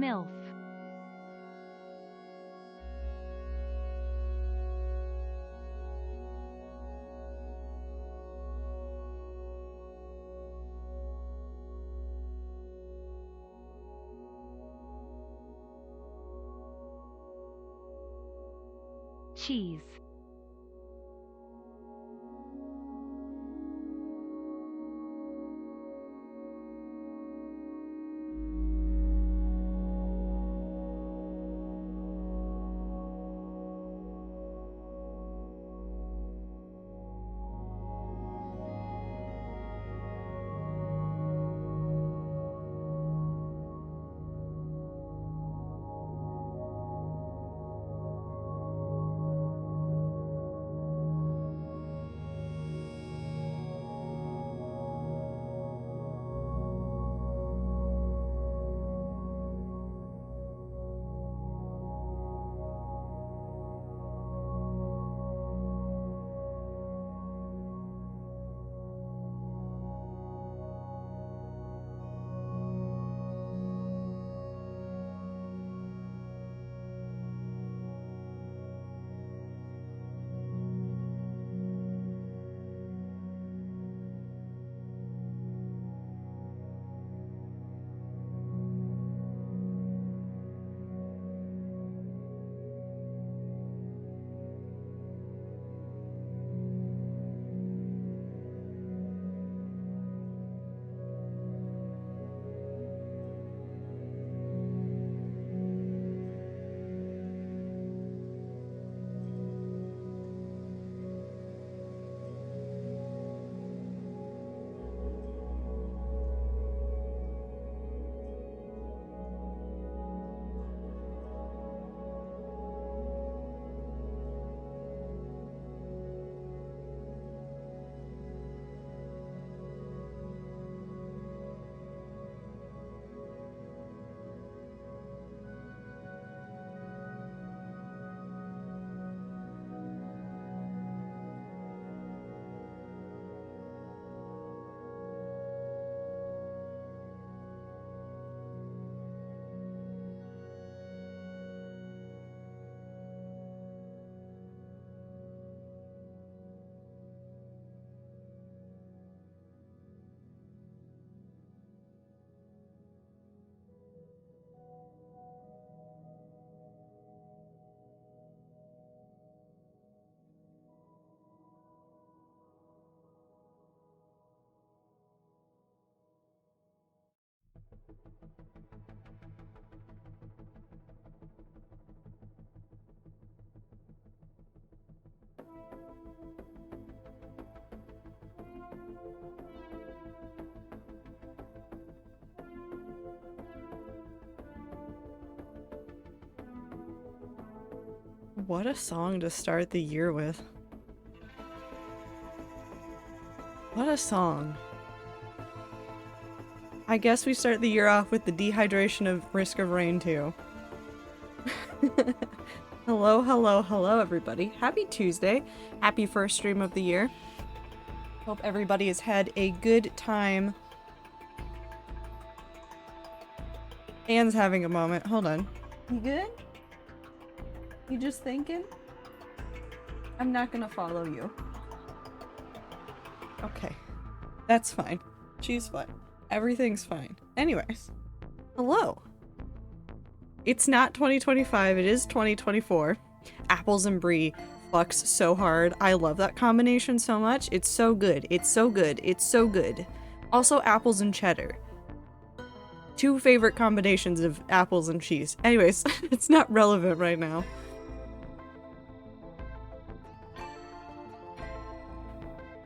MILF. Cheese. What a song to start the year with. What a song. I guess we start the year off with the dehydration of Risk of Rain too. Hello, hello, hello everybody. Happy Tuesday. Happy first stream of the year. Hope everybody has had a good time. Anne's having a moment. Hold on. You good? You just thinking? I'm not gonna follow you. Okay. That's fine. She's fine. Everything's fine. Anyways. Hello. It's not 2025, it is 2024. Apples and brie fucks so hard. I love that combination so much. It's so good. It's so good. It's so good. Also apples and cheddar. Two favorite combinations of apples and cheese. Anyways, it's not relevant right now.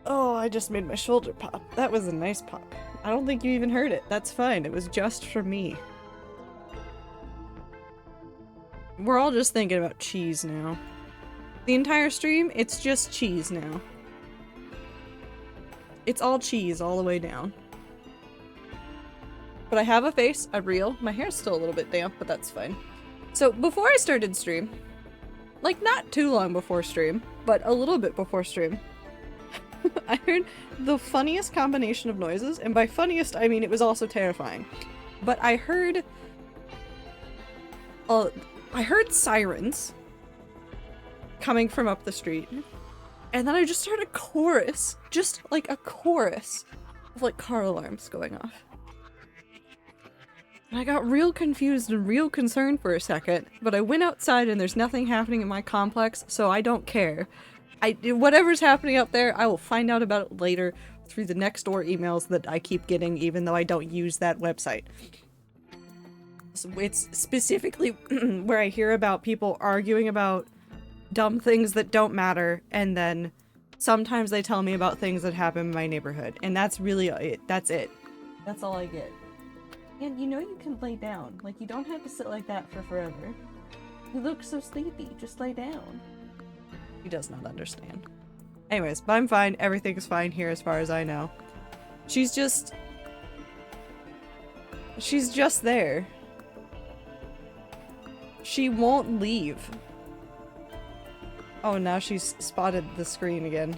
Oh, I just made my shoulder pop. That was a nice pop. I don't think you even heard it. That's fine. It was just for me. We're all just thinking about cheese now. The entire stream, it's just cheese now. It's all cheese all the way down. But I have a face, a reel. My hair's still a little bit damp, but that's fine. So before I started stream, like not too long before stream, but a little bit before stream, I heard the funniest combination of noises, and by funniest I mean it was also terrifying. But I heard I heard sirens coming from up the street. And then I just heard a chorus. Just like a chorus of like car alarms going off. And I got real confused and real concerned for a second, but I went outside and there's nothing happening in my complex, so I don't care. Whatever's happening out there, I will find out about it later through the next door emails that I keep getting, even though I don't use that website. So it's specifically where I hear about people arguing about dumb things that don't matter, and then sometimes they tell me about things that happen in my neighborhood, and that's really it. That's it. That's all I get. And you know you can lay down. Like, you don't have to sit like that for forever. You look so sleepy. Just lay down. He does not understand. Anyways, but I'm fine. Everything's fine here as far as I know. She's just there. She won't leave. Oh, now she's spotted the screen again.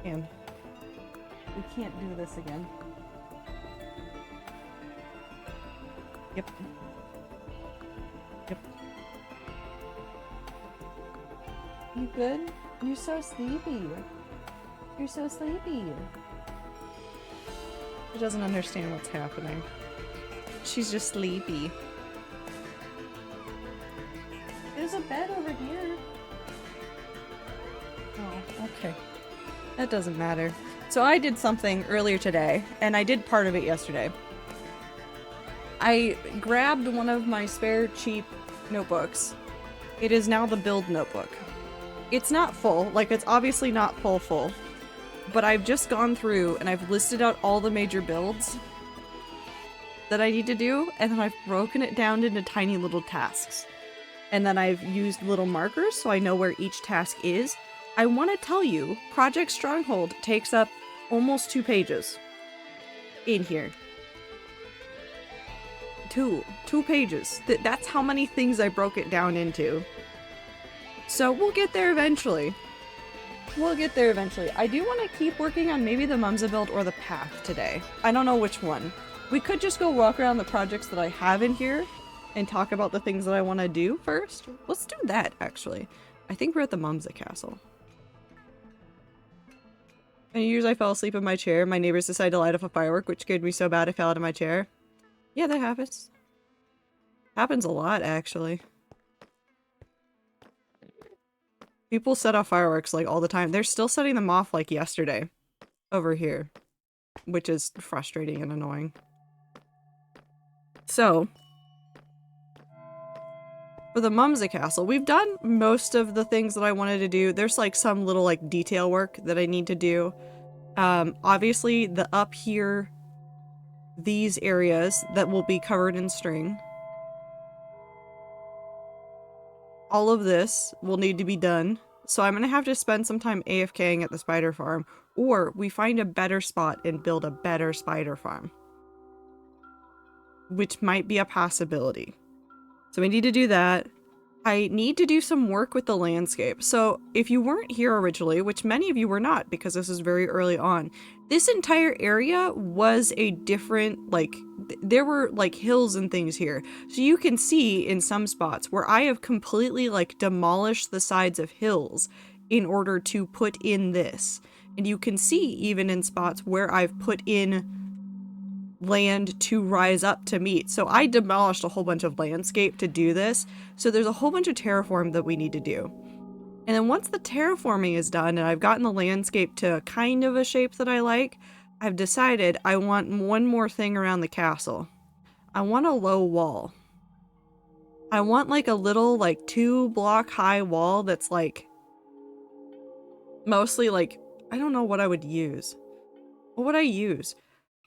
Man. We can't do this again. Yep. Yep. You good? You're so sleepy. You're so sleepy. She doesn't understand what's happening. She's just sleepy. There's a bed over here. Oh, okay. That doesn't matter. So I did something earlier today, and I did part of it yesterday. I grabbed one of my spare cheap notebooks. It is now the build notebook. It's not full, like it's obviously not full, but I've just gone through and I've listed out all the major builds that I need to do, and then I've broken it down into tiny little tasks. And then I've used little markers so I know where each task is. I want to tell you, Project Stronghold takes up almost 2 pages in here. Two pages. That's how many things I broke it down into. So we'll get there eventually. We'll get there eventually. I do want to keep working on maybe the Mumsa build or the path today. I don't know which one. We could just go walk around the projects that I have in here and talk about the things that I want to do first. Let's do that, actually. I think we're at the Mumsa castle. Many years I fell asleep in my chair. My neighbors decided to light up a firework, which scared me so bad I fell out of my chair. Yeah, that happens. Happens a lot, actually. People set off fireworks, like, all the time. They're still setting them off, like, yesterday. Over here. Which is frustrating and annoying. So, for the Mumsa castle, we've done most of the things that I wanted to do. There's, like, some little, like, detail work that I need to do. Obviously, the up here, these areas that will be covered in string. All of this will need to be done. So I'm going to have to spend some time AFKing at the spider farm, or we find a better spot and build a better spider farm. Which might be a possibility. So we need to do that. I need to do some work with the landscape. So if you weren't here originally, which many of you were not because this is very early on, this entire area was a different, like, there were like hills and things here. So you can see in some spots where I have completely like demolished the sides of hills in order to put in this. And you can see even in spots where I've put in land to rise up to meet. So I demolished a whole bunch of landscape to do this. So there's a whole bunch of terraform that we need to do. And then once the terraforming is done and I've gotten the landscape to kind of a shape that I like, I've decided I want one more thing around the castle. I want a low wall. I want like a little like 2-block high wall that's like mostly like, I don't know what I would use. What would I use?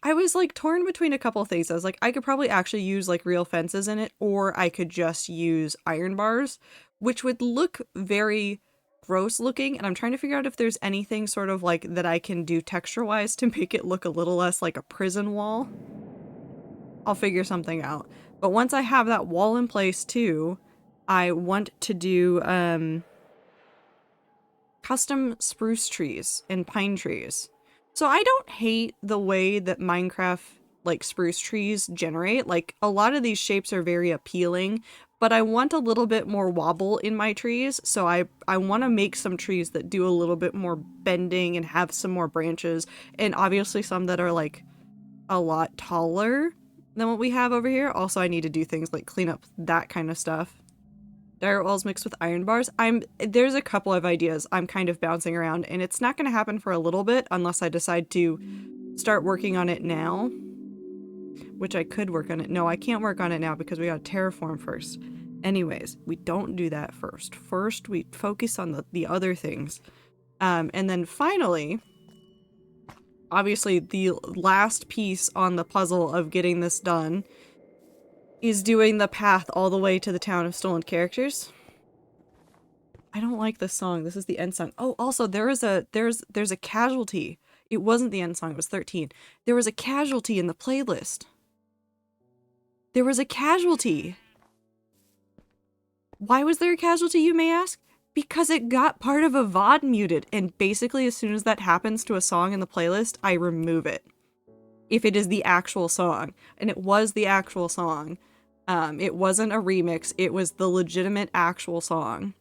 I was like torn between a couple things. I was like, I could probably actually use like real fences in it, or I could just use iron bars, which would look very gross looking. And I'm trying to figure out if there's anything sort of like that I can do texture wise to make it look a little less like a prison wall. I'll figure something out. But once I have that wall in place too, I want to do custom spruce trees and pine trees. So I don't hate the way that Minecraft like spruce trees generate. Like a lot of these shapes are very appealing, but I want a little bit more wobble in my trees. So I want to make some trees that do a little bit more bending and have some more branches, and obviously some that are like a lot taller than what we have over here. Also, I need to do things like clean up that kind of stuff. Dirt walls mixed with iron bars. There's a couple of ideas I'm kind of bouncing around, and it's not going to happen for a little bit unless I decide to start working on it now. Which I could work on it. No, I can't work on it now because we gotta terraform first. Anyways, we don't do that first. First, we focus on the other things. And then finally, obviously the last piece on the puzzle of getting this done is doing the path all the way to the town of stolen characters. I don't like this song. This is the end song. Oh, also there's a casualty. It wasn't the end song, it was 13. There was a casualty in the playlist. There was a casualty. Why was there a casualty, you may ask? Because it got part of a VOD muted, and basically as soon as that happens to a song in the playlist, I remove it. If it is the actual song. And it was the actual song. It wasn't a remix, it was the legitimate actual song.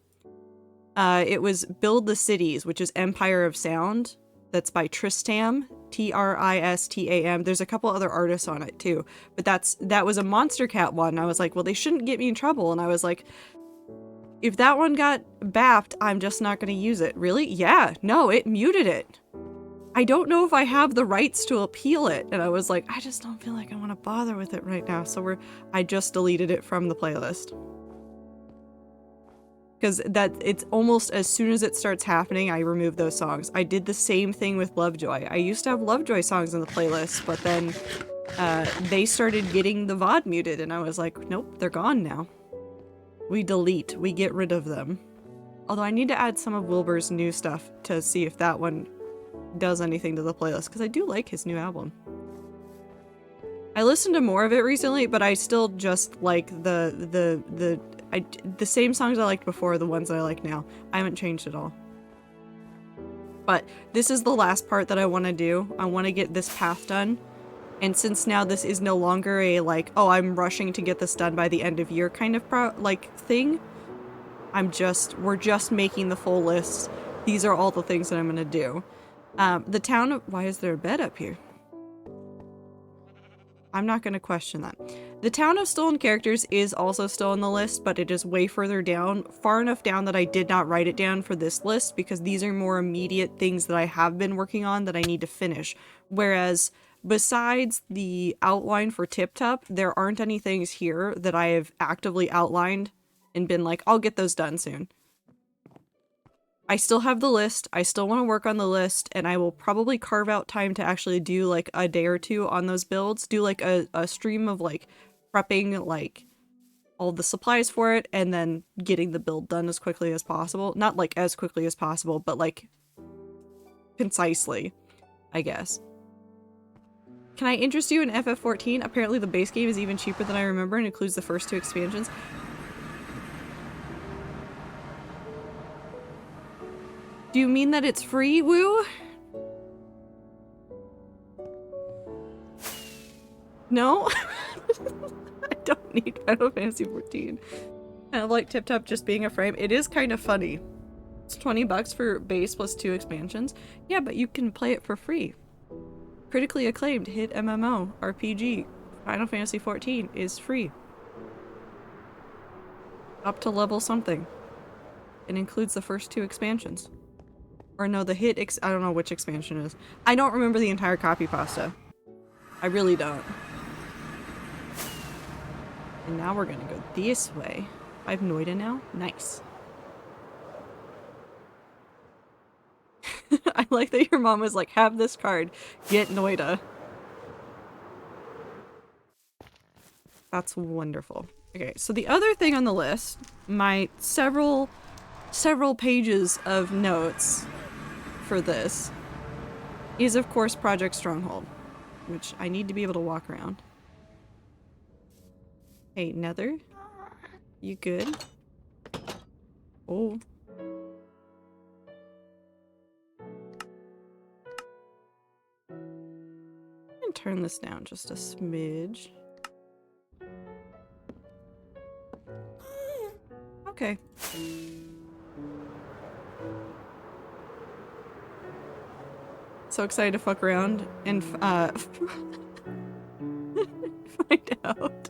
It was Build the Cities, which is Empire of Sound. That's by Tristam, Tristam. There's a couple other artists on it too, but that was a Monster Cat one. I was like, well, they shouldn't get me in trouble, and I was like, if that one got bapped, I'm just not gonna use it. Really? Yeah, no, it muted it. I don't know if I have the rights to appeal it, and I was like, I just don't feel like I want to bother with it right now, so I just deleted it from the playlist. Because it's almost as soon as it starts happening, I remove those songs. I did the same thing with Lovejoy. I used to have Lovejoy songs in the playlist, but then they started getting the VOD muted, and I was like, nope, they're gone now. We delete. We get rid of them. Although I need to add some of Wilbur's new stuff to see if that one does anything to the playlist, because I do like his new album. I listened to more of it recently, but I still just like the same songs I liked before, the ones that I like now. I haven't changed at all. But this is the last part that I want to do. I want to get this path done. And since now this is no longer a like, oh, I'm rushing to get this done by the end of year kind of thing, we're just making the full list. These are all the things that I'm going to do. The town of, why is there a bed up here? I'm not going to question that. The town of stolen characters is also still on the list, but it is way further down, far enough down that I did not write it down for this list because these are more immediate things that I have been working on that I need to finish. Whereas besides the outline for Tip Top, there aren't any things here that I have actively outlined and been like, I'll get those done soon. I still have the list, I still want to work on the list, and I will probably carve out time to actually do like a day or two on those builds, do like a stream of like prepping like all the supplies for it, and then getting the build done as quickly as possible. Not like as quickly as possible, but like concisely, I guess. Can I interest you in FF14? Apparently the base game is even cheaper than I remember and includes the first 2 expansions. Do you mean that it's free, Woo? No? I don't need Final Fantasy 14. Kind of like Tip Top just being a frame. It is kind of funny. It's $20 for base plus 2 expansions. Yeah, but you can play it for free. Critically acclaimed hit MMO RPG Final Fantasy 14 is free. Up to level something. It includes the first 2 expansions. Or no, the hit I don't know which expansion it is. I don't remember the entire copy pasta. I really don't. And now we're gonna go this way. I have Noida now? Nice. I like that your mom was like, have this card. Get Noida. That's wonderful. Okay, so the other thing on the list, my several pages of notes for this is of course Project Stronghold, which I need to be able to walk around. Hey, Nether? You good? Oh. can turn this down just a smidge. Okay. So excited to fuck around and find out.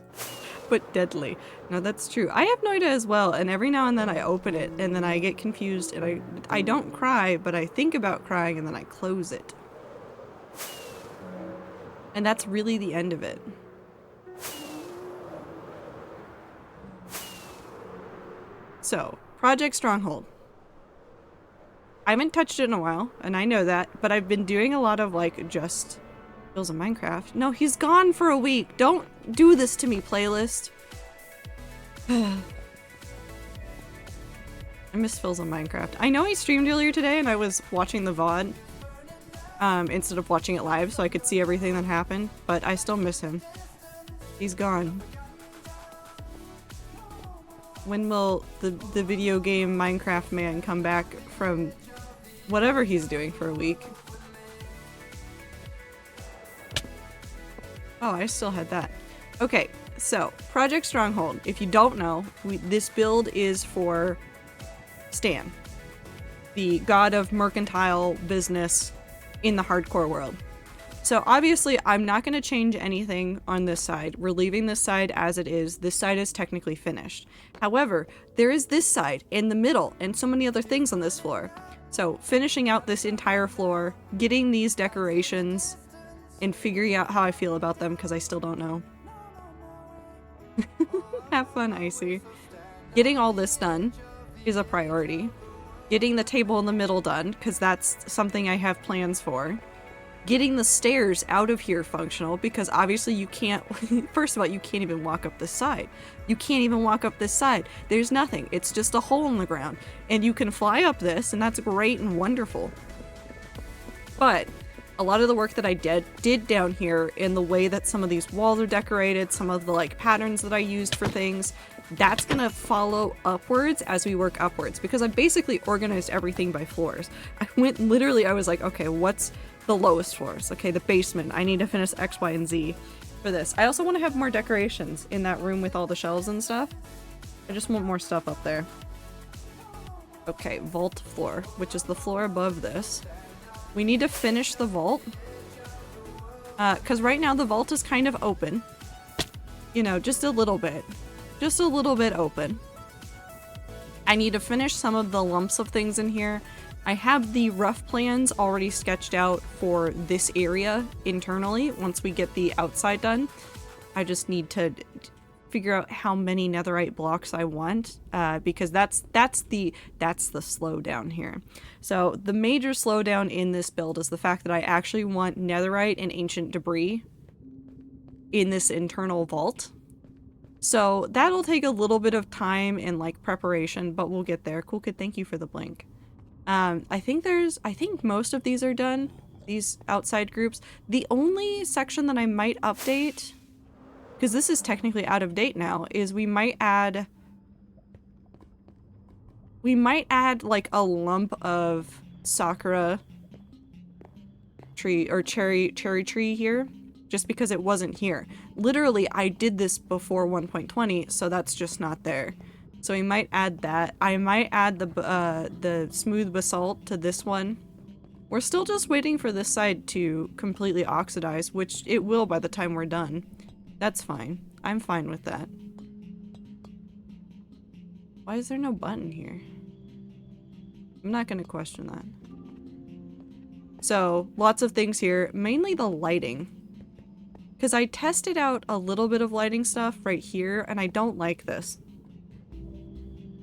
But deadly. No, that's true. I have Noida as well, and every now and then I open it and then I get confused and I don't cry, but I think about crying and then I close it. And that's really the end of it. So, Project Stronghold. I haven't touched it in a while, and I know that, but I've been doing a lot of, like, just Fills of Minecraft. No, he's gone for a week. Don't do this to me, playlist. I miss Fills of Minecraft. I know he streamed earlier today, and I was watching the VOD instead of watching it live, so I could see everything that happened, but I still miss him. He's gone. When will the video game Minecraft man come back from whatever he's doing for a week? Oh, I still had that. Okay, so Project Stronghold. If you don't know, this build is for Stan, the god of mercantile business in the hardcore world. So obviously I'm not going to change anything on this side. We're leaving this side as it is. This side is technically finished. However, there is this side in the middle and so many other things on this floor. So finishing out this entire floor, getting these decorations, and figuring out how I feel about them because I still don't know. Have fun, Icy. Getting all this done is a priority. Getting the table in the middle done because that's something I have plans for. Getting the stairs out of here functional, because obviously you can't, first of all, you can't even walk up this side. You can't even walk up this side. There's nothing. It's just a hole in the ground. And you can fly up this, and that's great and wonderful. But a lot of the work that I did down here, in the way that some of these walls are decorated, some of the like patterns that I used for things, that's gonna follow upwards as we work upwards, because I basically organized everything by floors. I was like, okay, what's the lowest floors? Okay, the basement. I need to finish X, Y, and Z for this. I also want to have more decorations in that room with all the shelves and stuff. I just want more stuff up there. Okay, vault floor, which is the floor above this. We need to finish the vault. Because right now the vault is kind of open. You know, just a little bit. Just a little bit open. I need to finish some of the lumps of things in here. I have the rough plans already sketched out for this area internally once we get the outside done. I just need to figure out how many netherite blocks I want, because that's the slowdown here. So the major slowdown in this build is the fact that I actually want netherite and ancient debris in this internal vault. So that'll take a little bit of time and like preparation, but we'll get there. Cool Kid, thank you for the blink. I think most of these are done, these outside groups. The only section that I might update, because this is technically out of date now, is we might add like a lump of sakura tree or cherry tree here, just because it wasn't here. Literally, I did this before 1.20, so that's just not there. So we might add that. I might add the smooth basalt to this one. We're still just waiting for this side to completely oxidize, which it will by the time we're done. That's fine. I'm fine with that. Why is there no button here? I'm not gonna question that. So, lots of things here, mainly the lighting. Because I tested out a little bit of lighting stuff right here, and I don't like this.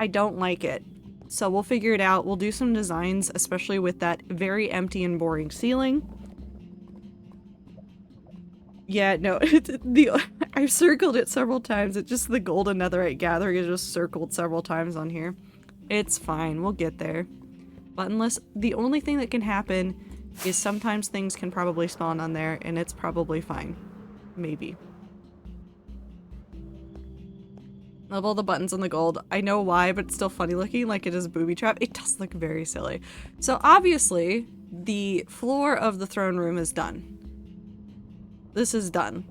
I don't like it. So we'll figure it out. We'll do some designs, especially with that very empty and boring ceiling. Yeah, no, I've circled it several times. It's just the golden netherite gathering is just circled several times on here. It's fine, we'll get there. But unless, the only thing that can happen is sometimes things can probably spawn on there, and it's probably fine. Maybe. Level the buttons on the gold. I know why, but it's still funny looking, like it is a booby trap. It does look very silly. So obviously, the floor of the throne room is done. This is done.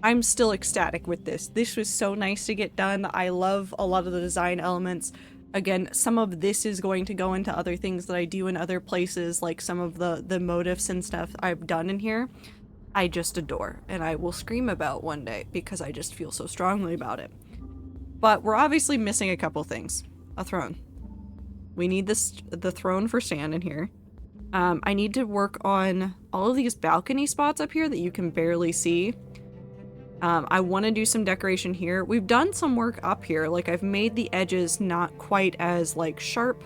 I'm still ecstatic with this. This was so nice to get done. I love a lot of the design elements. Again, some of this is going to go into other things that I do in other places, like some of the motifs and stuff I've done in here. I just adore, and I will scream about one day because I just feel so strongly about it. But we're obviously missing a couple things. A throne. We need the throne for Stan in here. I need to work on all of these balcony spots up here that you can barely see. I want to do some decoration here. We've done some work up here. Like, I've made the edges not quite as, like, sharp.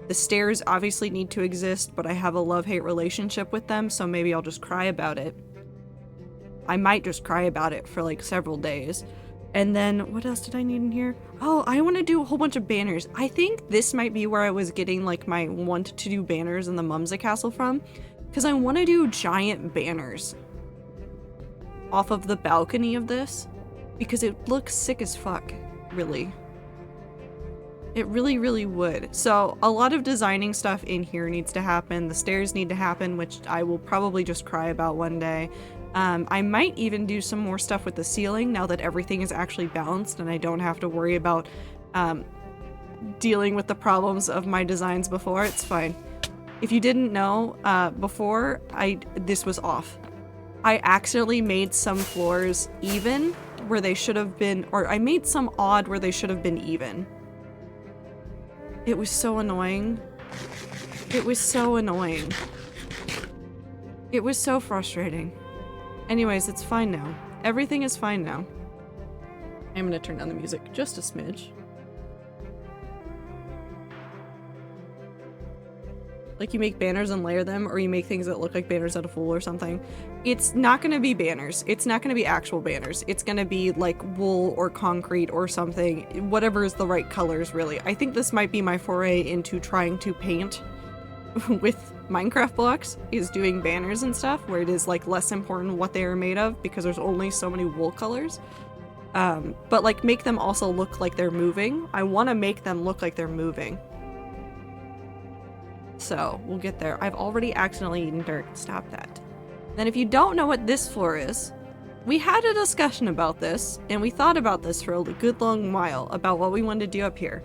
The stairs obviously need to exist, but I have a love-hate relationship with them, so maybe I'll just cry about it. I might just cry about it for, like, several days. And then, what else did I need in here? Oh, I want to do a whole bunch of banners. I think this might be where I was getting, like, my want to do banners in the Mumsy Castle from. Because I want to do giant banners off of the balcony of this. Because it looks sick as fuck, really. It really, really would. So, a lot of designing stuff in here needs to happen. The stairs need to happen, which I will probably just cry about one day. I might even do some more stuff with the ceiling now that everything is actually balanced and I don't have to worry about dealing with the problems of my designs before. It's fine. If you didn't know, before, this was off. I accidentally made some floors even where they should have been, or I made some odd where they should have been even. It was so annoying. It was so annoying. It was so frustrating. Anyways, it's fine now. Everything is fine now. I'm gonna turn down the music just a smidge. Like, you make banners and layer them, or you make things that look like banners out of Fool or something. It's not gonna be banners. It's not gonna be actual banners. It's gonna be like wool or concrete or something. Whatever is the right colors, really. I think this might be my foray into trying to paint with Minecraft blocks, is doing banners and stuff, where it is like less important what they are made of because there's only so many wool colors. But like make them also look like they're moving. I want to make them look like they're moving. So we'll get there. I've already accidentally eaten dirt. Stop that. Then if you don't know what this floor is, we had a discussion about this, and we thought about this for a good long while about what we wanted to do up here.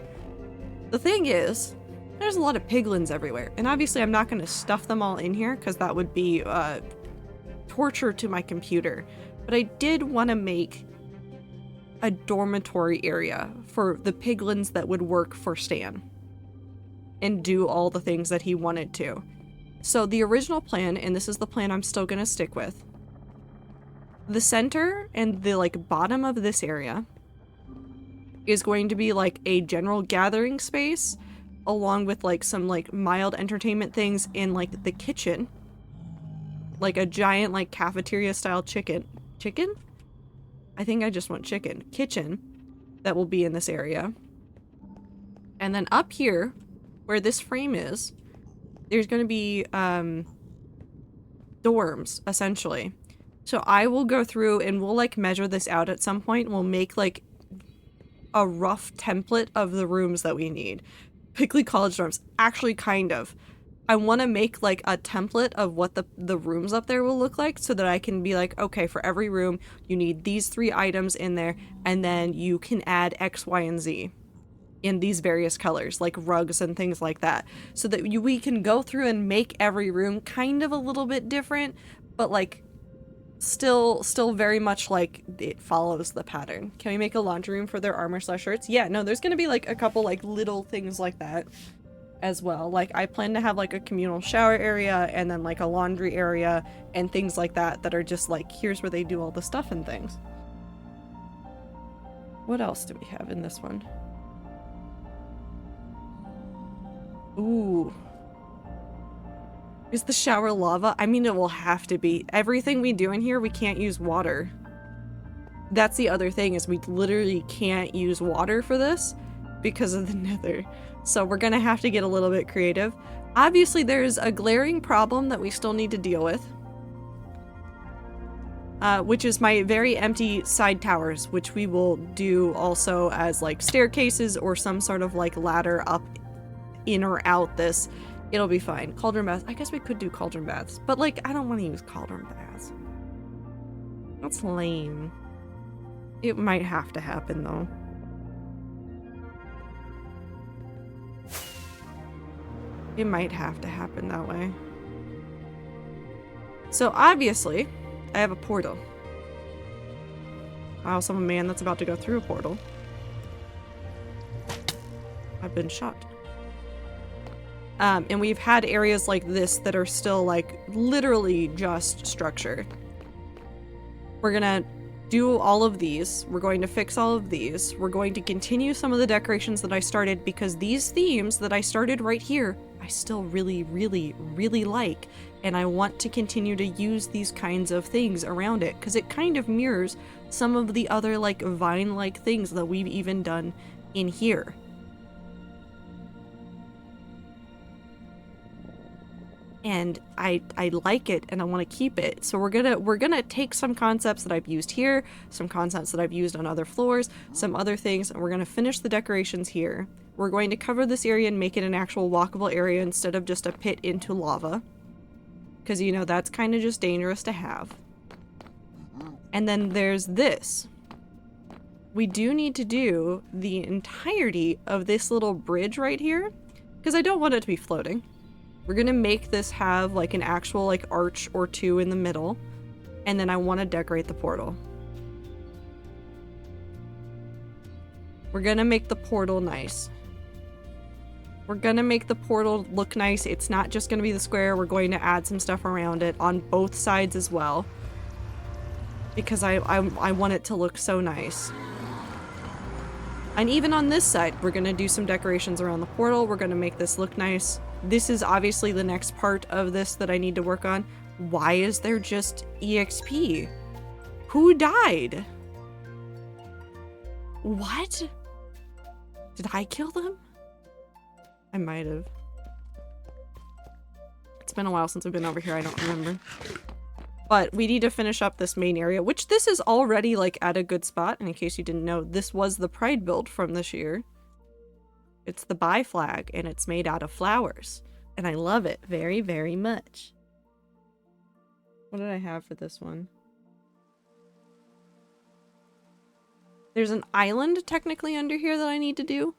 The thing is, there's a lot of piglins everywhere, and obviously I'm not going to stuff them all in here because that would be torture to my computer. But I did want to make a dormitory area for the piglins that would work for Stan and do all the things that he wanted to. So the original plan, and this is the plan I'm still going to stick with, the center and the like bottom of this area is going to be like a general gathering space, along with like some like mild entertainment things in like the kitchen, like a giant like cafeteria style chicken I think I just want kitchen that will be in this area. And then up here where this frame is, there's going to be dorms essentially. So I will go through and we'll like measure this out at some point. We'll make like a rough template of the rooms that we need. Piggly College dorms. Actually, kind of. I want to make like a template of what the rooms up there will look like so that I can be like, okay, for every room, you need these 3 items in there, and then you can add X, Y, and Z in these various colors, like rugs and things like that. So that we can go through and make every room kind of a little bit different, but like still very much like it follows the pattern. Can we make a laundry room for their armor/shirts? Yeah, no, there's gonna be like a couple like little things like that as well. Like I plan to have like a communal shower area and then like a laundry area and things like that that are just like, here's where they do all the stuff and things. What else do we have in this one? Ooh. Is the shower lava? I mean, it will have to be. Everything we do in here, we can't use water. That's the other thing, is we literally can't use water for this because of the nether. So we're gonna have to get a little bit creative. Obviously, there's a glaring problem that we still need to deal with. Which is my very empty side towers, which we will do also as like staircases or some sort of like ladder up in or out this. It'll be fine. Cauldron baths. I guess we could do cauldron baths, but like I don't want to use cauldron baths. That's lame. It might have to happen, though. It might have to happen that way. So obviously, I have a portal. I also have a man that's about to go through a portal. I've been shot. And we've had areas like this that are still like literally just structure. We're gonna do all of these. We're going to fix all of these. We're going to continue some of the decorations that I started because these themes that I started right here, I still really, really, really like. And I want to continue to use these kinds of things around it because it kind of mirrors some of the other like vine-like things that we've even done in here. And I like it and I want to keep it. So we're gonna take some concepts that I've used here, some concepts that I've used on other floors, some other things, and we're gonna finish the decorations here. We're going to cover this area and make it an actual walkable area instead of just a pit into lava. Because, you know, that's kind of just dangerous to have. And then there's this. We do need to do the entirety of this little bridge right here, because I don't want it to be floating. We're gonna make this have like an actual like arch or two in the middle, and then I want to decorate the portal. We're gonna make the portal nice. We're gonna make the portal look nice. It's not just gonna be the square. We're going to add some stuff around it on both sides as well, because I want it to look so nice. And even on this side, we're gonna do some decorations around the portal. We're gonna make this look nice. This is obviously the next part of this that I need to work on. Why is there just EXP? Who died? What? Did I kill them? I might have. It's been a while since I've been over here, I don't remember. But we need to finish up this main area, which this is already like at a good spot. And in case you didn't know, this was the Pride build from this year. It's the Bi flag, and it's made out of flowers. And I love it very, very much. What did I have for this one? There's an island technically under here that I need to do.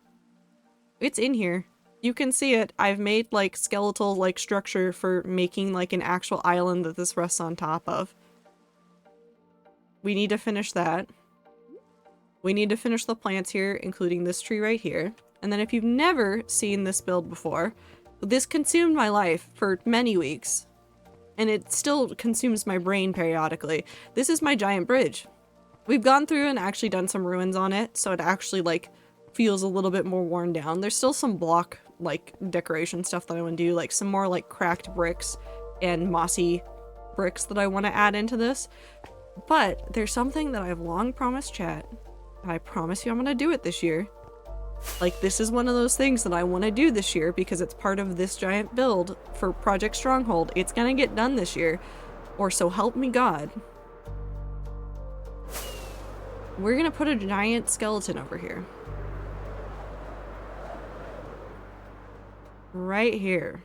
It's in here. You can see it. I've made like skeletal like structure for making like an actual island that this rests on top of. We need to finish that. We need to finish the plants here, including this tree right here. And then if you've never seen this build before, this consumed my life for many weeks. And it still consumes my brain periodically. This is my giant bridge. We've gone through and actually done some ruins on it, so it actually like feels a little bit more worn down. There's still some block like decoration stuff that I want to do, like some more like cracked bricks and mossy bricks that I want to add into this. But there's something that I've long promised chat, and I promise you I'm going to do it this year. Like, this is one of those things that I want to do this year because it's part of this giant build for Project Stronghold. It's gonna get done this year, or so help me God. We're gonna put a giant skeleton over here. Right here.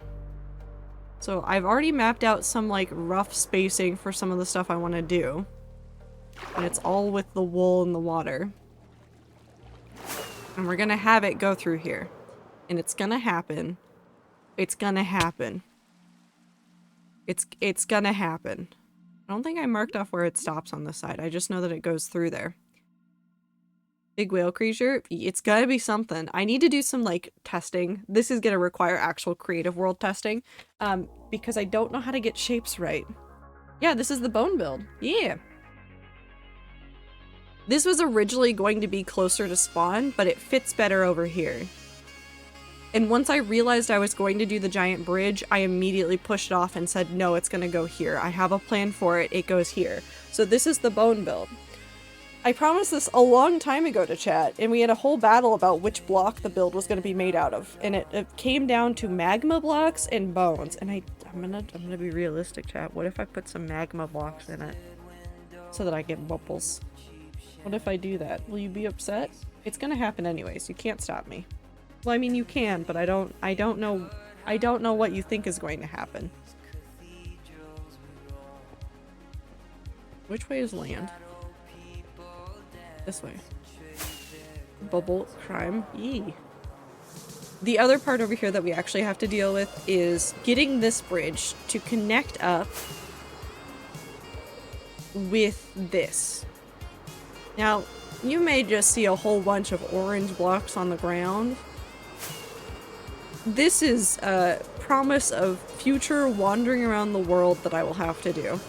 So I've already mapped out some like rough spacing for some of the stuff I want to do. And it's all with the wool and the water. And we're gonna have it go through here. And it's gonna happen. It's gonna happen. It's gonna happen. I don't think I marked off where it stops on this side. I just know that it goes through there. Big whale creature. It's gotta be something. I need to do some like testing. This is gonna require actual creative world testing. Because I don't know how to get shapes right. Yeah, this is the bone build. Yeah. This was originally going to be closer to spawn, but it fits better over here. And once I realized I was going to do the giant bridge, I immediately pushed it off and said, no, it's gonna go here. I have a plan for it. It goes here. So this is the bone build. I promised this a long time ago to chat, and we had a whole battle about which block the build was going to be made out of. And it came down to magma blocks and bones. And I'm gonna be realistic, chat. What if I put some magma blocks in it so that I get bubbles? What if I do that? Will you be upset? It's gonna happen anyways. You can't stop me. Well, I mean, you can, but I don't know what you think is going to happen. Which way is land? This way. Bubble crime. Yee. The other part over here that we actually have to deal with is getting this bridge to connect up with this. Now, you may just see a whole bunch of orange blocks on the ground. This is a promise of future wandering around the world that I will have to do.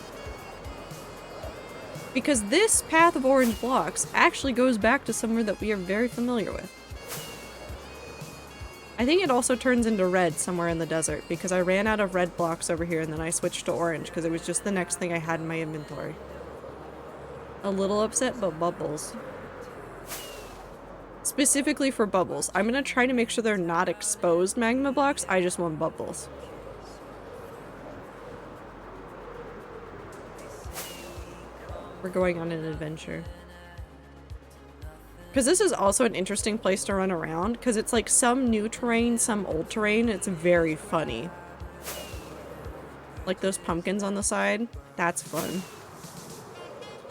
Because this path of orange blocks actually goes back to somewhere that we are very familiar with. I think it also turns into red somewhere in the desert because I ran out of red blocks over here and then I switched to orange because it was just the next thing I had in my inventory. A little upset, but bubbles. Specifically for bubbles. I'm gonna try to make sure they're not exposed magma blocks, I just want bubbles. We're going on an adventure. Because this is also an interesting place to run around, because it's like some new terrain, some old terrain. It's very funny. Like those pumpkins on the side. That's fun.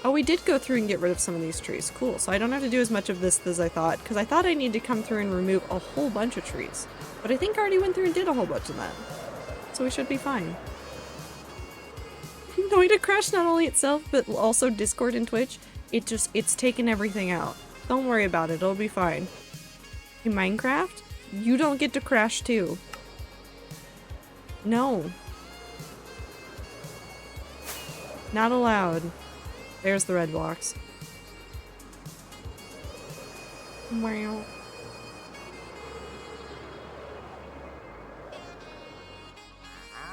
Oh, we did go through and get rid of some of these trees. Cool. So I don't have to do as much of this as I thought, because I thought I needed to come through and remove a whole bunch of trees. But I think I already went through and did a whole bunch of that. So we should be fine. Knowing to crash not only itself, but also Discord and Twitch, it's taken everything out. Don't worry about it, it'll be fine. In Minecraft, you don't get to crash too. No. Not allowed. There's the red blocks. Wow.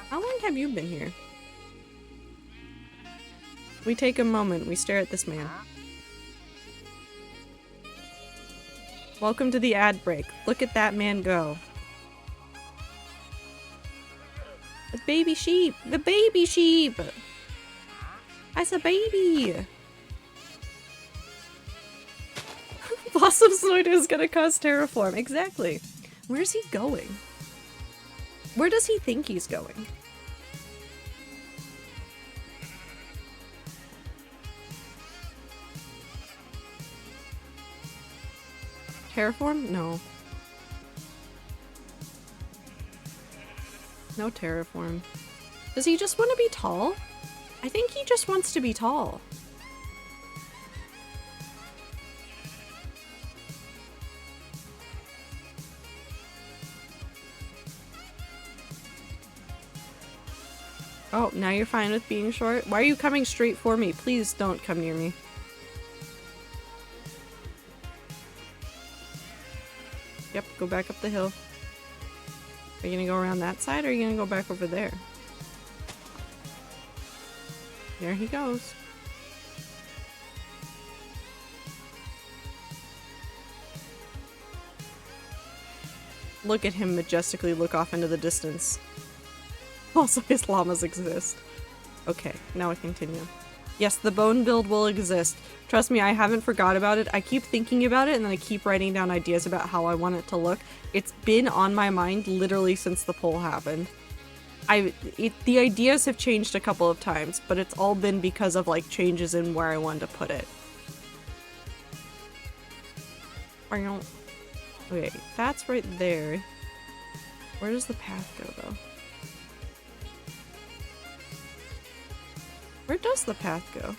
How long have you been here? We take a moment, we stare at this man. Welcome to the ad break. Look at that man go. The baby sheep! The baby sheep! That's a baby! Blossom Snoid is gonna cause terraform. Exactly. Where's he going? Where does he think he's going? Terraform? No. No terraform. Does he just want to be tall? I think he just wants to be tall. Oh, now you're fine with being short? Why are you coming straight for me? Please don't come near me. Yep, go back up the hill. Are you gonna go around that side or are you gonna go back over there? There he goes. Look at him majestically look off into the distance. Also, his llamas exist. Okay, now we continue. Yes, the bone build will exist. Trust me, I haven't forgot about it. I keep thinking about it and then I keep writing down ideas about how I want it to look. It's been on my mind literally since the poll happened. The ideas have changed a couple of times, but it's all been because of like changes in where I wanted to put it. Okay, that's right there. Where does the path go though? Where does the path go?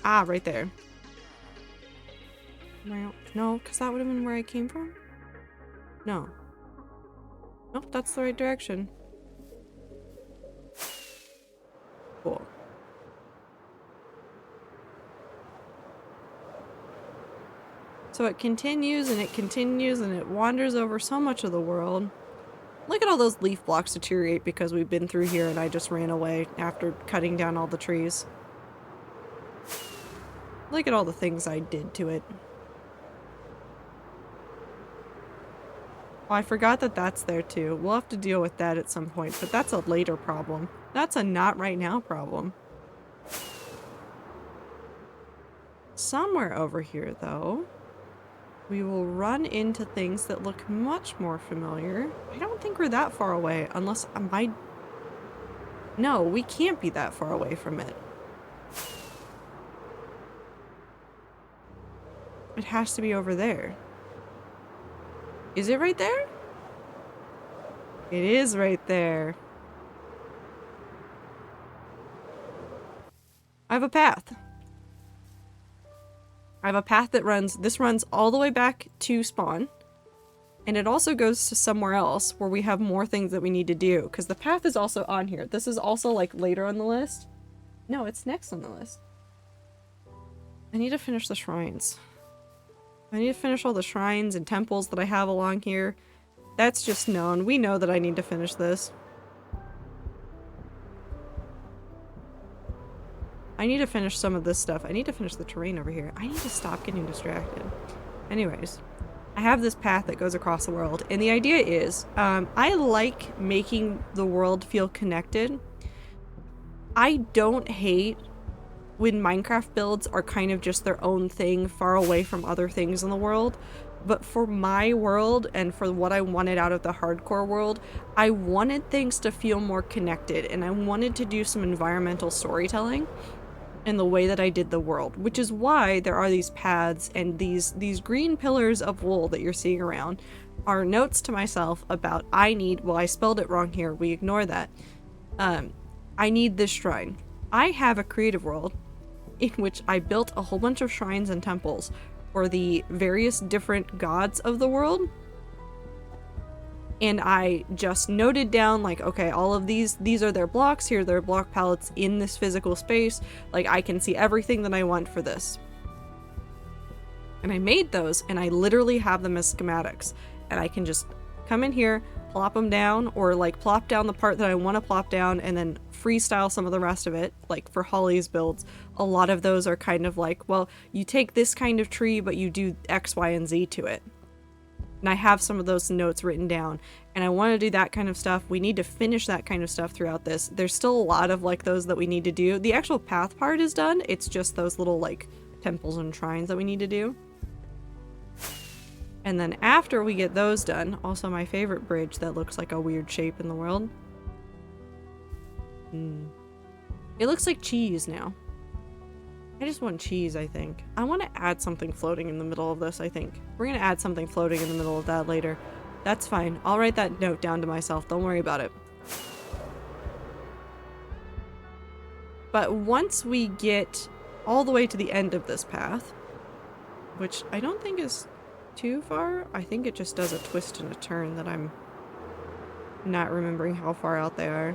Ah, right there. No, because that would have been where I came from? No. Nope, that's the right direction. Cool. So it continues and it continues and it wanders over so much of the world. Look at all those leaf blocks deteriorate because we've been through here and I just ran away after cutting down all the trees. Look at all the things I did to it. Oh, I forgot that that's there too. We'll have to deal with that at some point, but that's a later problem. That's a not right now problem. Somewhere over here though. we will run into things that look much more familiar. I don't think we're that far away, unless no, we can't be that far away from it. It has to be over there. Is it right there? It is right there. I have a path. I have a path that this runs all the way back to spawn. And it also goes to somewhere else where we have more things that we need to do. Because the path is also on here. This is also like later on the list. No, it's next on the list. I need to finish the shrines. I need to finish all the shrines and temples that I have along here. That's just known. We know that I need to finish this. I need to finish some of this stuff. I need to finish the terrain over here. I need to stop getting distracted. Anyways, I have this path that goes across the world, and the idea is, I like making the world feel connected. I don't hate when Minecraft builds are kind of just their own thing, far away from other things in the world. But for my world and for what I wanted out of the hardcore world, I wanted things to feel more connected, and I wanted to do some environmental storytelling in the way that I did the world, which is why there are these paths and these green pillars of wool that you're seeing around are notes to myself about well, I spelled it wrong here, we ignore that. I need this shrine. I have a creative world in which I built a whole bunch of shrines and temples for the various different gods of the world. And I just noted down, like, okay, all of these are their blocks, here are their block palettes in this physical space. Like, I can see everything that I want for this. And I made those, and I literally have them as schematics. And I can just come in here, plop them down, or like plop down the part that I want to plop down, and then freestyle some of the rest of it. Like for Holly's builds, a lot of those are kind of like, well, you take this kind of tree, but you do X, Y, and Z to it. And I have some of those notes written down, and I want to do that kind of stuff. We need to finish that kind of stuff throughout this. There's still a lot of like those that we need to do. The actual path part is done. It's just those little like temples and shrines that we need to do. And then after we get those done, also my favorite bridge that looks like a weird shape in the world. It looks like cheese now. I just want cheese, I think. I want to add something floating in the middle of this, I think. We're going to add something floating in the middle of that later. That's fine. I'll write that note down to myself. Don't worry about it. But once we get all the way to the end of this path, which I don't think is too far. I think it just does a twist and a turn that I'm not remembering how far out they are.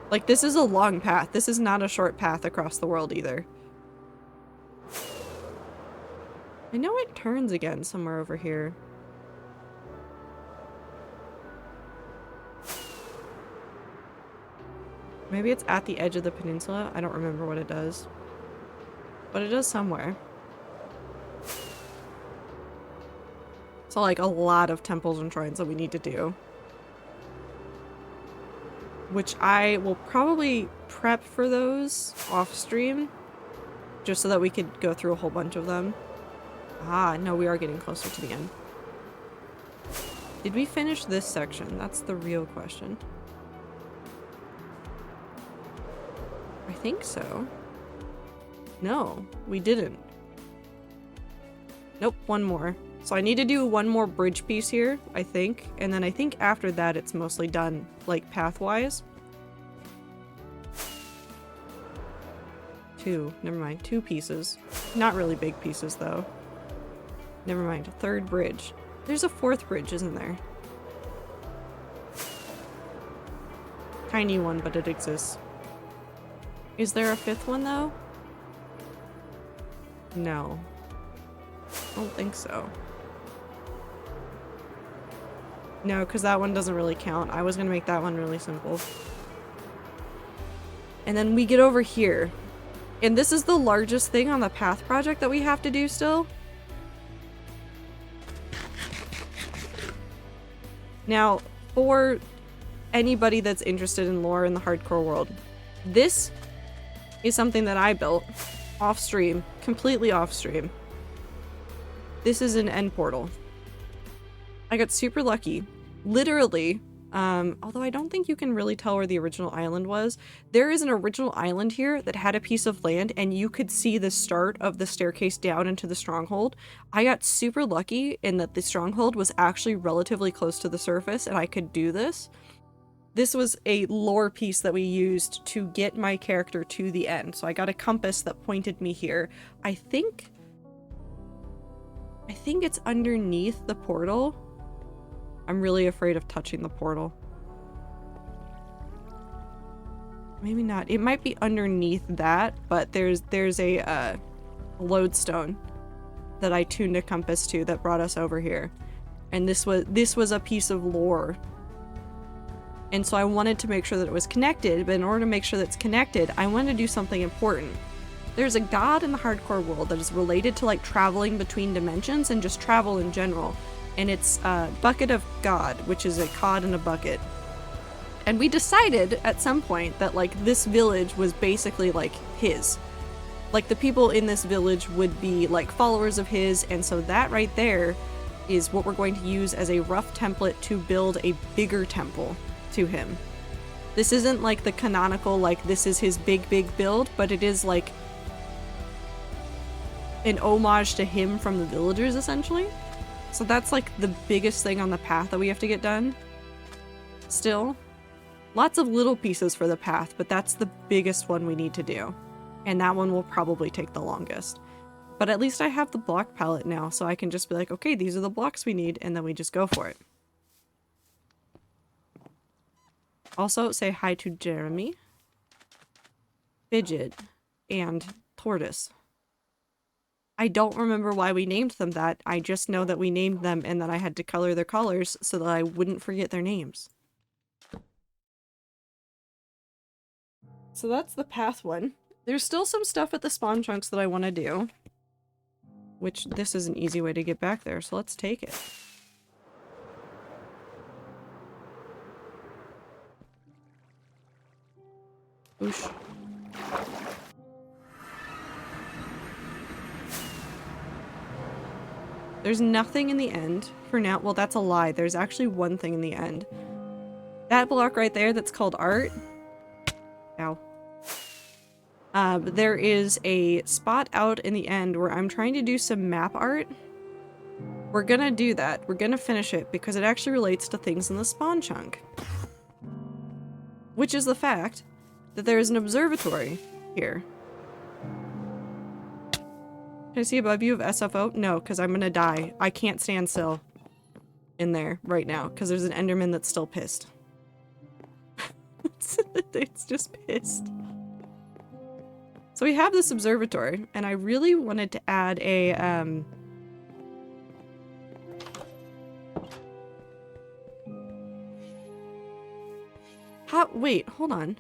Like, this is a long path. This is not a short path across the world either. I know it turns again somewhere over here. Maybe it's at the edge of the peninsula. I don't remember what it does. But it does somewhere. So, like, a lot of temples and shrines that we need to do. Which I will probably prep for those off stream. Just so that we could go through a whole bunch of them. Ah, no, we are getting closer to the end. Did we finish this section? That's the real question. I think so. No, we didn't. Nope, one more. So I need to do one more bridge piece here, I think. And then I think after that it's mostly done, like, path-wise. Never mind, 2 pieces. Not really big pieces, though. Never mind, a 3rd bridge. There's a 4th bridge, isn't there? Tiny one, but it exists. Is there a 5th one, though? No. I don't think so. No, because that one doesn't really count. I was going to make that one really simple. And then we get over here. And this is the largest thing on the path project that we have to do still. Now, for anybody that's interested in lore in the hardcore world, this is something that I built Off stream. Completely off stream. This is an end portal. I got super lucky. Literally, although I don't think you can really tell where the original island was, there is an original island here that had a piece of land and you could see the start of the staircase down into the stronghold. I got super lucky in that the stronghold was actually relatively close to the surface and I could do this. This was a lore piece that we used to get my character to the end. So I got a compass that pointed me here. I think it's underneath the portal. I'm really afraid of touching the portal. Maybe not. It might be underneath that, but there's a lodestone that I tuned a compass to that brought us over here. And this was a piece of lore. And so I wanted to make sure that it was connected, but in order to make sure that it's connected, I wanted to do something important. There's a god in the hardcore world that is related to like traveling between dimensions and just travel in general. And it's Bucket of God, which is a cod in a bucket. And we decided at some point that like this village was basically like his. Like the people in this village would be like followers of his, and so that right there is what we're going to use as a rough template to build a bigger temple to him. This isn't like the canonical like this is his big build, but it is like an homage to him from the villagers essentially. So that's like the biggest thing on the path that we have to get done. Still, lots of little pieces for the path, but that's the biggest one we need to do. And that one will probably take the longest. But at least I have the block palette now, so I can just be like, okay, these are the blocks we need, and then we just go for it. Also, say hi to Jeremy, Fidget, and Tortoise. I don't remember why we named them that. I just know that we named them and that I had to color their colors so that I wouldn't forget their names. So that's the path one. There's still some stuff at the spawn chunks that I want to do. Which this is an easy way to get back there, so let's take it. Oosh. There's nothing in the end for now. Well, that's a lie. There's actually one thing in the end. That block right there that's called art. Ow. There is a spot out in the end where I'm trying to do some map art. We're gonna do that. We're gonna finish it because it actually relates to things in the spawn chunk. Which is the fact that there is an observatory here. Can I see above you of SFO? No, because I'm gonna die. I can't stand still in there right now because there's an Enderman that's still pissed. It's just pissed. So we have this observatory, and I really wanted to add a, wait, hold on.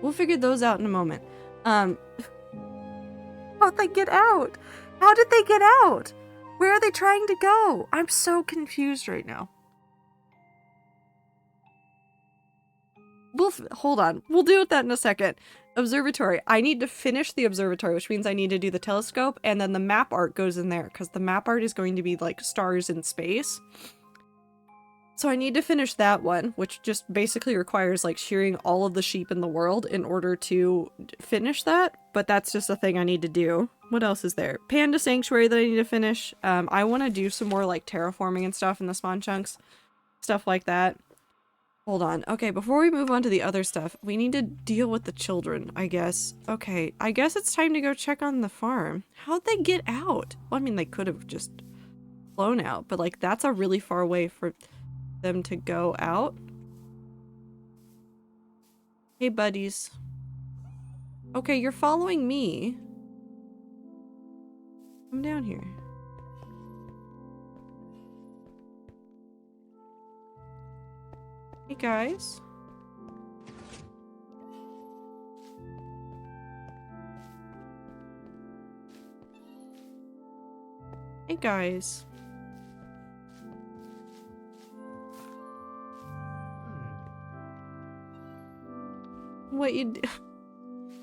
We'll figure those out in a moment. How'd they get out? How did they get out? Where are they trying to go? I'm so confused right now. Hold on. We'll deal with that in a second. Observatory. I need to finish the observatory, which means I need to do the telescope, and then the map art goes in there, because the map art is going to be like stars in space. So I need to finish that one, which just basically requires like shearing all of the sheep in the world in order to finish that, but that's just a thing I need to do. What else is there? Panda Sanctuary that I need to finish. I want to do some more like terraforming and stuff in the spawn chunks. Stuff like that. Hold on. Okay, before we move on to the other stuff, we need to deal with the children, I guess. Okay, I guess it's time to go check on the farm. How'd they get out? Well, I mean, they could have just flown out, but like that's a really far way for them to go out. Hey, buddies. Okay, you're following me. Come down here. Hey, guys. Hey, guys. what you d-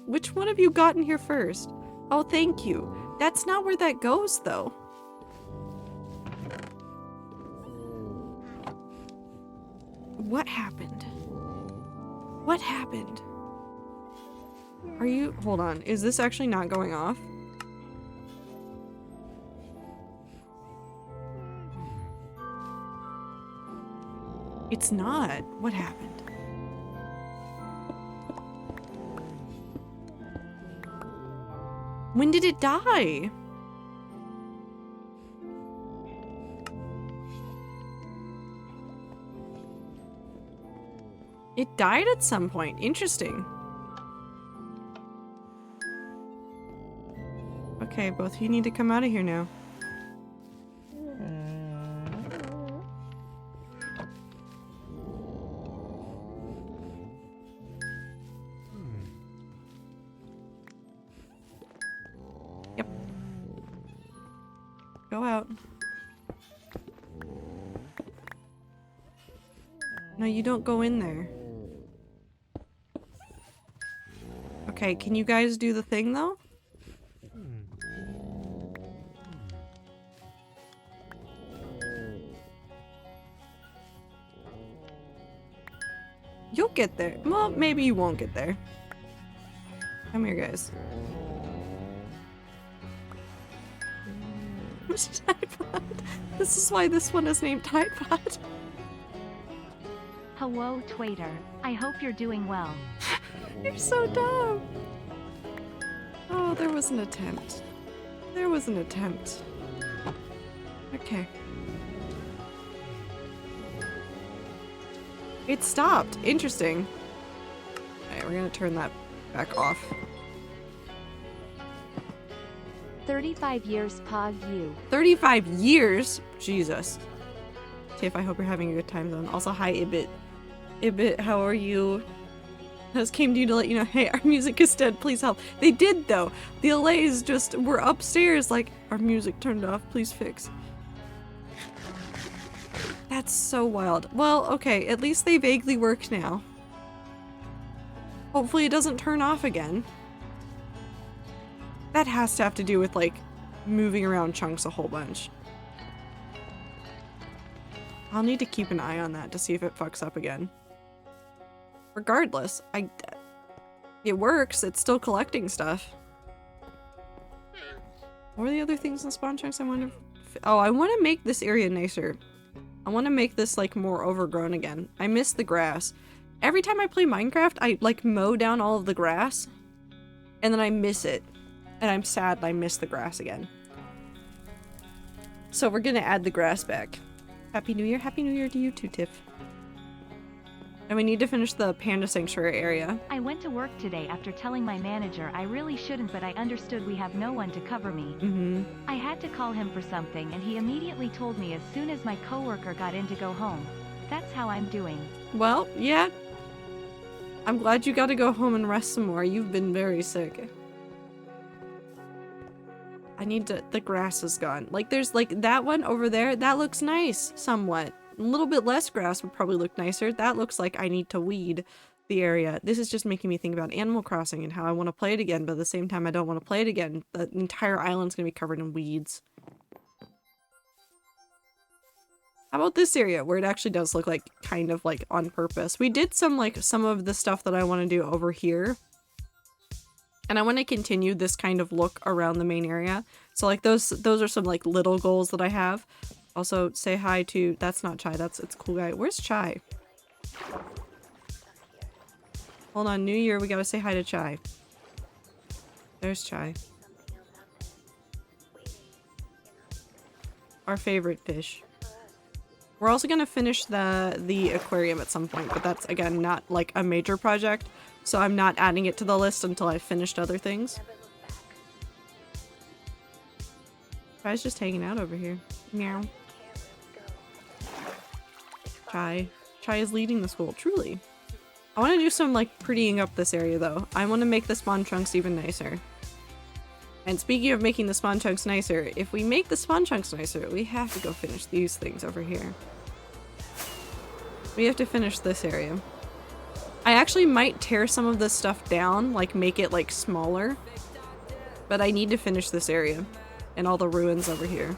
Which one of you got in here first? Oh, thank you. That's not where that goes, though. What happened? What happened? Are you- hold on. Is this actually not going off? It's not. What happened? When did it die? It died at some point. Interesting. Okay, both of you need to come out of here now. Yep. Go out. No, you don't go in there. Okay, can you guys do the thing though? You'll get there. Well, maybe you won't get there. Come here, guys. Tide Pod. This is why this one is named Tide Pod. Hello, Twaiter. I hope you're doing well. You're so dumb. Oh, there was an attempt. There was an attempt. Okay. It stopped. Interesting. Alright, we're gonna turn that back off. 35 years, Pog you. 35 years? Jesus. Tiff, I hope you're having a good time zone. Also, hi, Ibit. Ibit, how are you? I just came to you to let you know, hey, our music is dead, please help. They did, though. The LAs just were upstairs like, our music turned off, please fix. That's so wild. Well, okay, at least they vaguely work now. Hopefully it doesn't turn off again. That has to have to do with, like, moving around chunks a whole bunch. I'll need to keep an eye on that to see if it fucks up again. Regardless, it works. It's still collecting stuff. What are the other things in spawn chunks I want to... Oh, I want to make this area nicer. I want to make this, like, more overgrown again. I miss the grass. Every time I play Minecraft, I, like, mow down all of the grass. And then I miss it. And I'm sad I miss the grass again. So we're gonna add the grass back. Happy New Year. Happy New Year to you too, Tiff. And we need to finish the Panda Sanctuary area. I went to work today after telling my manager I really shouldn't, but I understood we have no one to cover me. I had to call him for something and he immediately told me as soon as my coworker got in to go home. That's how I'm doing. Well, yeah. I'm glad you got to go home and rest some more. You've been very sick. I need to- the grass is gone. Like, there's, like, that one over there. That looks nice, somewhat. A little bit less grass would probably look nicer. That looks like I need to weed the area. This is just making me think about Animal Crossing and how I want to play it again, but at the same time I don't want to play it again. The entire island's gonna be covered in weeds. How about this area where it actually does look like kind of like on purpose? We did some of the stuff that I want to do over here. And I want to continue this kind of look around the main area. So like those are some like little goals that I have. Also say hi to, that's not Chai, it's Cool Guy. Where's Chai? Hold on, New Year, we gotta say hi to Chai. There's Chai. Our favorite fish. We're also gonna finish the aquarium at some point, but that's again not like a major project, so I'm not adding it to the list until I've finished other things. Chai's just hanging out over here. Meow. Chai is leading the school, truly. I want to do some like prettying up this area though. I want to make the spawn chunks even nicer. And speaking of making the spawn chunks nicer, if we make the spawn chunks nicer, we have to go finish these things over here. We have to finish this area. I actually might tear some of this stuff down, like make it like smaller. But I need to finish this area and all the ruins over here.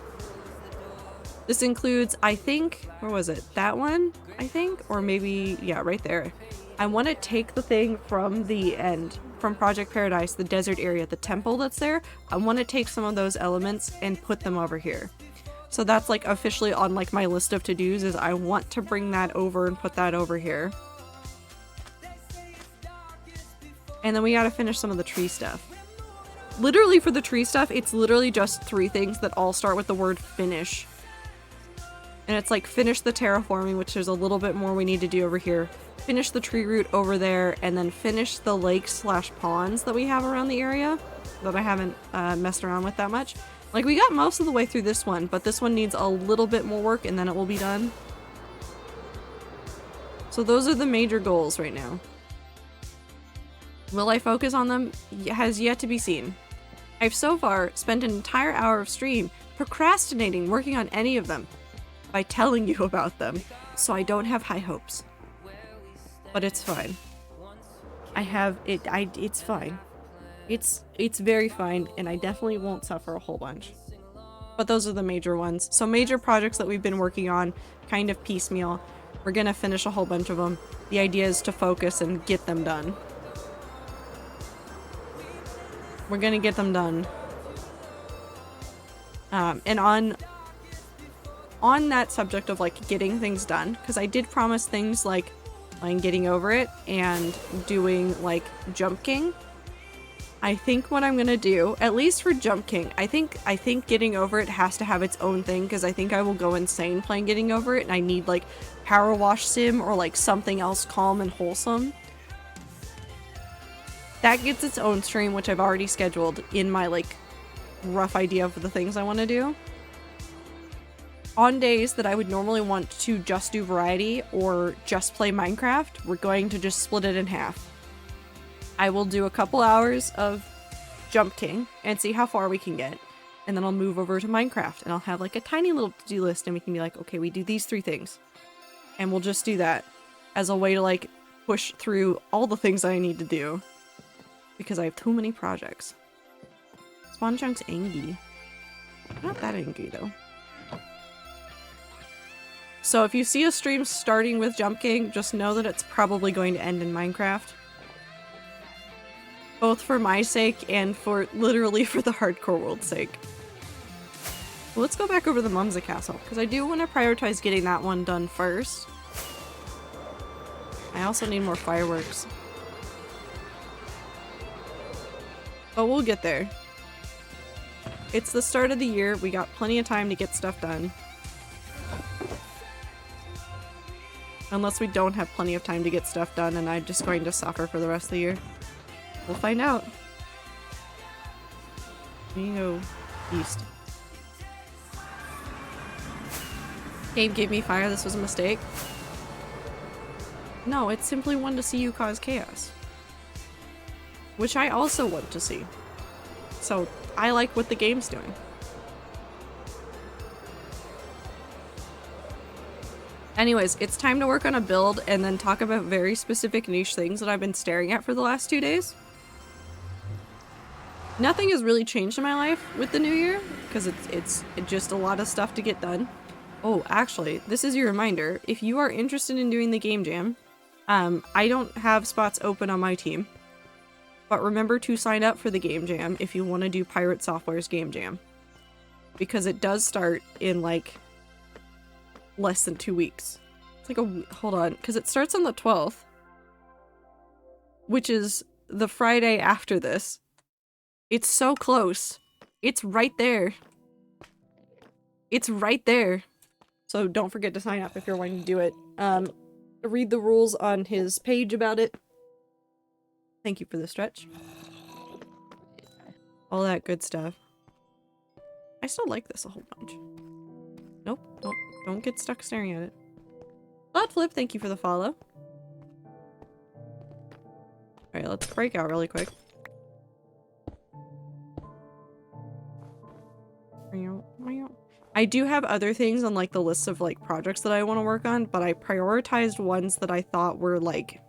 This includes, I think, where was it? That one, I think? Or maybe, yeah, right there. I want to take the thing from the end, from Project Paradise, the desert area, the temple that's there. I want to take some of those elements and put them over here. So that's like officially on like my list of to-dos is I want to bring that over and put that over here. And then we gotta finish some of the tree stuff. Literally for the tree stuff, it's literally just 3 things that all start with the word finish. And it's like finish the terraforming, which there's a little bit more we need to do over here. Finish the tree root over there, and then finish the lakes/ponds that we have around the area that I haven't messed around with that much. Like, we got most of the way through this one, but this one needs a little bit more work and then it will be done. So those are the major goals right now. Will I focus on them? Has yet to be seen. I've so far spent an entire hour of stream procrastinating working on any of them by telling you about them, so I don't have high hopes. But it's fine. It's fine. It's very fine, and I definitely won't suffer a whole bunch. But those are the major ones. So major projects that we've been working on, kind of piecemeal. We're gonna finish a whole bunch of them. The idea is to focus and get them done. We're gonna get them done. And on that subject of like getting things done, because I did promise things like getting over it and doing like Jump King. I think what I'm gonna do, at least for Jump King, I think getting over it has to have its own thing, because I think I will go insane playing getting over it, and I need like Power Wash Sim or like something else calm and wholesome. That gets its own stream, which I've already scheduled in my like rough idea of the things I want to do. On days that I would normally want to just do variety or just play Minecraft, we're going to just split it in half. I will do a couple hours of Jump King and see how far we can get. And then I'll move over to Minecraft and I'll have like a tiny little to-do list and we can be like, okay, we do these 3 things. And we'll just do that as a way to like push through all the things I need to do. Because I have too many projects. Spawn Chunk's angry. Not that angry though. So if you see a stream starting with Jump King, just know that it's probably going to end in Minecraft. Both for my sake and for literally for the hardcore world's sake. Well, let's go back over the Mumsa Castle, because I do want to prioritize getting that one done first. I also need more fireworks. But we'll get there. It's the start of the year, we got plenty of time to get stuff done. Unless we don't have plenty of time to get stuff done and I'm just going to suffer for the rest of the year. We'll find out. We go east. Game gave me fire, this was a mistake. No, it's simply one to see you cause chaos. Which I also want to see. So, I like what the game's doing. Anyways, it's time to work on a build and then talk about very specific niche things that I've been staring at for the last 2 days. Nothing has really changed in my life with the new year, because it's just a lot of stuff to get done. Oh, actually, this is your reminder. If you are interested in doing the game jam, I don't have spots open on my team. But remember to sign up for the game jam if you want to do Pirate Software's game jam. Because it does start in like less than 2 weeks. It's like hold on, because it starts on the 12th, which is the Friday after this. It's so close. It's right there. It's right there. So don't forget to sign up if you're wanting to do it. Read the rules on his page about it. Thank you for the stretch. All that good stuff. I still like this a whole bunch. Nope, nope. Don't get stuck staring at it. Flip, thank you for the follow. Alright, let's break out really quick. I do have other things on like the list of like projects that I want to work on, but I prioritized ones that I thought were like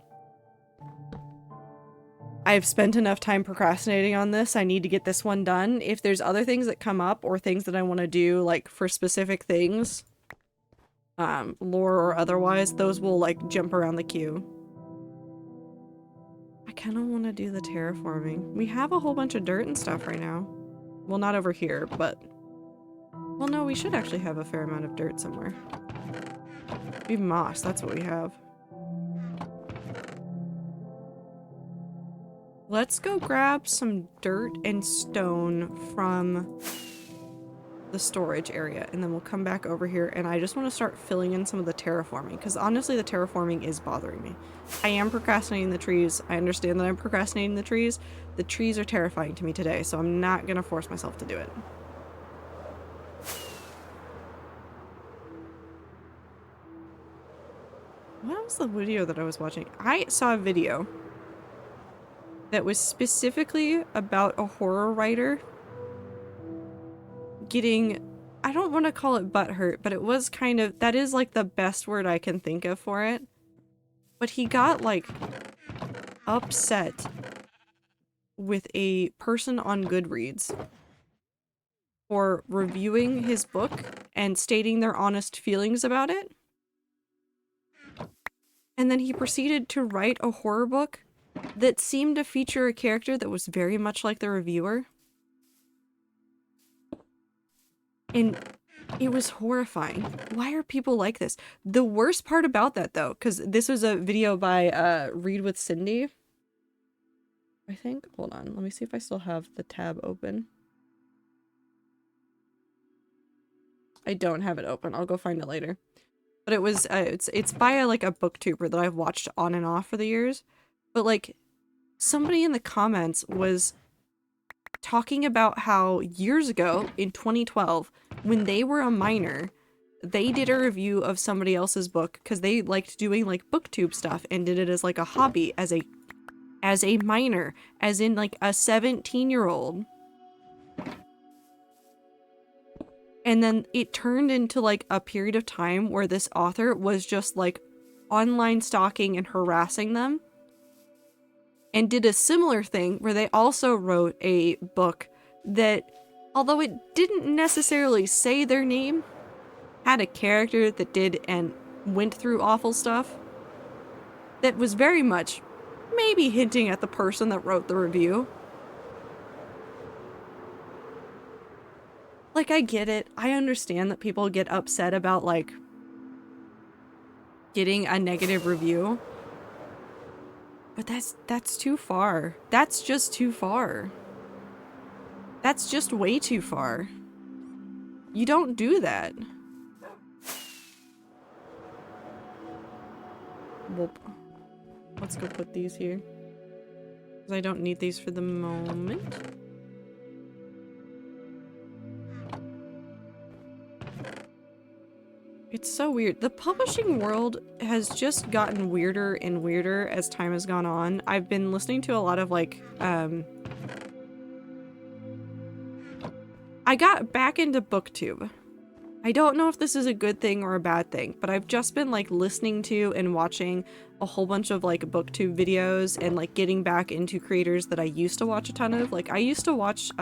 I've spent enough time procrastinating on this. I need to get this one done. If there's other things that come up or things that I want to do, like, for specific things, lore or otherwise, those will, like, jump around the queue. I kind of want to do the terraforming. We have a whole bunch of dirt and stuff right now. Well, not over here, but... Well, no, we should actually have a fair amount of dirt somewhere. We have moss, that's what we have. Let's go grab some dirt and stone from the storage area, and then we'll come back over here, and I just want to start filling in some of the terraforming, because honestly the terraforming is bothering me. I am procrastinating the trees. I understand that I'm procrastinating the trees. The trees are terrifying to me today, so I'm not going to force myself to do it. What was the video that I was watching? I saw a video that was specifically about a horror writer getting, I don't want to call it butthurt, but it was kind of, that is like the best word I can think of for it. But he got like upset with a person on Goodreads for reviewing his book and stating their honest feelings about it. And then he proceeded to write a horror book that seemed to feature a character that was very much like the reviewer. And it was horrifying. Why are people like this? The worst part about that, though, because this was a video by Read with Cindy, I think. Hold on, let me see if I still have the tab open. I don't have it open. I'll go find it later. But it was, it's by like a booktuber that I've watched on and off for the years. But like, somebody in the comments was talking about how years ago in 2012, when they were a minor, they did a review of somebody else's book because they liked doing like booktube stuff and did it as like a hobby as a minor, as in like a 17-year-old. And then it turned into like a period of time where this author was just like online stalking and harassing them. And did a similar thing where they also wrote a book that, although it didn't necessarily say their name, had a character that did and went through awful stuff that was very much maybe hinting at the person that wrote the review. Like, I get it. I understand that people get upset about, like, getting a negative review. But that's too far. That's just too far. That's just way too far. You don't do that. Whoop. Let's go put these here. Because I don't need these for the moment. It's so weird. The publishing world has just gotten weirder and weirder as time has gone on. I've been listening to a lot of like, I got back into BookTube. I don't know if this is a good thing or a bad thing, but I've just been like listening to and watching a whole bunch of like BookTube videos and like getting back into creators that I used to watch a ton of. Like I used to watch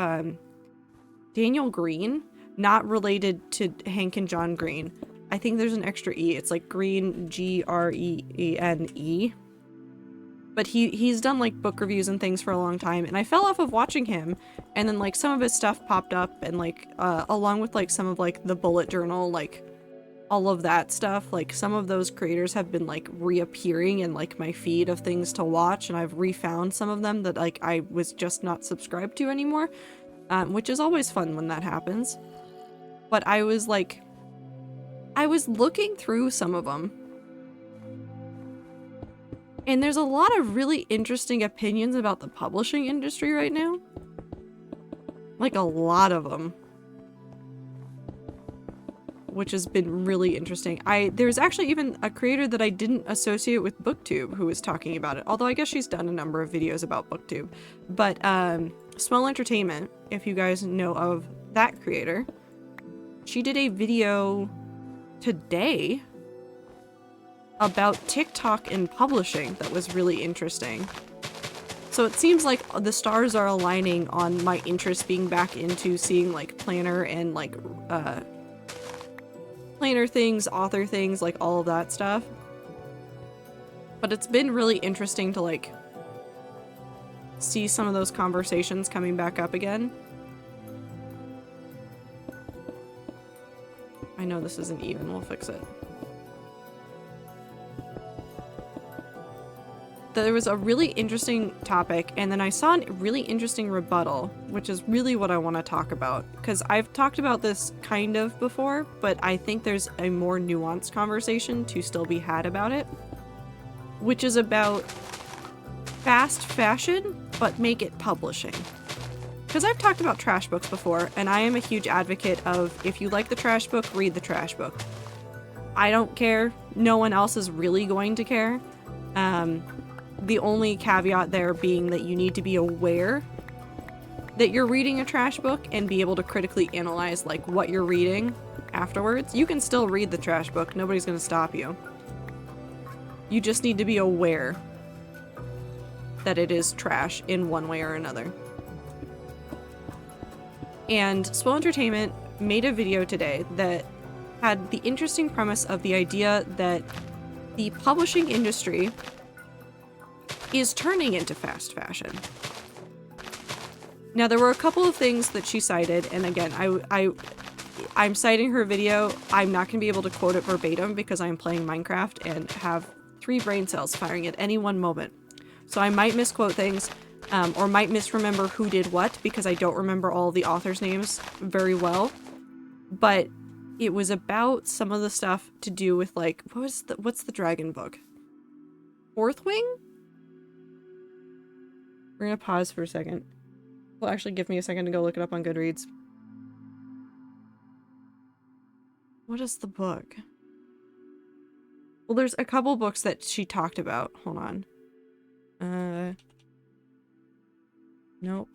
Daniel Green, not related to Hank and John Green. I think there's an extra E. It's like Green, G-R-E-E-N-E. But he's done like book reviews and things for a long time, and I fell off of watching him, and then like some of his stuff popped up, and like along with like some of like the bullet journal, like all of that stuff, like some of those creators have been like reappearing in like my feed of things to watch, and I've refound some of them that like I was just not subscribed to anymore, which is always fun when that happens. But I was looking through some of them, and there's a lot of really interesting opinions about the publishing industry right now. Like a lot of them. Which has been really interesting. There's actually even a creator that I didn't associate with BookTube who was talking about it. Although I guess she's done a number of videos about BookTube. But Smell Entertainment, if you guys know of that creator, she did a video today about TikTok and publishing that was really interesting. So it seems like the stars are aligning on my interest being back into seeing like planner and like planner things, author things, like all of that stuff. But it's been really interesting to like see some of those conversations coming back up again. I know this isn't even, we'll fix it. There was a really interesting topic, and then I saw a really interesting rebuttal, which is really what I want to talk about. Because I've talked about this kind of before, but I think there's a more nuanced conversation to still be had about it. Which is about fast fashion, but make it publishing. Because I've talked about trash books before, and I am a huge advocate of if you like the trash book, read the trash book. I don't care. No one else is really going to care. The only caveat there being that you need to be aware that you're reading a trash book and be able to critically analyze like what you're reading afterwards. You can still read the trash book. Nobody's going to stop you. You just need to be aware that it is trash in one way or another. And Swell Entertainment made a video today that had the interesting premise of the idea that the publishing industry is turning into fast fashion. Now, there were a couple of things that she cited, and again, I'm citing her video. I'm not going to be able to quote it verbatim because I'm playing Minecraft and have 3 brain cells firing at any one moment. So I might misquote things, or might misremember who did what, because I don't remember all the authors' names very well. But it was about some of the stuff to do with, like, what's the dragon book? Fourth Wing? We're gonna pause for a second. Well, actually, give me a second to go look it up on Goodreads. What is the book? Well, there's a couple books that she talked about. Hold on. Nope.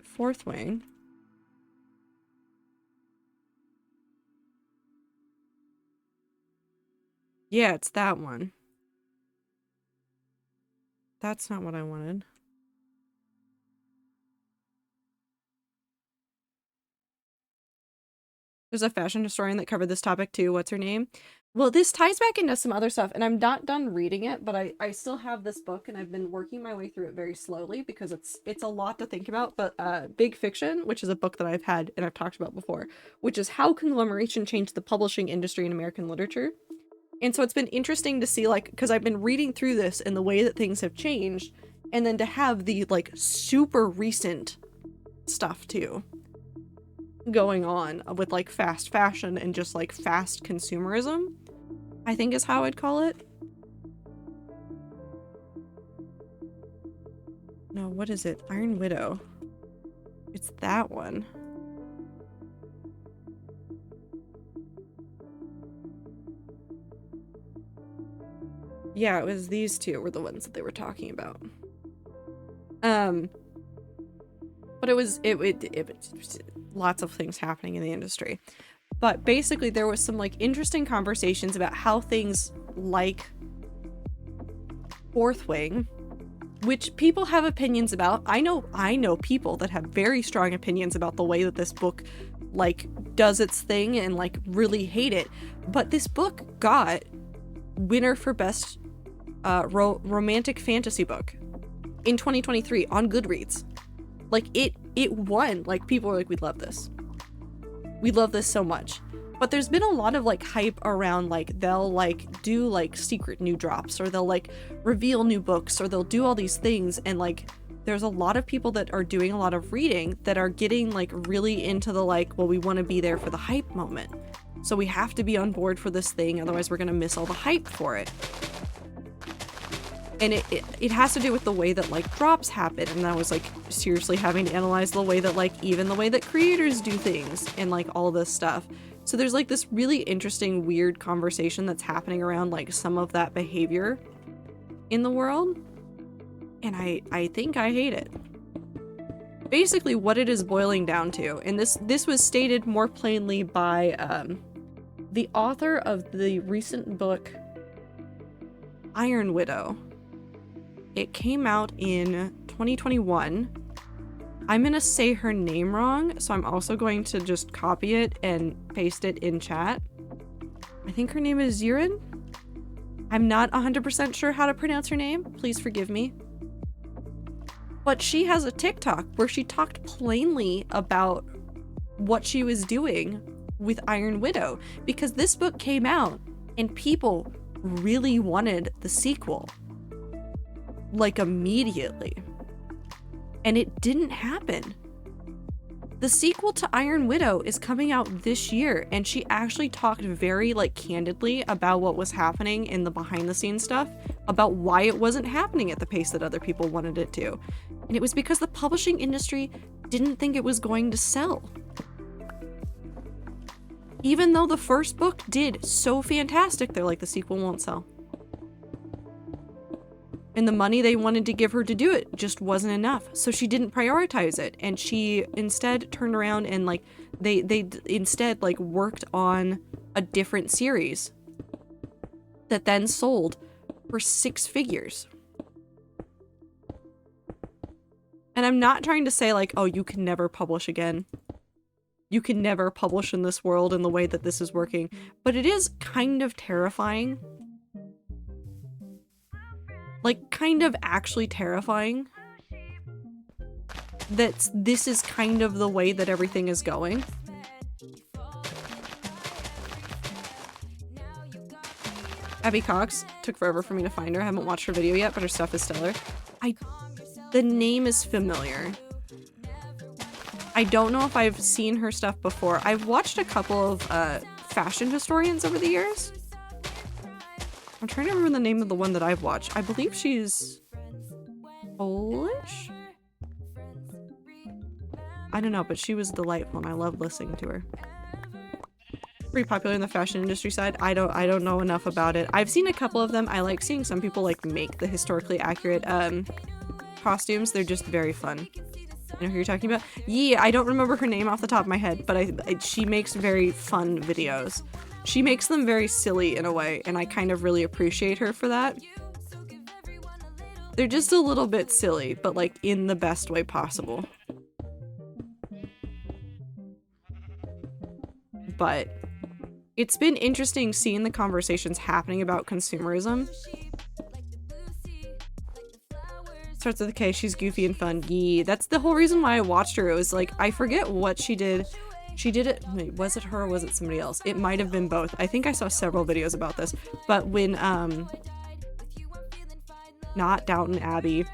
Fourth Wing. Yeah, it's that one. That's not what I wanted. There's a fashion historian that covered this topic too. What's her name? Well, this ties back into some other stuff, and I'm not done reading it, but I still have this book, and I've been working my way through it very slowly because it's a lot to think about. But Big Fiction, which is a book that I've had and I've talked about before, which is how conglomeration changed the publishing industry in American literature. And so it's been interesting to see, like, because I've been reading through this and the way that things have changed, and then to have the, like, super recent stuff, too, going on with, like, fast fashion and just, like, fast consumerism, I think is how I'd call it. No, what is it? Iron Widow. It's that one. Yeah, it was these two were the ones that they were talking about. But it was lots of things happening in the industry. But basically there was some like interesting conversations about how things like Fourth Wing, which people have opinions about. I know people that have very strong opinions about the way that this book like does its thing and like really hate it. But this book got winner for best romantic fantasy book in 2023 on Goodreads. Like it won. Like people were like, we love this so much. But there's been a lot of like hype around like they'll like do like secret new drops, or they'll like reveal new books, or they'll do all these things, and like there's a lot of people that are doing a lot of reading that are getting like really into the like, well, we want to be there for the hype moment, so we have to be on board for this thing, otherwise we're gonna miss all the hype for it. And it has to do with the way that like drops happen, and I was like seriously having to analyze the way that like even the way that creators do things and like all this stuff. So there's like this really interesting weird conversation that's happening around like some of that behavior in the world, and I think I hate it. Basically what it is boiling down to, and this was stated more plainly by the author of the recent book Iron Widow. It came out in 2021. I'm gonna say her name wrong, so I'm also going to just copy it and paste it in chat. I think her name is Zirin. I'm not 100% sure how to pronounce her name. Please forgive me. But she has a TikTok where she talked plainly about what she was doing with Iron Widow, because this book came out and people really wanted the sequel, like immediately, and it didn't happen. The sequel to Iron Widow is coming out this year, and she actually talked very like candidly about what was happening in the behind the scenes stuff, about why it wasn't happening at the pace that other people wanted it to. And it was because the publishing industry didn't think it was going to sell. Even though the first book did so fantastic, they're like, the sequel won't sell. And the money they wanted to give her to do it just wasn't enough. So she didn't prioritize it. And she instead turned around and like, they instead like worked on a different series that then sold for 6 figures. And I'm not trying to say like, oh, you can never publish again. You can never publish in this world in the way that this is working. But it is kind of terrifying. Like, kind of actually terrifying that this is kind of the way that everything is going. Abby Cox, took forever for me to find her. I haven't watched her video yet, but her stuff is stellar. The name is familiar. I don't know if I've seen her stuff before. I've watched a couple of fashion historians over the years. I'm trying to remember the name of the one that I've watched. I believe she's Polish? I don't know, but she was delightful and I loved listening to her. Pretty popular in the fashion industry side. I don't know enough about it. I've seen a couple of them. I like seeing some people like make the historically accurate costumes. They're just very fun. You know who you're talking about? Yeah, I don't remember her name off the top of my head, but she makes very fun videos. She makes them very silly in a way, and I kind of really appreciate her for that. They're just a little bit silly, but like in the best way possible. But it's been interesting seeing the conversations happening about consumerism. Starts with a K, she's goofy and fun. Yeah, that's the whole reason why I watched her. It was like, I forget what she did. She did it, wait, was it her or was it somebody else? It might have been both. I think I saw several videos about this. But when, not Downton Abbey,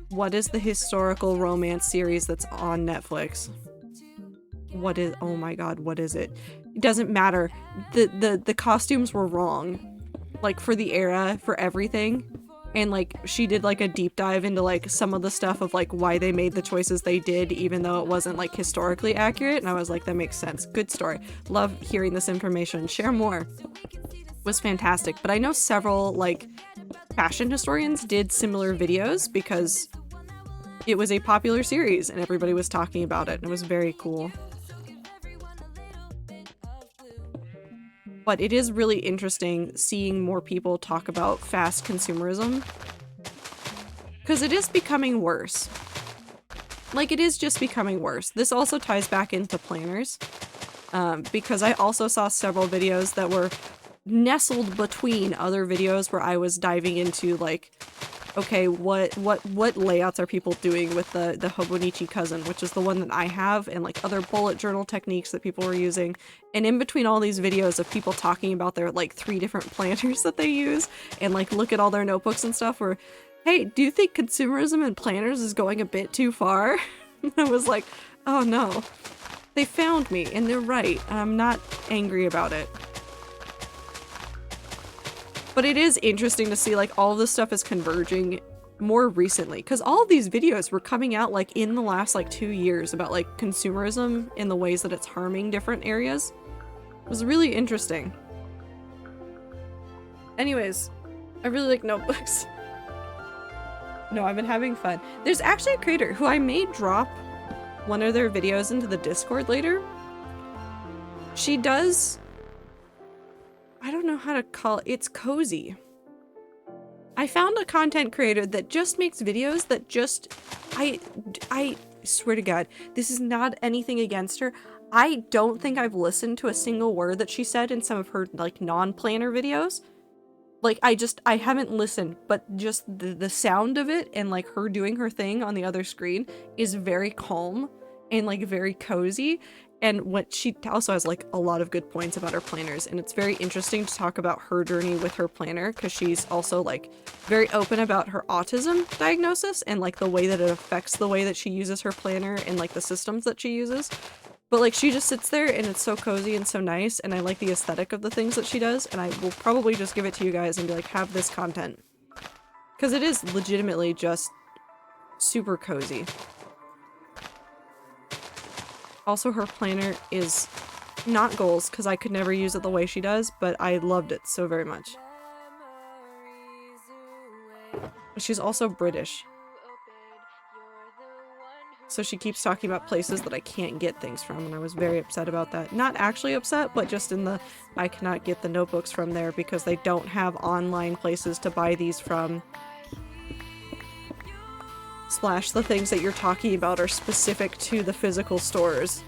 what is the historical romance series that's on Netflix? What is, oh my god, what is it? It doesn't matter. The costumes were wrong. Like, for the era, for everything. And like she did like a deep dive into like some of the stuff of like why they made the choices they did, even though it wasn't like historically accurate. And I was like, that makes sense. Good story. Love hearing this information. Share more. Was fantastic. But I know several like fashion historians did similar videos because it was a popular series and everybody was talking about it and it was very cool. But it is really interesting seeing more people talk about fast consumerism. Because it is becoming worse. Like, it is just becoming worse. This also ties back into planners. Because I also saw several videos that were nestled between other videos where I was diving into, like, okay, what layouts are people doing with the Hobonichi Cousin, which is the one that I have, and like other bullet journal techniques that people were using. And in between all these videos of people talking about their like 3 different planners that they use, and like look at all their notebooks and stuff where, hey, do you think consumerism and planners is going a bit too far? I was like, oh no. They found me, and they're right, and I'm not angry about it. But it is interesting to see like all of this stuff is converging more recently, because all of these videos were coming out like in the last like 2 years about like consumerism in the ways that it's harming different areas. It was really interesting. Anyways, I really like notebooks. No, I've been having fun. There's actually a creator who I may drop one of their videos into the Discord later. She does, I don't know how to call it. It's cozy. I found a content creator that just makes videos that just, I swear to God, this is not anything against her. I don't think I've listened to a single word that she said in some of her like non-planner videos. Like I haven't listened, but just the sound of it and like her doing her thing on the other screen is very calm and like very cozy. And what she also has like a lot of good points about her planners, and it's very interesting to talk about her journey with her planner because she's also like very open about her autism diagnosis and like the way that it affects the way that she uses her planner and like the systems that she uses. But like she just sits there and it's so cozy and so nice, and I like the aesthetic of the things that she does, and I will probably just give it to you guys and be like, have this content. Because it is legitimately just super cozy. Also, her planner is not goals, because I could never use it the way she does, but I loved it so very much. She's also British. So she keeps talking about places that I can't get things from, and I was very upset about that. Not actually upset, but just in the I cannot get the notebooks from there because they don't have online places to buy these from. Slash the things that you're talking about are specific to the physical stores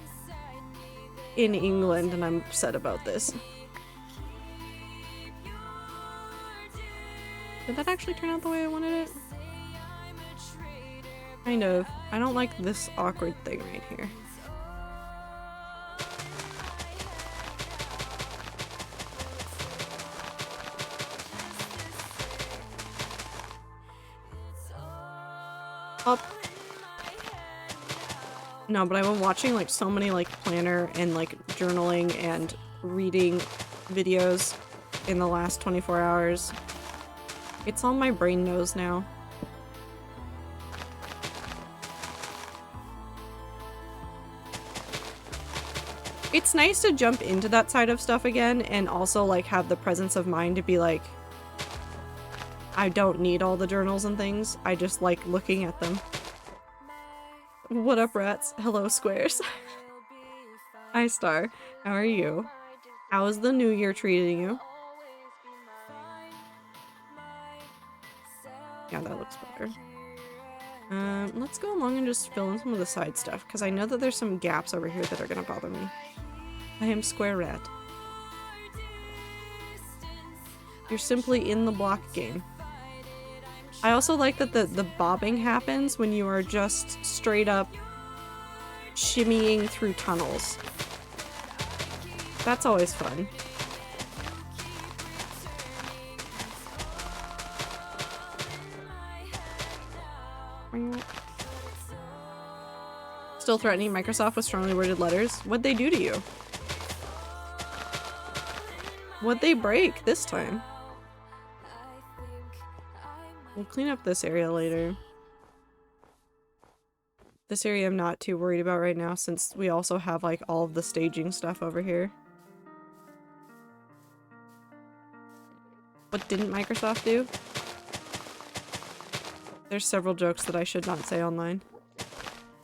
in England, and I'm upset about this. Did that actually turn out the way I wanted it? Kind of. I don't like this awkward thing right here. Up. No, but I've been watching like so many like planner and like journaling and reading videos in the last 24 hours. It's all my brain knows now. It's nice to jump into that side of stuff again and also like have the presence of mind to be like, I don't need all the journals and things. I just like looking at them. What up, rats? Hello, squares. Hi, Star. How are you? How is the new year treating you? Yeah, that looks better. Let's go along and just fill in some of the side stuff, because I know that there's some gaps over here that are gonna bother me. I am Square Rat. You're simply in the block game. I also like that the bobbing happens when you are just straight up shimmying through tunnels. That's always fun. Still threatening Microsoft with strongly worded letters? What'd they do to you? What'd they break this time? We'll clean up this area later. This area I'm not too worried about right now since we also have like all of the staging stuff over here. What didn't Microsoft do? There's several jokes that I should not say online.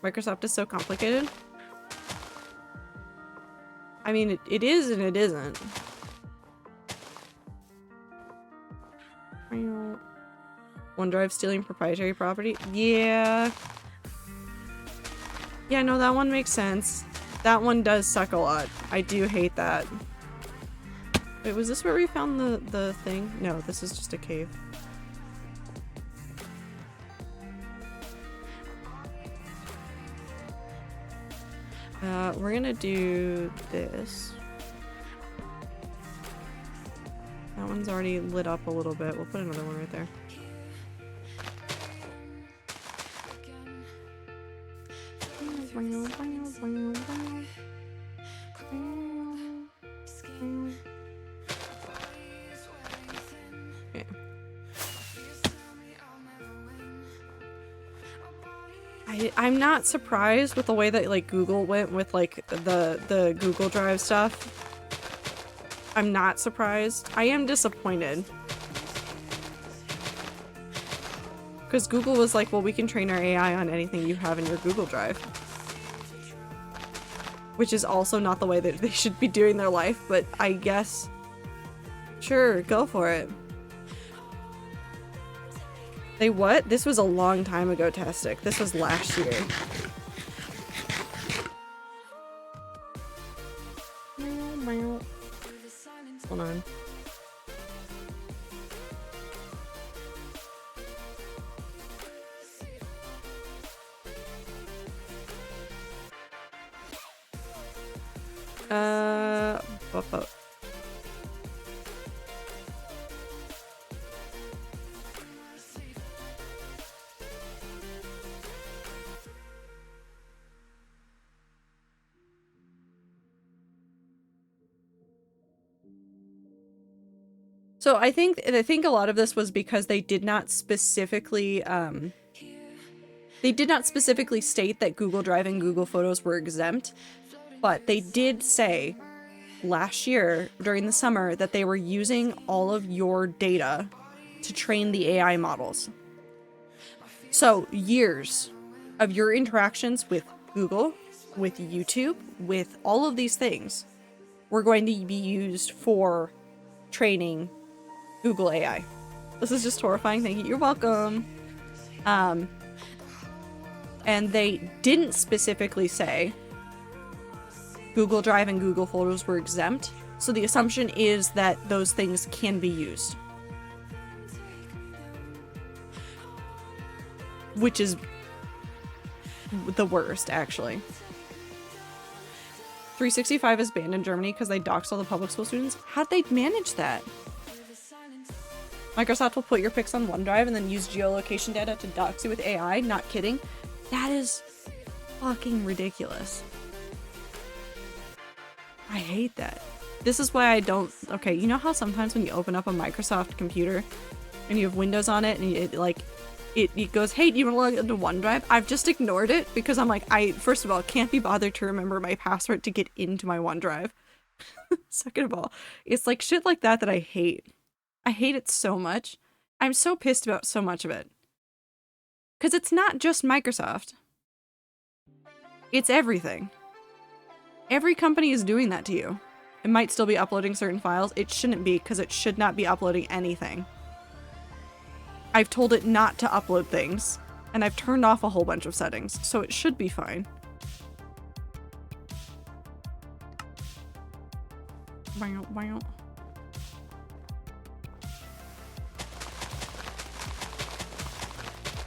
Microsoft is so complicated. I mean, it is and it isn't. OneDrive stealing proprietary property? Yeah. Yeah, no, that one makes sense. That one does suck a lot. I do hate that. Wait, was this where we found the thing? No, this is just a cave. We're gonna do this. That one's already lit up a little bit. We'll put another one right there. Okay. I'm not surprised with the way that like Google went with like the Google Drive stuff. I'm not surprised. I am disappointed. Because Google was like, well, we can train our AI on anything you have in your Google Drive. Which is also not the way that they should be doing their life, but I guess... Sure, go for it. They what? This was a long time ago, Tastic. This was last year. Hold on. Bup. So I think a lot of this was because they did not specifically state that Google Drive and Google Photos were exempt, but they did say last year during the summer that they were using all of your data to train the AI models. So years of your interactions with Google, with YouTube, with all of these things were going to be used for training Google AI. This is just horrifying. Thank you. You're welcome. And they didn't specifically say Google Drive and Google Photos were exempt. So the assumption is that those things can be used. Which is the worst, actually. 365 is banned in Germany because they doxed all the public school students. How'd they manage that? Microsoft will put your pics on OneDrive and then use geolocation data to dox you with AI. Not kidding. That is fucking ridiculous. I hate that. This is why I don't... Okay, you know how sometimes when you open up a Microsoft computer and you have Windows on it and it goes, hey, do you want to log into OneDrive? I've just ignored it because I'm like, first of all, can't be bothered to remember my password to get into my OneDrive. Second of all, it's like shit like that I hate. I hate it so much. I'm so pissed about so much of it. Because it's not just Microsoft. It's everything. Every company is doing that to you. It might still be uploading certain files. It shouldn't be, because it should not be uploading anything. I've told it not to upload things, and I've turned off a whole bunch of settings, so it should be fine.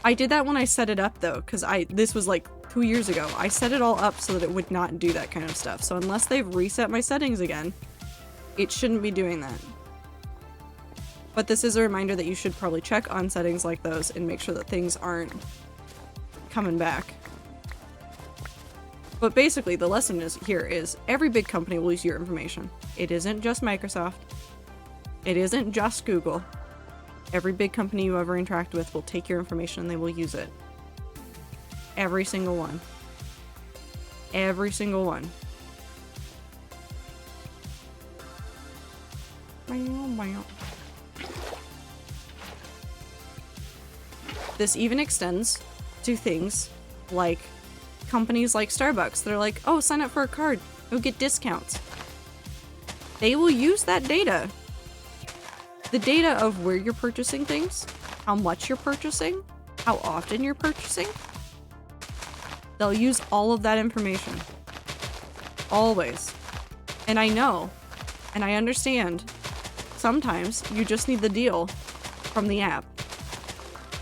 I did that when I set it up though, because this was like 2 years ago. I set it all up so that it would not do that kind of stuff. So unless they've reset my settings again, it shouldn't be doing that. But this is a reminder that you should probably check on settings like those and make sure that things aren't coming back. But basically the lesson here is every big company will use your information. It isn't just Microsoft. It isn't just Google. Every big company you ever interact with will take your information and they will use it. Every single one. Every single one. This even extends to things like companies like Starbucks. They're like, oh, sign up for a card. You'll get discounts. They will use that data. The data of where you're purchasing things, how much you're purchasing, how often you're purchasing. They'll use all of that information. Always. And I know, and I understand, sometimes you just need the deal from the app.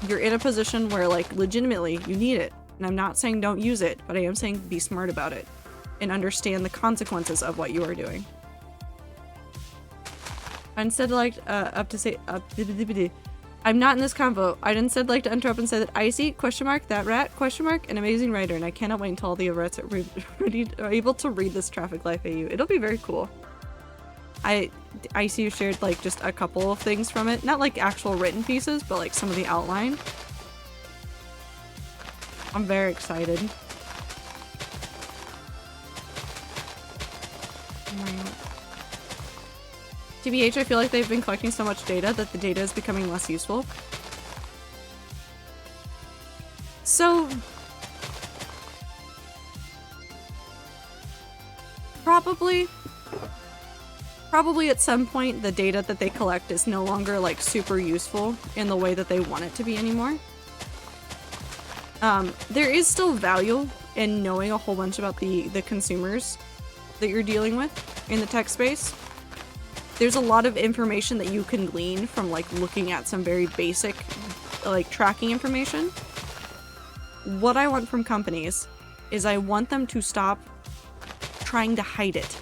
You're in a position where, like, legitimately, you need it. And I'm not saying don't use it, but I am saying be smart about it and understand the consequences of what you are doing. I instead like I'm not in this convo. I'd instead like to enter up and say that Icy, that rat, an amazing writer, and I cannot wait until all the rats are able to read this Traffic Life AU. It'll be very cool. Icy shared like just a couple of things from it. Not like actual written pieces, but like some of the outline. I'm very excited. TBH, I feel like they've been collecting so much data that the data is becoming less useful. So... probably. Probably at some point the data that they collect is no longer like super useful in the way that they want it to be anymore. There is still value in knowing a whole bunch about the consumers that you're dealing with in the tech space. There's a lot of information that you can glean from like looking at some very basic like tracking information. What I want from companies is I want them to stop trying to hide it.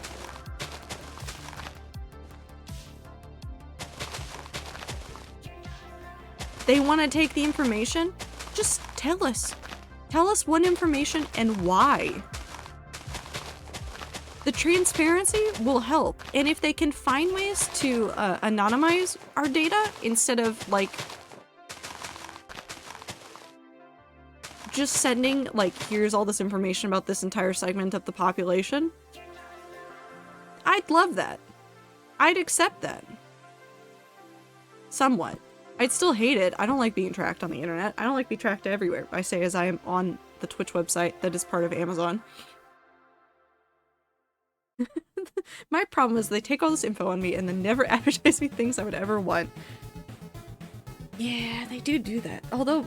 They want to take the information, just tell us. Tell us what information and why. The transparency will help. And if they can find ways to anonymize our data instead of like just sending like, here's all this information about this entire segment of the population, I'd love that. I'd accept that. Somewhat. I'd still hate it. I don't like being tracked on the internet. I don't like being tracked everywhere. I say as I am on the Twitch website that is part of Amazon. My problem is they take all this info on me and then never advertise me things I would ever want. Yeah, they do that. Although,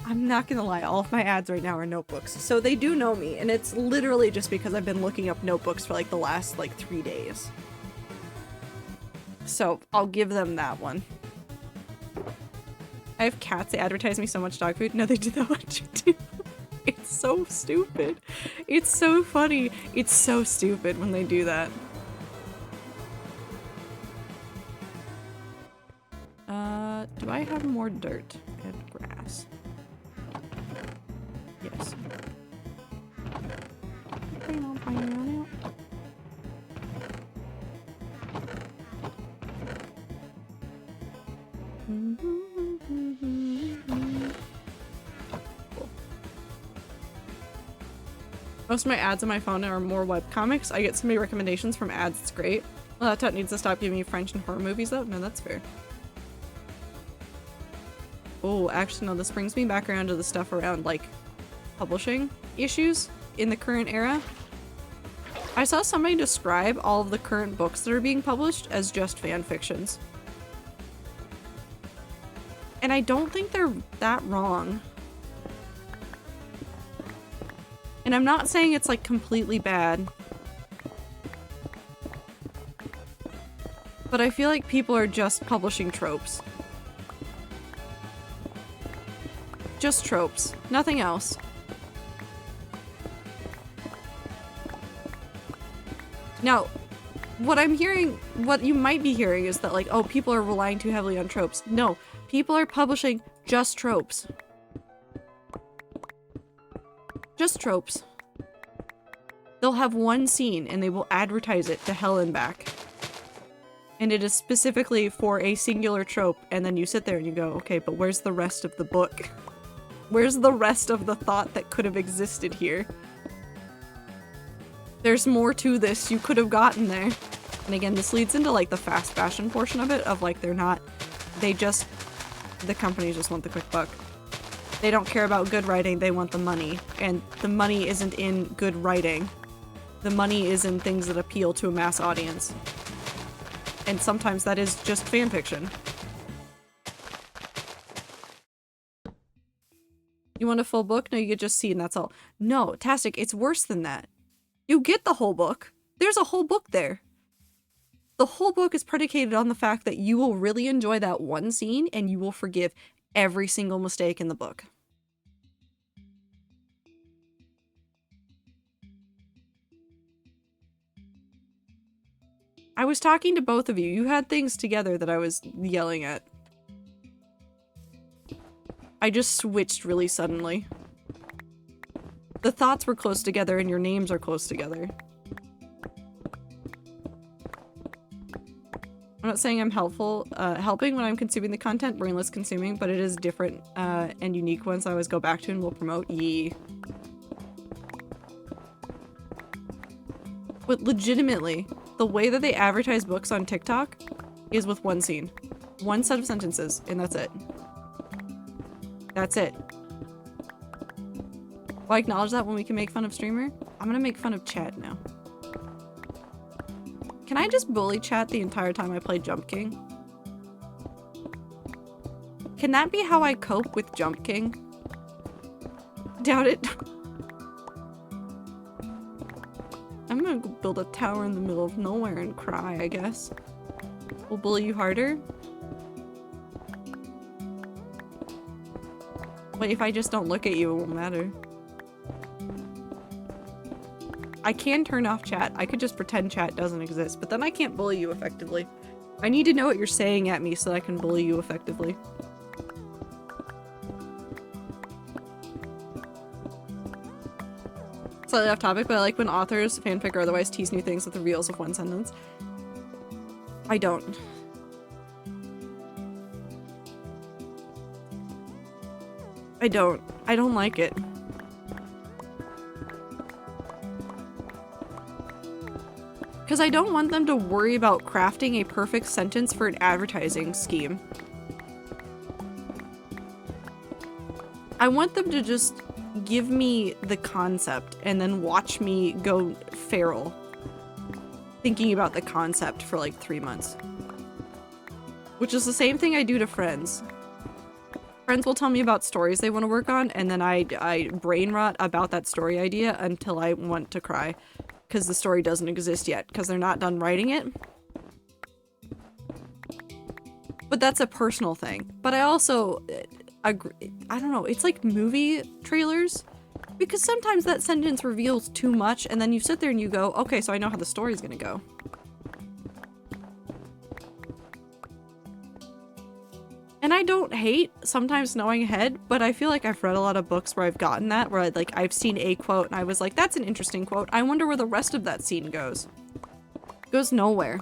I'm not gonna lie, all of my ads right now are notebooks. So they do know me, and it's literally just because I've been looking up notebooks for like the last like 3 days. So I'll give them that one. I have cats, they advertise me so much dog food. No, they do that one too. It's so stupid. It's so funny. It's so stupid when they do that. Do I have more dirt and grass? Yes. Most of my ads on my phone are more webcomics. I get so many recommendations from ads, it's great. Well, that needs to stop giving me French and horror movies though. No, that's fair. Oh, actually no, this brings me back around to the stuff around like publishing issues in the current era. I saw somebody describe all of the current books that are being published as just fan fictions. And I don't think they're that wrong. And I'm not saying it's like completely bad. But I feel like people are just publishing tropes. Just tropes. Nothing else. Now, what I'm hearing, what you might be hearing is that like, oh, people are relying too heavily on tropes. No, people are publishing just tropes. Just tropes. They'll have one scene and they will advertise it to hell and back. And it is specifically for a singular trope, and then you sit there and you go, okay, but where's the rest of the book? Where's the rest of the thought that could have existed here? There's more to this. You could have gotten there. And again, this leads into like the fast fashion portion of it, of like the companies just want the quick buck. They don't care about good writing, they want the money. And the money isn't in good writing. The money is in things that appeal to a mass audience. And sometimes that is just fanfiction. You want a full book? No, you get just see and that's all. No, Tastic, it's worse than that. You get the whole book. There's a whole book there. The whole book is predicated on the fact that you will really enjoy that one scene and you will forgive every single mistake in the book. I was talking to both of you. You had things together that I was yelling at. I just switched really suddenly. The thoughts were close together and your names are close together. I'm not saying I'm helping when I'm consuming the content, brainless consuming, but it is different and unique ones I always go back to and will promote. Yee. But legitimately, the way that they advertise books on TikTok is with one scene. One set of sentences, and that's it. That's it. Will I acknowledge that when we can make fun of streamer? I'm gonna make fun of chat now. Can I just bully chat the entire time I play Jump King? Can that be how I cope with Jump King? Doubt it. I'm gonna go build a tower in the middle of nowhere and cry, I guess. We'll bully you harder? Wait, if I just don't look at you, it won't matter. I can turn off chat. I could just pretend chat doesn't exist, but then I can't bully you effectively. I need to know what you're saying at me so that I can bully you effectively. Slightly off topic, but I like when authors, fanfic, or otherwise tease new things with reveals of one sentence. I don't. I don't like it. Because I don't want them to worry about crafting a perfect sentence for an advertising scheme. I want them to just give me the concept and then watch me go feral thinking about the concept for like 3 months. Which is the same thing I do to friends. Friends will tell me about stories they want to work on, and then I brain rot about that story idea until I want to cry. Because the story doesn't exist yet, because they're not done writing it. But that's a personal thing. But I also agree, I don't know, it's like movie trailers. Because sometimes that sentence reveals too much, and then you sit there and you go, okay, so I know how the story's gonna go. And I don't hate sometimes knowing ahead, but I feel like I've read a lot of books where I've gotten that, where I've seen a quote and I was like, that's an interesting quote. I wonder where the rest of that scene goes. Goes nowhere.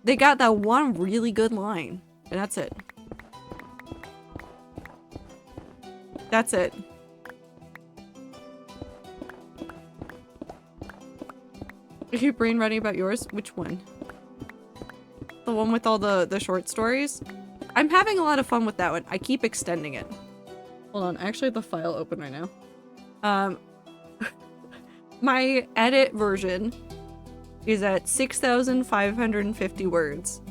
They got that one really good line, and that's it. That's it. Are you brain writing about yours? Which one? The one with all the short stories? I'm having a lot of fun with that one. I keep extending it. Hold on, I actually have the file open right now. My edit version is at 6,550 words.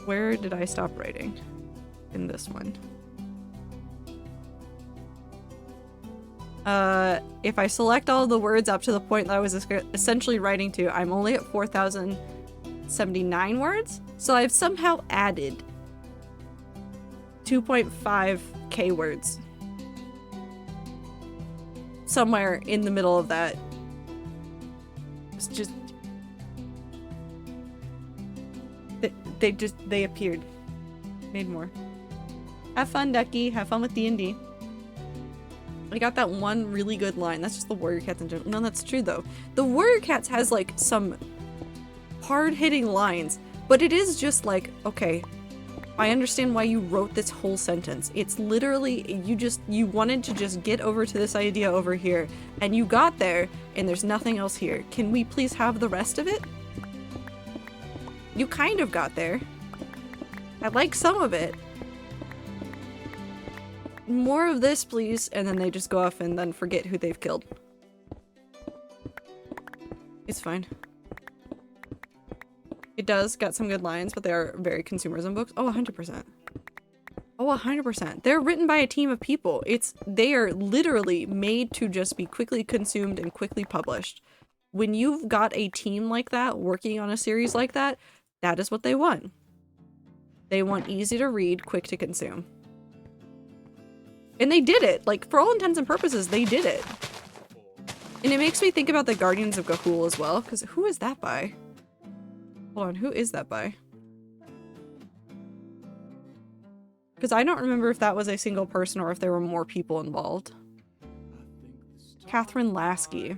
Where did I stop writing? In this one. If I select all the words up to the point that I was essentially writing to, I'm only at 4,079 words. So I've somehow added 2.5k words. Somewhere in the middle of that. It's just... They appeared. Made more. Have fun, Ducky. Have fun with D&D. I got that one really good line. That's just the Warrior Cats in general. No, that's true though. The Warrior Cats has like some hard-hitting lines, but it is just like, okay, I understand why you wrote this whole sentence. It's literally, you wanted to just get over to this idea over here, and you got there, and there's nothing else here. Can we please have the rest of it? You kind of got there. I like some of it. More of this, please. And then they just go off and then forget who they've killed. It's fine. It does got some good lines, but they are very consumerism books. Oh, 100%. Oh, 100%. They're written by a team of people. They are literally made to just be quickly consumed and quickly published. When you've got a team like that working on a series like that, that is what they want. They want easy to read, quick to consume. And they did it. Like, for all intents and purposes, they did it. And it makes me think about the Guardians of Ga'Hoole as well, because who is that by? Hold on, who is that by? Because I don't remember if that was a single person or if there were more people involved. Catherine Lasky.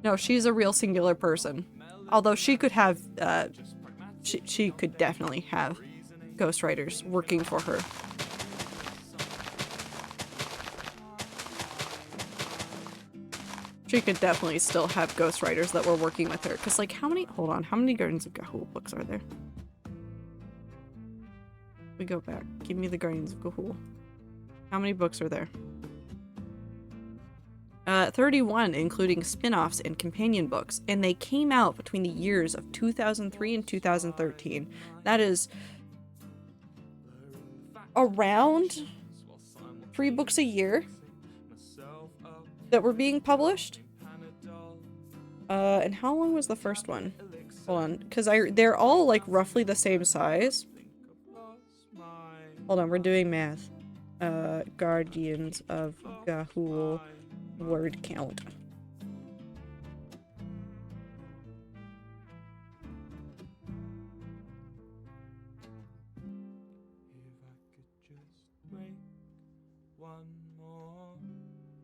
No, she's a real singular person. Although she could have, she could definitely have ghostwriters working for her. She could definitely still have ghostwriters that were working with her. Because, like, how many Guardians of Ga'Hoole books are there? We go back. Give me the Guardians of Ga'Hoole. How many books are there? 31, including spin-offs and companion books, and they came out between the years of 2003 and 2013. That is around 3 books a year that were being published. And how long was the first one? Hold on, because they're all like roughly the same size. Hold on, we're doing math. Guardians of Ga'Hoole word count.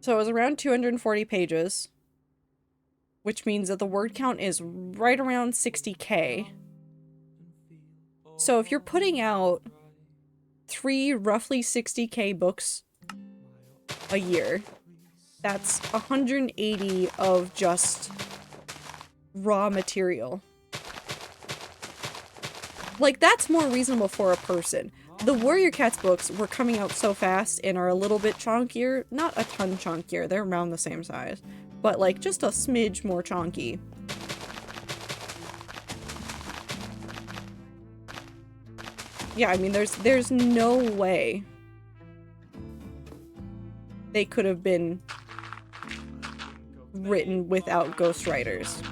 So it was around 240 pages, which means that the word count is right around 60K. So if you're putting out 3 roughly 60K books a year, that's 180 of just raw material. Like, that's more reasonable for a person. The Warrior Cats books were coming out so fast and are a little bit chunkier. Not a ton chunkier, they're around the same size. But, like, just a smidge more chunky. Yeah, I mean, there's no way they could have been written without ghostwriters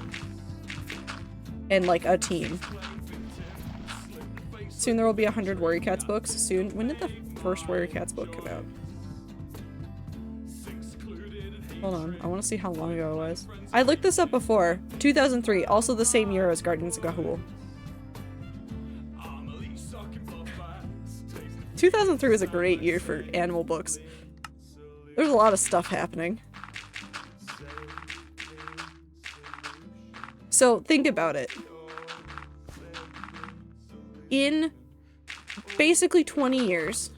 and like a team. Soon there will be 100 Warrior Cats books. Soon. When did the first Warrior Cats book come out? Hold on, I want to see how long ago it was. I looked this up before. 2003, also the same year as Guardians of Ga'Hoole. 2003 was a great year for animal books. There's a lot of stuff happening. So think about it. In basically 20 years,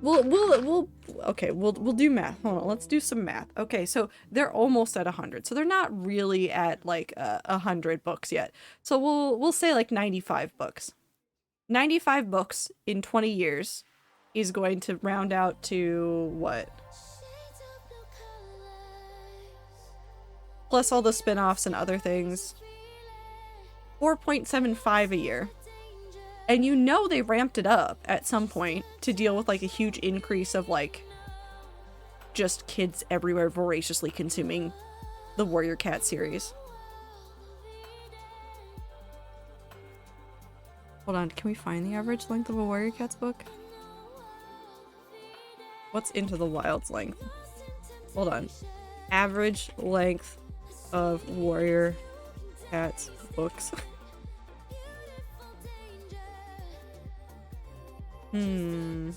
we'll do math. Hold on, let's do some math. Okay, so they're almost at 100. So they're not really at like 100 books yet. So we'll say like 95 books. 95 books in 20 years is going to round out to what? Plus all the spin-offs and other things. 4.75 a year. And you know they ramped it up at some point to deal with like a huge increase of like just kids everywhere voraciously consuming the Warrior Cat series. Hold on, can we find the average length of a Warrior Cats book? What's Into the Wild's length? Hold on. Average length of Warrior Cats books. The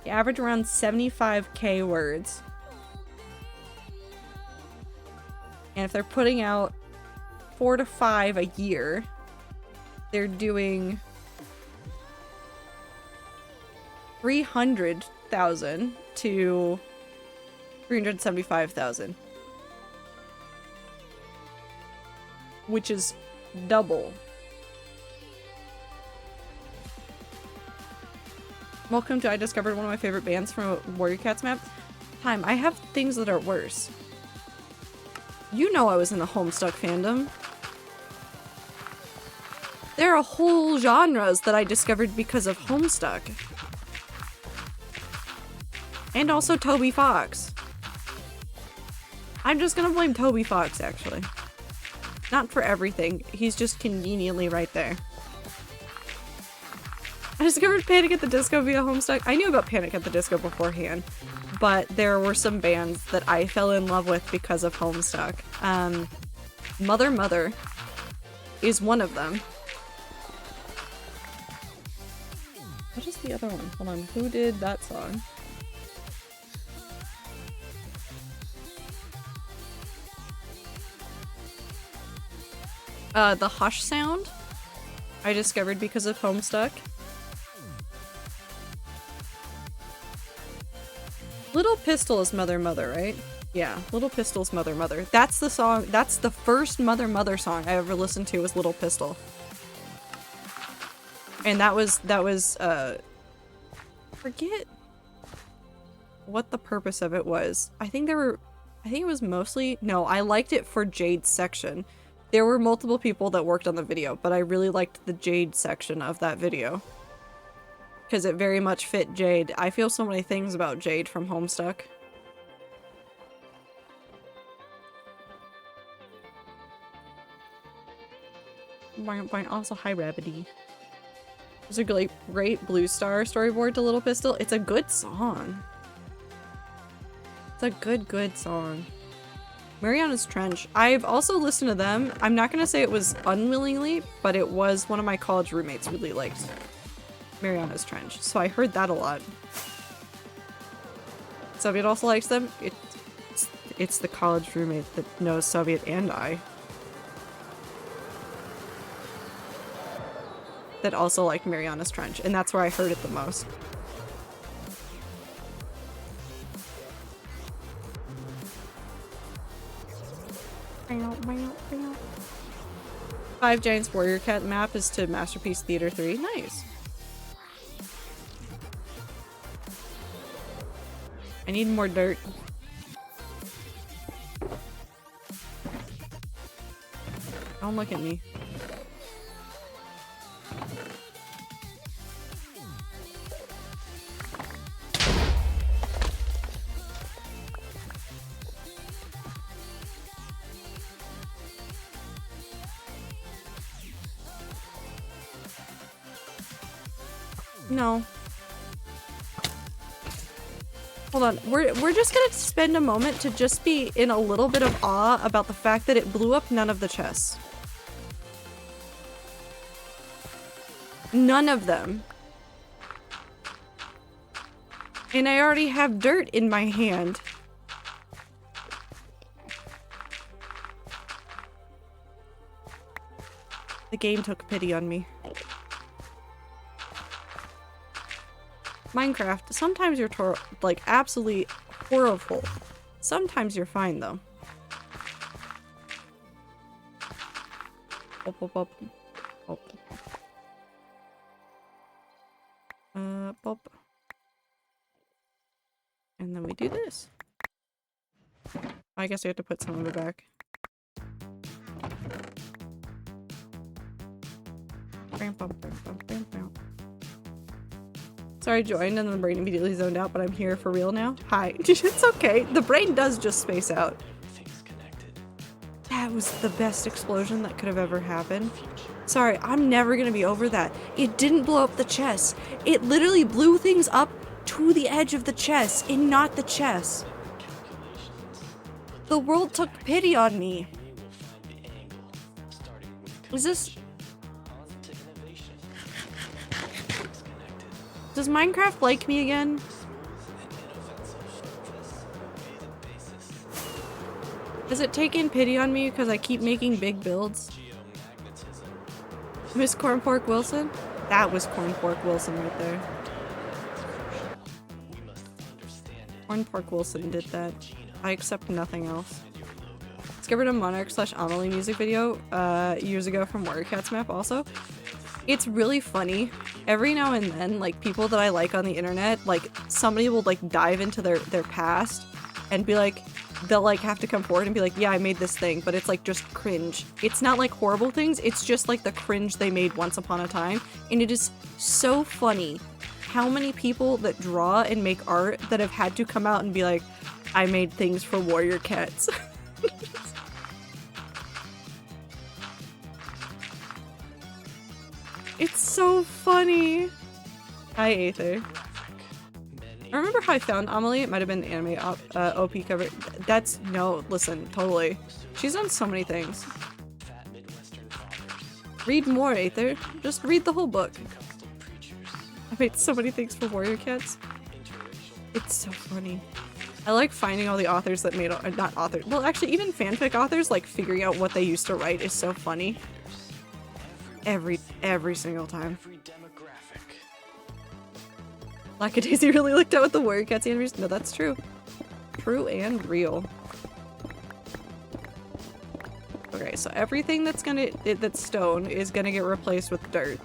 average around 75K words. And if they're putting out 4 to 5 a year, they're doing 300,000 to 375,000. Which is double. Welcome to I discovered one of my favorite bands from a Warrior Cats map. Time, I have things that are worse. You know I was in the Homestuck fandom. There are whole genres that I discovered because of Homestuck. And also Toby Fox. I'm just gonna blame Toby Fox, actually. Not for everything. He's just conveniently right there. I discovered Panic at the Disco via Homestuck. I knew about Panic at the Disco beforehand, but there were some bands that I fell in love with because of Homestuck. Mother Mother is one of them. What is the other one? Hold on, who did that song? The Hush sound I discovered because of Homestuck. Little Pistol is Mother Mother, right? Yeah, Little Pistol's Mother Mother. That's the song, that's the first Mother Mother song I ever listened to was Little Pistol. And that was forget what the purpose of it was. I think it was mostly, no, I liked it for Jade's section. There were multiple people that worked on the video, but I really liked the Jade section of that video. Because it very much fit Jade. I feel so many things about Jade from Homestuck. Also, hi Rabbity. There's a great Blue Star storyboard to Little Pistol. It's a good song. It's a good song. Mariana's Trench. I've also listened to them. I'm not gonna say it was unwillingly, but it was one of my college roommates really liked Mariana's Trench. So I heard that a lot. Soviet also likes them. It's the college roommate that knows Soviet and I. That also liked Mariana's Trench, and that's where I heard it the most. Five Giants Warrior Cat map is to Masterpiece Theater 3. Nice. I need more dirt. Don't look at me. No. Hold on. We're just gonna spend a moment to just be in a little bit of awe about the fact that it blew up none of the chests. None of them. And I already have dirt in my hand. The game took pity on me. Minecraft, sometimes you're like absolutely horrible. Sometimes you're fine though. Pop. Pop. And then we do this. I guess we have to put some of it back. Sorry I joined and the brain immediately zoned out, but I'm here for real now. Hi. It's okay. The brain does just space out. That was the best explosion that could have ever happened. Sorry, I'm never gonna be over that. It didn't blow up the chest. It literally blew things up to the edge of the chest and not the chest. The world took pity on me. Is this... Does Minecraft like me again? Has it taken pity on me because I keep making big builds? Miss Corn Pork Wilson? That was Corn Pork Wilson right there. Corn Pork Wilson did that. I accept nothing else. Discovered a Monarch/Amelie music video years ago from Warrior Cats map also. It's really funny. Every now and then, like, people that I like on the internet, like, somebody will, like, dive into their past and be like, they'll, like, have to come forward and be like, yeah, I made this thing, but it's, like, just cringe. It's not, like, horrible things, it's just, like, the cringe they made once upon a time, and it is so funny how many people that draw and make art that have had to come out and be like, I made things for Warrior Cats. It's so funny. Hi, Aether. I remember how I found Amelie. It might have been the anime OP cover. That's, no, listen, totally. She's done so many things. Read more, Aether. Just read the whole book. I made so many things for Warrior Cats. It's so funny. I like finding all the authors that made, not authors, well actually even fanfic authors, like figuring out what they used to write is so funny. Every single time. Lackadaisy really looked out with the Warrior Cats animators. No, that's true. True and real. Okay, so everything that's stone is gonna get replaced with dirt.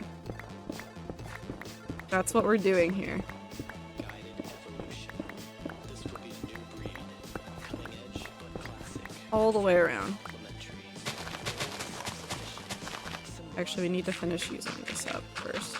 That's what we're doing here. All the way around. Actually, we need to finish using this up first.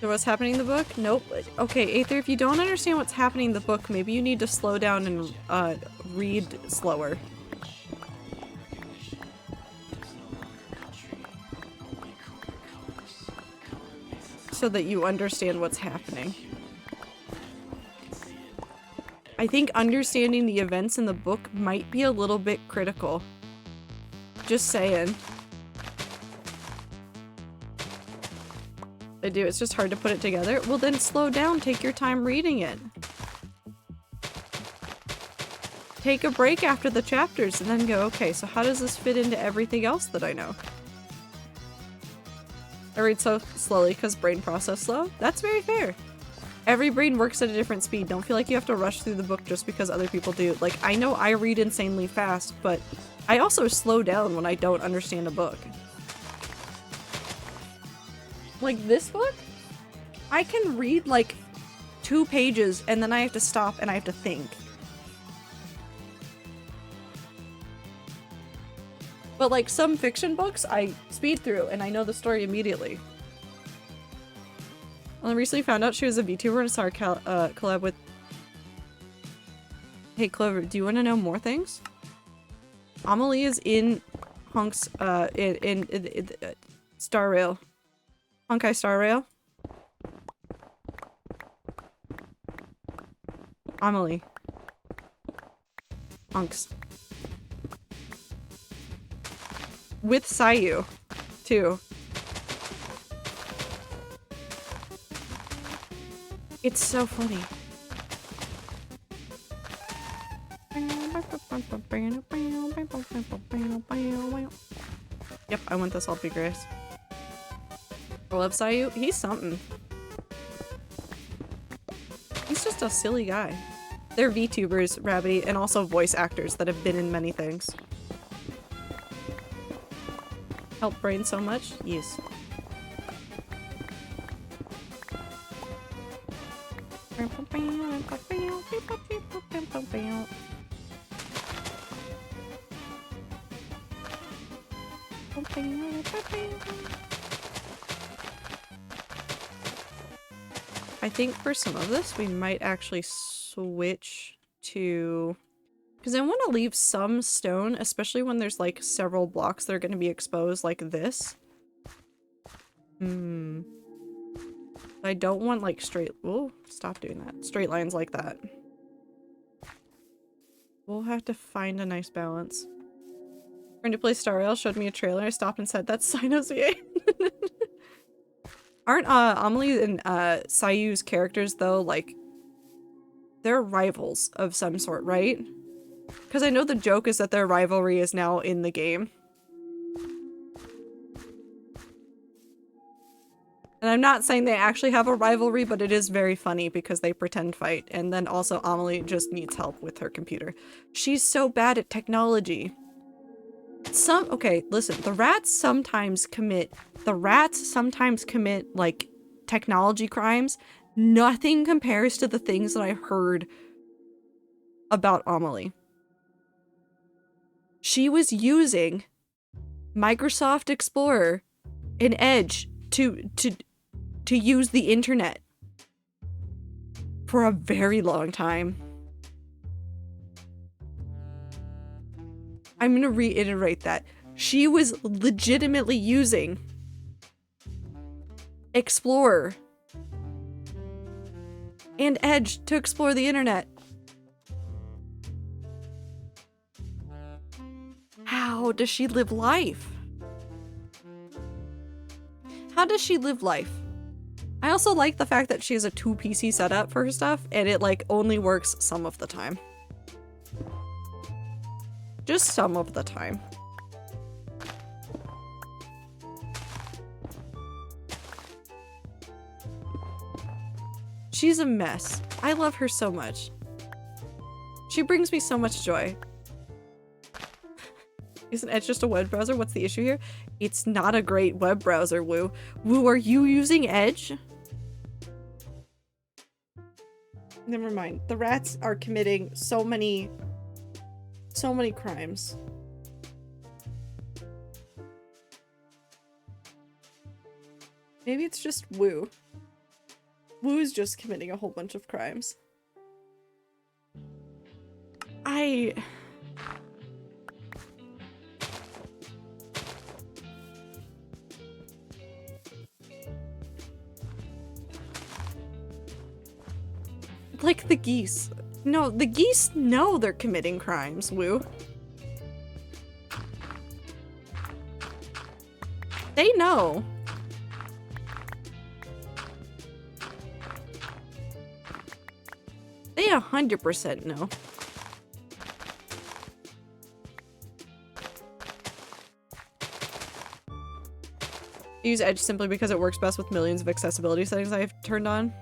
So what's happening in the book? Nope. Okay, Aether, if you don't understand what's happening in the book, maybe you need to slow down and read slower. So that you understand what's happening. I think understanding the events in the book might be a little bit critical. Just saying. I do, it's just hard to put it together. Well then slow down, take your time reading it. Take a break after the chapters and then go, okay, so how does this fit into everything else that I know? I read so slowly because brain process slow. That's very fair. Every brain works at a different speed. Don't feel like you have to rush through the book just because other people do. Like, I know I read insanely fast, but I also slow down when I don't understand a book. Like this book, I can read like 2 pages and then I have to stop and I have to think. But like some fiction books, I speed through and I know the story immediately. Well, I recently found out she was a VTuber and saw her collab with... Hey Clover, do you want to know more things? Amelie is in Hunk's, in Star Rail. Honkai Star Rail. Amelie. Hunks. With Sayu, too. It's so funny. Yep, I want this all to be Grace. I love Sayu. He's something. He's just a silly guy. They're VTubers, Rabbity, and also voice actors that have been in many things. Help Brain so much? Yes. I think for some of this, we might actually switch to... Because I want to leave some stone, especially when there's like several blocks that are going to be exposed like this. I don't want like straight... Oh, stop doing that. Straight lines like that. We'll have to find a nice balance. Trying to play Star Rail showed me a trailer. I stopped and said, that's Sinosia. Aren't Amelie and Sayu's characters though, like, they're rivals of some sort, right? Because I know the joke is that their rivalry is now in the game. And I'm not saying they actually have a rivalry, but it is very funny because they pretend fight. And then also Amelie just needs help with her computer. She's so bad at technology. Okay, listen, the rats sometimes commit like technology crimes. Nothing compares to the things that I heard about Amelie. She was using Microsoft Explorer and Edge to use the internet for a very long time. I'm gonna reiterate that. She was legitimately using Explorer and Edge to explore the internet. How does she live life? How does she live life? I also like the fact that she has a 2 PC setup for her stuff and it like only works some of the time. Just some of the time. She's a mess. I love her so much. She brings me so much joy. Isn't Edge just a web browser? What's the issue here? It's not a great web browser, Woo. Woo, are you using Edge? Never mind. The rats are committing so many crimes. Maybe it's just Woo. Woo's just committing a whole bunch of crimes. Like the geese. No, the geese know they're committing crimes, Woo. They know. They 100% know. I use Edge simply because it works best with millions of accessibility settings I've turned on.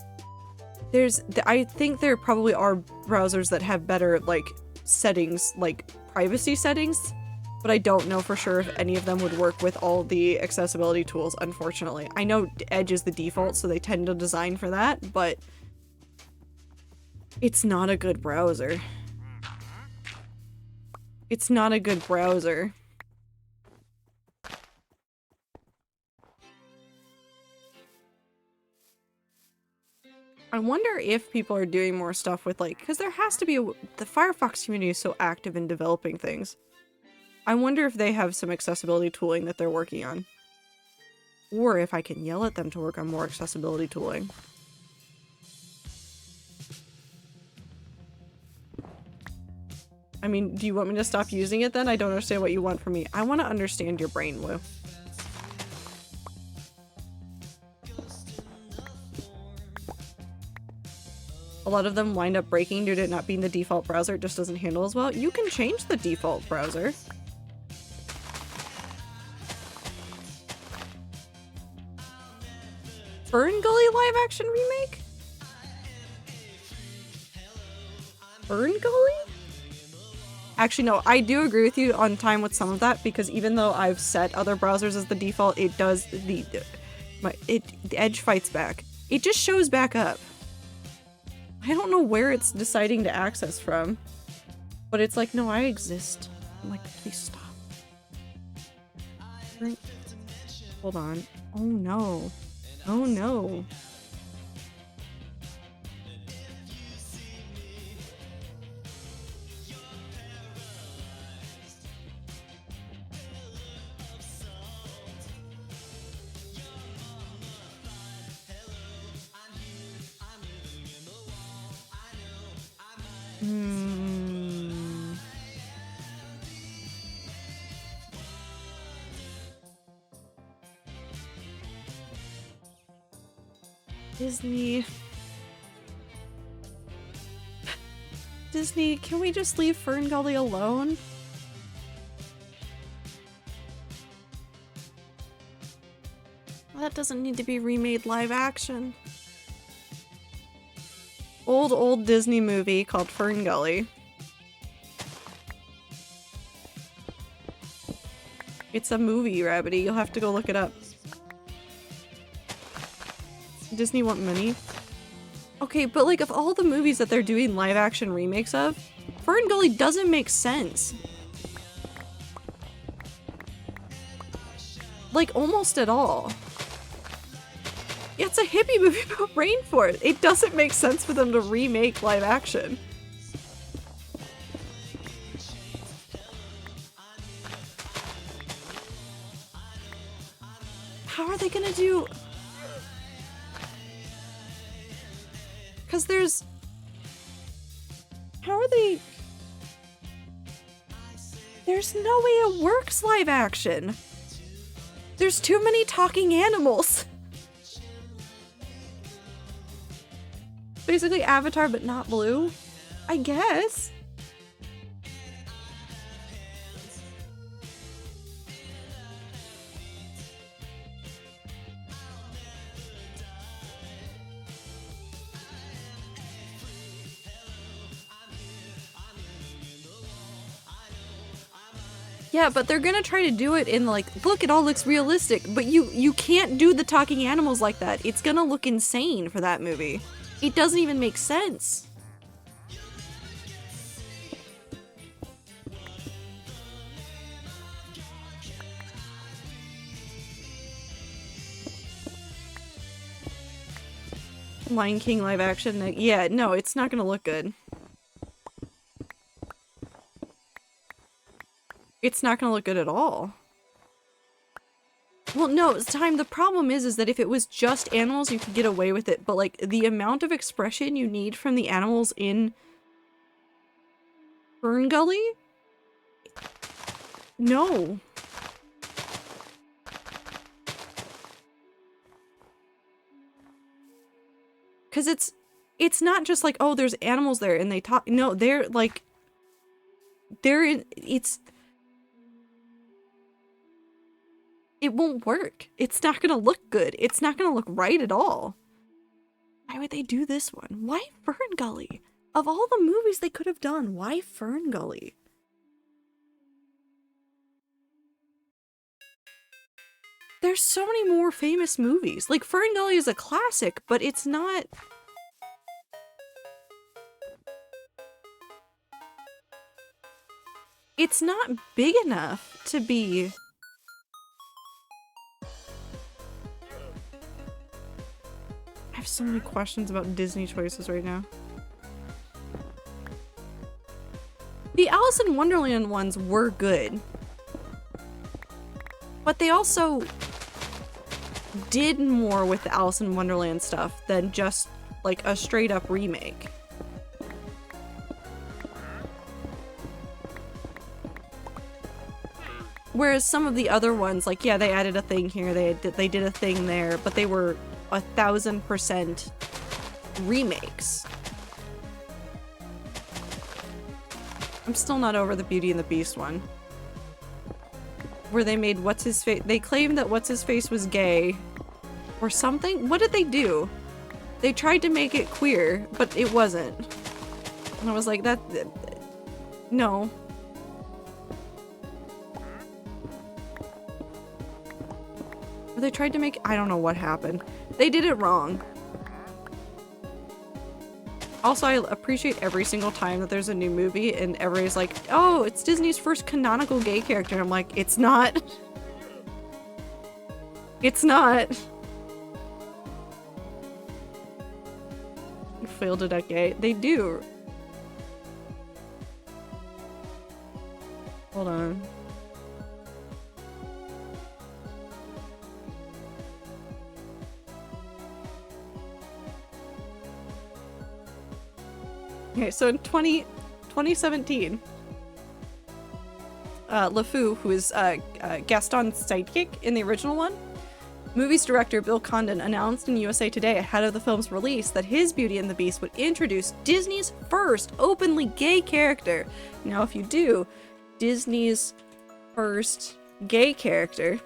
I think there probably are browsers that have better, like, settings, like privacy settings, but I don't know for sure if any of them would work with all the accessibility tools, unfortunately. I know Edge is the default, so they tend to design for that, but it's not a good browser. It's not a good browser. I wonder if people are doing more stuff with, like, because there has to be the Firefox community is so active in developing things. I wonder if they have some accessibility tooling that they're working on. Or if I can yell at them to work on more accessibility tooling. I mean, do you want me to stop using it then? I don't understand what you want from me. I want to understand your brain, Woo. A lot of them wind up breaking due to it not being the default browser. It just doesn't handle as well. You can change the default browser. Fern Gully live action remake? Fern Gully? Actually, no, I do agree with you on time with some of that, because even though I've set other browsers as the default, it does the Edge fights back. It just shows back up. I don't know where it's deciding to access from, but it's like, no, I exist. I'm like, please stop. Hold on. Oh no. Oh no. Disney, can we just leave Fern Gully alone? That doesn't need to be remade live action. Old Disney movie called Fern Gully. It's a movie, Rabbity. You'll have to go look it up. Disney want money? Okay, but like, of all the movies that they're doing live action remakes of, Fern Gully doesn't make sense. Like, almost at all. Yeah, it's a hippie movie about rainforest. It doesn't make sense for them to remake live action. How are they gonna do... Because there's... How are they... There's no way it works live action. There's too many talking animals. Basically Avatar, but not blue, I guess. Yeah, but they're gonna try to do it in like, look, it all looks realistic, but you can't do the talking animals like that. It's gonna look insane for that movie. It doesn't even make sense. Lion King live action? Yeah, no, it's not gonna look good. It's not gonna look good at all. Well, no, Time, the problem is that if it was just animals, you could get away with it, but like, the amount of expression you need from the animals in Fern Gully? No. Cause it's not just like, oh, there's animals there and they talk. No, they're like, it won't work. It's not gonna look good. It's not gonna look right at all. Why would they do this one? Why Fern Gully? Of all the movies they could have done, why Fern Gully? There's so many more famous movies. Like, Fern Gully is a classic, but it's not... It's not big enough to be... I have so many questions about Disney choices right now. The Alice in Wonderland ones were good. But they also did more with the Alice in Wonderland stuff than just like a straight up remake. Whereas some of the other ones, like, yeah, they added a thing here, they did a thing there, but they were 1000% remakes. I'm still not over the Beauty and the Beast one. Where they made What's-His-Face- they claimed that What's-His-Face was gay. Or something? What did they do? They tried to make it queer, but it wasn't. And I was like, no. Or they tried to make- I don't know what happened. They did it wrong. Also, I appreciate every single time that there's a new movie and everybody's like, oh, it's Disney's first canonical gay character. And I'm like, it's not. It's not. You failed to that gay. They do. Hold on. Okay, so in 2017, LeFou, who is Gaston's sidekick in the original one, movie's director Bill Condon announced in USA Today ahead of the film's release that his Beauty and the Beast would introduce Disney's first openly gay character. Now, if you do, Disney's first gay character,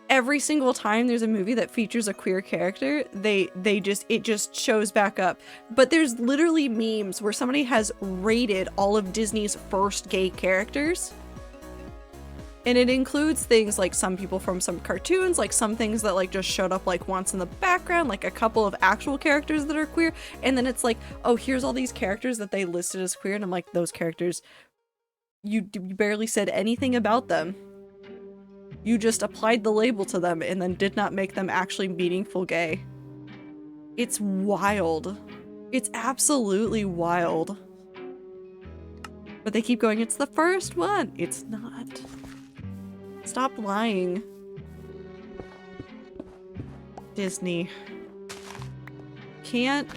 every single time there's a movie that features a queer character, it just shows back up. But there's literally memes where somebody has rated all of Disney's first gay characters. And it includes things like some people from some cartoons, like some things that like just showed up like once in the background, like a couple of actual characters that are queer. And then it's like, oh, here's all these characters that they listed as queer. And I'm like, those characters, you barely said anything about them. You just applied the label to them and then did not make them actually meaningful gay. It's wild. It's absolutely wild. But they keep going, it's the first one. It's not. Stop lying. Disney. Can't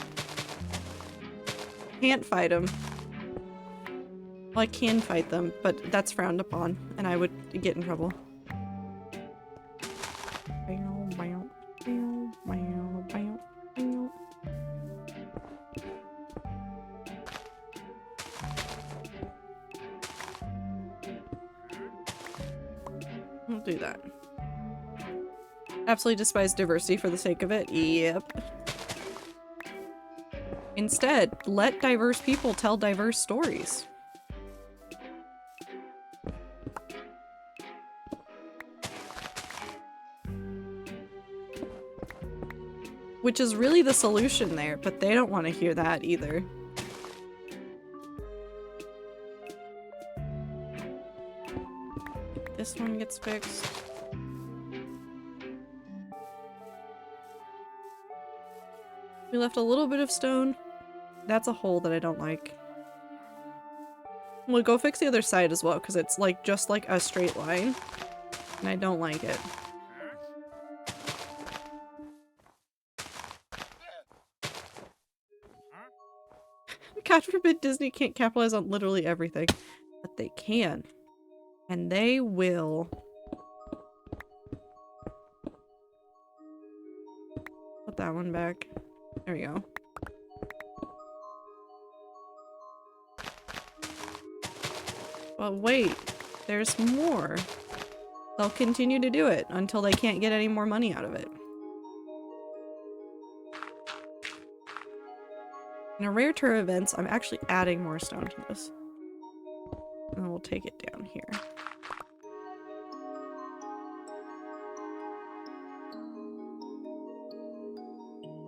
fight them. Well, I can fight them, but that's frowned upon, and I would get in trouble. I'll do that. Absolutely despise diversity for the sake of it. Yep. Instead, let diverse people tell diverse stories. Which is really the solution there, but they don't want to hear that either. This one gets fixed. We left a little bit of stone. That's a hole that I don't like. We'll go fix the other side as well, because it's like just like a straight line. And I don't like it. God forbid Disney can't capitalize on literally everything. But they can. And they will. Put that one back. There we go. But wait, there's more. They'll continue to do it until they can't get any more money out of it. In a rare tour events, I'm actually adding more stone to this. And we'll take it down here.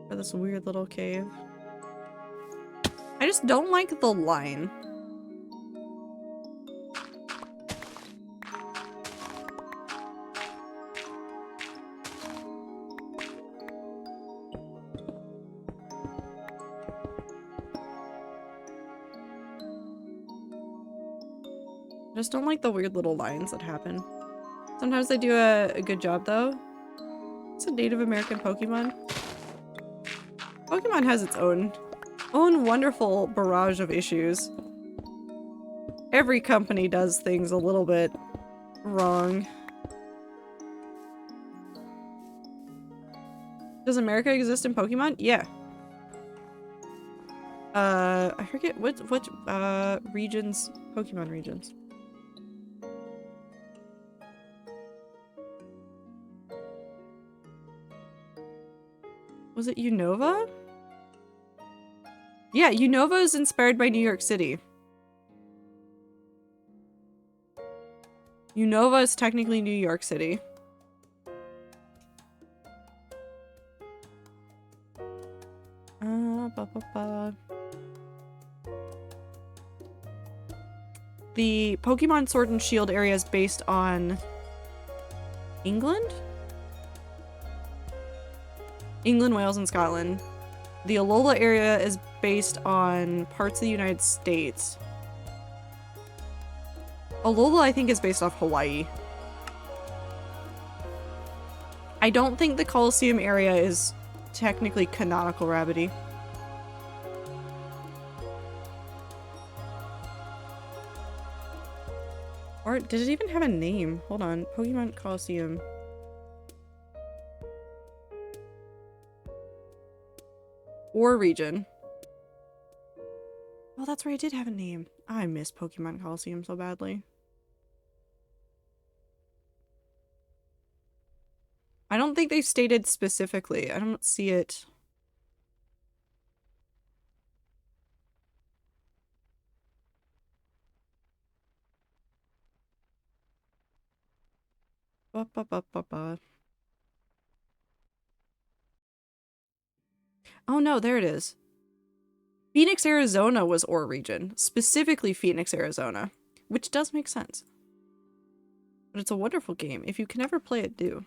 For this weird little cave. I just don't like the line. I just don't like the weird little lines that happen. Sometimes they do a good job though. It's a Native American Pokemon. Pokemon has its own wonderful barrage of issues. Every company does things a little bit wrong. Does America exist in Pokemon? Yeah. I forget what regions, Pokemon regions. Was it Unova? Yeah, Unova is inspired by New York City. Unova is technically New York City. The Pokemon Sword and Shield area is based on England? England, Wales, and Scotland. The Alola area is based on parts of the United States. Alola, I think, is based off Hawaii. I don't think the Coliseum area is technically canonical Rabbity. Or did it even have a name? Hold on. Pokemon Coliseum. Or region. Oh, that's where it did have a name. I miss Pokemon Coliseum so badly. I don't think they stated specifically. I don't see it. Oh no, there it is. Phoenix, Arizona was OR region. Specifically Phoenix, Arizona. Which does make sense. But it's a wonderful game. If you can ever play it, do.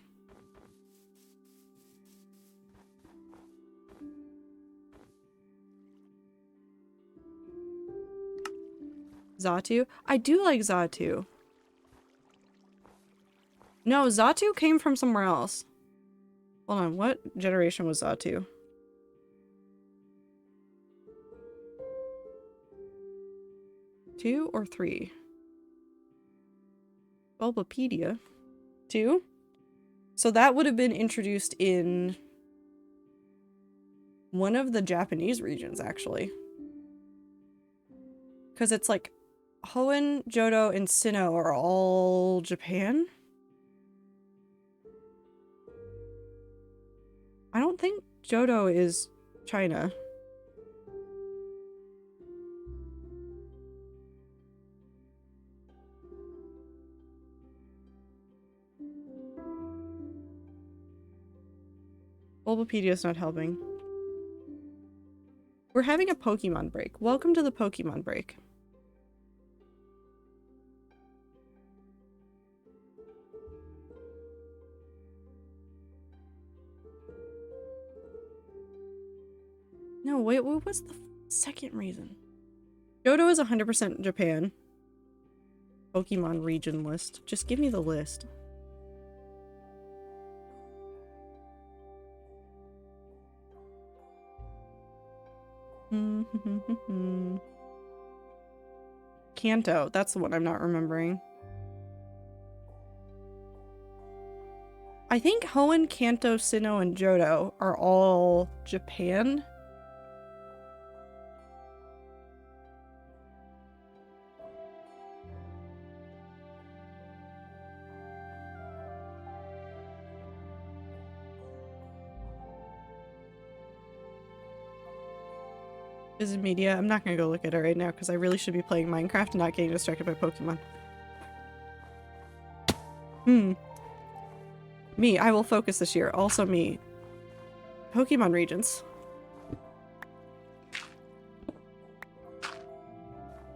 Xatu? I do like Xatu. No, Xatu came from somewhere else. Hold on, what generation was Xatu? Two or three? Bulbapedia. Two? So that would have been introduced in one of the Japanese regions, actually. Because it's like Hoenn, Johto, and Sinnoh are all Japan? I don't think Johto is China. Bulbapedia's not helping. We're having a Pokemon break. Welcome to the Pokemon break. No, wait, what was the second reason? Johto is 100% Japan. Pokemon region list. Just give me the list. Kanto, that's the one I'm not remembering. I think Hoenn, Kanto, Sinnoh, and Johto are all Japan. Is it media? I'm not gonna go look at it right now because I really should be playing Minecraft and not getting distracted by Pokemon. Me, I will focus this year. Also me. Pokemon regions.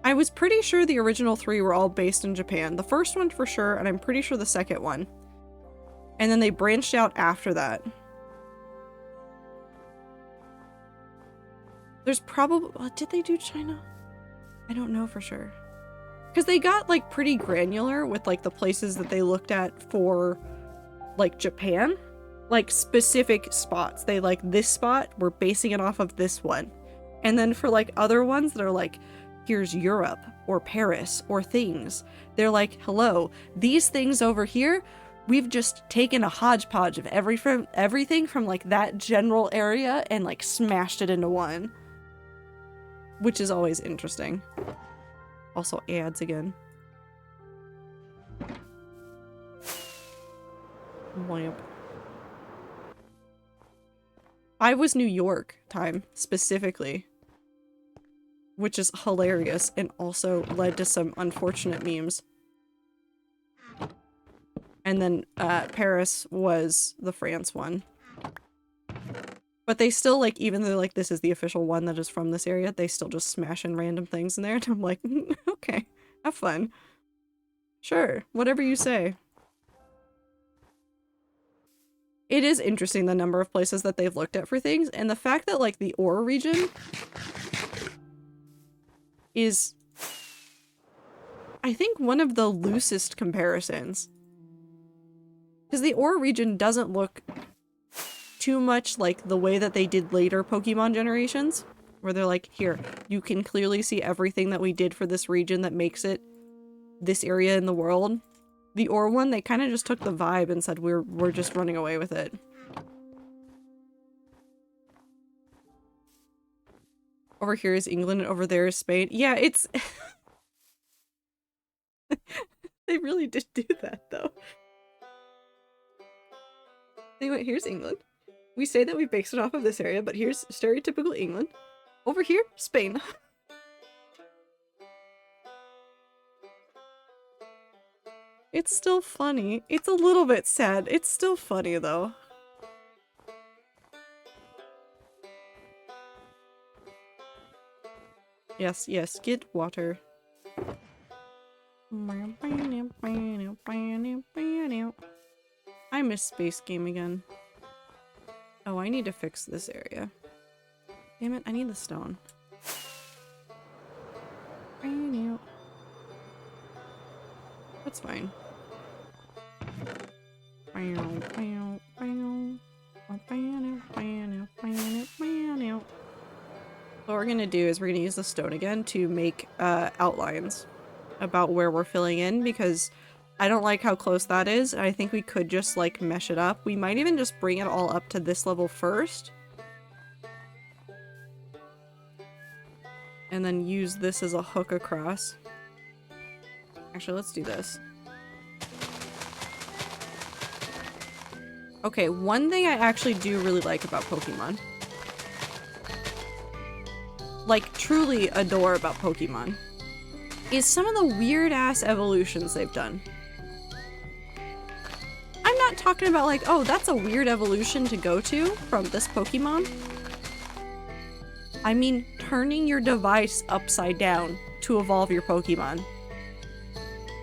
I was pretty sure the original 3 were all based in Japan. The first one for sure, and I'm pretty sure the second one. And then they branched out after that. There's probably... did they do China? I don't know for sure. Because they got, like, pretty granular with, like, the places that they looked at for, like, Japan. Like, specific spots. They, like, this spot, we're basing it off of this one. And then for, like, other ones that are, like, here's Europe, or Paris, or things. They're like, hello, these things over here, we've just taken a hodgepodge of everything from, like, that general area and, like, smashed it into one. Which is always interesting. Also ads again. Lamp. I was New York time, specifically. Which is hilarious and also led to some unfortunate memes. And then Paris was the France one. But they still, like, even though, like, this is the official one that is from this area, they still just smash in random things in there, and I'm like, okay, have fun. Sure, whatever you say. It is interesting the number of places that they've looked at for things, and the fact that, like, the Ore region is, I think, one of the loosest comparisons. Because the Ore region doesn't look too much like the way that they did later Pokemon generations, where they're like, here, you can clearly see everything that we did for this region that makes it this area in the world. The Ore one, they kind of just took the vibe and said, we're just running away with it. Over here is England and over there is Spain. Yeah, it's... They really did do that, though. Anyway, here's England. We say that we based it off of this area, but here's stereotypical England. Over here, Spain. It's still funny. It's a little bit sad. It's still funny, though. Yes, yes, get water. I miss Space Game again. Oh, I need to fix this area. Damn it, I need the stone. That's fine. What we're gonna do is we're gonna use the stone again to make outlines about where we're filling in, because I don't like how close that is. I think we could just, like, mesh it up. We might even just bring it all up to this level first. And then use this as a hook across. Actually, let's do this. Okay, one thing I actually do really like about Pokemon, like, truly adore about Pokemon, is some of the weird-ass evolutions they've done. I'm not talking about like, oh, that's a weird evolution to go to from this Pokemon. I mean, turning your device upside down to evolve your Pokemon.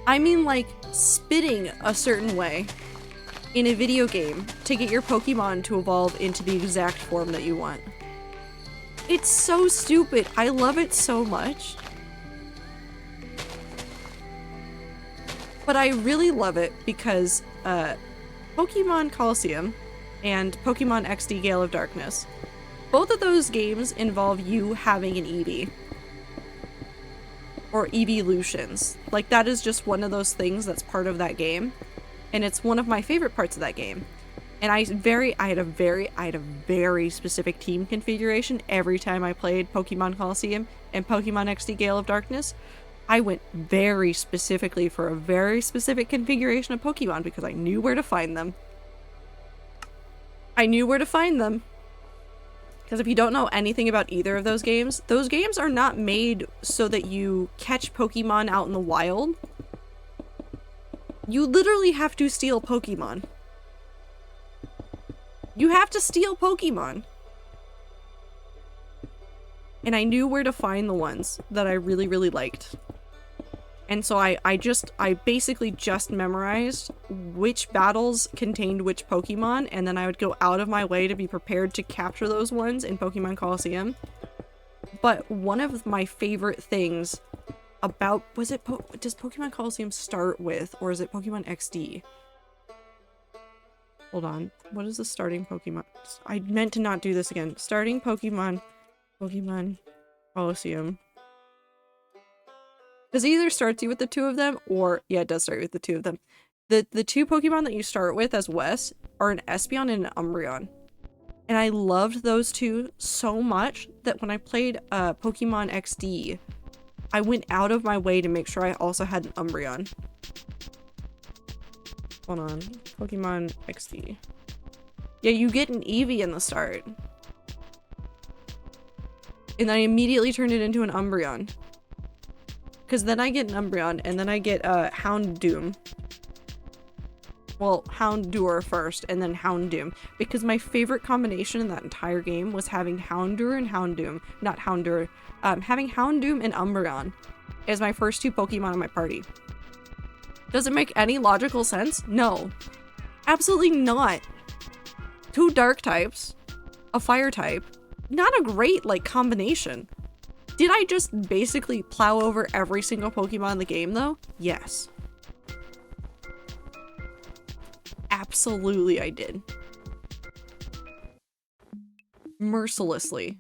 I mean, like, spitting a certain way in a video game to get your Pokemon to evolve into the exact form that you want. It's so stupid. I love it so much. But I really love it because Pokemon Colosseum and Pokemon XD Gale of Darkness, both of those games involve you having an Eevee. Or Eeveelutions. Like, that is just one of those things that's part of that game. And it's one of my favorite parts of that game. And I had a very specific team configuration every time I played Pokemon Colosseum and Pokemon XD Gale of Darkness. I went very specifically for a very specific configuration of Pokemon because I knew where to find them. I knew where to find them. Because if you don't know anything about either of those games are not made so that you catch Pokemon out in the wild. You literally have to steal Pokemon. You have to steal Pokemon. And I knew where to find the ones that I really, really liked. And so I basically just memorized which battles contained which Pokemon, and then I would go out of my way to be prepared to capture those ones in Pokemon Colosseum. But one of my favorite things about, does Pokemon Colosseum start with, or is it Pokemon XD? Hold on, what is the starting Pokemon? I meant to not do this again. Starting Pokemon Colosseum. Because it either starts you with the two of them, or, yeah, it does start you with the two of them. The two Pokemon that you start with as Wes are an Espeon and an Umbreon. And I loved those two so much that when I played Pokemon XD, I went out of my way to make sure I also had an Umbreon. Hold on. Pokemon XD. Yeah, you get an Eevee in the start. And then I immediately turned it into an Umbreon. Because then I get an Umbreon, and then I get Houndoom. Well, Houndour first, and then Houndoom. Because my favorite combination in that entire game was having Houndour and Houndoom. Not Houndour. Having Houndoom and Umbreon as my first two Pokemon in my party. Does it make any logical sense? No. Absolutely not. Two dark types. A fire type. Not a great, like, combination. Did I just basically plow over every single Pokemon in the game, though? Yes. Absolutely I did. Mercilessly.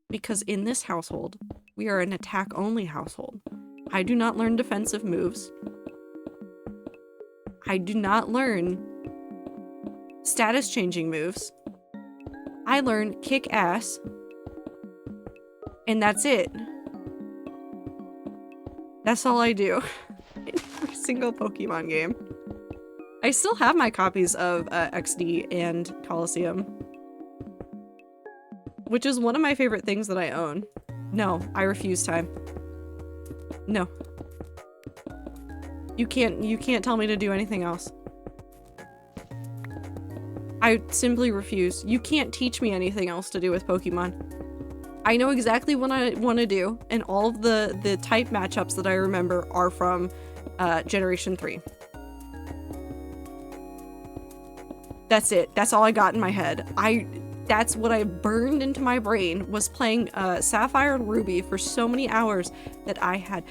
Because in this household, we are an attack-only household. I do not learn defensive moves. I do not learn status-changing moves. I learn kick ass, and that's it. That's all I do in every single Pokemon game. I still have my copies of XD and Colosseum, which is one of my favorite things that I own. No, I refuse time. No. You can't tell me to do anything else. I simply refuse. You can't teach me anything else to do with Pokemon. I know exactly what I want to do, and all of the type matchups that I remember are from Generation 3. That's it. That's all I got in my head. That's what I burned into my brain, was playing Sapphire and Ruby for so many hours that I had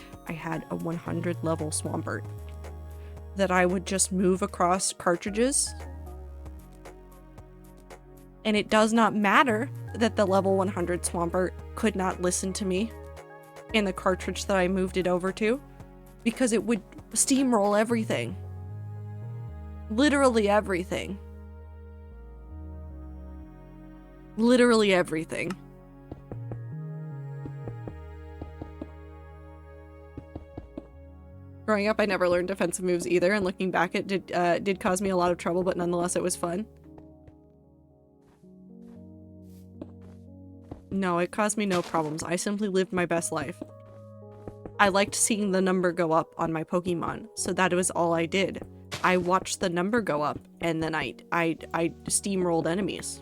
a 100 level Swampert that I would just move across cartridges. And it does not matter that the level 100 Swampert could not listen to me in the cartridge that I moved it over to, because it would steamroll everything. Literally everything. Literally everything. Growing up, I never learned defensive moves either, and looking back, it did cause me a lot of trouble, but nonetheless, it was fun. No, it caused me no problems. I simply lived my best life. I liked seeing the number go up on my Pokemon, so that was all I did. I watched the number go up, and then I steamrolled enemies.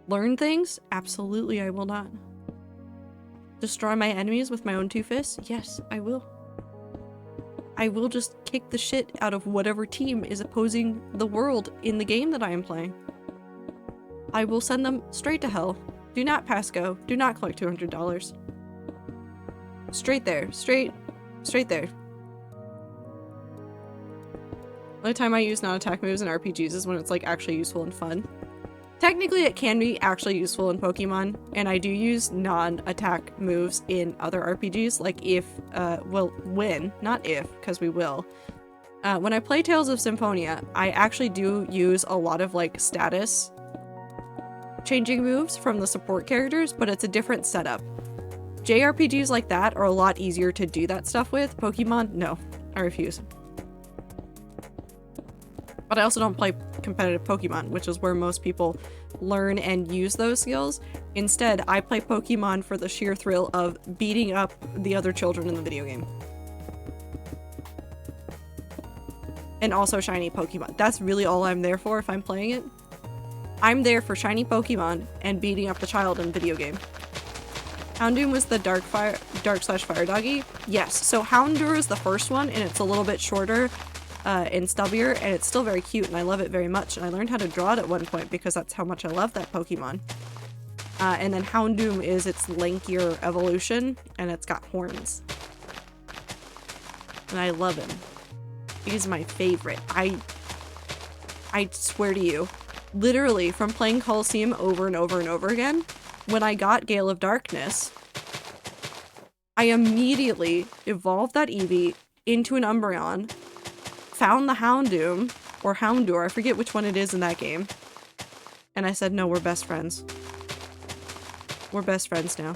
Learn things? Absolutely, I will not. Destroy my enemies with my own two fists? Yes, I will. I will just kick the shit out of whatever team is opposing the world in the game that I am playing. I will send them straight to hell. Do not pass go. Do not collect $200. Straight there. Straight there. The only time I use non-attack moves in RPGs is when it's like actually useful and fun. Technically, it can be actually useful in Pokemon, and I do use non-attack moves in other RPGs, like if, well, when, not if, because we will. When I play Tales of Symphonia, I actually do use a lot of, like, status changing moves from the support characters, but it's a different setup. JRPGs like that are a lot easier to do that stuff with. Pokemon, no. I refuse. But I also don't play competitive Pokemon, which is where most people learn and use those skills. Instead, I play Pokemon for the sheer thrill of beating up the other children in the video game. And also shiny Pokemon. That's really all I'm there for if I'm playing it. I'm there for shiny Pokemon and beating up the child in the video game. Houndoom was the dark/fire doggy? Yes, so Houndour is the first one, and it's a little bit shorter and stubbier, and it's still very cute, and I love it very much, and I learned how to draw it at one point because that's how much I love that Pokemon. And then Houndoom is its lankier evolution, and it's got horns. And I love him. He's my favorite. I swear to you, literally from playing Coliseum over and over and over again, when I got Gale of Darkness, I immediately evolved that Eevee into an Umbreon, found the Houndoom, or Houndour, I forget which one it is in that game, and I said, no, we're best friends. We're best friends now.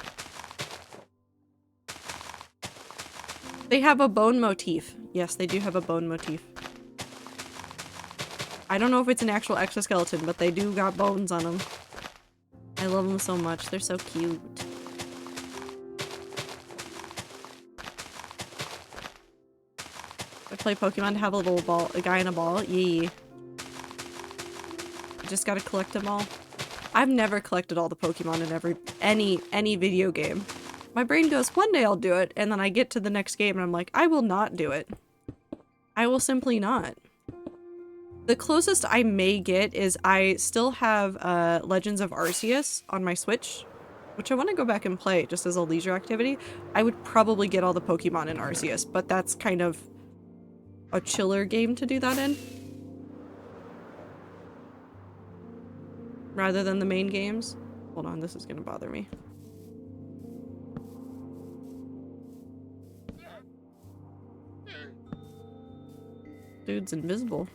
They have a bone motif. Yes, they do have a bone motif. I don't know if it's an actual exoskeleton, but they do got bones on them. I love them so much. They're so cute. I play Pokemon to have a little ball, a guy in a ball. Yee. Just gotta collect them all. I've never collected all the Pokemon in any video game. My brain goes, one day I'll do it, and then I get to the next game and I'm like, I will not do it. I will simply not. The closest I may get is I still have Legends of Arceus on my Switch, which I want to go back and play just as a leisure activity. I would probably get all the Pokemon in Arceus, but that's kind of a chiller game to do that in. Rather than the main games. Hold on, this is gonna bother me. Dude's invisible.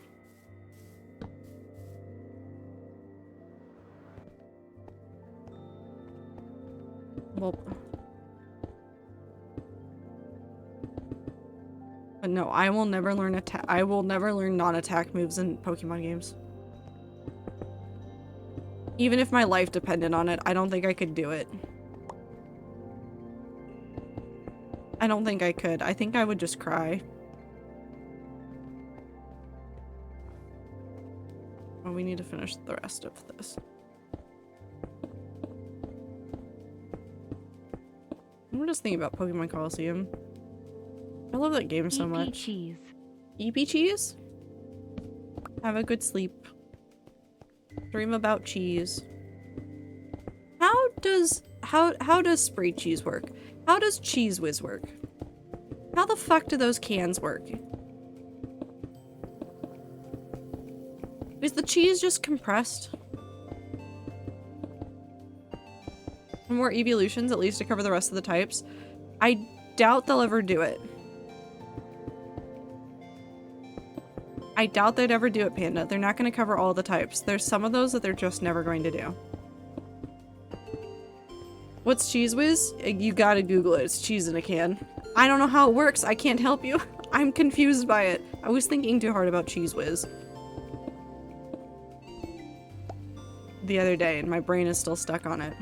Well, but no, I will never learn I will never learn non-attack moves in Pokemon games. Even if my life depended on it, I don't think I could do it. I don't think I could. I think I would just cry. Well, we need to finish the rest of this. I'm just thinking about Pokemon Coliseum. I love that game so much. Cheese. EP cheese? Have a good sleep. Dream about cheese. How does spray cheese work? How does Cheese Whiz work? How the fuck do those cans work? Is the cheese just compressed? More evolutions, at least to cover the rest of the types. I doubt they'll ever do it. I doubt they'd ever do it, Panda. They're not going to cover all the types. There's some of those that they're just never going to do. What's Cheese Whiz? You gotta Google it. It's cheese in a can. I don't know how it works. I can't help you. I'm confused by it. I was thinking too hard about Cheese Whiz the other day, and my brain is still stuck on it.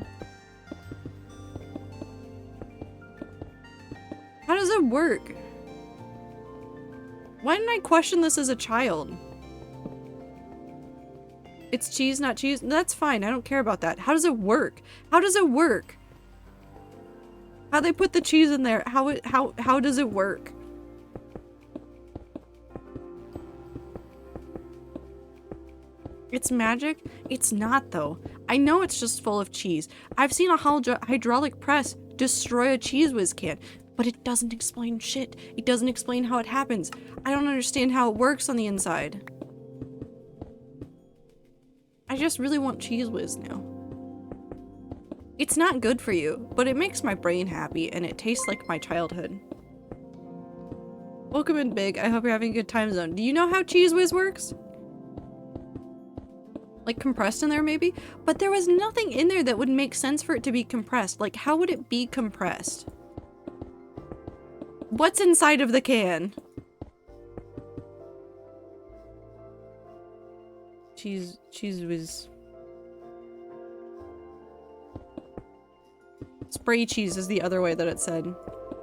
How does it work? Why didn't I question this as a child? It's cheese, not cheese. That's fine. I don't care about that. How does it work? How does it work? How they put the cheese in there? How does it work? It's magic? It's not though. I know it's just full of cheese. I've seen a hydraulic press destroy a Cheese Whiz can, but it doesn't explain shit. It doesn't explain how it happens. I don't understand how it works on the inside. I just really want Cheese Whiz now. It's not good for you, but it makes my brain happy and it tastes like my childhood. Welcome in, Big. I hope you're having a good time zone. Do you know how Cheese Whiz works? Like compressed in there maybe? But there was nothing in there that would make sense for it to be compressed. Like how would it be compressed? What's inside of the can? Cheese Whiz. Spray cheese is the other way that it said.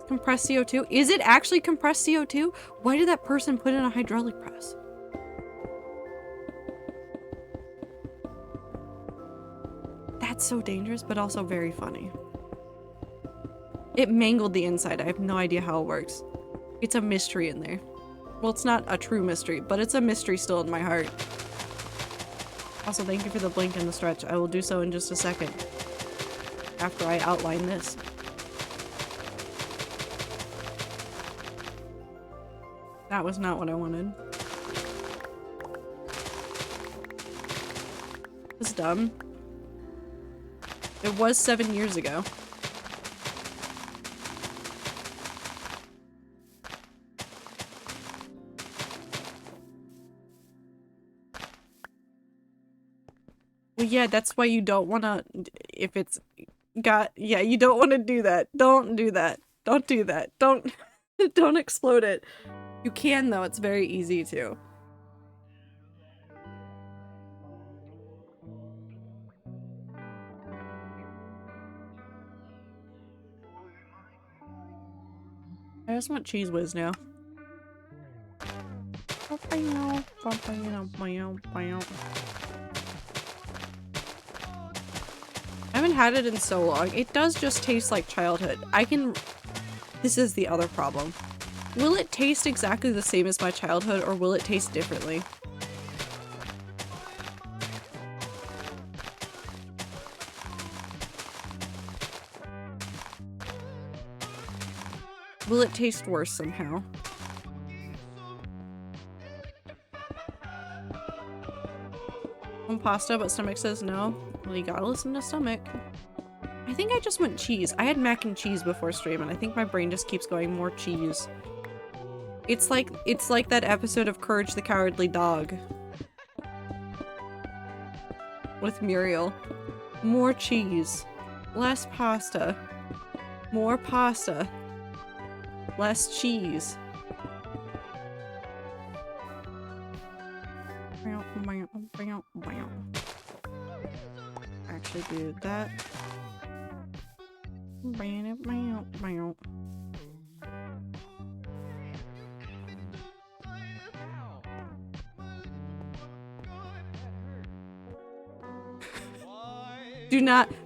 Compressed CO2? Is it actually compressed CO2? Why did that person put in a hydraulic press? That's so dangerous, but also very funny. It mangled the inside. I have no idea how it works. It's a mystery in there. Well, it's not a true mystery, but it's a mystery still in my heart. Also, thank you for the blink and the stretch. I will do so in just a second. After I outline this. That was not what I wanted. It's dumb. It was 7 years ago. Well, yeah, that's why you don't want to, if it's got, yeah, you don't want to do that. Don't do that. Don't do that. Don't, don't explode it. You can though, it's very easy to. I just want Cheese Whiz now. I haven't had it in so long. It does just taste like childhood. This is the other problem. Will it taste exactly the same as my childhood, or will it taste differently? Will it taste worse somehow? Want pasta, but stomach says no. Well, you gotta listen to stomach. I think I just went cheese. I had mac and cheese before stream, and I think my brain just keeps going more cheese. It's like that episode of Courage the Cowardly Dog. With Muriel. More cheese. Less pasta. More pasta. Less cheese. Actually do that.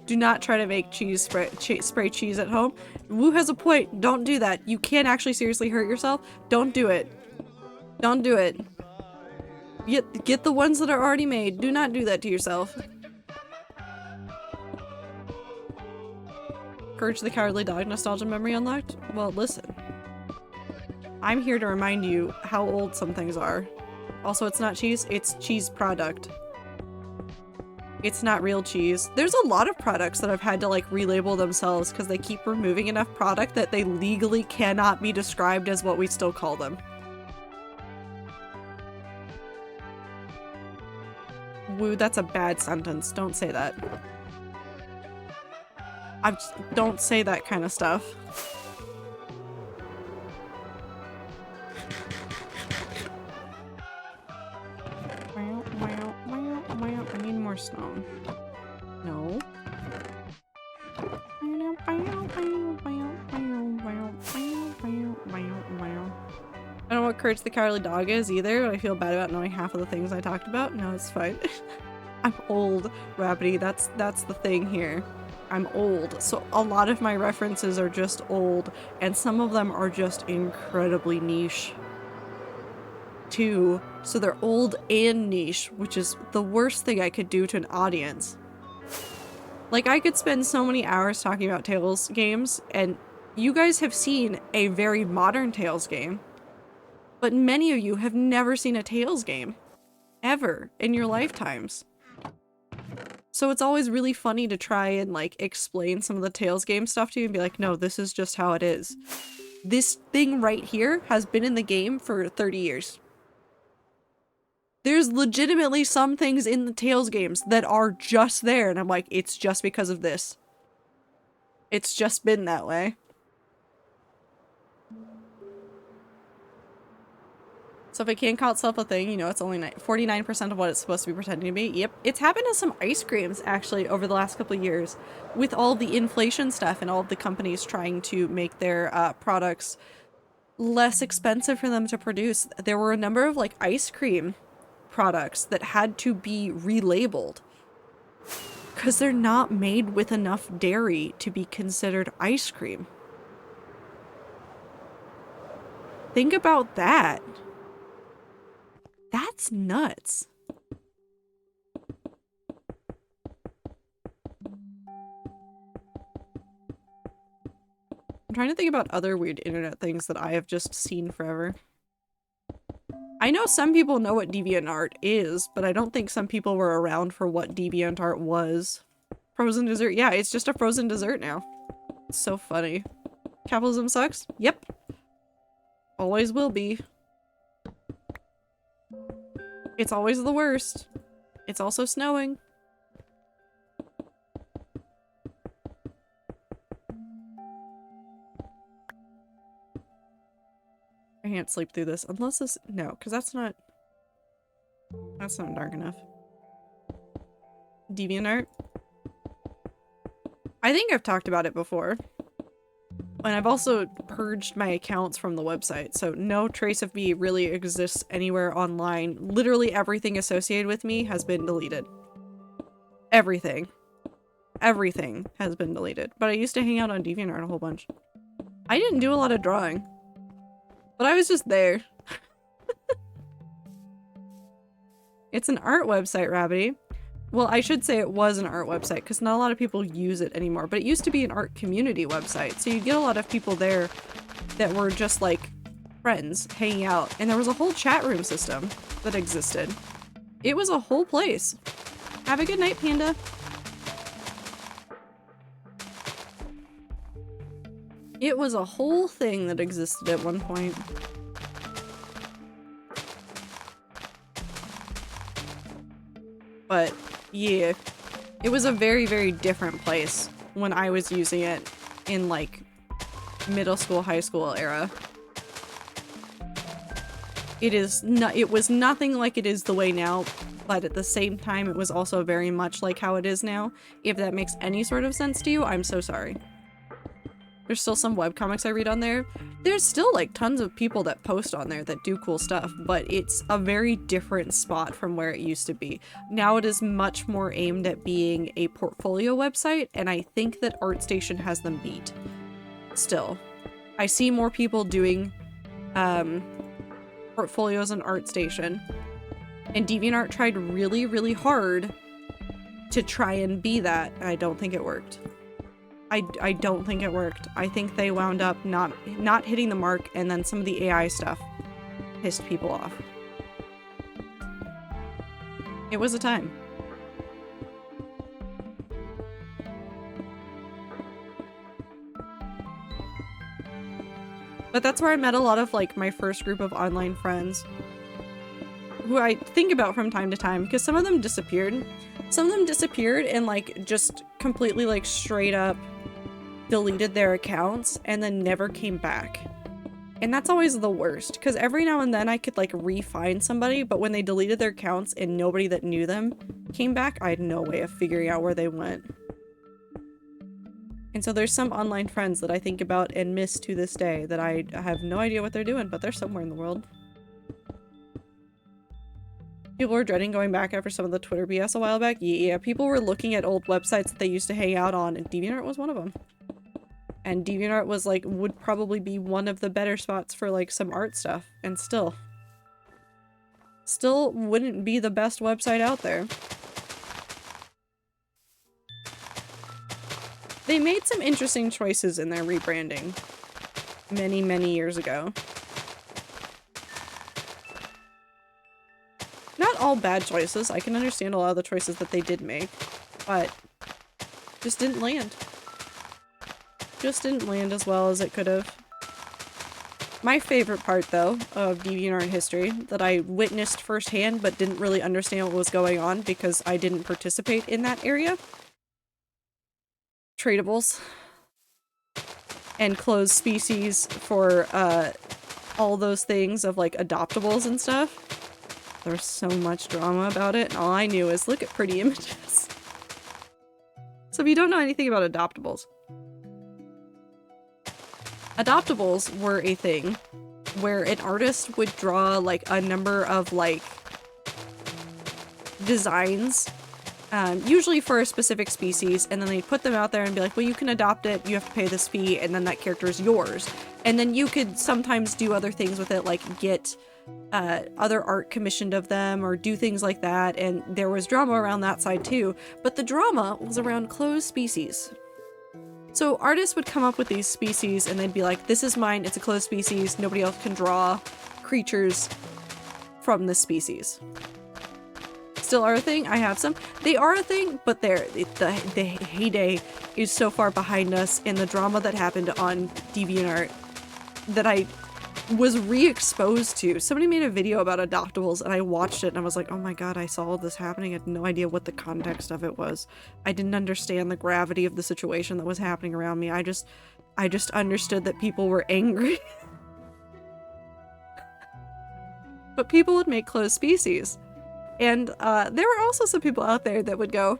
Do not try to make spray cheese at home. Wu has a point. Don't do that. You can actually seriously hurt yourself. Don't do it. Don't do it. Get the ones that are already made. Do not do that to yourself. Courage the Cowardly Dog nostalgia memory unlocked? Well, listen. I'm here to remind you how old some things are. Also, it's not cheese. It's cheese product. It's not real cheese. There's a lot of products that I've had to like relabel themselves because they keep removing enough product that they legally cannot be described as what we still call them. Woo, that's a bad sentence. Don't say that. Don't say that kind of stuff. I need more stone. No. what Courage the Cowardly Dog is either, but I feel bad about knowing half of the things I talked about. No, it's fine. I'm old, Rabbity. That's the thing here. I'm old, so a lot of my references are just old, and some of them are just incredibly niche too. So they're old and niche, which is the worst thing I could do to an audience. Like, I could spend so many hours talking about Tales games, and you guys have seen a very modern Tales game, but many of you have never seen a Tales game ever in your lifetimes. So it's always really funny to try and like explain some of the Tales game stuff to you and be like, no, this is just how it is. This thing right here has been in the game for 30 years. There's legitimately some things in the Tales games that are just there, and I'm like, it's just because of this. It's just been that way. So if it can't call itself a thing, you know, it's only 49% of what it's supposed to be pretending to be. Yep. It's happened to some ice creams, actually, over the last couple of years. With all the inflation stuff and all of the companies trying to make their products less expensive for them to produce. There were a number of, like, ice cream products that had to be relabeled. Because they're not made with enough dairy to be considered ice cream. Think about that. That's nuts. I'm trying to think about other weird internet things that I have just seen forever. I know some people know what DeviantArt is, but I don't think some people were around for what DeviantArt was. Frozen dessert? Yeah, it's just a frozen dessert now. It's so funny. Capitalism sucks? Yep. Always will be. It's always the worst. It's also snowing. I can't sleep through this unless this— no, because that's not dark enough. DeviantArt. I think I've talked about it before. And I've also purged my accounts from the website, so no trace of me really exists anywhere online. Literally everything associated with me has been deleted. Everything. Everything has been deleted. But I used to hang out on DeviantArt a whole bunch. I didn't do a lot of drawing. But I was just there. It's an art website, Rabbity. Well, I should say it was an art website because not a lot of people use it anymore, but it used to be an art community website. So you'd get a lot of people there that were just like friends hanging out, and there was a whole chat room system that existed. It was a whole place. Have a good night, Panda. It was a whole thing that existed at one point. But yeah, it was a very, very different place when I was using it in like middle school, high school era. It was nothing like it is the way now, but at the same time, it was also very much like how it is now. If that makes any sort of sense to you, I'm so sorry. There's still some webcomics I read on there. There's still like tons of people that post on there that do cool stuff, but it's a very different spot from where it used to be. Now it is much more aimed at being a portfolio website, and I think that ArtStation has them beat. Still, I see more people doing portfolios on ArtStation, and DeviantArt tried really, really hard to try and be that, and I don't think it worked. I don't think it worked. I think they wound up not hitting the mark, and then some of the AI stuff pissed people off. It was a time. But that's where I met a lot of like my first group of online friends who I think about from time to time, because some of them disappeared. Some of them disappeared and like just completely like straight up deleted their accounts and then never came back. And that's always the worst, because every now and then I could like re-find somebody, but when they deleted their accounts and nobody that knew them came back, I had no way of figuring out where they went. And so there's some online friends that I think about and miss to this day that I have no idea what they're doing, but they're somewhere in the world. People were dreading going back after some of the Twitter BS a while back. Yeah, people were looking at old websites that they used to hang out on, and DeviantArt was one of them. And DeviantArt was like, would probably be one of the better spots for like some art stuff, and still wouldn't be the best website out there. They made some interesting choices in their rebranding many, many years ago. Not all bad choices. I can understand a lot of the choices that they did make, but just didn't land. Just didn't land as well as it could have. My favorite part, though, of DeviantArt history that I witnessed firsthand but didn't really understand what was going on because I didn't participate in that area. Tradables. And closed species for all those things of like adoptables and stuff. There's so much drama about it, and all I knew is look at pretty images. So if you don't know anything about adoptables, adoptables were a thing where an artist would draw like a number of like designs, usually for a specific species, and then they'd put them out there and be like, well, you can adopt it, you have to pay this fee, and then that character is yours. And then you could sometimes do other things with it, like get other art commissioned of them or do things like that, and there was drama around that side too, but the drama was around closed species. So artists would come up with these species and they'd be like, this is mine, it's a closed species, nobody else can draw creatures from this species. Still are a thing, I have some. They are a thing, but the heyday is so far behind us in the drama that happened on DeviantArt that I was re-exposed to. Somebody made a video about adoptables and I watched it and I was like, oh my god, I saw all this happening. I had no idea what the context of it was. I didn't understand the gravity of the situation that was happening around me. I just understood that people were angry. But people would make closed species. And there were also some people out there that would go,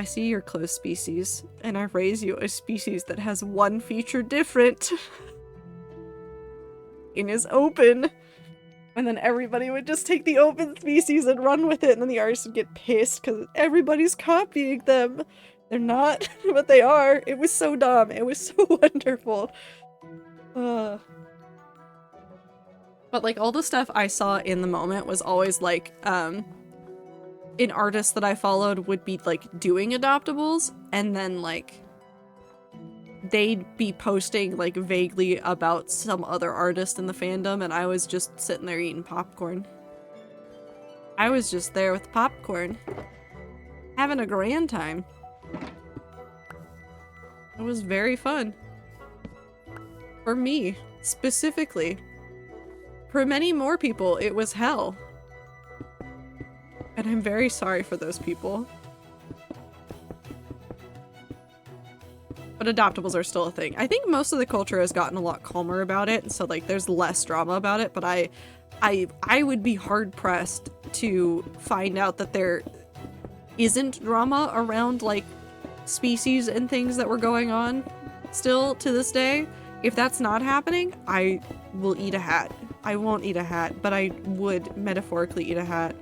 I see your closed species and I raise you a species that has one feature different. And is open, and then everybody would just take the open species and run with it, and then the artists would get pissed because everybody's copying them. They're not, but they are. It was so dumb. It was so wonderful. But like all the stuff I saw in the moment was always like an artist that I followed would be like doing adoptables, and then like they'd be posting like vaguely about some other artist in the fandom, and I was just sitting there eating popcorn. I was just there with popcorn, having a grand time. It was very fun. For me, specifically. For many more people, it was hell. And I'm very sorry for those people. But adoptables are still a thing. I think most of the culture has gotten a lot calmer about it, so like there's less drama about it, but I would be hard pressed to find out that there isn't drama around like species and things that were going on still to this day. If that's not happening, I will eat a hat. I won't eat a hat, but I would metaphorically eat a hat.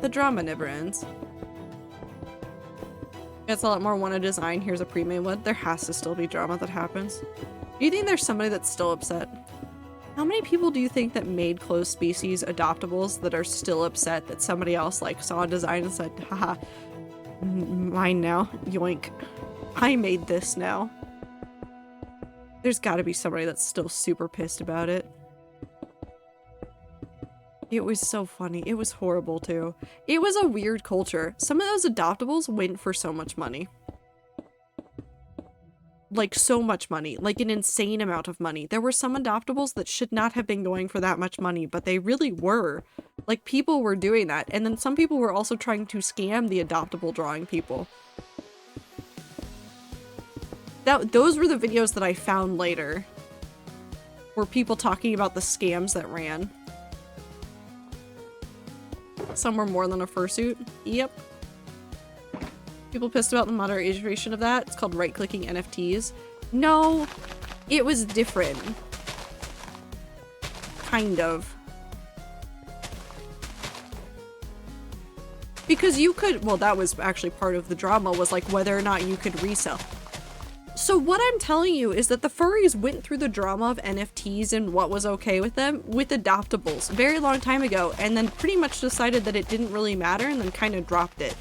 The drama never ends. It's a lot more one a design, here's a pre-made one. There has to still be drama that happens. Do you think there's somebody that's still upset? How many people do you think that made closed species adoptables that are still upset that somebody else like saw a design and said, haha, mine now, yoink. I made this now. There's gotta be somebody that's still super pissed about it. It was so funny. It was horrible too. It was a weird culture. Some of those adoptables went for so much money. Like so much money. Like an insane amount of money. There were some adoptables that should not have been going for that much money, but they really were. Like people were doing that. And then some people were also trying to scam the adoptable drawing people. Those were the videos that I found later. Were people talking about the scams that ran. Some were more than a fursuit. Yep. People pissed about the modern iteration of that. It's called right-clicking NFTs. No, it was different. Kind of. Because you could, well, that was actually part of the drama, was like whether or not you could resell. So what I'm telling you is that the furries went through the drama of NFTs and what was okay with them with adoptables very long time ago, and then pretty much decided that it didn't really matter and then kind of dropped it.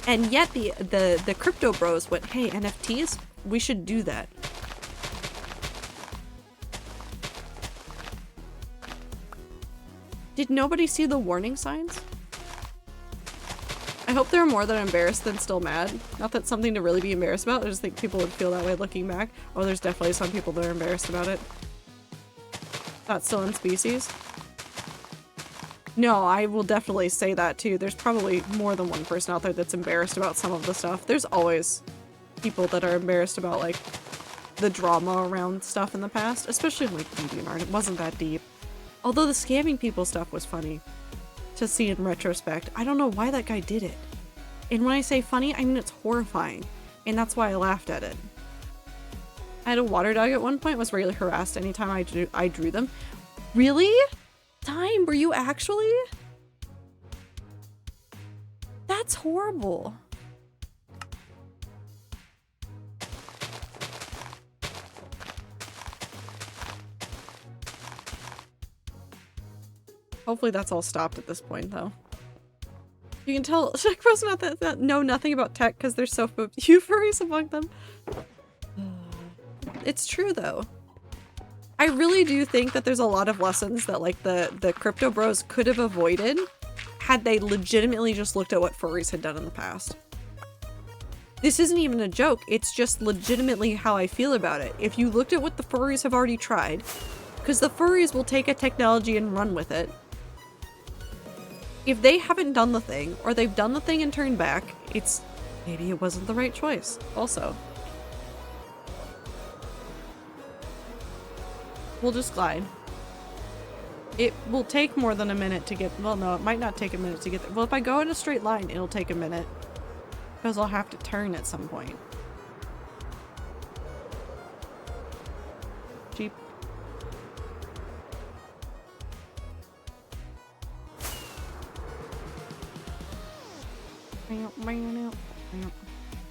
And yet the crypto bros went, hey, NFTs, we should do that. Did nobody see the warning signs? I hope there are more that are embarrassed than still mad. Not that something to really be embarrassed about, I just think people would feel that way looking back. Oh, there's definitely some people that are embarrassed about it. That's still in species. No, I will definitely say that too. There's probably more than one person out there that's embarrassed about some of the stuff. There's always people that are embarrassed about like the drama around stuff in the past, especially in like DeviantArt. It wasn't that deep. Although the scamming people stuff was funny to see in retrospect. I don't know why that guy did it. And when I say funny, I mean it's horrifying. And that's why I laughed at it. I had a water dog at one point, was really harassed anytime I drew them. Really? Time, were you actually? That's horrible. Hopefully that's all stopped at this point, though. You can tell Shekro's not that know nothing about tech because there's so few furries among them. It's true, though. I really do think that there's a lot of lessons that like the crypto bros could have avoided had they legitimately just looked at what furries had done in the past. This isn't even a joke, it's just legitimately how I feel about it. If you looked at what the furries have already tried, because the furries will take a technology and run with it. If they haven't done the thing, or they've done the thing and turned back, it's maybe it wasn't the right choice, also. We'll just glide. It will take more than a minute to get, well no, it might not take a minute to get there. Well, if I go in a straight line, it'll take a minute. Because I'll have to turn at some point. Jeep.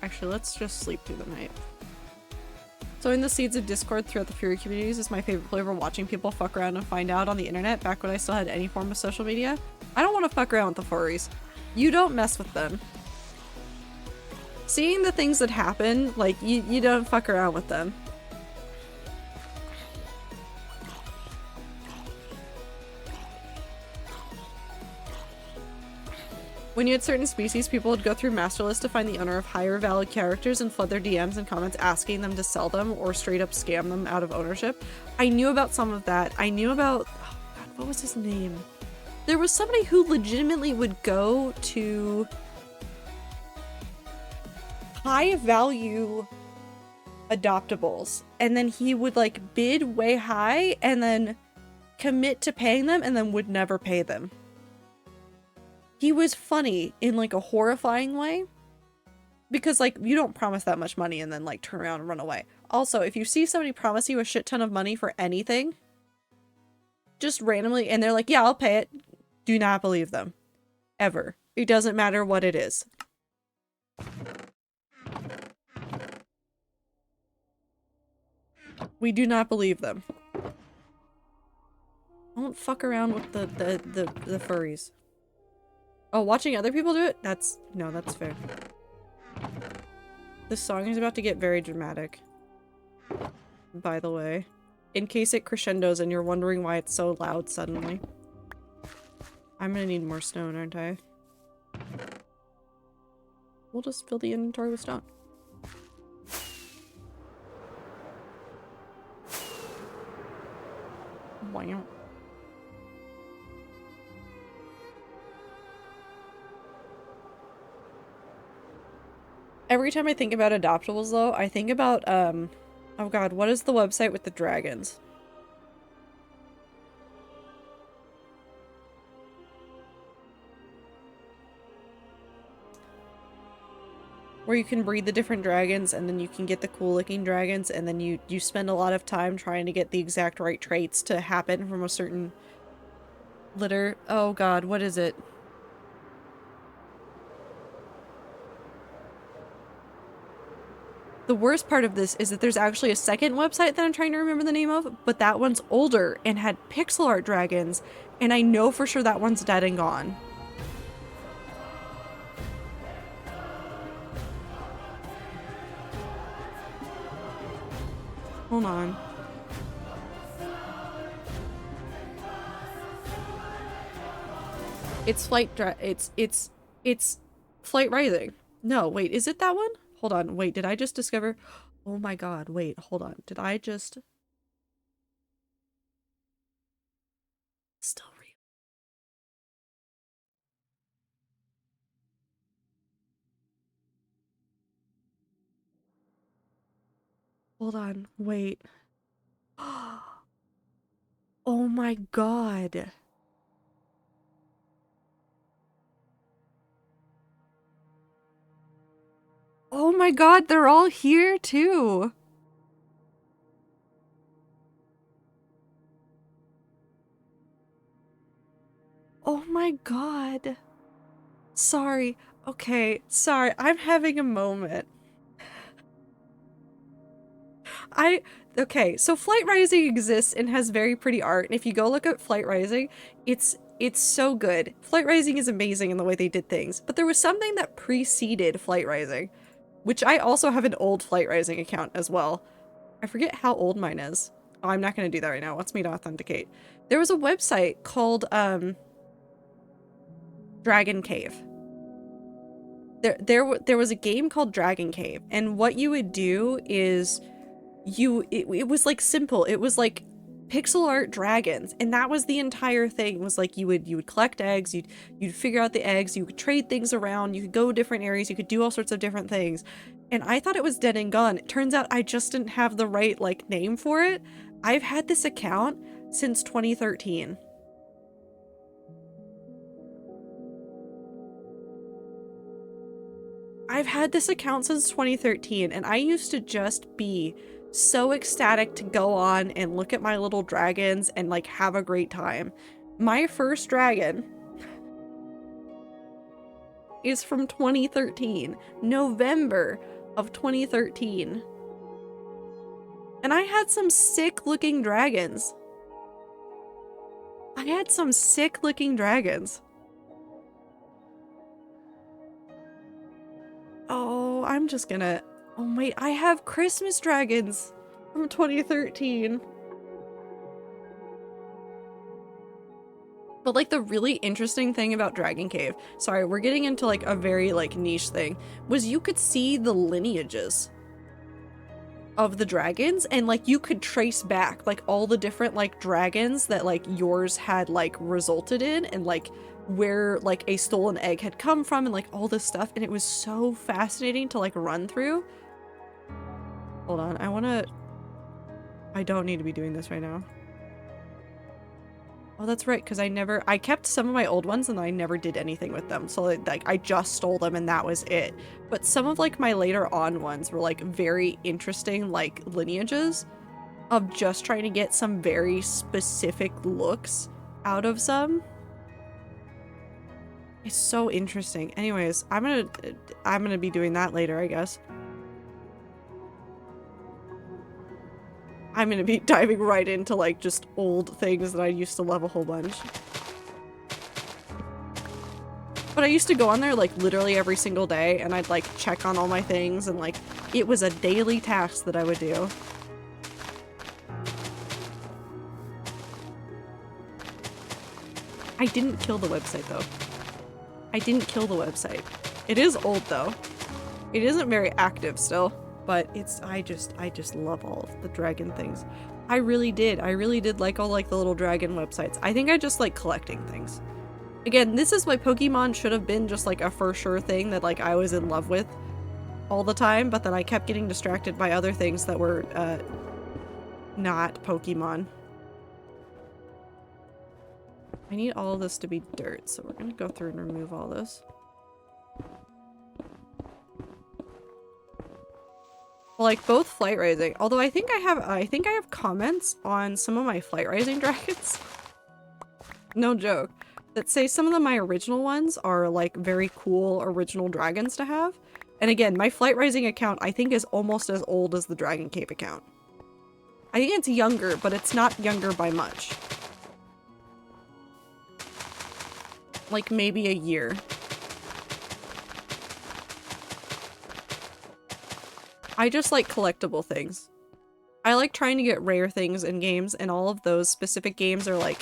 Actually, let's just sleep through the night. Sowing the seeds of discord throughout the Fury communities is my favorite flavor. Watching people fuck around and find out on the internet back when I still had any form of social media. I don't want to fuck around with the furries. You don't mess with them. Seeing the things that happen, like, you don't fuck around with them. When you had certain species, people would go through Master List to find the owner of higher valid characters and flood their DMs and comments asking them to sell them or straight up scam them out of ownership. I knew about some of that. I knew about, oh god, what was his name? There was somebody who legitimately would go to high value adoptables and then he would like bid way high and then commit to paying them and then would never pay them. He was funny in like a horrifying way because like you don't promise that much money and then like turn around and run away. Also, if you see somebody promise you a shit ton of money for anything, just randomly, and they're like, yeah, I'll pay it. Do not believe them. Ever. It doesn't matter what it is. We do not believe them. Don't fuck around with the furries. Oh, watching other people do it? That's fair. This song is about to get very dramatic. By the way. In case it crescendos and you're wondering why it's so loud suddenly. I'm gonna need more stone, aren't I? We'll just fill the inventory with stone. Wow. Every time I think about adoptables, though, I think about, oh god, what is the website with the dragons? Where you can breed the different dragons, and then you can get the cool-looking dragons, and then you spend a lot of time trying to get the exact right traits to happen from a certain litter. Oh god, what is it? The worst part of this is that there's actually a second website that I'm trying to remember the name of, but that one's older and had pixel art dragons, and I know for sure that one's dead and gone. Hold on. It's Flight Rising. No, wait, is it that one? Hold on, wait, did I just discover? Oh my god, wait, hold on. Did I just... Still real. Hold on, wait. Oh my god. Oh my god, they're all here too. Oh my god. Sorry. Okay, sorry. I'm having a moment. Okay, so Flight Rising exists and has very pretty art, and if you go look at Flight Rising, it's so good. Flight Rising is amazing in the way they did things, but there was something that preceded Flight Rising, which I also have an old Flight Rising account as well. I forget how old mine is. Oh, I'm not going to do that right now. It wants me to authenticate. There was a website called Dragon Cave. There was a game called Dragon Cave, and what you would do is it was like simple. It was like pixel art dragons, and that was the entire thing. It was like you would collect eggs, you'd figure out the eggs, you could trade things around, you could go different areas, you could do all sorts of different things. And I thought it was dead and gone. It turns out I just didn't have the right like name for it. I've had this account since 2013. I've had this account since 2013, and I used to just be so ecstatic to go on and look at my little dragons and like have a great time. My first dragon is from 2013, November of 2013. And I had some sick looking dragons. I had some sick looking dragons. Oh, I'm just gonna... Oh wait, I have Christmas dragons from 2013. But like the really interesting thing about Dragon Cave, sorry, we're getting into like a very like niche thing, was you could see the lineages of the dragons, and like you could trace back like all the different like dragons that like yours had like resulted in, and like where like a stolen egg had come from, and like all this stuff, and it was so fascinating to like run through. Hold on, I don't need to be doing this right now. Oh, that's right, because I kept some of my old ones and I never did anything with them. So like I just stole them and that was it. But some of like my later on ones were like very interesting like lineages of just trying to get some very specific looks out of some. It's so interesting. Anyways, I'm gonna be doing that later, I guess. I'm gonna be diving right into like just old things that I used to love a whole bunch. But I used to go on there like literally every single day, and I'd like check on all my things, and like it was a daily task that I would do. I didn't kill the website though. I didn't kill the website. It is old though. It isn't very active still. But I just love all of the dragon things. I really did like all like the little dragon websites. I think I just like collecting things. Again, this is why Pokemon should have been just like a for sure thing that like I was in love with all the time, but then I kept getting distracted by other things that were not Pokemon. I need all of this to be dirt, so we're gonna go through and remove all this. Like both Flight Rising, although I think I have comments on some of my Flight Rising dragons. No joke. That say some of my original ones are like very cool original dragons to have. And again, my Flight Rising account I think is almost as old as the Dragon Cave account. I think it's younger, but it's not younger by much. Like maybe a year. I just like collectible things. I like trying to get rare things in games, and all of those specific games are like...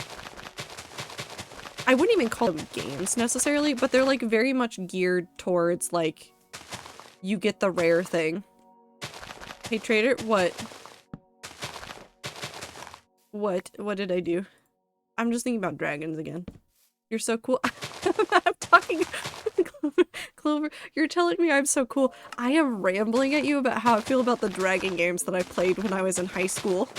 I wouldn't even call them games necessarily, but they're like very much geared towards like you get the rare thing. Hey trader, what? What did I do? I'm just thinking about dragons again. You're so cool. I'm talking Clover, you're telling me I'm so cool. I am rambling at you about how I feel about the dragon games that I played when I was in high school.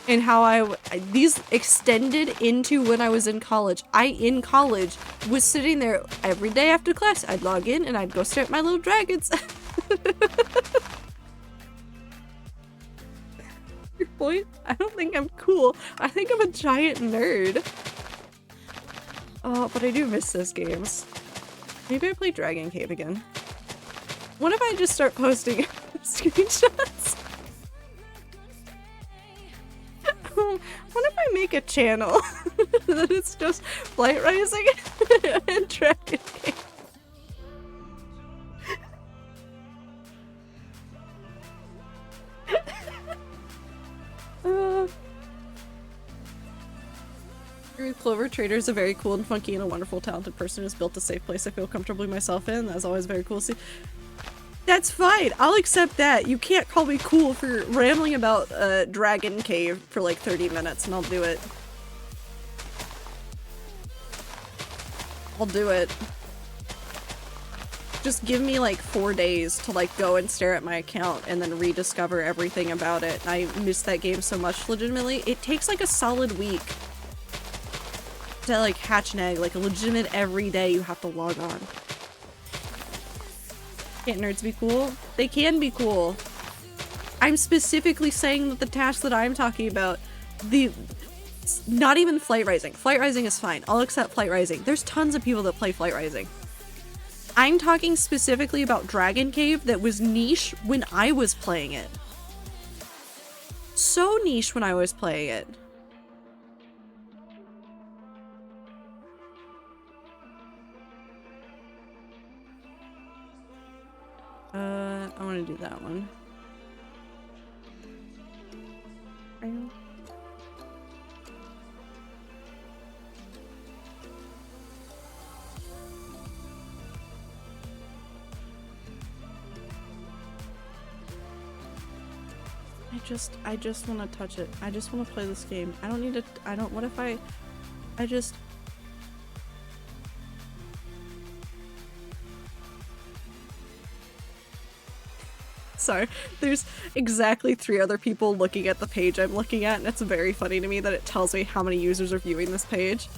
And how these extended into when I was in college. In college, was sitting there every day after class. I'd log in and I'd go stare at my little dragons. Your point? I don't think I'm cool. I think I'm a giant nerd. Oh, but I do miss those games. Maybe I play Dragon Cave again. What if I just start posting screenshots? What if I make a channel that it's just Flight Rising and Dragon Cave? Clover Trader is a very cool and funky and a wonderful, talented person who's built a safe place I feel comfortably myself in. That's always very cool to see. That's fine. I'll accept that. You can't call me cool for rambling about Dragon Cave for like 30 minutes, and I'll do it. I'll do it. Just give me like 4 days to like go and stare at my account and then rediscover everything about it. I miss that game so much, legitimately. It takes like a solid week to like hatch an egg, like a legitimate every day you have to log on. Can't nerds be cool? They can be cool. I'm specifically saying that the task that I'm talking about, not even Flight Rising. Flight Rising is fine. I'll accept Flight Rising. There's tons of people that play Flight Rising. I'm talking specifically about Dragon Cave that was niche when I was playing it. So niche when I was playing it. I want to do that one. I just want to touch it. I just want to play this game. I don't need to, what if I just... Sorry, there's exactly 3 other people looking at the page I'm looking at, and it's very funny to me that it tells me how many users are viewing this page.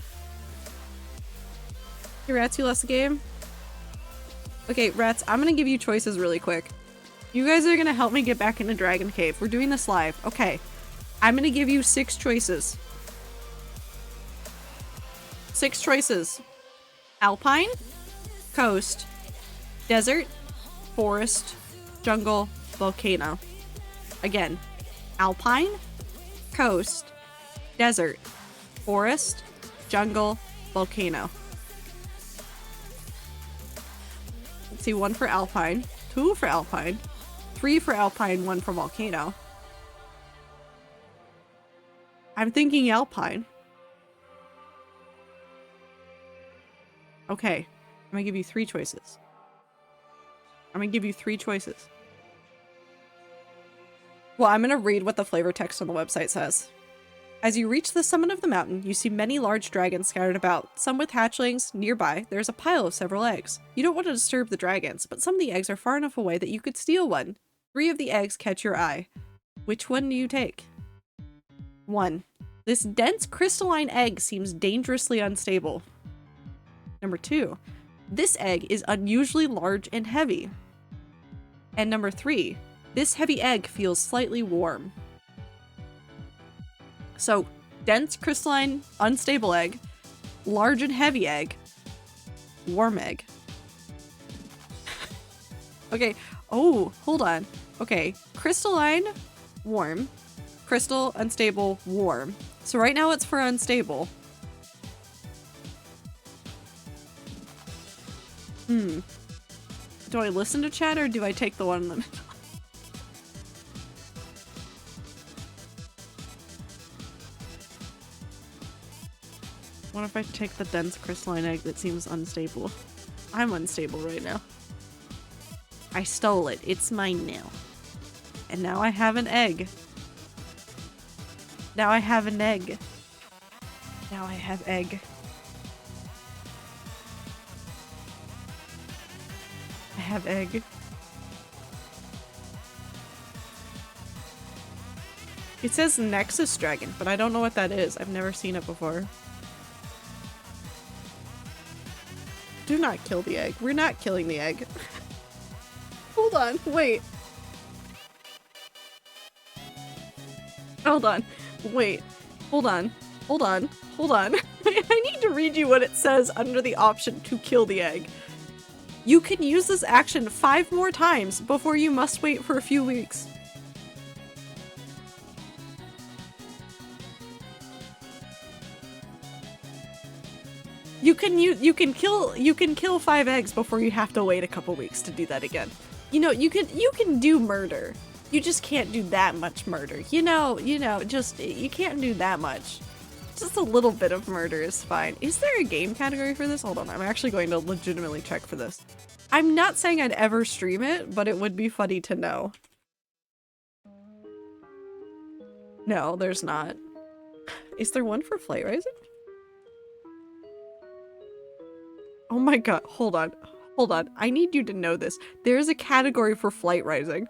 Hey Rats, you lost the game? Okay, Rats, I'm gonna give you choices really quick. You guys are gonna help me get back into Dragon Cave. We're doing this live. Okay. I'm gonna give you 6 choices. 6 choices. Alpine, coast, desert, forest, jungle, volcano. Again, alpine, coast, desert, forest, jungle, volcano. Let's see, 1 for alpine, 2 for alpine, 3 for alpine, 1 for volcano. I'm thinking alpine. Okay, I'm gonna give you 3 choices. Well, I'm gonna read what the flavor text on the website says. As you reach the summit of the mountain, you see many large dragons scattered about, some with hatchlings. Nearby, there's a pile of several eggs. You don't want to disturb the dragons, but some of the eggs are far enough away that you could steal one. 3 of the eggs catch your eye. Which one do you take? 1. This dense crystalline egg seems dangerously unstable. Number 2. This egg is unusually large and heavy. And number 3. This heavy egg feels slightly warm. So, dense, crystalline, unstable egg, large and heavy egg, warm egg. Okay. Oh, hold on. Okay. Crystalline, warm. Crystal, unstable, warm. So right now it's for unstable. Do I listen to chat or do I take the one in the middle? What if I take the dense crystalline egg that seems unstable? I'm unstable right now. I stole it. It's mine now. And now I have an egg. Now I have an egg. Now I have egg. I have egg. It says Nexus Dragon, but I don't know what that is. I've never seen it before. Do not kill the egg. We're not killing the egg. Hold on, wait. Hold on, wait. Hold on, hold on, hold on. I need to read you what it says under the option to kill the egg. You can use this action 5 more times before you must wait for a few weeks. You can kill 5 eggs before you have to wait a couple weeks to do that again. You know, you can do murder. You just can't do that much murder. You know, just you can't do that much. Just a little bit of murder is fine. Is there a game category for this? Hold on, I'm actually going to legitimately check for this. I'm not saying I'd ever stream it, but it would be funny to know. No, there's not. Is there one for Flight Rising? Oh my god, hold on. Hold on. I need you to know this. There's a category for Flight Rising.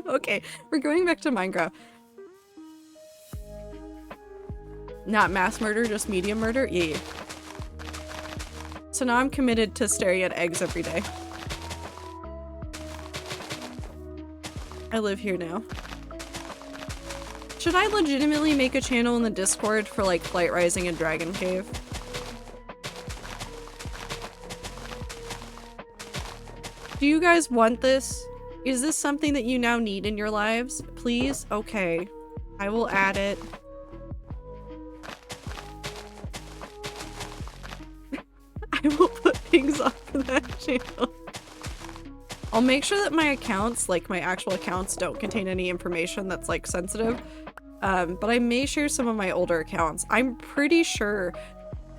Okay, we're going back to Minecraft. Not mass murder, just medium murder? Yeah. So now I'm committed to staring at eggs every day. I live here now. Should I legitimately make a channel in the Discord for like Flight Rising and Dragon Cave? Do you guys want this? Is this something that you now need in your lives? Please? Okay. I will add it. I will put things up for that channel. I'll make sure that my accounts, like my actual accounts, don't contain any information that's like sensitive. But I may share some of my older accounts. I'm pretty sure...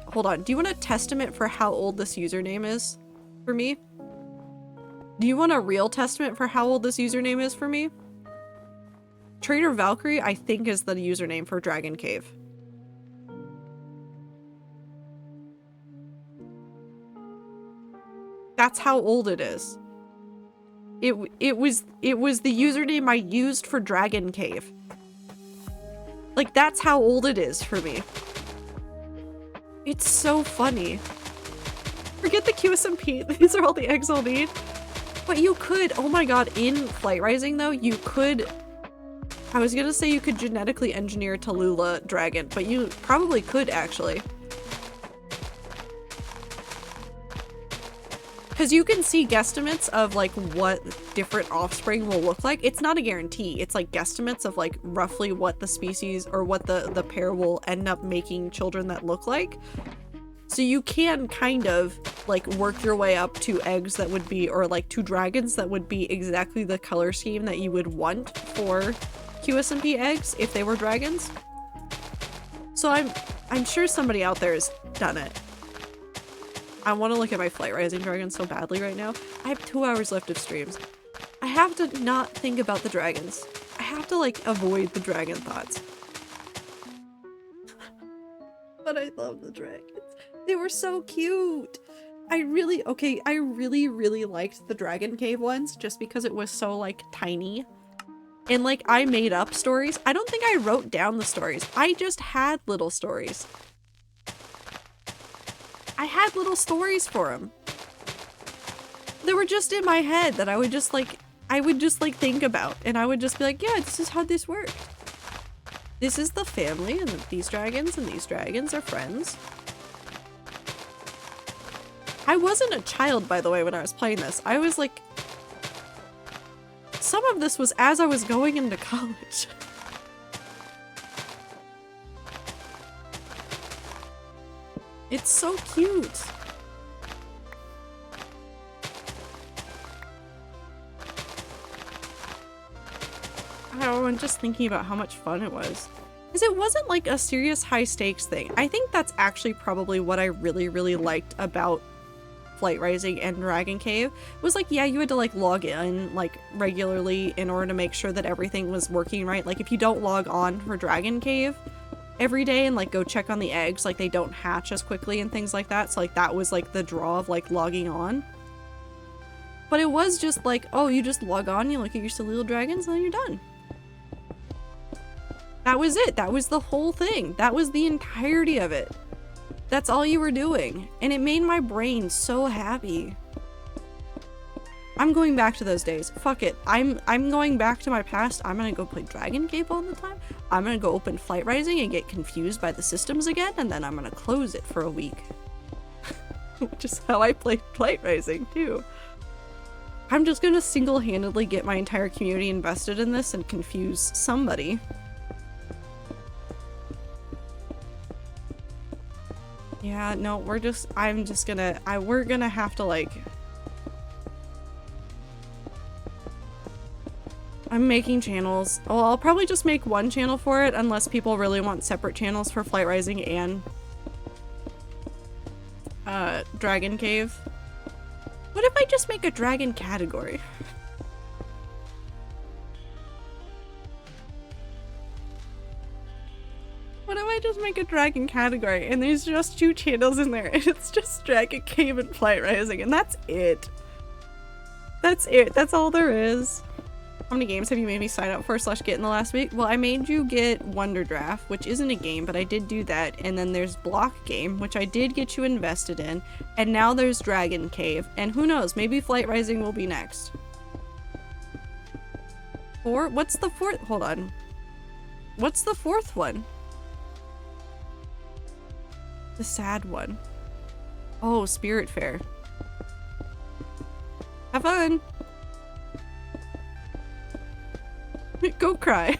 Hold on, do you want a testament for how old this username is for me? Do you want a real testament for how old this username is for me? Trader Valkyrie, I think, is the username for Dragon Cave. That's how old it is. It was the username I used for Dragon Cave. Like, that's how old it is for me. It's so funny. Forget the QSMP. These are all the eggs I'll need. But you could, oh my god, in Flight Rising though, you could, I was gonna say you could genetically engineer Tallulah Dragon, but you probably could actually. Because you can see guesstimates of like what different offspring will look like. It's not a guarantee. It's like guesstimates of like roughly what the species or what the pair will end up making children that look like. So you can kind of like work your way up to eggs that would be, or like to dragons that would be exactly the color scheme that you would want for QSMP eggs if they were dragons. So I'm sure somebody out there has done it. I want to look at my Flight Rising dragon so badly right now. I have 2 hours left of streams. I have to not think about the dragons. I have to like avoid the dragon thoughts. But I love the dragons. They were so cute. I really liked the Dragon Cave ones just because it was so like tiny. And like I made up stories. I don't think I wrote down the stories. I just had little stories. I had little stories for them. They were just in my head that I would just like think about, and I would just be like, yeah, this is how this works. This is the family, and these dragons are friends. I wasn't a child, by the way, when I was playing this. I was like... Some of this was as I was going into college. It's so cute. Oh, I'm just thinking about how much fun it was. Because it wasn't like a serious high stakes thing. I think that's actually probably what I really, really liked about Flight Rising and Dragon Cave. Was like, yeah, you had to like log in like regularly in order to make sure that everything was working right. Like if you don't log on for Dragon Cave every day and like go check on the eggs, like they don't hatch as quickly and things like that. So like that was like the draw of like logging on. But it was just like, oh, you just log on, you look at your silly little dragons, and then you're done. That was it. That was the whole thing. That was the entirety of it. That's all you were doing. And it made my brain so happy. I'm going back to those days. Fuck it. I'm going back to my past. I'm gonna go play Dragon Cave all the time. I'm gonna go open Flight Rising and get confused by the systems again, and then I'm gonna close it for a week. Which is how I played Flight Rising too. I'm just gonna single-handedly get my entire community invested in this and confuse somebody. Yeah, no, we're gonna have to like... I'm making channels. Well, I'll probably just make one channel for it unless people really want separate channels for Flight Rising and Dragon Cave. What if I just make a dragon category? What if I just make a dragon category and there's just 2 channels in there and it's just Dragon Cave and Flight Rising and that's it. That's it. That's all there is. How many games have you made me sign up for / get in the last week? Well, I made you get Wonder Draft, which isn't a game, but I did do that. And then there's Block Game, which I did get you invested in. And now there's Dragon Cave. And who knows, maybe Flight Rising will be next. 4? What's the 4th? Hold on. What's the 4th one? The sad one. Oh, Spirit Fair. Have fun! Go cry.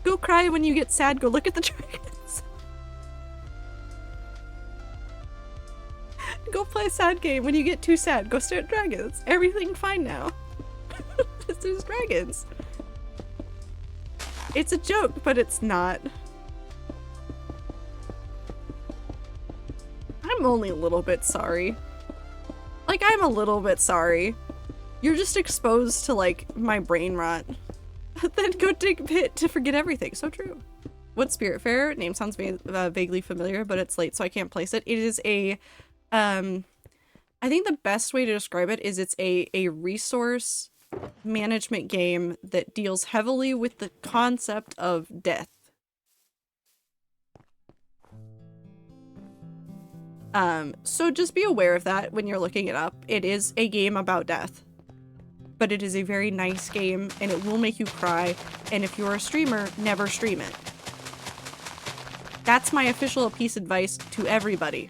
Go cry when you get sad. Go look at the dragons. Go play a sad game. When you get too sad, go stare at dragons. Everything fine now. There's dragons. It's a joke, but it's not. I'm only a little bit sorry. Like, I'm a little bit sorry. You're just exposed to, like, my brain rot. Then go dig a pit to forget everything. So true. What's Spirit Fair? Name sounds vaguely familiar, but it's late, so I can't place it. It is a, I think the best way to describe it is it's a resource management game that deals heavily with the concept of death. So just be aware of that when you're looking it up. It is a game about death. But it is a very nice game, and it will make you cry, and if you're a streamer, never stream it. That's my official piece of advice to everybody.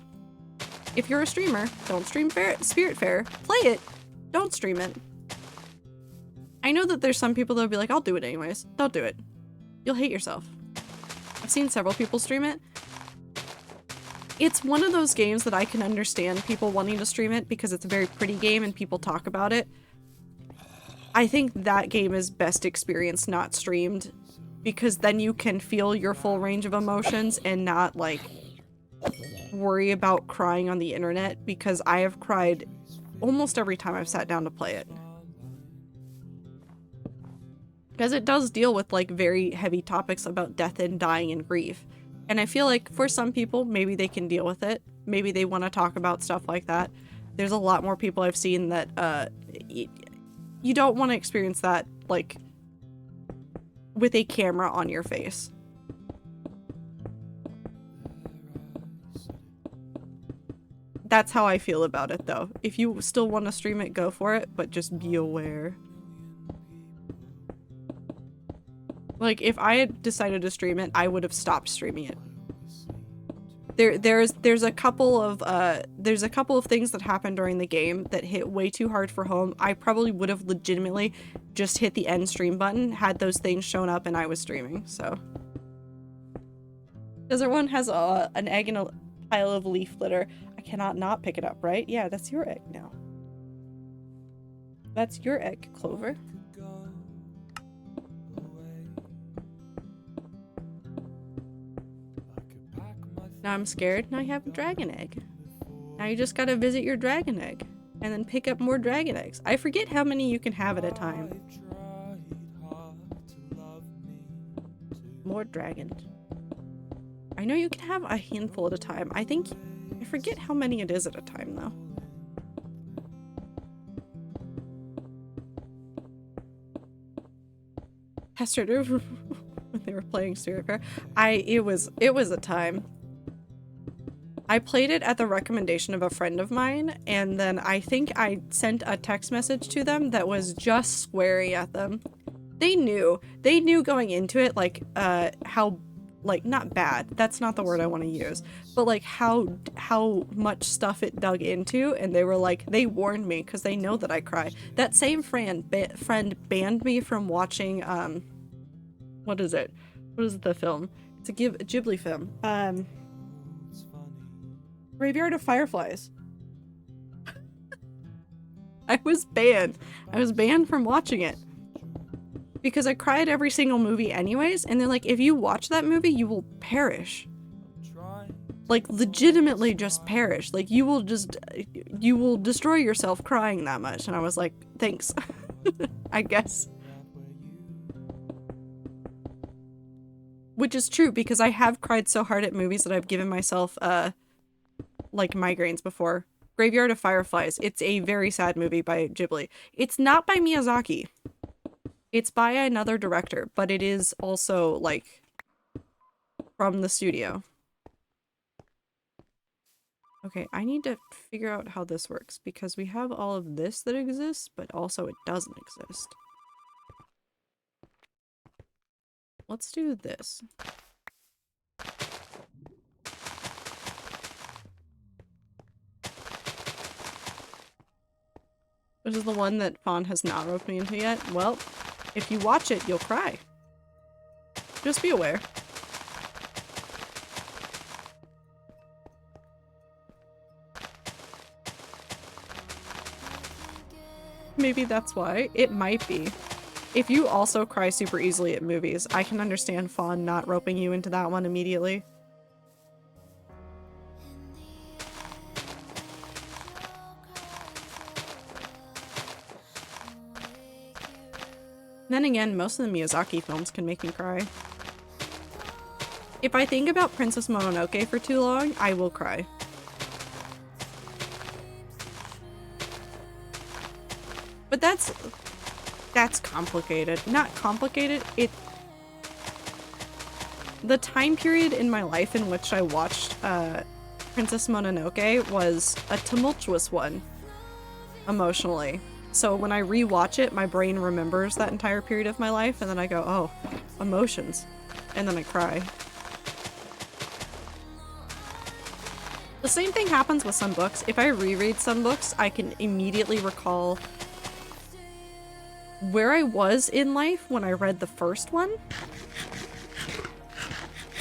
If you're a streamer, don't stream Spirit Fair. Play it. Don't stream it. I know that there's some people that'll be like, I'll do it anyways. Don't do it. You'll hate yourself. I've seen several people stream it. It's one of those games that I can understand people wanting to stream it because it's a very pretty game and people talk about it. I think that game is best experienced not streamed because then you can feel your full range of emotions and not like worry about crying on the internet, because I have cried almost every time I've sat down to play it. Because it does deal with like very heavy topics about death and dying and grief. And I feel like for some people, maybe they can deal with it. Maybe they want to talk about stuff like that. There's a lot more people I've seen that you don't want to experience that like with a camera on your face. That's how I feel about it though. If you still want to stream it, go for it, but just be aware. Like, if I had decided to stream it, I would have stopped streaming it. There's a couple of things that happened during the game that hit way too hard for home. I probably would have legitimately just hit the end stream button had those things shown up and I was streaming. So Desert One has an egg in a pile of leaf litter. I cannot not pick it up, right? Yeah, that's your egg now. That's your egg, Clover. Now I'm scared. Now you have a dragon egg. Now you just gotta visit your dragon egg and then pick up more dragon eggs. I forget how many you can have at a time. More dragons. I know you can have a handful at a time. I forget how many it is at a time though. Pestered when they were playing Spirit Fair. It was a time. I played it at the recommendation of a friend of mine, and then I think I sent a text message to them that was just swearing at them. They knew going into it, like, how, like, not bad, that's not the word I want to use, but like how much stuff it dug into, and they were like, they warned me because they know that I cry. That same friend banned me from watching, what is it? What is the film? It's a Ghibli film. Graveyard of Fireflies. I was banned. I was banned from watching it. Because I cried every single movie anyways, and they're like, if you watch that movie, you will perish. Like, legitimately just perish. Like, you will destroy yourself crying that much. And I was like, thanks. I guess. Which is true, because I have cried so hard at movies that I've given myself, like, migraines before. Graveyard of Fireflies. It's a very sad movie by Ghibli. It's not by Miyazaki. It's by another director, but it is also, like, from the studio. Okay, I need to figure out how this works, because we have all of this that exists, but also it doesn't exist. Let's do this. This is the one that Fawn has not roped me into yet. Well, if you watch it, you'll cry. Just be aware. Maybe that's why. It might be. If you also cry super easily at movies, I can understand Fawn not roping you into that one immediately. Then again, most of the Miyazaki films can make me cry. If I think about Princess Mononoke for too long, I will cry. But that's complicated. Not complicated, the time period in my life in which I watched Princess Mononoke was a tumultuous one, emotionally. So when I rewatch it, my brain remembers that entire period of my life, and then I go, oh, emotions. And then I cry. The same thing happens with some books. If I reread some books, I can immediately recall where I was in life when I read the first one.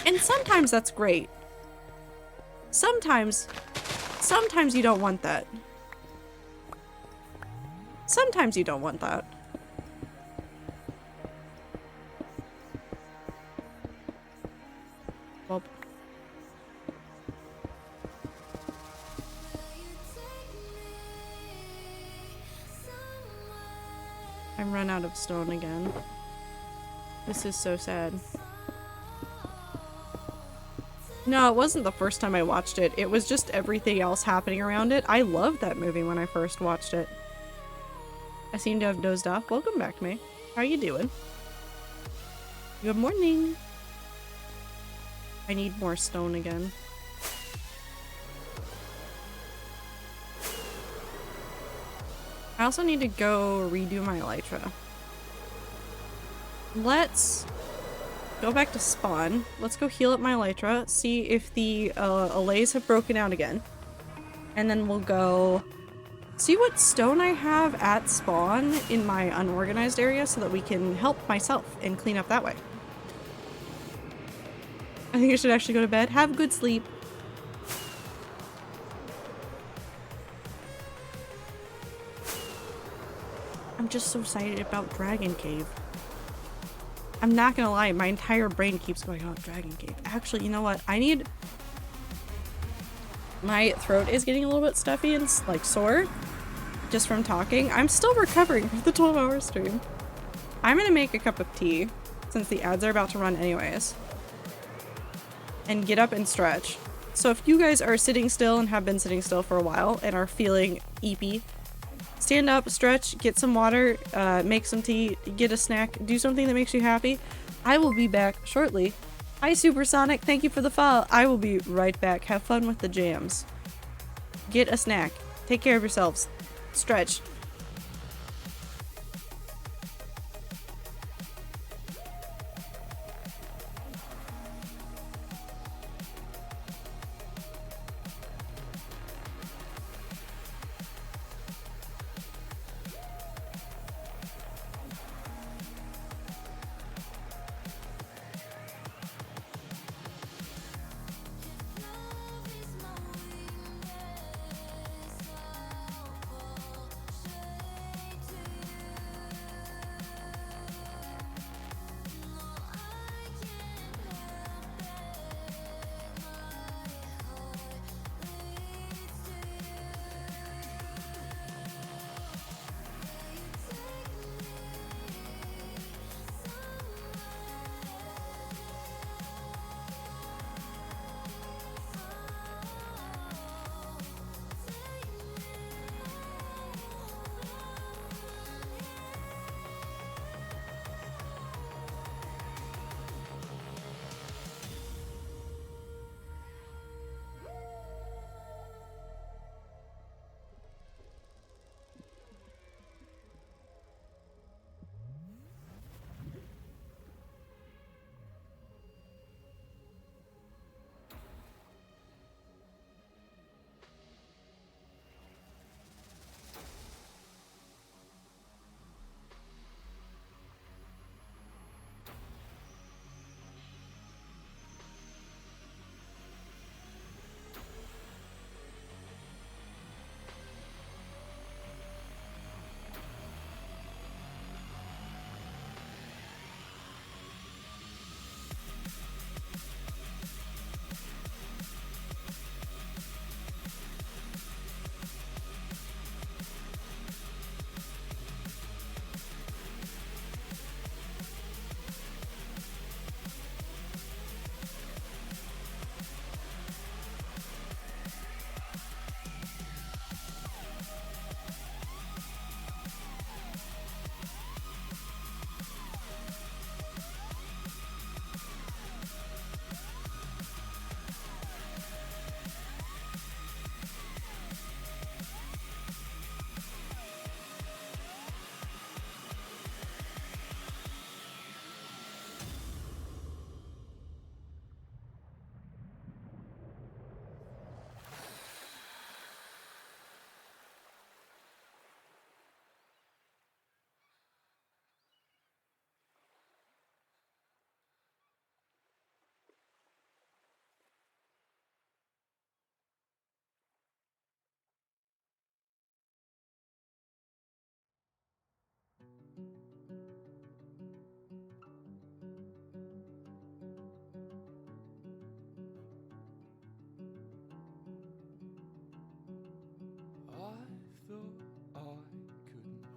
And sometimes that's great. Sometimes you don't want that. Sometimes you don't want that. Well, I'm run out of stone again. This is so sad. No, it wasn't the first time I watched it. It was just everything else happening around it. I loved that movie when I first watched it. I seem to have dozed off. Welcome back, May. How you doing? Good morning. I need more stone again. I also need to go redo my elytra. Let's go back to spawn. Let's go heal up my elytra, see if the allays have broken out again. And then we'll go see what stone I have at spawn in my unorganized area so that we can help myself and clean up that way. I think I should actually go to bed. Have good sleep. I'm just so excited about Dragon Cave. I'm not gonna lie, my entire brain keeps going, oh, Dragon Cave. Actually, you know what? My throat is getting a little bit stuffy and like sore just from talking. I'm still recovering from the 12-hour stream. I'm gonna make a cup of tea since the ads are about to run anyways. And get up and stretch. So if you guys are sitting still and have been sitting still for a while and are feeling eepy, stand up, stretch, get some water, make some tea, get a snack, do something that makes you happy. I will be back shortly. Hi Supersonic, thank you for the follow. I will be right back. Have fun with the jams. Get a snack. Take care of yourselves. Stretch.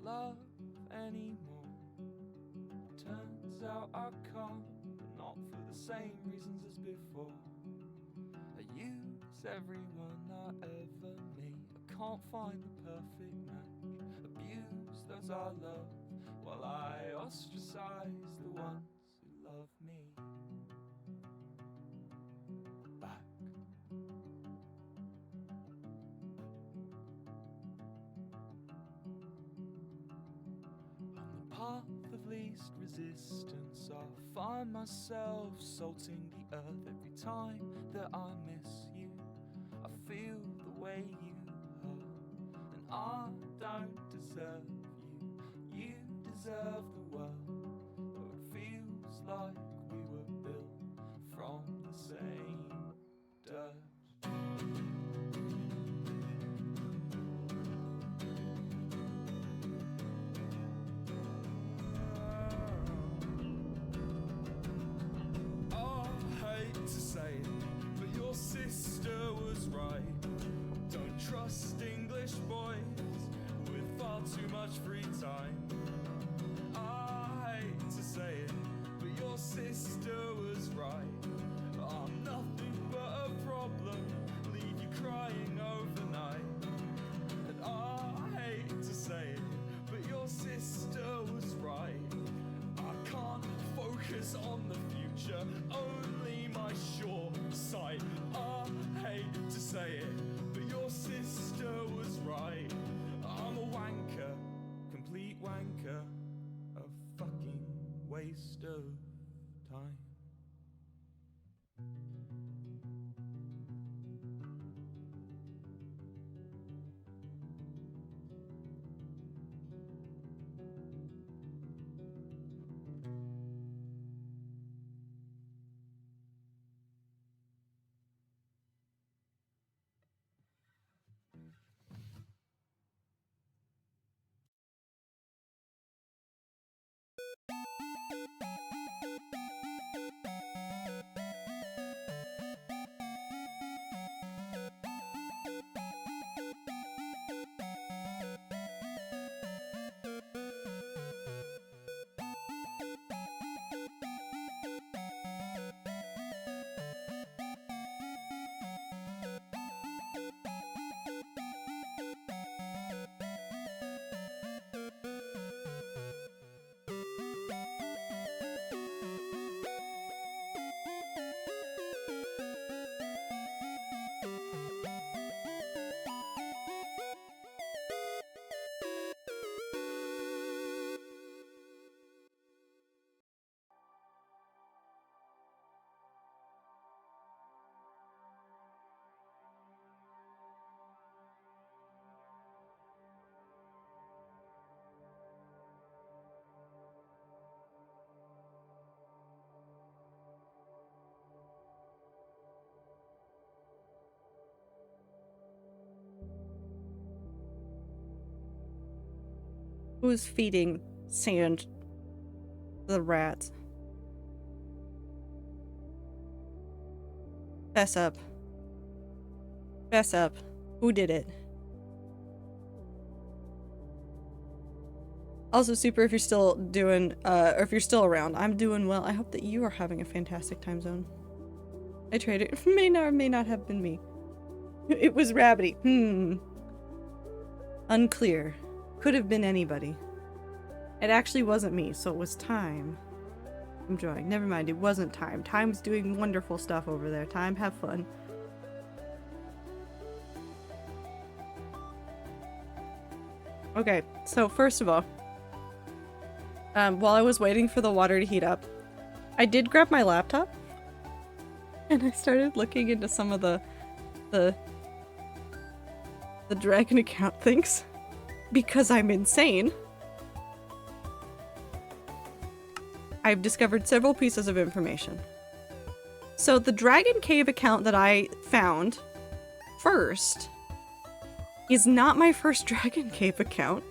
love anymore. Turns out I can't, but not for the same reasons as before. I use everyone I ever meet. I can't find the perfect match. Abuse those I love, while I ostracize the ones who love me. Back. On the path of least resistance. I find myself salting the earth every time that I miss you. I feel the way you hurt, and I don't deserve you. You deserve the world, though it feels like we were built from the same dirt. Sister was right. Don't trust English boys with far too much free time. I hate to say it, but your sister was right. I'm nothing but a problem, leave you crying overnight. And I hate to say it, but your sister was right. I can't focus on the future, only my short sight. I hate to say it, but your sister was right. I'm a wanker, complete wanker, a fucking waste of time. Who's feeding sand to the rats? Fess up. Fess up. Who did it? Also, Super, if you're still doing, or if you're still around, I'm doing well. I hope that you are having a fantastic time zone. I traded. It may or may not have been me. It was Rabbity. Unclear. Could have been anybody. It actually wasn't me, so it was Time. I'm drawing. Never mind, it wasn't Time. Time's doing wonderful stuff over there. Time, have fun. Okay, so first of all, while I was waiting for the water to heat up, I did grab my laptop, and I started looking into some of the Dragon account things. Because I'm insane, I've discovered several pieces of information. So the Dragon Cave account that I found first is not my first Dragon Cave account.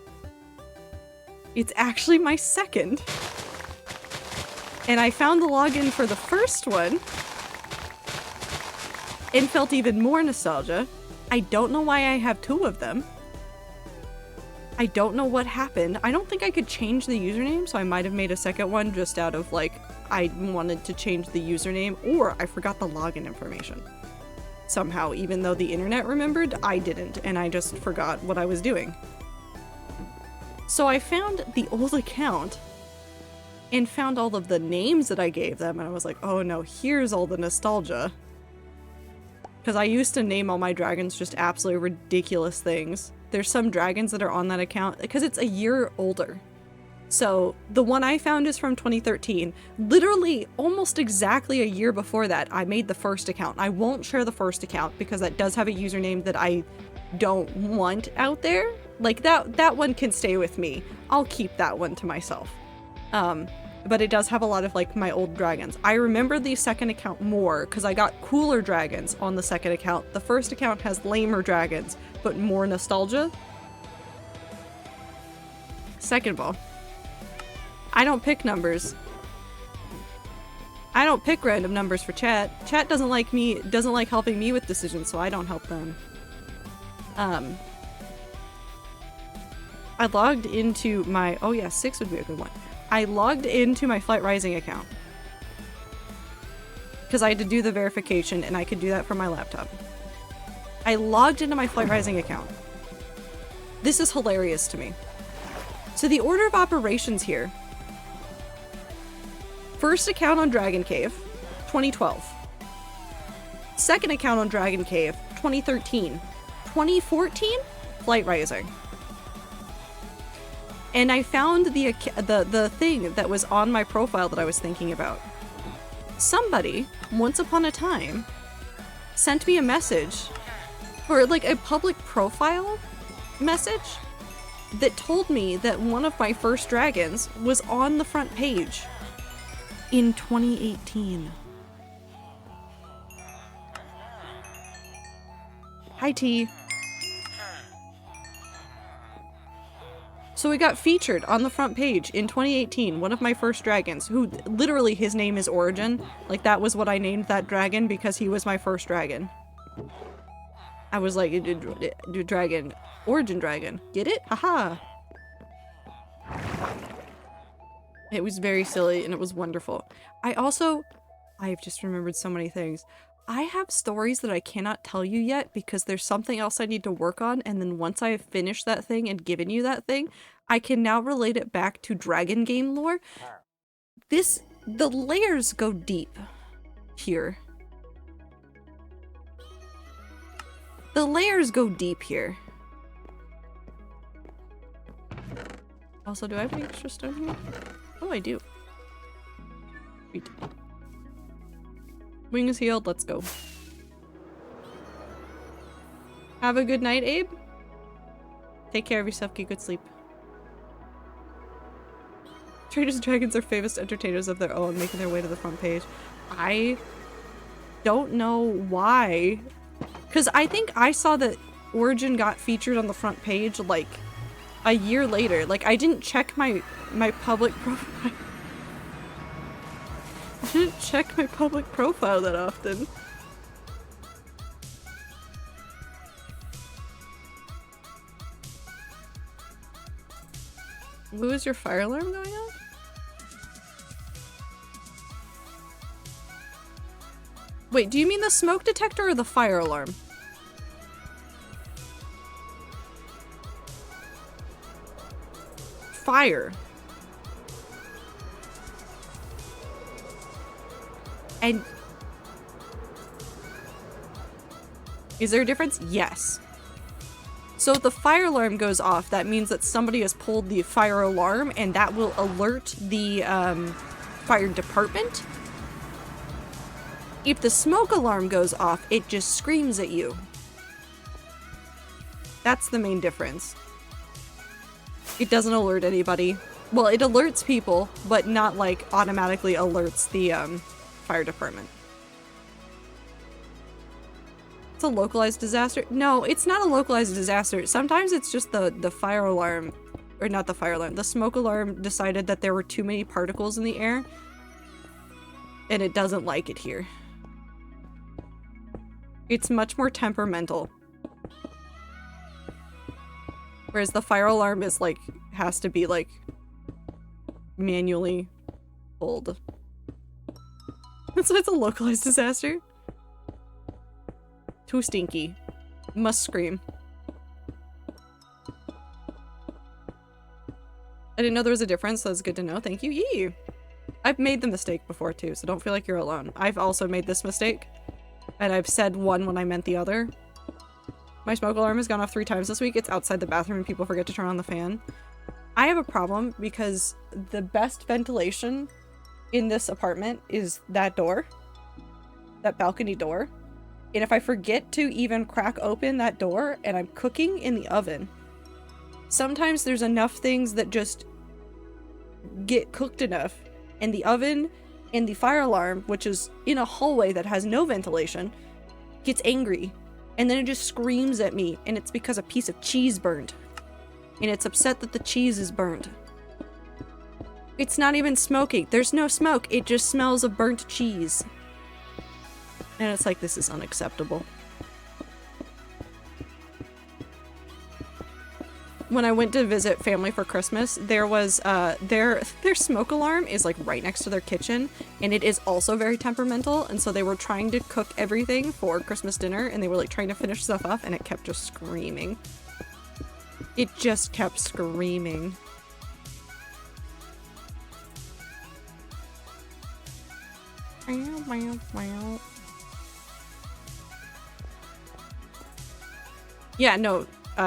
It's actually my second. And I found the login for the first one and felt even more nostalgia. I don't know why I have two of them. I don't know what happened. I don't think I could change the username, so I might have made a second one just out of, like, I wanted to change the username, or I forgot the login information. Somehow, even though the internet remembered, I didn't, and I just forgot what I was doing. So I found the old account and found all of the names that I gave them, and I was like, oh no, here's all the nostalgia. Because I used to name all my dragons just absolutely ridiculous things. There's some dragons that are on that account, because it's a year older. So the one I found is from 2013. Literally almost exactly a year before that, I made the first account. I won't share the first account because that does have a username that I don't want out there. Like that one can stay with me. I'll keep that one to myself. But it does have a lot of like my old dragons. I remember the second account more because I got cooler dragons on the second account. The first account has lamer dragons, but more nostalgia. Second of all, I don't pick numbers. I don't pick random numbers for chat. Chat doesn't like helping me with decisions, so I don't help them. I logged into my, oh yeah, 6 would be a good one. I logged into my Flight Rising account. Because I had to do the verification and I could do that from my laptop. I logged into my Flight Rising account. This is hilarious to me. So the order of operations here. First account on Dragon Cave, 2012. Second account on Dragon Cave, 2013. 2014, Flight Rising. And I found the thing that was on my profile that I was thinking about. Somebody, once upon a time, sent me a message, or like a public profile message, that told me that one of my first dragons was on the front page in 2018. Hi, T. So it got featured on the front page in 2018, one of my first dragons, who literally his name is Origin. Like that was what I named that dragon because he was my first dragon. I was like, dragon, Origin dragon. Get it? Haha. It was very silly and it was wonderful. I've just remembered so many things. I have stories that I cannot tell you yet because there's something else I need to work on, and then once I have finished that thing and given you that thing, I can now relate it back to Dragon game lore. The layers go deep here. The layers go deep here. Also, do I have any extra stone here? Oh, I do. Sweet. Wings healed, let's go. Have a good night, Abe. Take care of yourself, get good sleep. Traders and Dragons are famous entertainers of their own, making their way to the front page. I don't know why. Because I think I saw that Origin got featured on the front page like a year later. Like I didn't check my public profile. I didn't check my public profile that often. Who is your fire alarm going on? Wait, do you mean the smoke detector or the fire alarm? Fire. And is there a difference? Yes. So if the fire alarm goes off, that means that somebody has pulled the fire alarm and that will alert the fire department. If the smoke alarm goes off, it just screams at you. That's the main difference. It doesn't alert anybody. Well, it alerts people, but not like automatically alerts the fire department. It's a localized disaster? No, it's not a localized disaster. Sometimes it's just the fire alarm, or not the fire alarm, the smoke alarm decided that there were too many particles in the air, and it doesn't like it here. It's much more temperamental. Whereas the fire alarm is like, has to be like manually pulled. So it's a localized disaster. Too stinky. Must scream. I didn't know there was a difference, so that's good to know. Thank you. Yee! I've made the mistake before too, so don't feel like you're alone. I've also made this mistake. And I've said one when I meant the other. My smoke alarm has gone off 3 times this week. It's outside the bathroom and people forget to turn on the fan. I have a problem because the best ventilation in this apartment is that door. That balcony door. And if I forget to even crack open that door and I'm cooking in the oven, sometimes there's enough things that just get cooked enough, and the oven and the fire alarm, which is in a hallway that has no ventilation, gets angry. And then it just screams at me, and it's because a piece of cheese burned. And it's upset that the cheese is burned. It's not even smoking. There's no smoke. It just smells of burnt cheese. And it's like, this is unacceptable. When I went to visit family for Christmas, there was, their smoke alarm is like right next to their kitchen, and it is also very temperamental, and so they were trying to cook everything for Christmas dinner, and they were like trying to finish stuff off, and it kept just screaming. It just kept screaming. Yeah, no,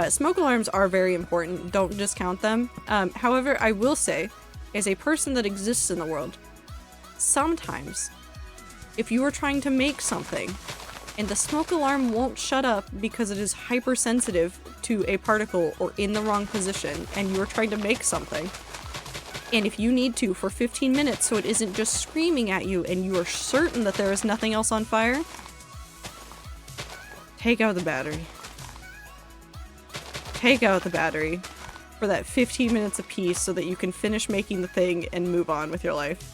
smoke alarms are very important. Don't discount them. However, I will say, as a person that exists in the world, sometimes, if you are trying to make something, and the smoke alarm won't shut up because it is hypersensitive to a particle or in the wrong position, and you are trying to make something, and if you need to for 15 minutes so it isn't just screaming at you and you are certain that there is nothing else on fire, take out the battery. Take out the battery for that 15 minutes apiece so that you can finish making the thing and move on with your life.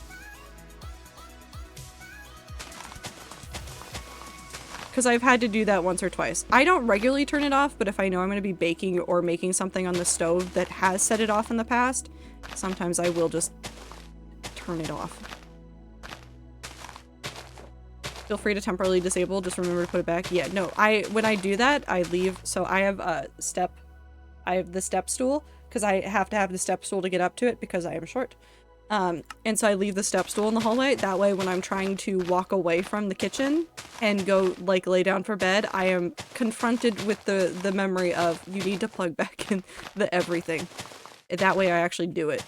Because I've had to do that once or twice. I don't regularly turn it off, but if I know I'm going to be baking or making something on the stove that has set it off in the past, sometimes I will just turn it off. Feel free to temporarily disable, just remember to put it back. Yeah, no, when I do that, I leave. So I have the step stool, because I have to have the step stool to get up to it because I am short. And so I leave the step stool in the hallway. That way when I'm trying to walk away from the kitchen and go like lay down for bed, I am confronted with the memory of you need to plug back in the everything. That way I actually do it.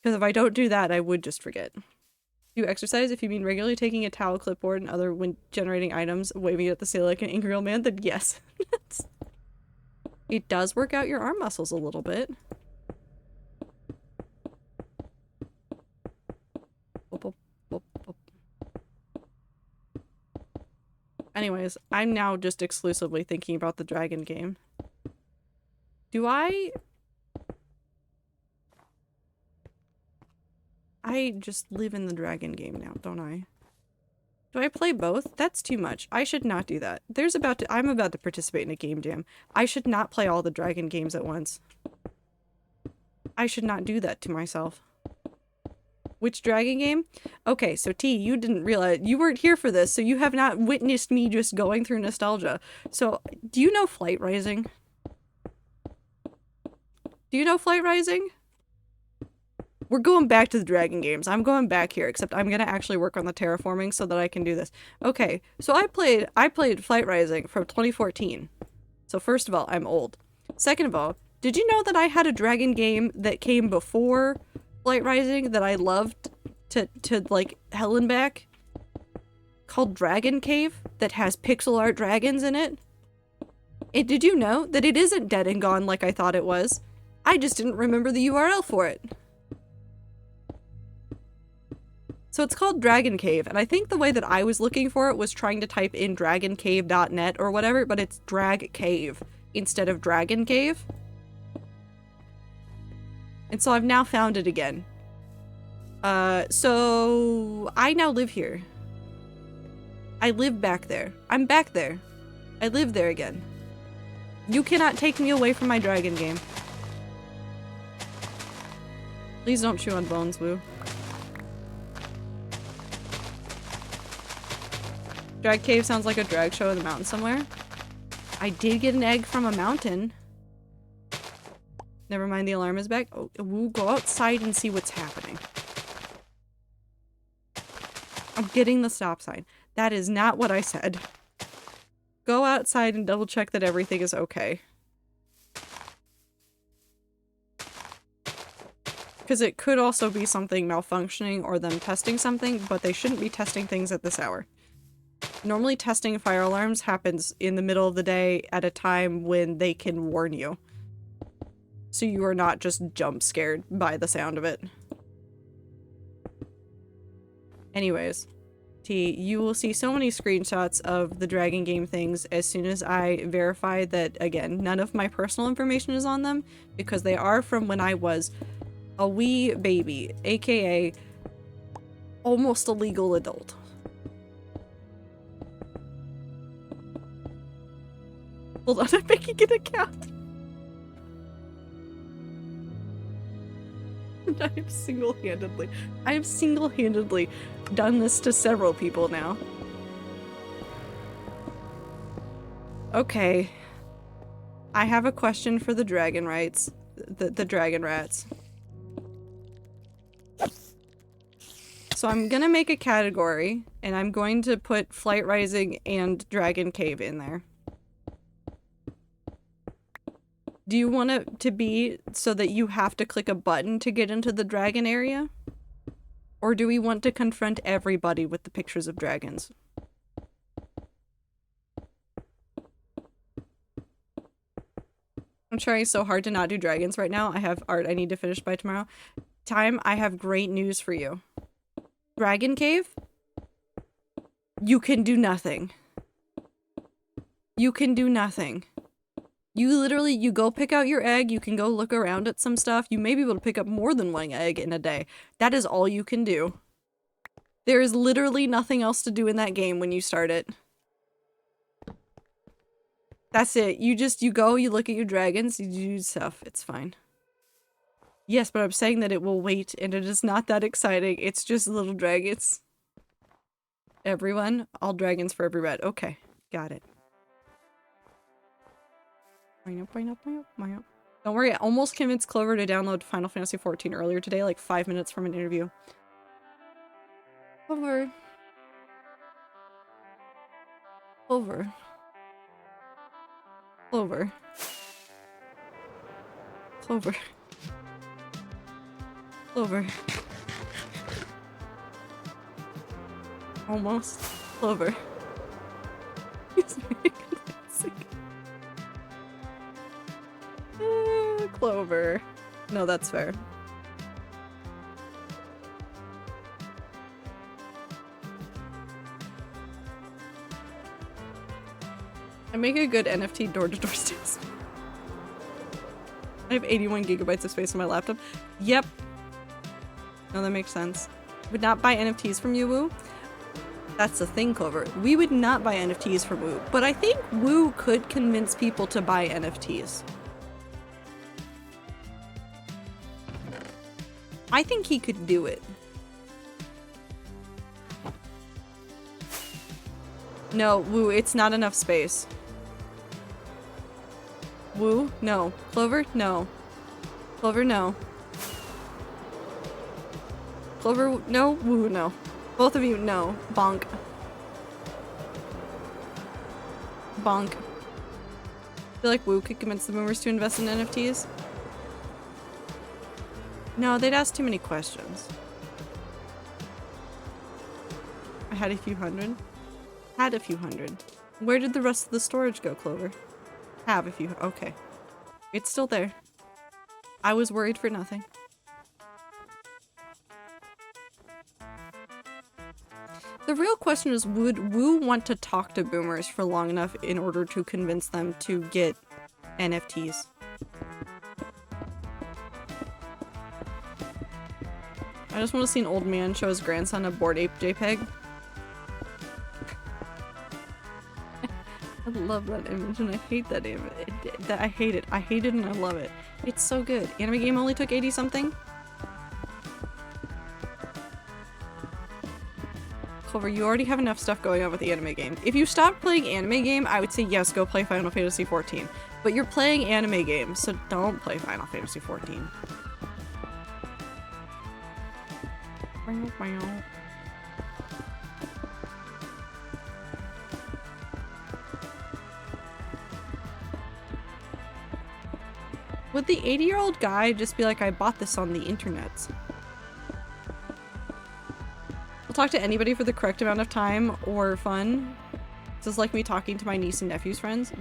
Because if I don't do that, I would just forget. Do exercise if you mean regularly taking a towel, clipboard, and other wind generating items, waving it at the ceiling like an angry old man, then yes. It does work out your arm muscles a little bit. Anyways, I'm now just exclusively thinking about the dragon game. Do I just live in the dragon game now, don't I? Do I play both? That's too much. I should not do that. I'm about to participate in a game jam. I should not play all the dragon games at once. I should not do that to myself. Which dragon game? Okay, so T, you didn't realize, you weren't here for this, so you have not witnessed me just going through nostalgia. So, do you know Flight Rising? Do you know Flight Rising? We're going back to the dragon games. I'm going back here, except I'm gonna actually work on the terraforming so that I can do this. Okay, so I played Flight Rising from 2014. So first of all, I'm old. Second of all, did you know that I had a dragon game that came before Flight Rising that I loved to like hell and back? Called Dragon Cave, that has pixel art dragons in it. And did you know that it isn't dead and gone like I thought it was? I just didn't remember the URL for it. So it's called Dragon Cave, and I think the way that I was looking for it was trying to type in dragoncave.net or whatever, but it's Drag Cave instead of Dragon Cave. And so I've now found it again. So I now live here. I live back there. I'm back there. I live there again. You cannot take me away from my dragon game. Please don't chew on bones, Woo. Drag Cave sounds like a drag show in the mountain somewhere. I did get an egg from a mountain. Never mind, the alarm is back. Oh, we'll go outside and see what's happening. I'm getting the stop sign. That is not what I said. Go outside and double check that everything is okay. Because it could also be something malfunctioning or them testing something, but they shouldn't be testing things at this hour. Normally testing fire alarms happens in the middle of the day at a time when they can warn you. So you are not just jump scared by the sound of it. Anyways, T, you will see so many screenshots of the Dragon Game things as soon as I verify that, again, none of my personal information is on them, because they are from when I was a wee baby, aka almost a legal adult. Hold on, I'm making an account. And I have single-handedly done this to several people now. Okay. I have a question for the dragon rights. The dragon rats. So I'm gonna make a category, and I'm going to put Flight Rising and Dragon Cave in there. Do you want it to be so that you have to click a button to get into the dragon area? Or do we want to confront everybody with the pictures of dragons? I'm trying so hard to not do dragons right now. I have art I need to finish by tomorrow. Time, I have great news for you. Dragon Cave? You can do nothing. You can do nothing. You literally, you go pick out your egg, you can go look around at some stuff, you may be able to pick up more than one egg in a day. That is all you can do. There is literally nothing else to do in that game when you start it. That's it. You go, you look at your dragons, you do stuff, it's fine. Yes, but I'm saying that it will wait, and it is not that exciting, it's just little dragons. Everyone, all dragons for every red. Okay, got it. Don't worry, I almost convinced Clover to download Final Fantasy XIV earlier today, like 5 minutes from an interview. Clover. Clover. Clover. Clover. Clover. Almost. Clover. He's making sick. Clover. No, that's fair. I make a good NFT door-to-door sales. I have 81 gigabytes of space on my laptop. Yep. No, that makes sense. Would not buy NFTs from you, Woo. That's the thing, Clover. We would not buy NFTs from Woo, but I think Woo could convince people to buy NFTs. I think he could do it. No, Woo, it's not enough space. Woo, no. Clover, no. Clover, no. Clover, no. Woo, no. Both of you, no. Bonk. Bonk. I feel like Woo could convince the boomers to invest in NFTs. No, they'd ask too many questions. I had a few hundred. Had a few hundred. Where did the rest of the storage go, Clover? Have a few. Okay. It's still there. I was worried for nothing. The real question is, would Woo want to talk to boomers for long enough in order to convince them to get NFTs? I just want to see an old man show his grandson a Bored Ape JPEG. I love that image and I hate that image. I hate it. I hate it and I love it. It's so good. Anime game only took 80 something? Clover, you already have enough stuff going on with the anime game. If you stopped playing anime game, I would say yes, go play Final Fantasy XIV. But you're playing anime games, so don't play Final Fantasy XIV. Would the 80-year-old guy just be like, I bought this on the internet? I'll talk to anybody for the correct amount of time or fun. This is like me talking to my niece and nephew's friends.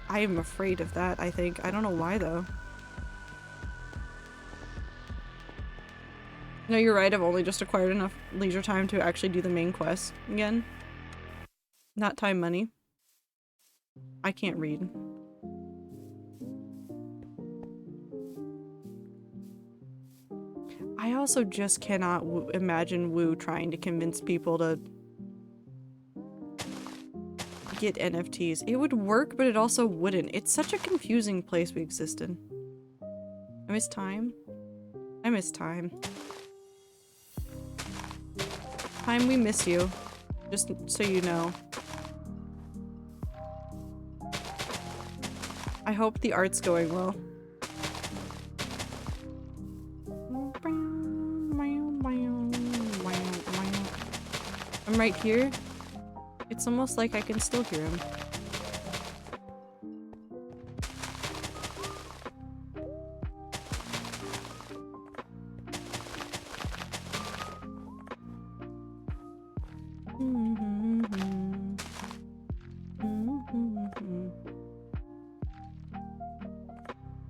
I am afraid of that, I think. I don't know why, though. No, you're right. I've only just acquired enough leisure time to actually do the main quest again. Not time, money. I can't read. I also just cannot imagine Wu trying to convince people to get NFTs. It would work, but it also wouldn't. It's such a confusing place we exist in. I miss time. I miss time. Time, we miss you. Just so you know. I hope the art's going well. I'm right here. It's almost like I can still hear him.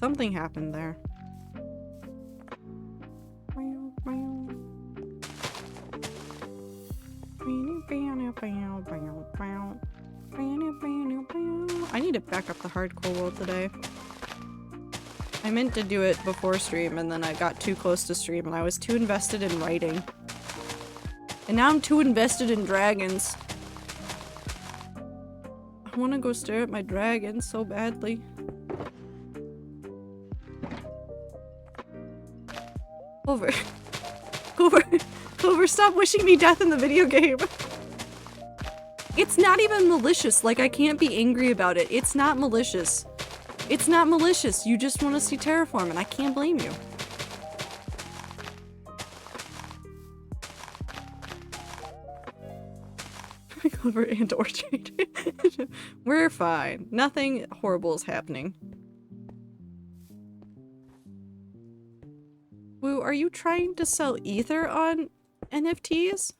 Something happened there. I need to back up the hardcore world today. I meant to do it before stream and then I got too close to stream and I was too invested in writing. And now I'm too invested in dragons. I want to go stare at my dragons so badly. Clover. Clover, stop wishing me death in the video game. It's not even malicious, like I can't be angry about it. It's not malicious. It's not malicious, you just want to see Terraform and I can't blame you. Clover and Orchard. We're fine. Nothing horrible is happening. Woo, are you trying to sell ether on NFTs?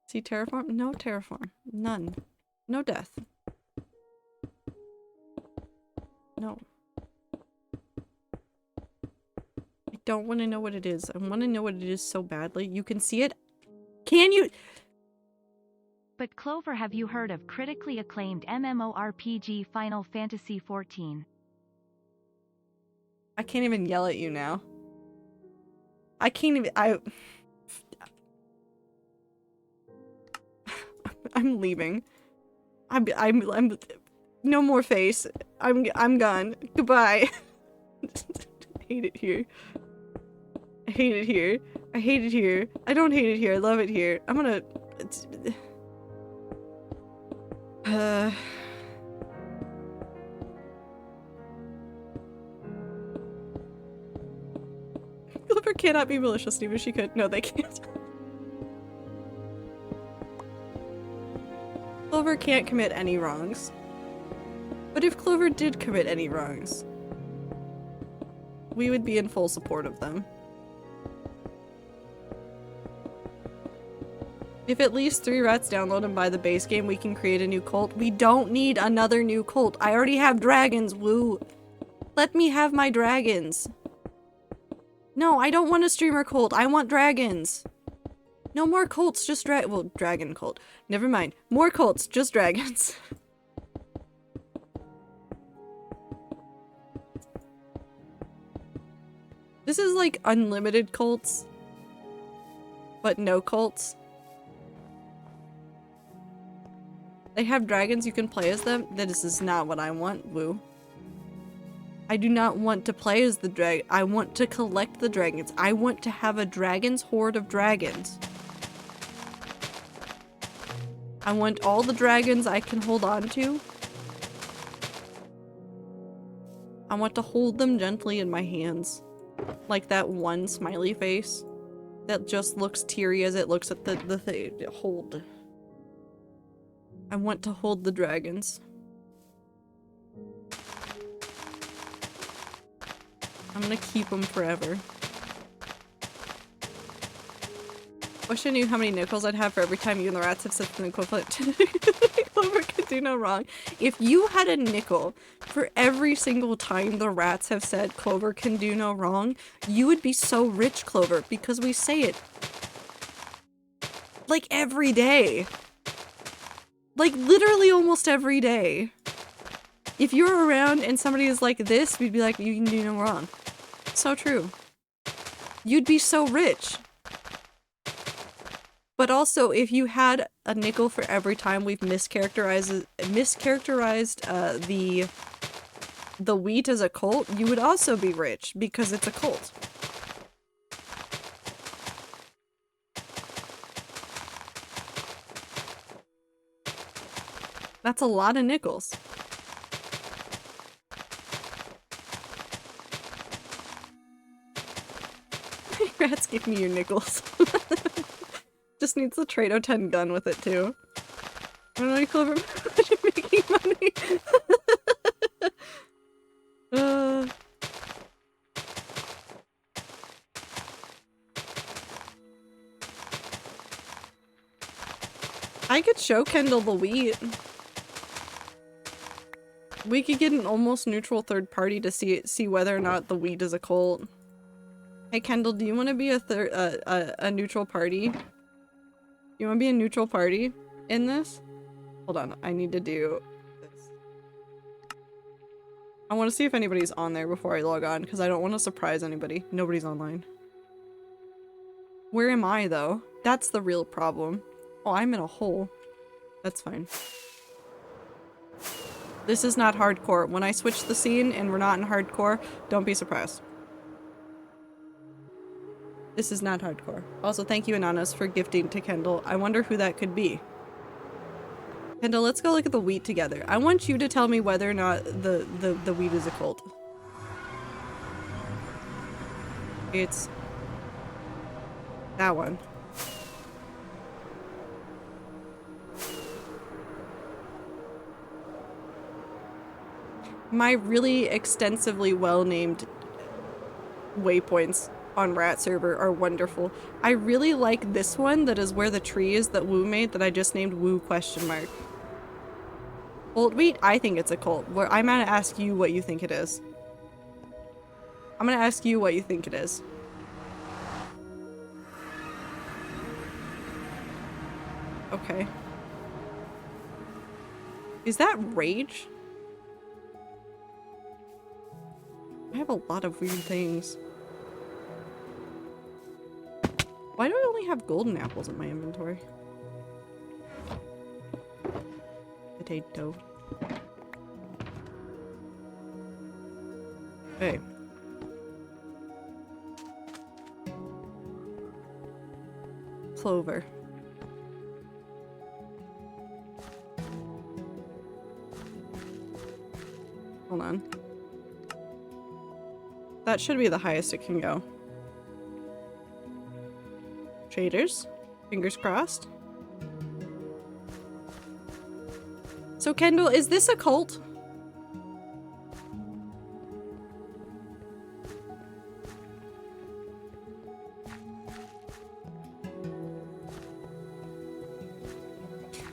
See Terraform? No Terraform. None. No death. No. I don't want to know what it is. I want to know what it is so badly. You can see it? Can you? But Clover, have you heard of critically acclaimed MMORPG Final Fantasy XIV? I can't even yell at you now. I can't even- I'm leaving. I'm no more face. I'm gone. Goodbye. I hate it here. I hate it here. I hate it here. I don't hate it here. I love it here. I'm gonna Clover cannot be malicious even if she could. No, they can't. Clover can't commit any wrongs. But if Clover did commit any wrongs, we would be in full support of them. If at least 3 rats download and buy the base game, we can create a new cult. We don't need another new cult. I already have dragons, Woo. Let me have my dragons. No, I don't want a streamer cult. I want dragons. No more cults, just dragon cult. Never mind. More cults, just dragons. This is like unlimited cults, but no cults. They have dragons, you can play as them. This is not what I want, Woo. I do not want to play as the dragon. I want to collect the dragons. I want to have a dragon's horde of dragons. I want all the dragons I can hold on to. I want to hold them gently in my hands. Like that one smiley face that just looks teary as it looks at the thing. Hold. I want to hold the dragons. I'm gonna keep them forever. Wish I knew how many nickels I'd have for every time you and the rats have said something equivalent to Clover could do no wrong. If you had a nickel for every single time the rats have said Clover can do no wrong, you would be so rich, Clover, because we say it like every day. Like literally almost every day. If you're around and somebody is like this, we'd be like, you can do no wrong. So true. You'd be so rich. But also, if you had a nickel for every time we've mischaracterized the wheat as a cult, you would also be rich because it's a cult. That's a lot of nickels. Rats, give me your nickels. Just needs the Trado 10 gun with it too. I don't know, Clover, you're making money. I could show Kendall the wheat. We could get an almost neutral third party to see whether or not the wheat is a cult. Hey Kendall, do you want to be a neutral party? You want to be a neutral party in this? Hold on, I need to do this. I want to see if anybody's on there before I log on, because I don't want to surprise anybody. Nobody's online. Where am I, though? That's the real problem. Oh, I'm in a hole. That's fine. This is not hardcore. When I switch the scene and we're not in hardcore, don't be surprised. This is not hardcore. Also, thank you, Ananas, for gifting to Kendall. I wonder who that could be. Kendall, let's go look at the wheat together. I want you to tell me whether or not the wheat is a cult. It's that one. My really extensively well-named waypoints on Rat Server are wonderful. I really like this one that is where the tree is that Woo made that I just named Woo ? Old wheat? I think it's a cult. Where I'm gonna ask you what you think it is. I'm gonna ask you what you think it is. Okay. Is that rage? I have a lot of weird things. Why do I only have golden apples in my inventory? Potato. Okay. Clover. Hold on. That should be the highest it can go. Traders. Fingers crossed. So Kendall, is this a cult?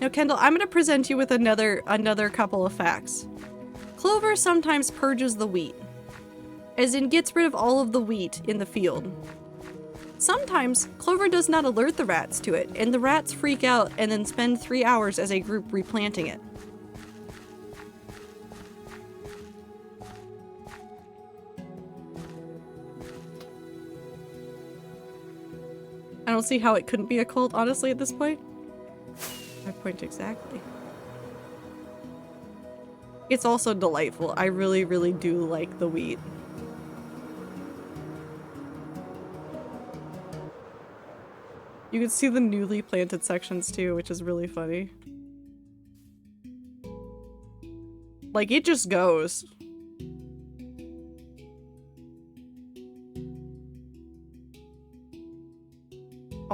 Now Kendall, I'm gonna present you with another couple of facts. Clover sometimes purges the wheat, as in gets rid of all of the wheat in the field. Sometimes, Clover does not alert the rats to it, and the rats freak out and then spend 3 hours as a group replanting it. I don't see how it couldn't be a cult, honestly, at this point. My point exactly. It's also delightful. I really, really do like the wheat. You can see the newly planted sections too, which is really funny. Like, it just goes.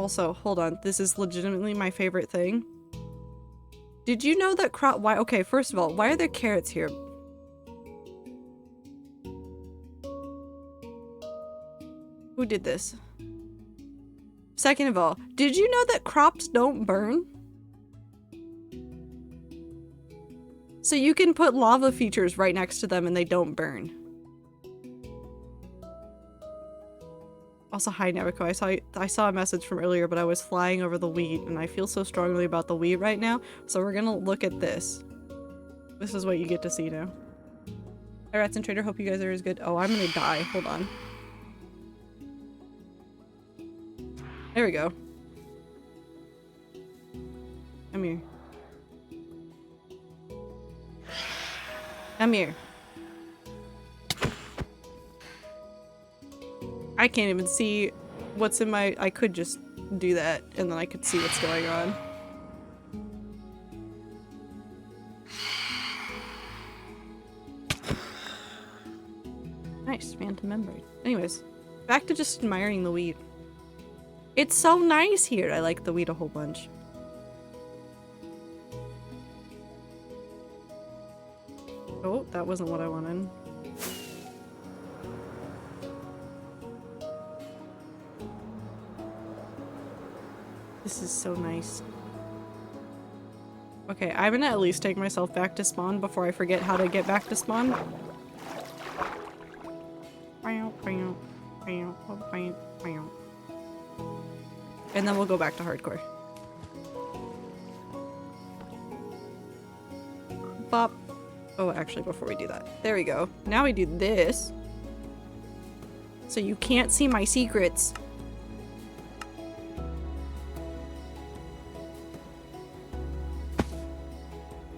Also, hold on. This is legitimately my favorite thing. Did you know that why? Okay, first of all, why are there carrots here? Who did this? Second of all, did you know that crops don't burn? So you can put lava features right next to them and they don't burn. Also, hi Navico, I saw a message from earlier, but I was flying over the wheat, and I feel so strongly about the wheat right now, so we're gonna look at this. This is what you get to see now. Hi Rats and Trader, hope you guys are as good. Oh, I'm gonna die. Hold on. There we go. Come here. Come here. I can't even see what's in my... I could just do that, and then I could see what's going on. Nice, phantom membrane. Anyways, back to just admiring the wheat. It's so nice here. I like the wheat a whole bunch. Oh, that wasn't what I wanted. This is so nice. Okay, I'm gonna at least take myself back to spawn before I forget how to get back to spawn. And then we'll go back to hardcore. Bop. Oh, actually, before we do that. There we go. Now we do this. So you can't see my secrets.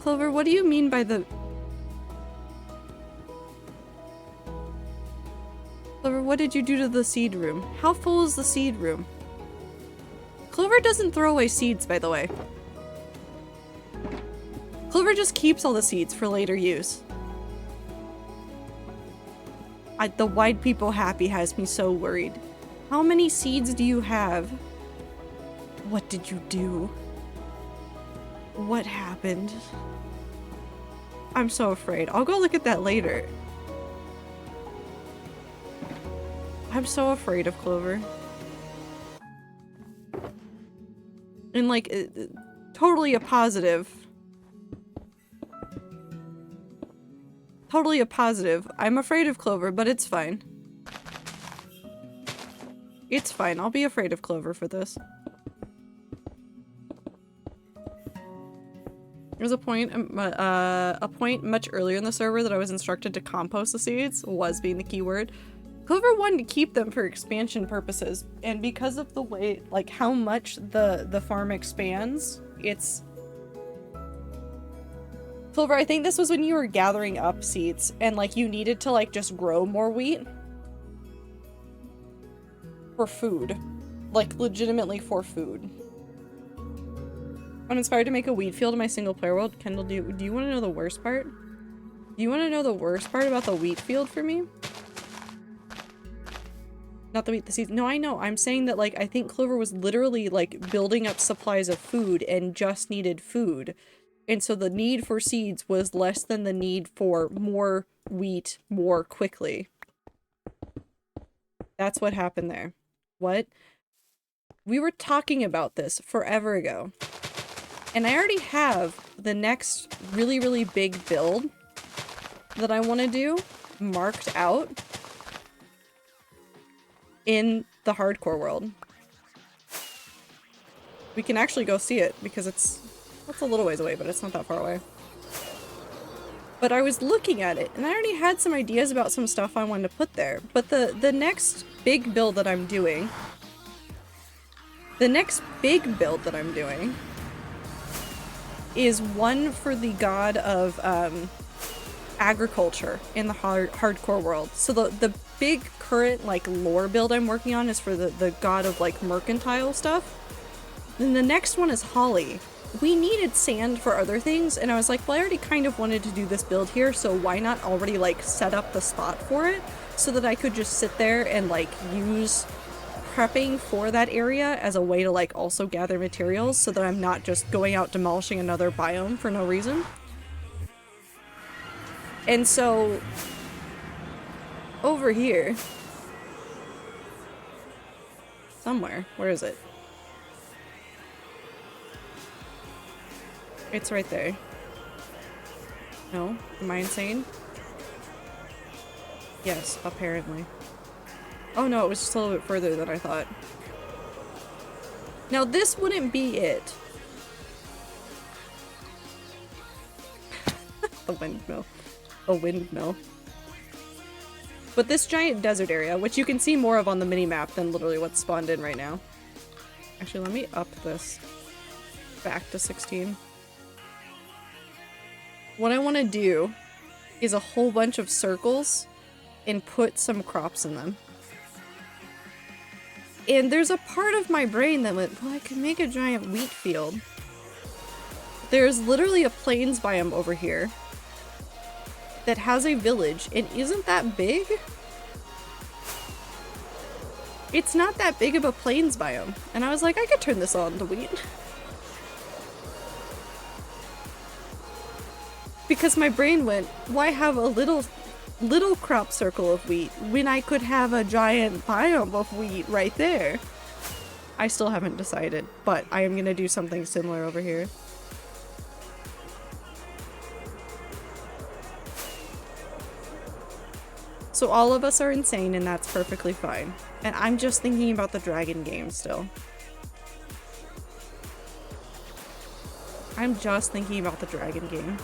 Clover, what do you mean by the... Clover, what did you do to the seed room? How full is the seed room? Clover doesn't throw away seeds, by the way. Clover just keeps all the seeds for later use. The white people happy has me so worried. How many seeds do you have? What did you do? What happened? I'm so afraid. I'll go look at that later. I'm so afraid of Clover. And like, totally a positive. Totally a positive. I'm afraid of Clover, but it's fine. It's fine. I'll be afraid of Clover for this. There's a point much earlier in the server that I was instructed to compost the seeds, was being the key word. Clover wanted to keep them for expansion purposes, and because of the way, like, how much the farm expands, it's... Clover, I think this was when you were gathering up seeds, and, like, you needed to, like, just grow more wheat. For food. Like, legitimately for food. I'm inspired to make a wheat field in my single player world. Kendall, do you want to know the worst part? Do you want to know the worst part about the wheat field for me? Not the wheat, the seeds. No, I know. I'm saying that, like, I think Clover was literally, like, building up supplies of food and just needed food. And so the need for seeds was less than the need for more wheat more quickly. That's what happened there. What? We were talking about this forever ago. And I already have the next really, really big build that I want to do marked out in the hardcore world. We can actually go see it because it's a little ways away, but it's not that far away. But I was looking at it and I already had some ideas about some stuff I wanted to put there. But the next big build that I'm doing, is one for the god of agriculture in the hardcore world. So the big current like lore build I'm working on is for the god of like mercantile stuff. Then the next one is Holly. We needed sand for other things, and I was like, well, I already kind of wanted to do this build here, so why not already like set up the spot for it so that I could just sit there and like use prepping for that area as a way to like also gather materials so that I'm not just going out demolishing another biome for no reason. And so over here somewhere, where is it? It's right there. No? Am I insane? Yes, apparently. Oh no, it was just a little bit further than I thought. Now this wouldn't be it. The windmill. A windmill. But this giant desert area, which you can see more of on the mini-map than literally what's spawned in right now. Actually, let me up this back to 16. What I want to do is a whole bunch of circles and put some crops in them. And there's a part of my brain that went, well, I could make a giant wheat field. There's literally a plains biome over here that has a village and isn't that big. It's not that big of a plains biome. And I was like, I could turn this all into wheat. Because my brain went, why have a little crop circle of wheat when I could have a giant biome of wheat right there? I still haven't decided, but I am gonna do something similar over here. So all of us are insane and that's perfectly fine. And I'm just thinking about the dragon game still. I'm just thinking about the dragon game.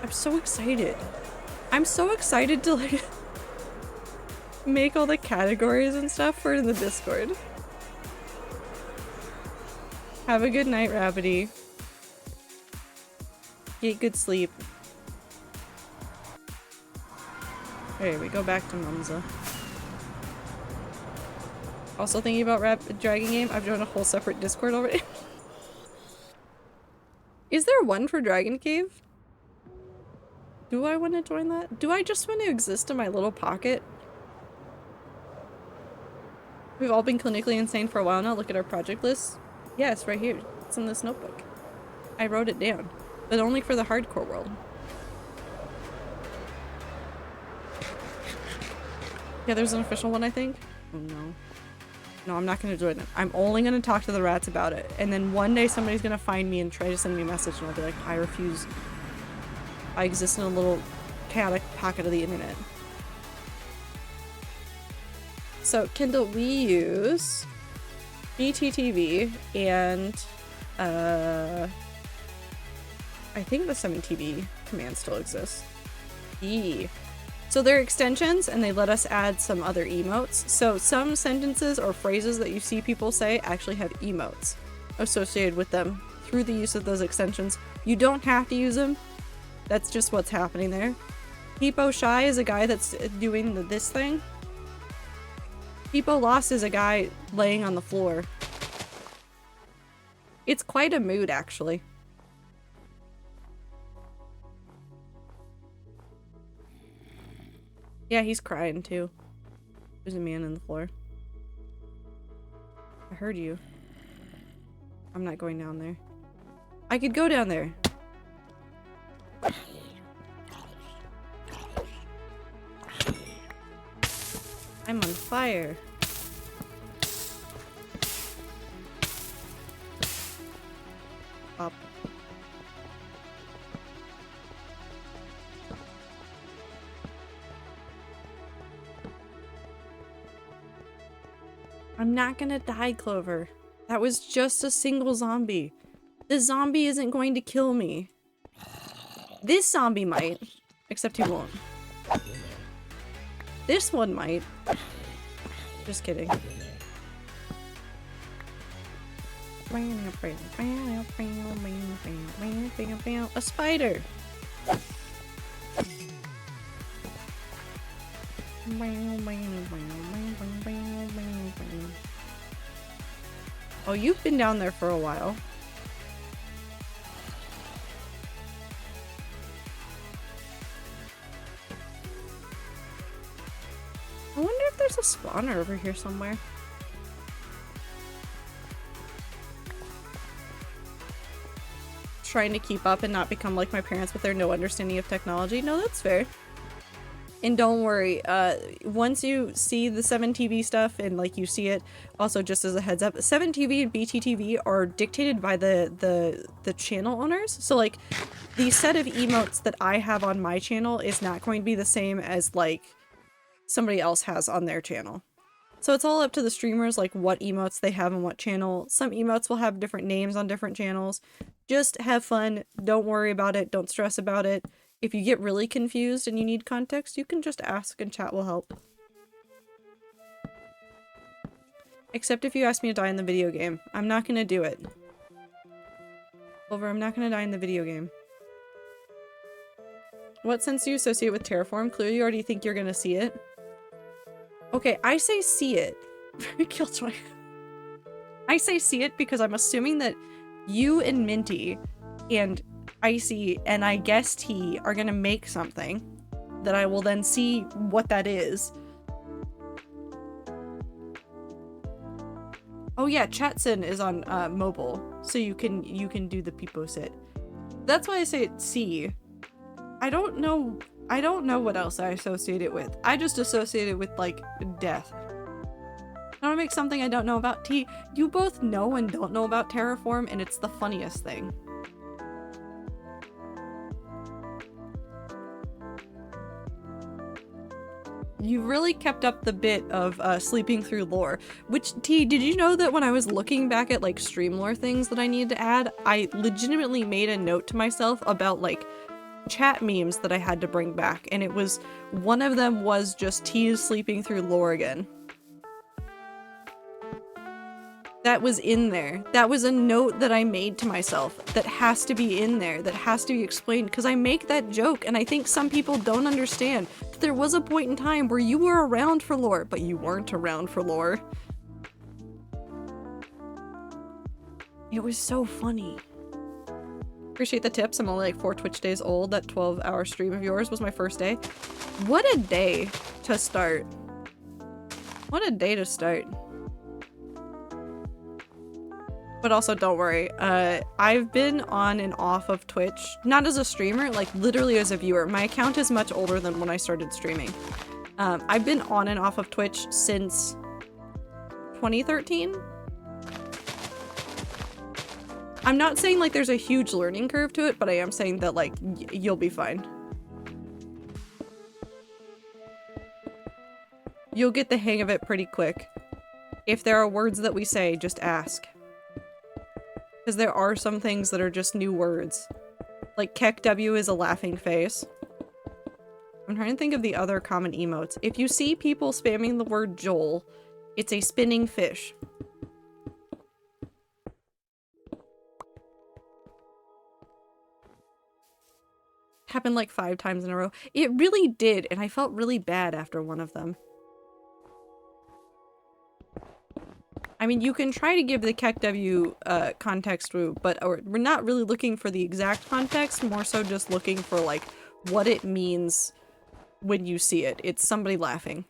I'm so excited. I'm so excited to like make all the categories and stuff for the Discord. Have a good night, Rabbity. Get good sleep. Okay, we go back to Mumza. Also thinking about Dragon Game, I've joined a whole separate Discord already. Is there one for Dragon Cave? Do I want to join that? Do I just want to exist in my little pocket? We've all been clinically insane for a while now. Look at our project list. Yes, right here. It's in this notebook. I wrote it down, but only for the hardcore world. Yeah, there's an official one, I think. Oh no. No, I'm not going to join it. I'm only going to talk to the rats about it. And then one day somebody's going to find me and try to send me a message and I'll be like, I refuse. I exist in a little chaotic pocket of the internet. So, Kindle, we use BTTV and I think the 7TV command still exists. So they're extensions and they let us add some other emotes. So some sentences or phrases that you see people say actually have emotes associated with them through the use of those extensions. You don't have to use them. That's just what's happening there. Hippo Shy is a guy that's doing this thing. Hippo Lost is a guy laying on the floor. It's quite a mood, actually. Yeah, he's crying too. There's a man on the floor. I heard you. I'm not going down there. I could go down there. I'm on fire. Up. I'm not gonna die, Clover. That was just a single zombie. The zombie isn't going to kill me. This zombie might, except he won't. This one might. Just kidding. A spider! Oh, you've been down there for a while. I wonder if there's a spawner over here somewhere. trying to keep up and not become like my parents with their no understanding of technology. No, that's fair. And don't worry, once you see the 7TV stuff and like you see it, also just as a heads up, 7TV and BTTV are dictated by the channel owners. So like the set of emotes that I have on my channel is not going to be the same as like somebody else has on their channel. So it's all up to the streamers like what emotes they have on what channel. Some emotes will have different names on different channels. Just have fun, don't worry about it, don't stress about it. If you get really confused and you need context, you can just ask and chat will help. Except if you ask me to die in the video game. I'm not gonna do it. Clover, I'm not gonna die in the video game. What sense do you associate with Terraform? Clearly you already think you're gonna see it. Okay, I say see it. Killjoy. I say see it because I'm assuming that you and Minty and Icy and I guess T are gonna make something that I will then see what that is. Oh yeah, Chatson is on mobile, so you can do the Peepo sit. That's why I say it C. I don't know what else I associate it with. I just associate it with like death. I want to make something I don't know about. T, you both know and don't know about Terraform, and it's the funniest thing. You really kept up the bit of sleeping through lore. Which, T, did you know that when I was looking back at like stream lore things that I needed to add, I legitimately made a note to myself about like chat memes that I had to bring back, and it was one of them was just T sleeping through lore again. That was in there. That was a note that I made to myself that has to be in there, that has to be explained, because I make that joke and I think some people don't understand that there was a point in time where you were around for lore, but you weren't around for lore. It was so funny. Appreciate the tips. I'm only like 4 Twitch days old. That 12-hour stream of yours was my first day. What a day to start. What a day to start. But also, don't worry, I've been on and off of Twitch, not as a streamer, like literally as a viewer. My account is much older than when I started streaming. I've been on and off of Twitch since 2013? I'm not saying like there's a huge learning curve to it, but I am saying that like you'll be fine. You'll get the hang of it pretty quick. If there are words that we say, just ask. Because there are some things that are just new words. Like Kek W is a laughing face. I'm trying to think of the other common emotes. If you see people spamming the word Joel, it's a spinning fish. Happened like 5 times in a row. It really did, and I felt really bad after one of them. I mean, you can try to give the Kek W context, but we're not really looking for the exact context, more so just looking for like what it means when you see it. It's somebody laughing.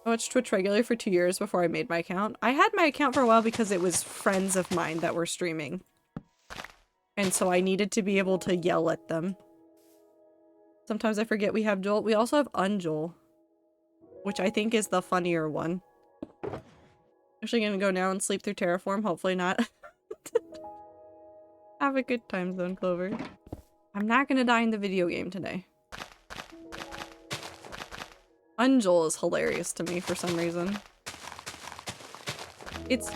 I watched Twitch regularly for 2 years before I made my account. I had my account for a while because it was friends of mine that were streaming. And so I needed to be able to yell at them. Sometimes I forget we have Joel. We also have Unjoel, which I think is the funnier one. Actually gonna go now and sleep through Terraform. Hopefully not. Have a good time, Zone Clover. I'm not gonna die in the video game today. Unjoel is hilarious to me for some reason. It's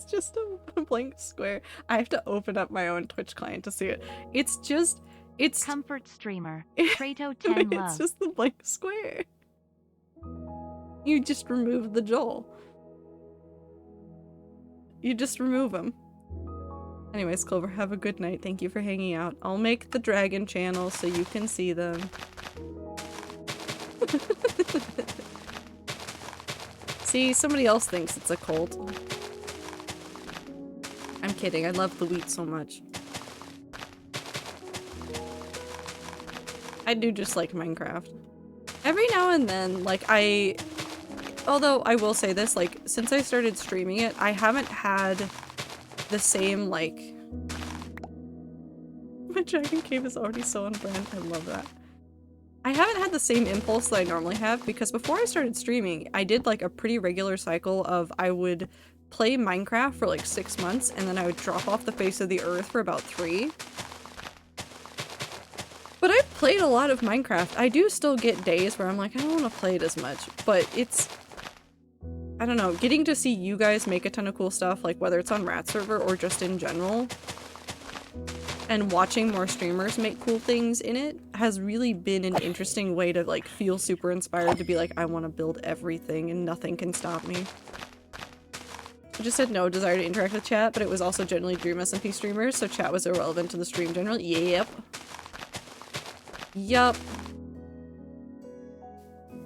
just a blank square. I have to open up my own Twitch client to see it. It's Comfort streamer. Krato 10 love. It's just the blank square. You just remove the Joel. You just remove him. Anyways, Clover, have a good night. Thank you for hanging out. I'll make the dragon channel so you can see them. See, somebody else thinks it's a cult. I'm kidding. I love the wheat so much. I do just like Minecraft. Every now and then, like, Although I will say this, like, since I started streaming it, I haven't had the same, like... My dragon cave is already so on brand. I love that. I haven't had the same impulse that I normally have because before I started streaming, I did like a pretty regular cycle of I would play Minecraft for like 6 months and then I would drop off the face of the earth for about 3. But I've played a lot of Minecraft. I do still get days where I'm like, I don't want to play it as much, but it's... I don't know, getting to see you guys make a ton of cool stuff, like whether it's on Rat Server or just in general, and watching more streamers make cool things in it has really been an interesting way to like feel super inspired to be like, I want to build everything and nothing can stop me. I just had no desire to interact with chat, but it was also generally Dream SMP streamers, so chat was irrelevant to the stream generally. Yep. Yup.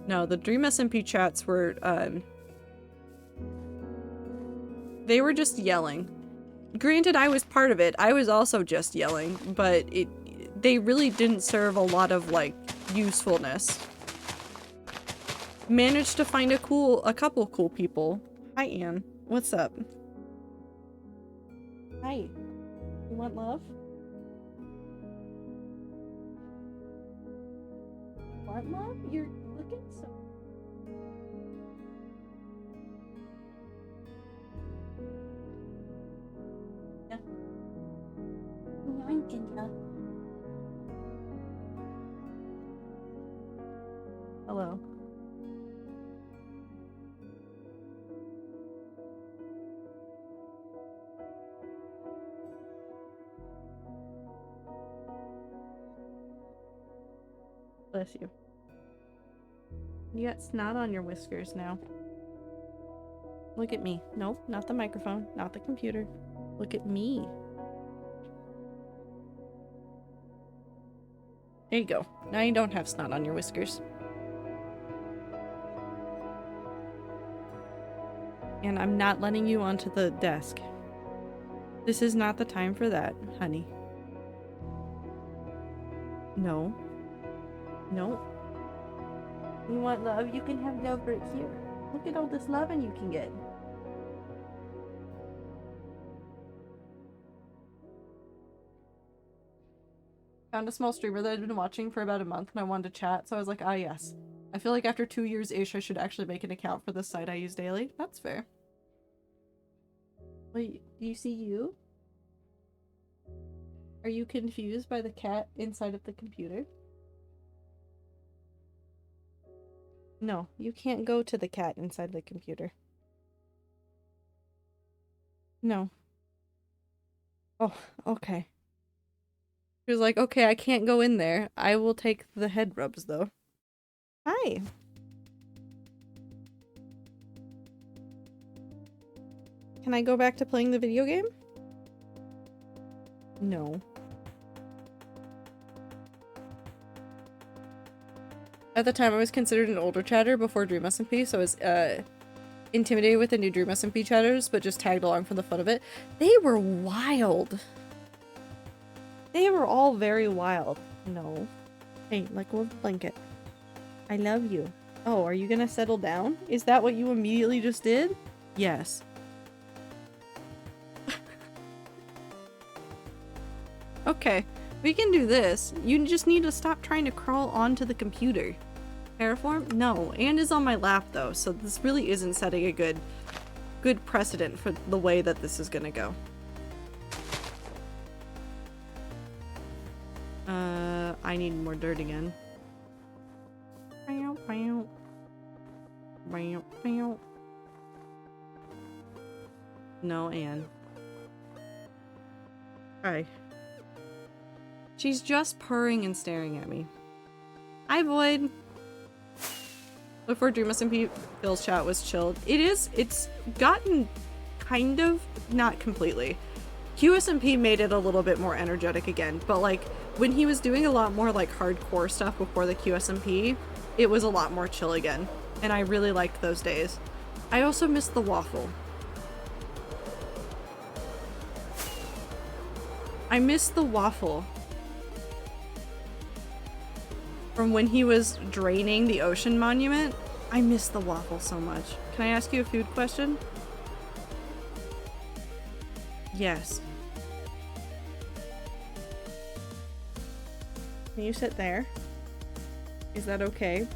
No, the Dream SMP chats were, they were just yelling. Granted, I was part of it. I was also just yelling, but they really didn't serve a lot of, like, usefulness. Managed to find a couple cool people. Hi, Anne. What's up? Hi. You want love? Want love? You're looking so... Hello. Bless you. You got snot on your whiskers now. Look at me. Nope, not the microphone, not the computer. Look at me. There you go. Now you don't have snot on your whiskers. And I'm not letting you onto the desk. This is not the time for that, honey. No. No. You want love? You can have love right here. Look at all this loving you can get. Found a small streamer that I'd been watching for about a month and I wanted to chat, so I was like, ah yes. I feel like after 2 years-ish I should actually make an account for this site I use daily. That's fair. Wait, do you see you? Are you confused by the cat inside of the computer? No, you can't go to the cat inside the computer. No. Oh, okay. She was like, okay, I can't go in there. I will take the head rubs, though. Hi. Can I go back to playing the video game? No. At the time, I was considered an older chatter before Dream SMP, so I was intimidated with the new Dream SMP chatters, but just tagged along for the fun of it. They were wild. They were all very wild. No. Hey, like a blanket. I love you. Oh, are you gonna settle down? Is that what you immediately just did? Yes. Okay, we can do this. You just need to stop trying to crawl onto the computer. Terraform? No. And is on my lap though, so this really isn't setting a good precedent for the way that this is gonna go. I need more dirt again. No, Anne. Hi. She's just purring and staring at me. Hi, Void. Before Dream SMP, Phil's chat was chilled. It's gotten kind of, not completely. QSMP made it a little bit more energetic again, but like when he was doing a lot more like hardcore stuff before the QSMP, it was a lot more chill again, and I really liked those days. I also missed the waffle. I missed the waffle from when he was draining the ocean monument. I miss the waffle so much. Can I ask you a food question? Yes. Can you sit there? Is that okay?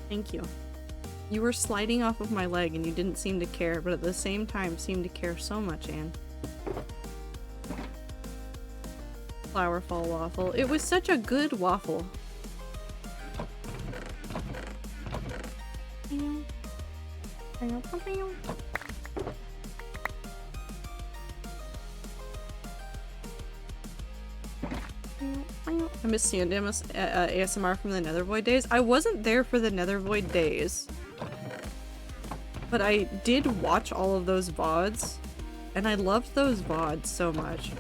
Thank you. You were sliding off of my leg and you didn't seem to care, but at the same time seemed to care so much, Anne. Flowerfall waffle. It was such a good waffle. I miss Sandamus ASMR from the Nethervoid days. I wasn't there for the Nethervoid days, but I did watch all of those VODs, and I loved those VODs so much.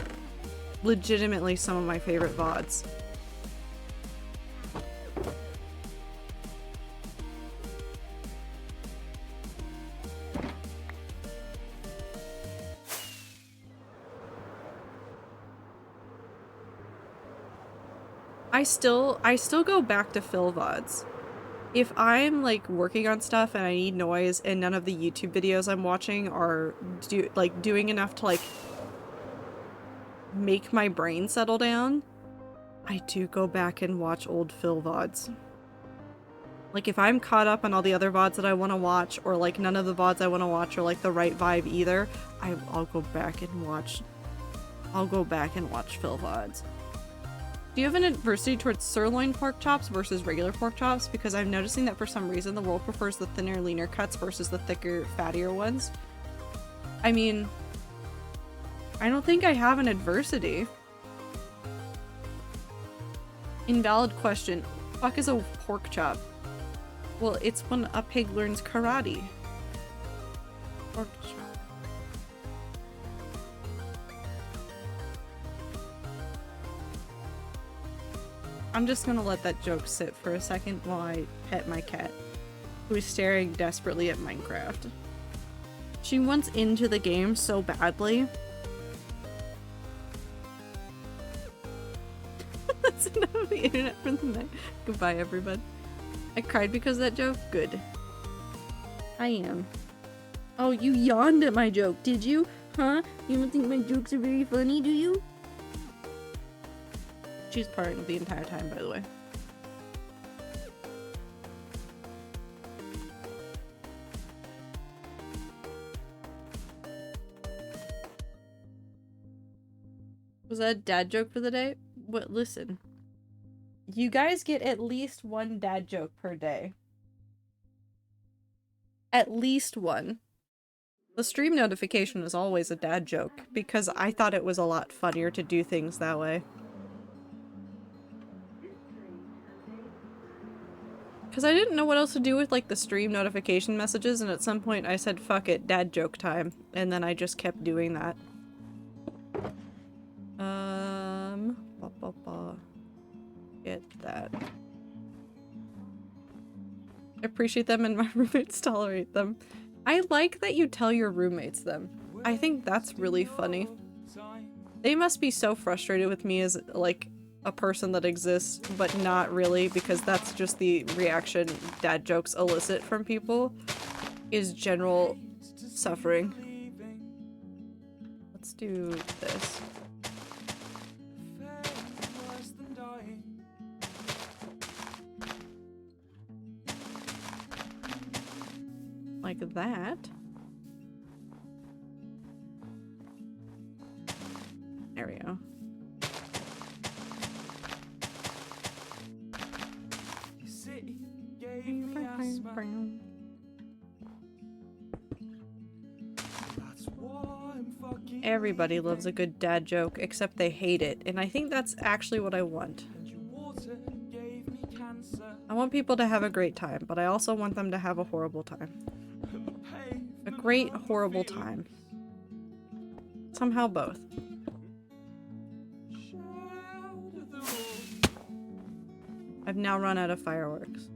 Legitimately some of my favorite VODs. I still go back to Phil VODs. If I'm like working on stuff and I need noise and none of the YouTube videos I'm watching are doing enough to like make my brain settle down, I do go back and watch old Phil VODs. Like if I'm caught up on all the other VODs that I want to watch, or like none of the VODs I want to watch are like the right vibe either, I'll go back and watch Phil VODs. Do you have an adversity towards sirloin pork chops versus regular pork chops? Because I'm noticing that for some reason the world prefers the thinner, leaner cuts versus the thicker, fattier ones. I mean, I don't think I have an adversity. Invalid question. Fuck is a pork chop? Well, it's when a pig learns karate. Pork chop. I'm just gonna let that joke sit for a second while I pet my cat, who is staring desperately at Minecraft. She wants into the game so badly. That's enough of the internet for the night. Goodbye, everyone. I cried because of that joke? Good. I am. Oh, you yawned at my joke, did you? Huh? You don't think my jokes are very funny, do you? She's purring the entire time, by the way. Was that a dad joke for the day? What? Listen. You guys get at least one dad joke per day. At least one. The stream notification is always a dad joke, because I thought it was a lot funnier to do things that way. Because I didn't know what else to do with, like, the stream notification messages, and at some point I said, fuck it, dad joke time. And then I just kept doing that. Get that. I appreciate them and my roommates tolerate them. I like that you tell your roommates them. I think that's really funny. They must be so frustrated with me as, like, a person that exists, but not really, because that's just the reaction dad jokes elicit from people, is general suffering. Let's do this. Like that. There we go. Everybody loves a good dad joke, except they hate it, and I think that's actually what I want. I want people to have a great time, but I also want them to have a horrible time. A great, horrible time. Somehow both. I've now run out of fireworks.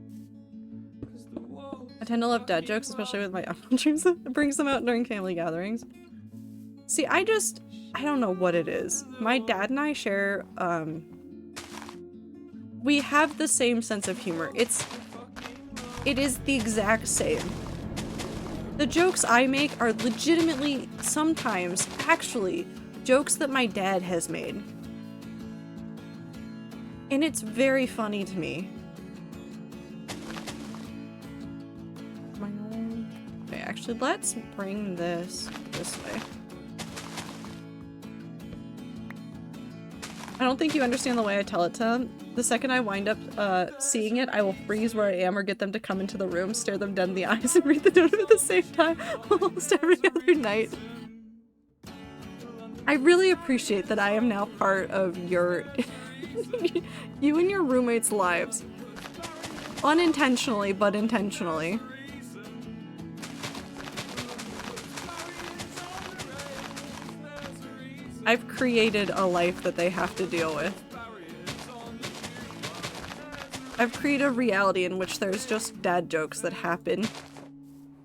I tend to love dad jokes, especially with my uncle dreams. It brings them out during family gatherings. See, I don't know what it is. My dad and I share, We have the same sense of humor. It is the exact same. The jokes I make are legitimately, sometimes, actually, jokes that my dad has made. And it's very funny to me. Okay, actually, let's bring this way. I don't think you understand the way I tell it to them. The second I wind up seeing it, I will freeze where I am or get them to come into the room, stare them dead in the eyes, and read the note at the same time almost every other night. I really appreciate that I am now part of your... you and your roommates' lives. Unintentionally, but intentionally. I've created a life that they have to deal with. I've created a reality in which there's just dad jokes that happen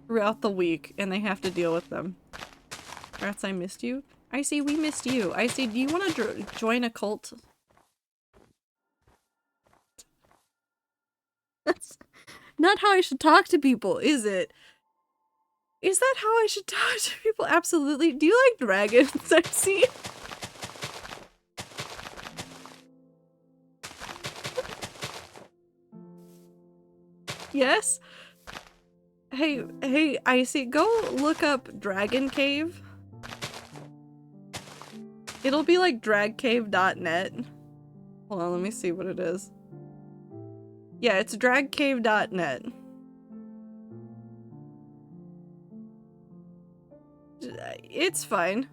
throughout the week, and they have to deal with them. Rats, I missed you. Icy, we missed you. Icy, do you want to join a cult? That's not how I should talk to people, is it? Is that how I should talk to people? Absolutely. Do you like dragons, Icy? Yes? Hey, Icy, go look up Dragon Cave. It'll be like dragcave.net. Hold on, let me see what it is. Yeah, it's dragcave.net. It's fine.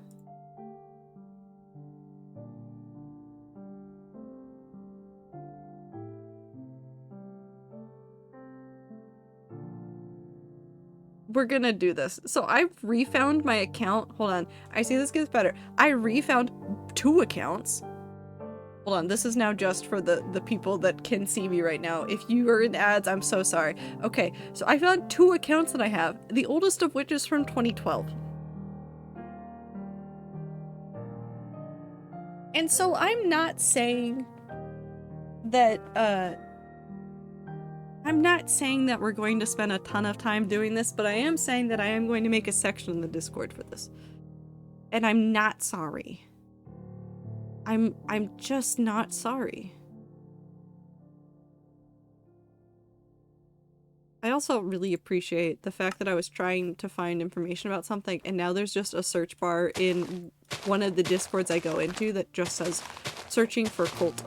We're gonna do this. So I've refound my account. Hold on. I see this gets better. I refound 2 accounts. Hold on. This is now just for the people that can see me right now. If you are in ads, I'm so sorry. Okay. So I found 2 accounts that I have. The oldest of which is from 2012. And so I'm not saying that, I'm not saying that we're going to spend a ton of time doing this, but I am saying that I am going to make a section in the Discord for this. And I'm not sorry. I'm just not sorry. I also really appreciate the fact that I was trying to find information about something, and now there's just a search bar in one of the Discords I go into that just says, searching for cult.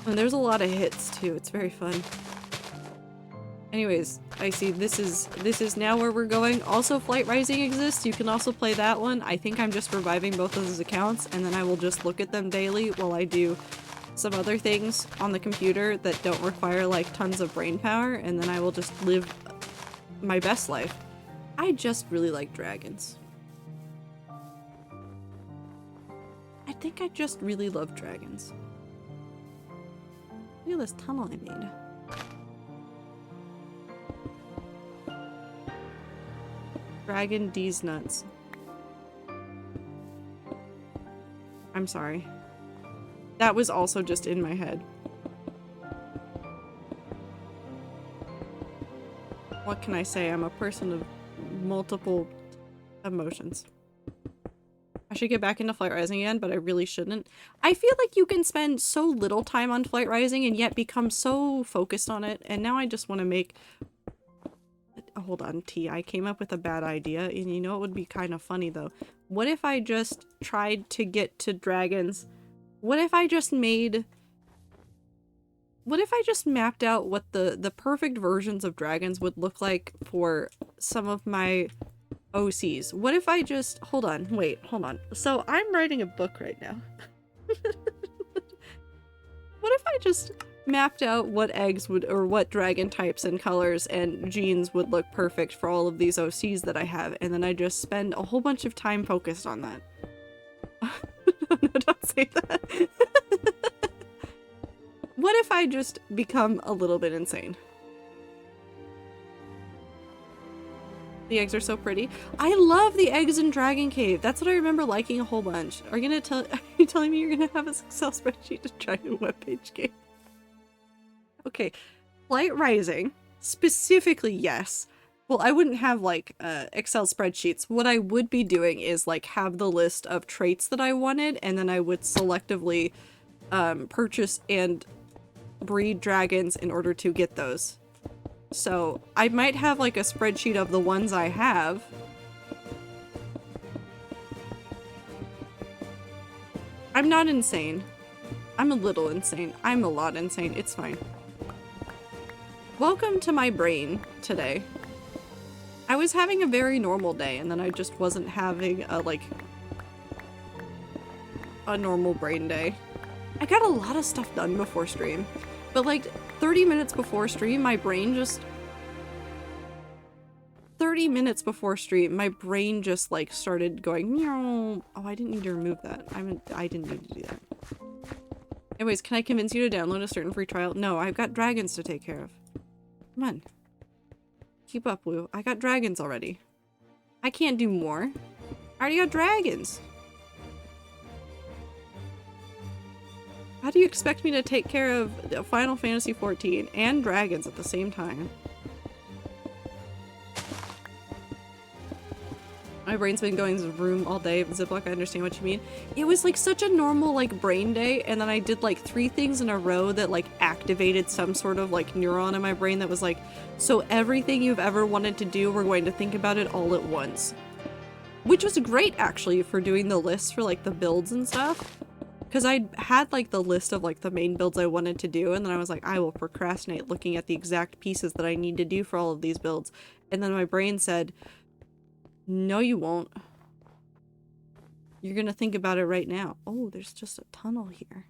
And there's a lot of hits too, it's very fun. Anyways, I see this is now where we're going. Also, Flight Rising exists, you can also play that one. I think I'm just reviving both of those accounts, and then I will just look at them daily while I do some other things on the computer that don't require like tons of brain power, and then I will just live my best life. I just really like dragons. I think I just really love dragons. Look at this tunnel I made. Dragon D's nuts. I'm sorry. That was also just in my head. What can I say? I'm a person of multiple emotions. I should get back into Flight Rising again, but I really shouldn't. I feel like you can spend so little time on Flight Rising and yet become so focused on it, and now I just want to make... Hold on, T. I came up with a bad idea, and you know it would be kind of funny, though. What if I just tried to get to dragons? What if I just made... What if I just mapped out what the perfect versions of dragons would look like for some of my OCs? What if I just... Hold on, wait, hold on. So I'm writing a book right now. What if I just mapped out what eggs would, or what dragon types and colors and genes would look perfect for all of these OCs that I have, and then I just spend a whole bunch of time focused on that? No, don't say that. What if I just become a little bit insane? The eggs are so pretty. I love the eggs in Dragon Cave. That's what I remember liking a whole bunch. Are you telling me you're gonna have a Excel spreadsheet to Dragon webpage game? Okay, Light Rising, specifically, yes. Well, I wouldn't have like Excel spreadsheets. What I would be doing is like have the list of traits that I wanted, and then I would selectively purchase and breed dragons in order to get those. So I might have like a spreadsheet of the ones I have. I'm not insane. I'm a little insane. I'm a lot insane. It's fine. Welcome to my brain today. I was having a very normal day, and then I just wasn't having a normal brain day. I got a lot of stuff done before stream, but like 30 minutes before stream, my brain just... 30 minutes before stream, my brain just like started going, meow. Oh, I didn't need to remove that. I didn't need to do that. Anyways, can I convince you to download a certain free trial? No, I've got dragons to take care of. Come on. Keep up, Woo. I got dragons already. I can't do more. I already got dragons. How do you expect me to take care of Final Fantasy XIV and dragons at the same time? My brain's been going vroom all day. Ziploc, I understand what you mean. It was like such a normal like brain day, and then I did like 3 things in a row that like activated some sort of like neuron in my brain that was like, so everything you've ever wanted to do, we're going to think about it all at once. Which was great actually for doing the lists for like the builds and stuff. Because I had like the list of like the main builds I wanted to do, and then I was like, I will procrastinate looking at the exact pieces that I need to do for all of these builds. And then my brain said, no, you won't. You're gonna think about it right now. Oh, there's just a tunnel here.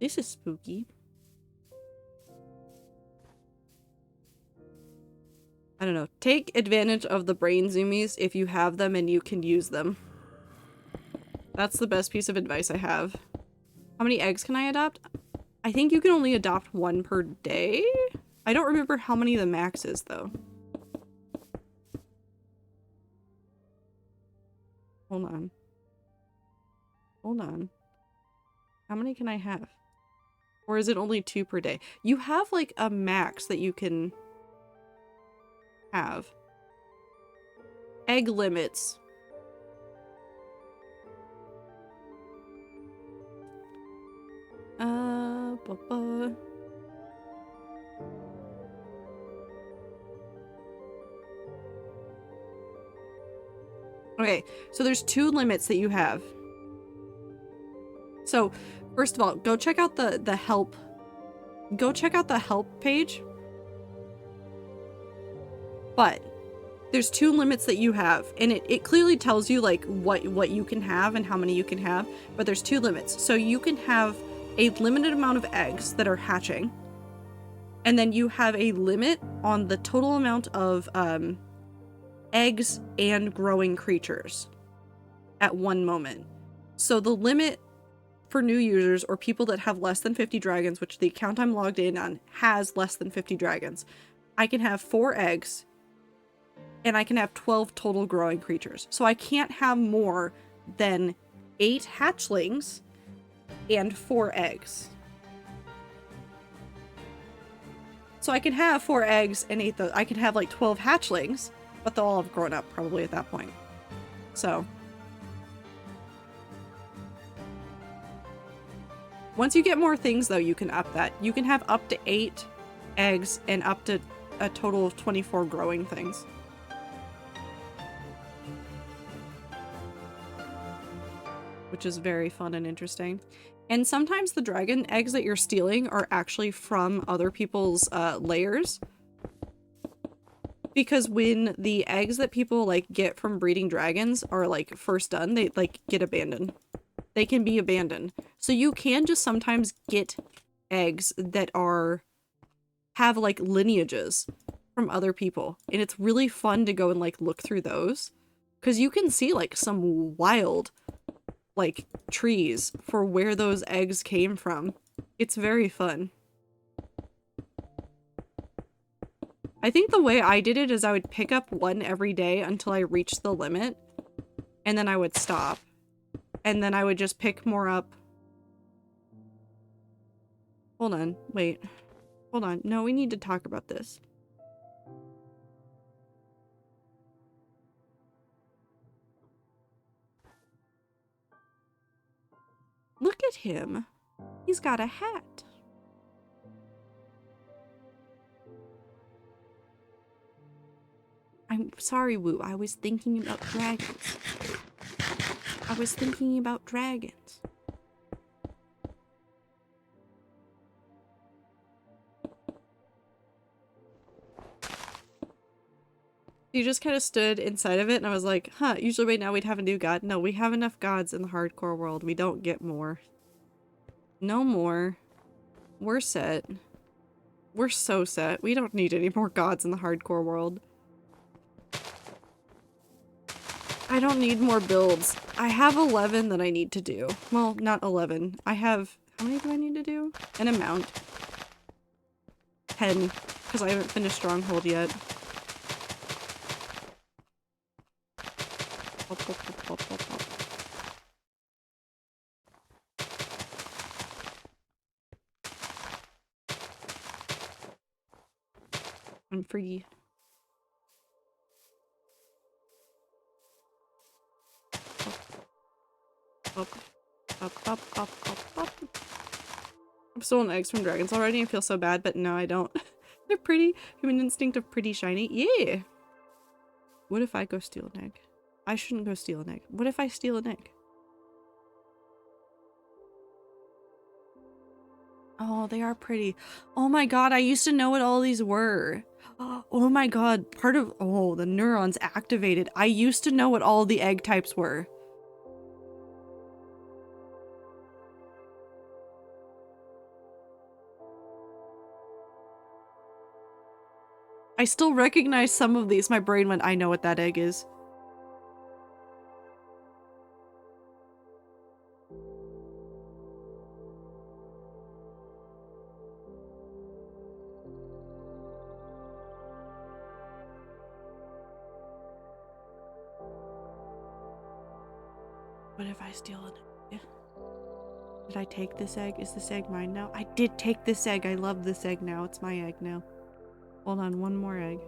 This is spooky. I don't know. Take advantage of the brain zoomies if you have them and you can use them. That's the best piece of advice I have. How many eggs can I adopt? I think you can only adopt 1 per day? I don't remember how many the max is, though. Hold on. Hold on. How many can I have? Or is it only 2 per day? You have, like, a max that you can have. Egg limits. Okay, so there's 2 limits that you have. So, first of all, go check out the help. Go check out the help page. But there's 2 limits that you have, and it clearly tells you like what you can have and how many you can have, but there's 2 limits. So you can have a limited amount of eggs that are hatching, and then you have a limit on the total amount of eggs and growing creatures at one moment. So the limit for new users or people that have less than 50 dragons, which the account I'm logged in on has less than 50 dragons, I can have 4 eggs and I can have 12 total growing creatures. So I can't have more than 8 hatchlings and 4 eggs. So I can have 4 eggs and 8 I could have like 12 hatchlings, but they'll all have grown up probably at that point. So once you get more things though, you can up that. You can have up to 8 eggs and up to a total of 24 growing things. Which is very fun and interesting. And sometimes the dragon eggs that you're stealing are actually from other people's layers. Because when the eggs that people like get from breeding dragons are like first done, they like get abandoned. They can be abandoned. So you can just sometimes get eggs that have like lineages from other people. And it's really fun to go and like look through those. Because you can see like some wild like trees for where those eggs came from. It's very fun. I think the way I did it is I would pick up one every day until I reached the limit, and then I would stop. And then I would just pick more up. Hold on, wait. Hold on. No, we need to talk about this. Look at him. He's got a hat. I'm sorry, Woo. I was thinking about dragons. I was thinking about dragons. You just kind of stood inside of it, and I was like, huh, usually right now we'd have a new god. No, we have enough gods in the hardcore world. We don't get more. No more. We're set. We're so set. We don't need any more gods in the hardcore world. I don't need more builds. I have 11 that I need to do. Well, not 11. I have... How many do I need to do? An amount. 10. Because I haven't finished Stronghold yet. Pop, pop, pop, pop, pop, pop. I'm free. Up, up, up, up, up, up. I've stolen eggs from dragons already. I feel so bad, but no, I don't. They're pretty. Human instinct of pretty shiny. Yeah. What if I go steal an egg? I shouldn't go steal an egg. What if I steal an egg? Oh, they are pretty. Oh my god, I used to know what all these were. Oh my god, part of... Oh, the neurons activated. I used to know what all the egg types were. I still recognize some of these. My brain went, I know what that egg is. What if I steal an egg? Did I take this egg? Is this egg mine now? I did take this egg. I love this egg now. It's my egg now. Hold on, one more egg.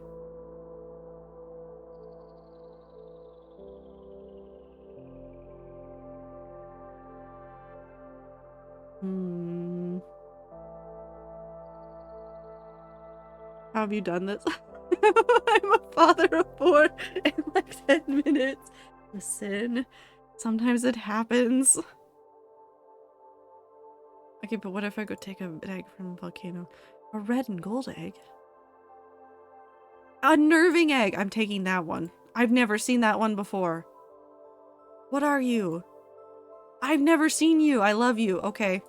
How have you done this? I'm a father of 4 in like 10 minutes. Listen, sometimes it happens. Okay, but what if I go take an egg from a volcano? A red and gold egg? Unnerving egg! I'm taking that one. I've never seen that one before. What are you? I've never seen you. I love you. Okay.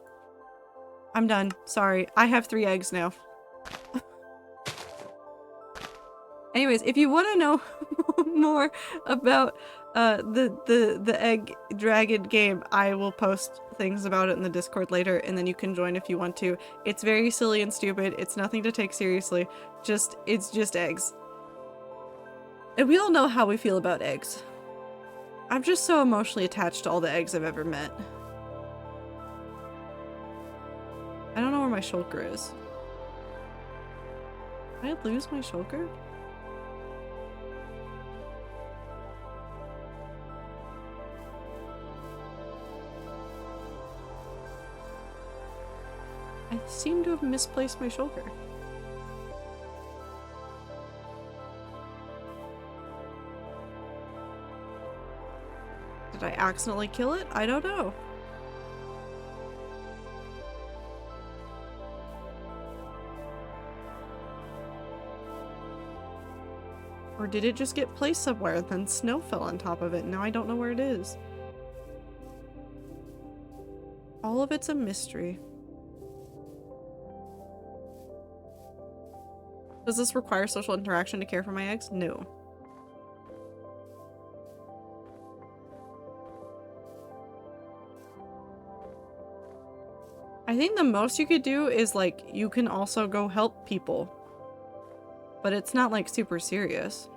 I'm done. Sorry. I have 3 eggs now. Anyways, if you want to know more about the egg dragon game, I will post things about it in the Discord later, and then you can join if you want to. It's very silly and stupid. It's nothing to take seriously. It's just eggs. And we all know how we feel about eggs. I'm just so emotionally attached to all the eggs I've ever met. I don't know where my shulker is. Did I lose my shulker? I seem to have misplaced my shulker. Did I accidentally kill it? I don't know. Or did it just get placed somewhere and then snow fell on top of it? Now I don't know where it is. All of it's a mystery. Does this require social interaction to care for my eggs? No. I think the most you could do is, like, you can also go help people. but it's not like super serious.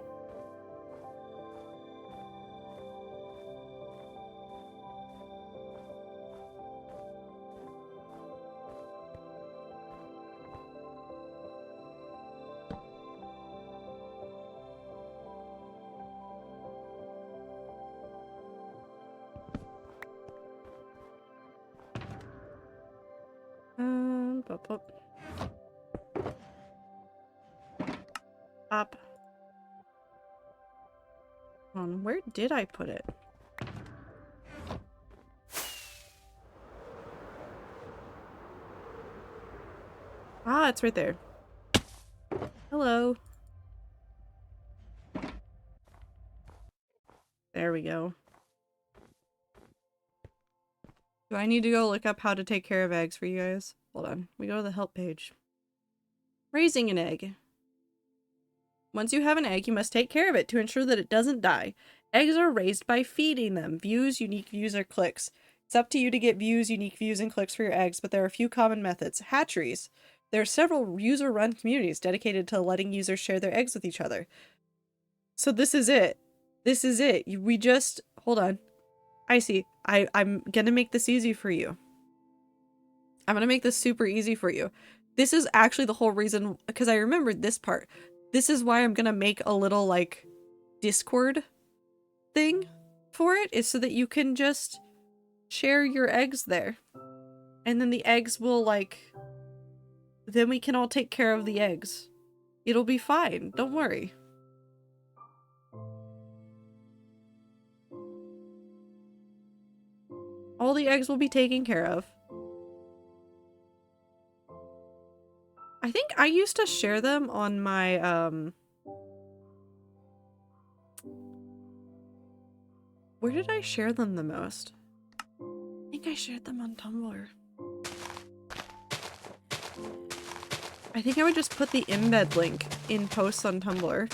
Up. Where did I put it? Ah, it's right there. Hello. There we go. Do I need to go look up how to take care of eggs for you guys? Hold on. We go to the help page. Raising an egg. Once you have an egg, you must take care of it to ensure that it doesn't die. Eggs are raised by feeding them. Views, unique views, or clicks. It's up to you to get views, unique views, and clicks for your eggs, but there are a few common methods. Hatcheries. There are several user-run communities dedicated to letting users share their eggs with each other. So this is it. This is it. We just... Hold on. I see. I'm gonna make this easy for you. I'm gonna make this super easy for you. This is actually the whole reason, because I remembered this part. This is why I'm gonna make a little, like, Discord thing for it, is so that you can just share your eggs there. And then the eggs will, like... Then we can all take care of the eggs. It'll be fine. Don't worry. All the eggs will be taken care of. I think I used to share them on my, where did I share them the most? I think I shared them on Tumblr. I think I would just put the embed link in posts on Tumblr.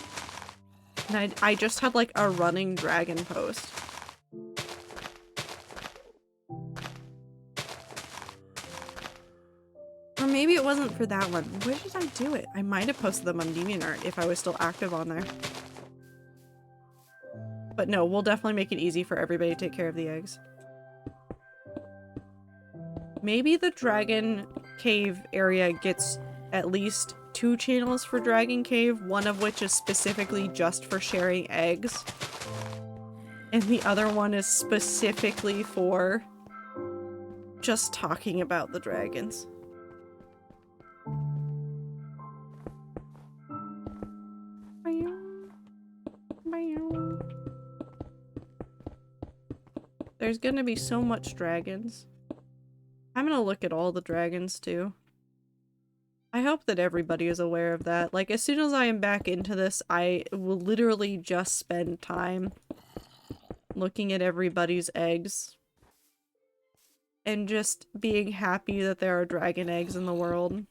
And I just had like a running dragon post. Or maybe it wasn't for that one. Where did I do it? I might have posted them on DeviantArt if I was still active on there. But no, we'll definitely make it easy for everybody to take care of the eggs. Maybe the Dragon Cave area gets at least 2 channels for Dragon Cave, one of which is specifically just for sharing eggs. And the other one is specifically for just talking about the dragons. There's gonna be so much dragons. I'm gonna look at all the dragons too. I hope that everybody is aware of that. Like, as soon as I am back into this, I will literally just spend time looking at everybody's eggs. And just being happy that there are dragon eggs in the world.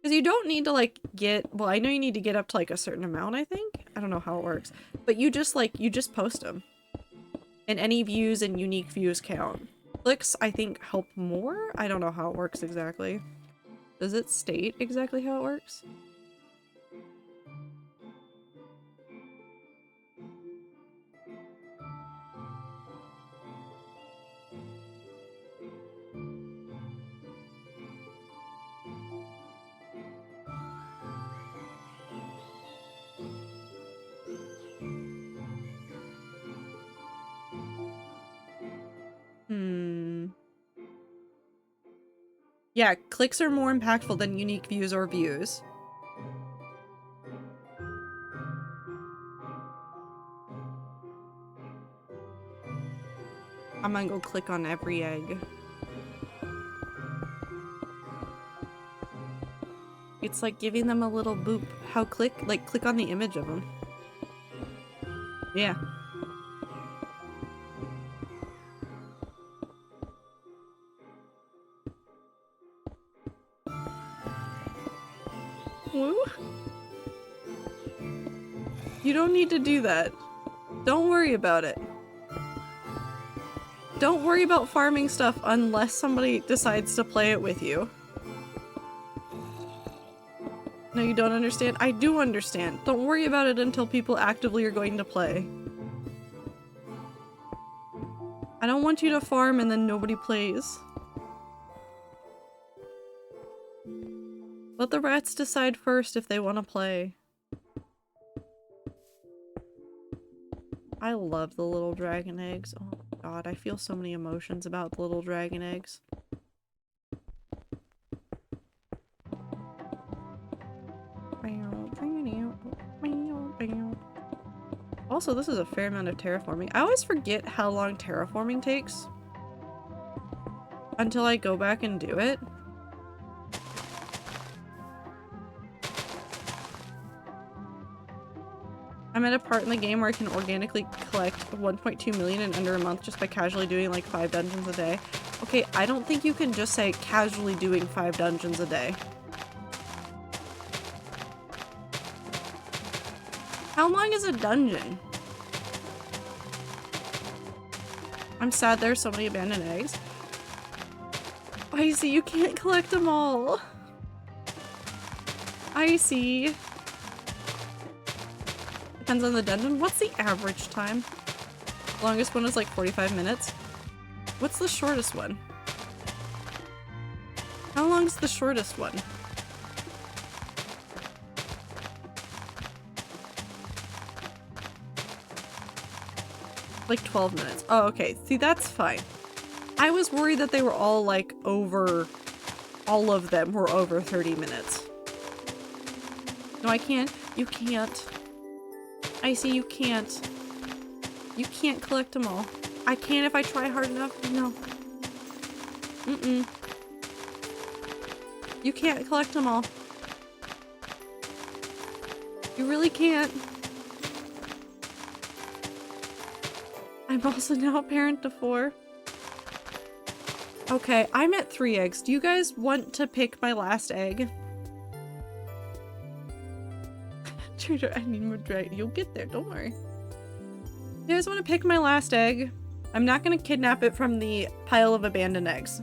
Because you don't need to, like, get... Well, I know you need to get up to, like, a certain amount, I think? I don't know how it works. But you just, like, you just post them. And any views and unique views count. Clicks, I think, help more? I don't know how it works exactly. Does it state exactly how it works? Yeah, clicks are more impactful than unique views or views. I'm gonna go click on every egg. It's like giving them a little boop. How click? Like, click on the image of them. Yeah. Woo? You don't need to do that. Don't worry about it. Don't worry about farming stuff unless somebody decides to play it with you. No, you don't understand? I do understand. Don't worry about it until people actively are going to play. I don't want you to farm and then nobody plays. Let the rats decide first if they want to play. I love the little dragon eggs. Oh god, I feel so many emotions about the little dragon eggs. Also, this is a fair amount of terraforming. I always forget how long terraforming takes until I go back and do it. I'm at a part in the game where I can organically collect 1.2 million in under a month just by casually doing like 5 dungeons a day. Okay, I don't think you can just say casually doing 5 dungeons a day. How long is a dungeon? I'm sad there's so many abandoned eggs. Icy, you can't collect them all. Icy. Depends on the dungeon. What's the average time? Longest one is like 45 minutes. What's the shortest one? How long is the shortest one? Like 12 minutes. Oh, okay. See, that's fine. I was worried that they were all like over... All of them were over 30 minutes. No, I can't. You can't. Icy, you can't. You can't collect them all. I can if I try hard enough. No. Mm-mm. You can't collect them all. You really can't. I'm also now a parent to 4. Okay, I'm at 3 eggs. Do you guys want to pick my last egg? Trader, I need more dragon. You'll get there, don't worry. You guys want to pick my last egg? I'm not going to kidnap it from the pile of abandoned eggs.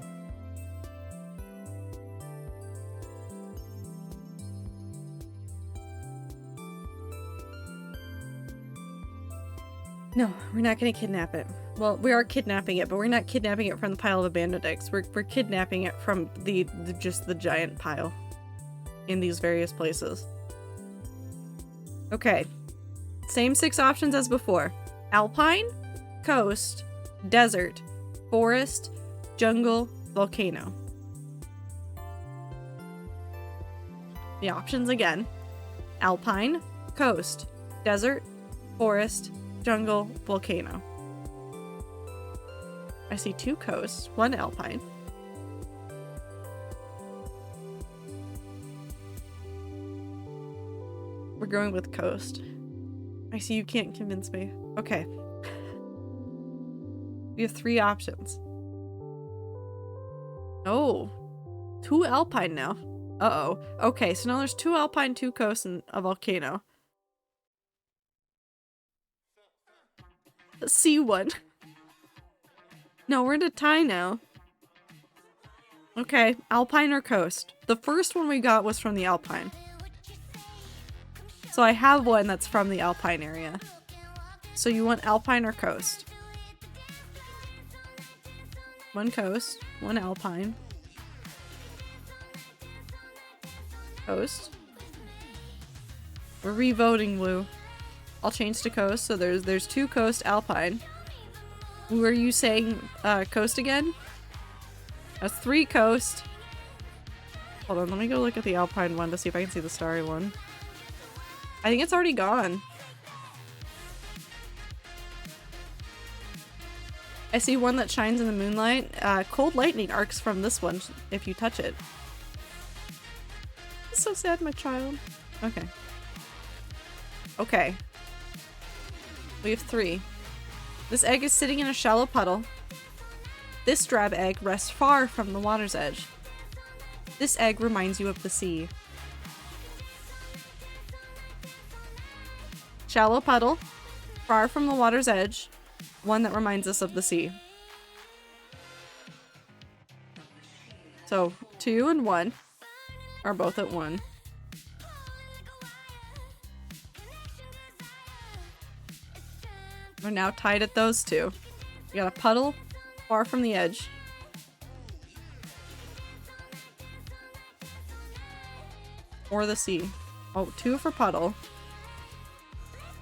No, we're not going to kidnap it. Well, we are kidnapping it, but we're not kidnapping it from the pile of abandoned eggs. We're kidnapping it from just the giant pile in these various places. Okay. Same 6 options as before. Alpine, coast, desert, forest, jungle, volcano. The options again. Alpine, coast, desert, forest, jungle, volcano. I see 2 coasts, 1 alpine. We're going with coast. I see you can't convince me. Okay. We have 3 options. Oh. 2 alpine now. Uh-oh. Okay, so now there's 2 alpine, 2 coast, and a volcano. C1. No, we're in a tie now. Okay, alpine or coast. The first one we got was from the alpine. So I have one that's from the alpine area. So you want alpine or coast? 1 coast, 1 alpine. Coast. We're re-voting, Blue. I'll change to coast, so there's 2 coast, alpine. Were you saying coast again? That's 3 coast. Hold on, let me go look at the alpine one to see if I can see the starry one. I think it's already gone. I see one that shines in the moonlight. Cold lightning arcs from this one if you touch it. It's so sad, my child. Okay. Okay. We have 3. This egg is sitting in a shallow puddle. This drab egg rests far from the water's edge. This egg reminds you of the sea. Shallow puddle, far from the water's edge, one that reminds us of the sea. So 2 and 1 are both at 1. We're now tied at those two. We got a puddle far from the edge. Or the sea. Oh, 2 for puddle.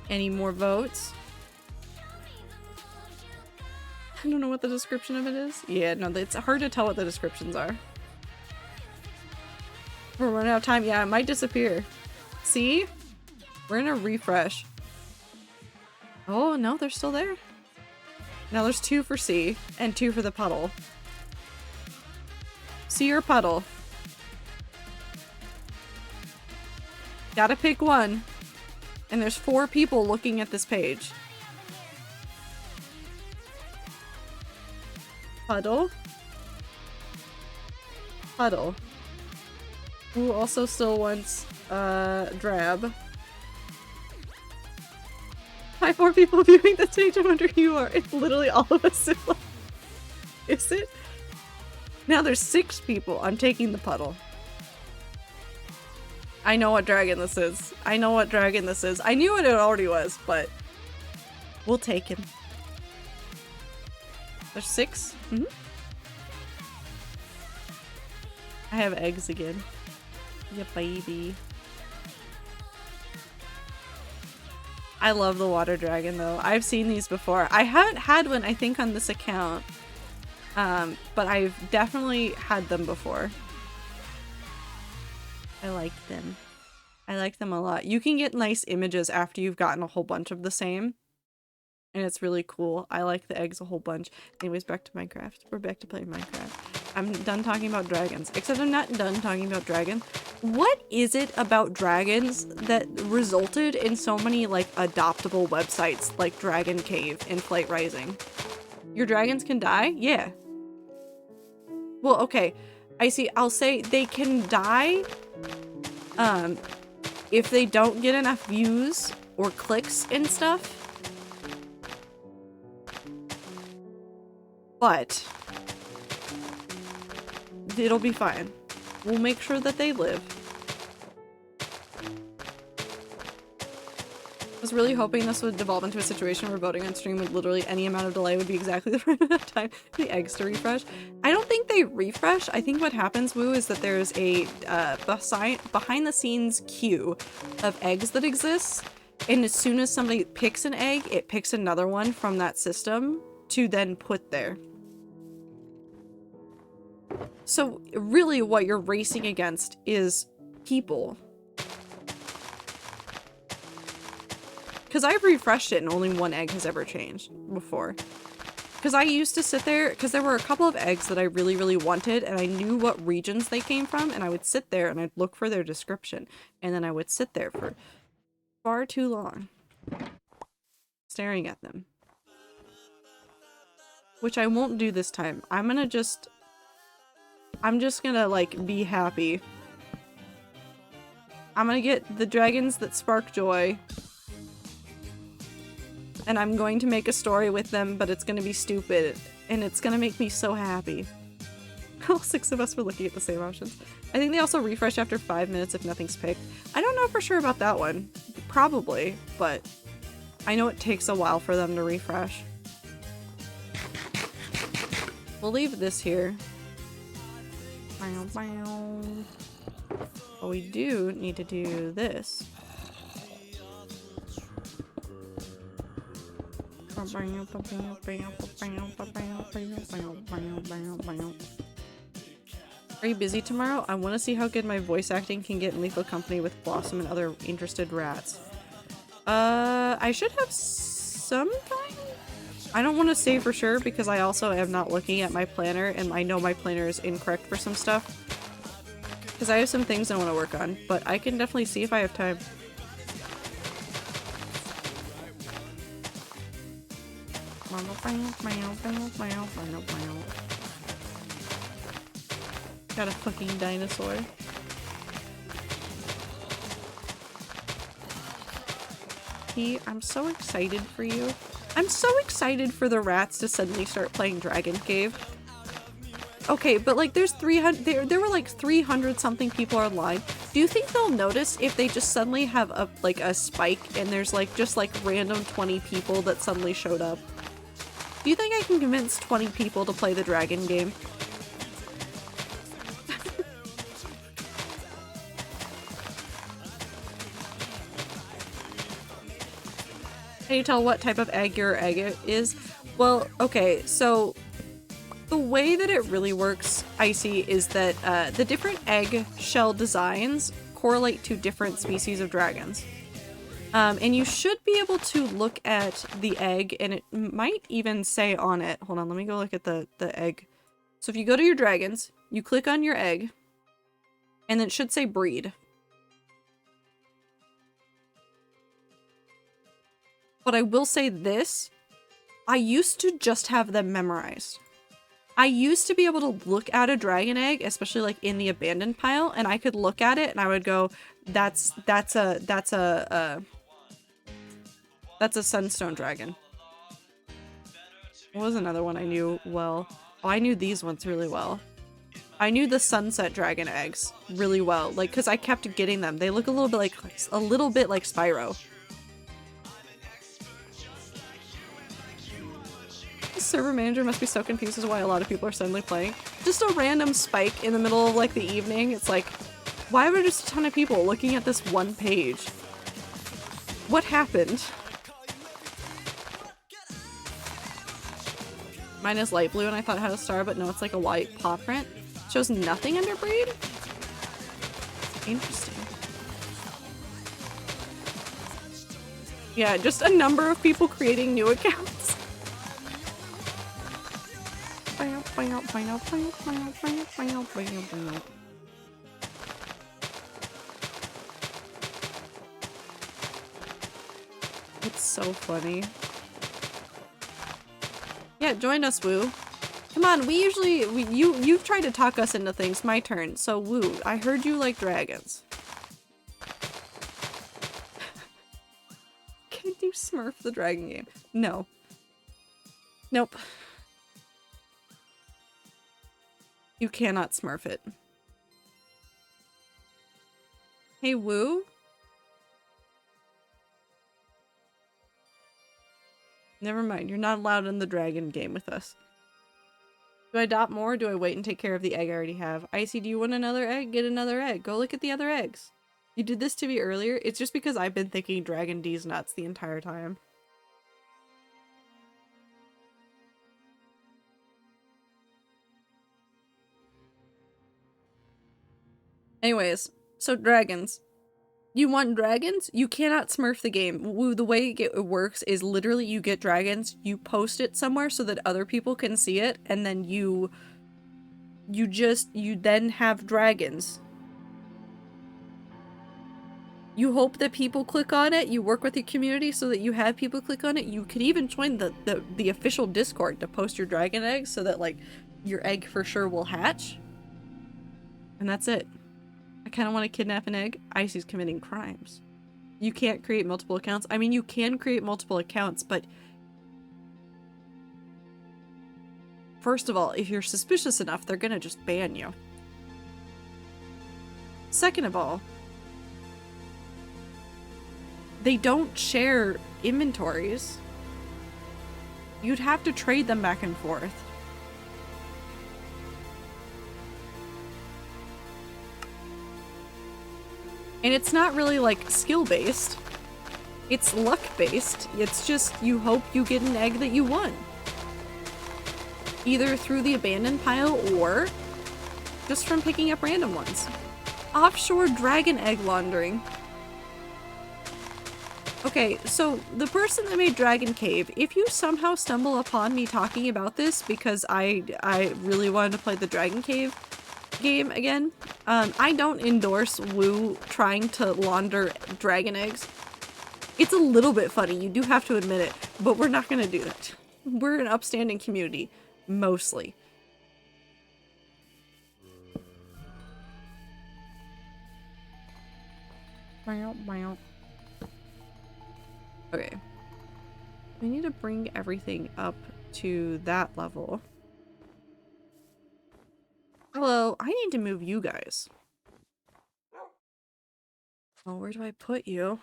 Any more votes? I don't know what the description of it is. Yeah, no, it's hard to tell what the descriptions are. We're running out of time. Yeah, it might disappear. See? We're in a refresh. Oh, no, they're still there. Now there's 2 for C and 2 for the puddle. C or puddle? Gotta pick one. And there's 4 people looking at this page. Puddle. Puddle. Who also still wants, drab. Hi, 4 people viewing this page. I wonder who you are. It's literally all of us. Is it? Now there's 6 people. I'm taking the puddle. I know what dragon this is. I know what dragon this is. I knew what it already was, but we'll take him. There's 6? Mm-hmm. I have eggs again. Yeah, baby. I love the water dragon though. I've seen these before. I haven't had one, I think, on this account. But I've definitely had them before. I like them. I like them a lot. You can get nice images after you've gotten a whole bunch of the same. And it's really cool. I like the eggs a whole bunch. Anyways, back to Minecraft. We're back to playing Minecraft. I'm done talking about dragons. Except I'm not done talking about dragons. What is it about dragons that resulted in so many, like, adoptable websites like Dragon Cave and Flight Rising? Your dragons can die? Yeah. Well, okay. I see. I'll say they can die, if they don't get enough views or clicks and stuff. But it'll be fine. We'll make sure that they live. I was really hoping this would devolve into a situation where voting on stream with literally any amount of delay would be exactly the right amount of time for the eggs to refresh. I don't think they refresh. I think what happens, Woo, is that there's a behind the scenes queue of eggs that exists, and as soon as somebody picks an egg, it picks another one from that system to then put there. So really what you're racing against is people. Because I've refreshed it and only 1 egg has ever changed before. Because I used to sit there, because there were a couple of eggs that I really, really wanted, and I knew what regions they came from, and I would sit there and I'd look for their description. And then I would sit there for far too long, staring at them. Which I won't do this time. I'm just gonna, like, be happy. I'm gonna get the dragons that spark joy. And I'm going to make a story with them, but it's gonna be stupid. And it's gonna make me so happy. All 6 of us were looking at the same options. I think they also refresh after 5 minutes if nothing's picked. I don't know for sure about that one. Probably, but I know it takes a while for them to refresh. We'll leave this here. But we do need to do this. Are you busy tomorrow? I want to see how good my voice acting can get in Lethal Company with Blossom and other interested rats. I should have some time. I don't want to say for sure because I also am not looking at my planner and I know my planner is incorrect for some stuff. Because I have some things I want to work on, but I can definitely see if I have time. Got a fucking dinosaur. I'm so excited for you. I'm so excited for the rats to suddenly start playing Dragon Cave. okay, but like there's 300, there were like 300 something people online. Do you think they'll notice if they just suddenly have a like a spike and there's like just like random 20 people that suddenly showed up? Do you think I can convince 20 people to play the dragon game? Can you tell what type of egg your egg is? Well, okay, so the way that it really works, Icy, is that the different egg shell designs correlate to different species of dragons. And you should be able to look at the egg, and it might even say on it, hold on, let me go look at the egg. So if you go to your dragons, you click on your egg, and then it should say breed. But I will say this, I used to just have them memorized. I used to be able to look at a dragon egg, especially like in the abandoned pile, and I could look at it and I would go, that's a sunstone dragon. What was another one I knew well? Oh, I knew these ones really well. I knew the sunset dragon eggs really well, like, because I kept getting them. They look a little bit like Spyro. The server manager must be so confused as to why a lot of people are suddenly playing. Just a random spike in the middle of like the evening. It's like, why were just a ton of people looking at this one page? What happened? Mine is light blue and I thought it had a star, but no, it's like a white paw print. Shows nothing under breed? Interesting. Yeah, just a number of people creating new accounts. It's so funny. Yeah, join us, Woo. Come on, you've tried to talk us into things. My turn. So, Woo, I heard you like dragons. Can you smurf the dragon game? No. Nope. You cannot smurf it. Hey, Woo? Never mind, you're not allowed in the dragon game with us. Do I adopt more or do I wait and take care of the egg I already have? Icy, do you want another egg? Get another egg. Go look at the other eggs. You did this to me earlier. It's just because I've been thinking Dragon D's nuts the entire time. Anyways, so dragons. You want dragons? You cannot smurf the game. Woo, the way it works is literally you get dragons, you post it somewhere so that other people can see it, and then you then have dragons. You hope that people click on it, you work with your community so that you have people click on it. You could even join the official Discord to post your dragon eggs so that like your egg for sure will hatch. And that's it. I kind of want to kidnap an egg. Icy's committing crimes. You can't create multiple accounts. I mean, you can create multiple accounts, but first of all, if you're suspicious enough, they're gonna just ban you. Second of all, they don't share inventories. You'd have to trade them back and forth. And it's not really like skill-based. It's luck-based. It's just you hope you get an egg that you won. Either through the abandoned pile or just from picking up random ones. Offshore dragon egg laundering. Okay, so the person that made Dragon Cave, if you somehow stumble upon me talking about this because I really wanted to play the Dragon Cave game again, I don't endorse Woo trying to launder dragon eggs. It's a little bit funny, you do have to admit it, but we're not gonna do that. We're an upstanding community, mostly. Okay. We need to bring everything up to that level. Hello, I need to move you guys. Oh, where do I put you?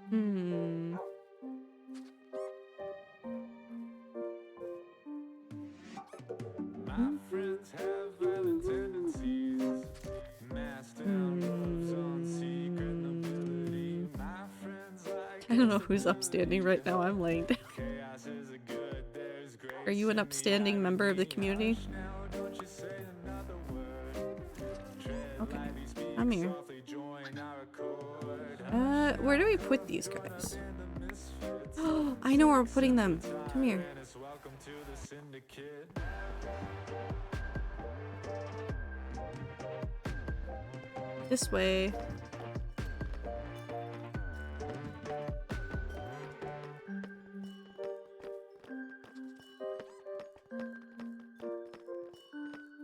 Hmm. My friends have violent tendencies. Masked down loves on secret nobility. My friends like I don't know who's upstanding right now. I'm laying down. chaos is a good, there's grace. Are you an upstanding member of the community? Now don't you say another word. Okay, I'm here. Where do we put these guys? Oh, I know where we're putting them. Come here. Welcome to the syndicate. This way.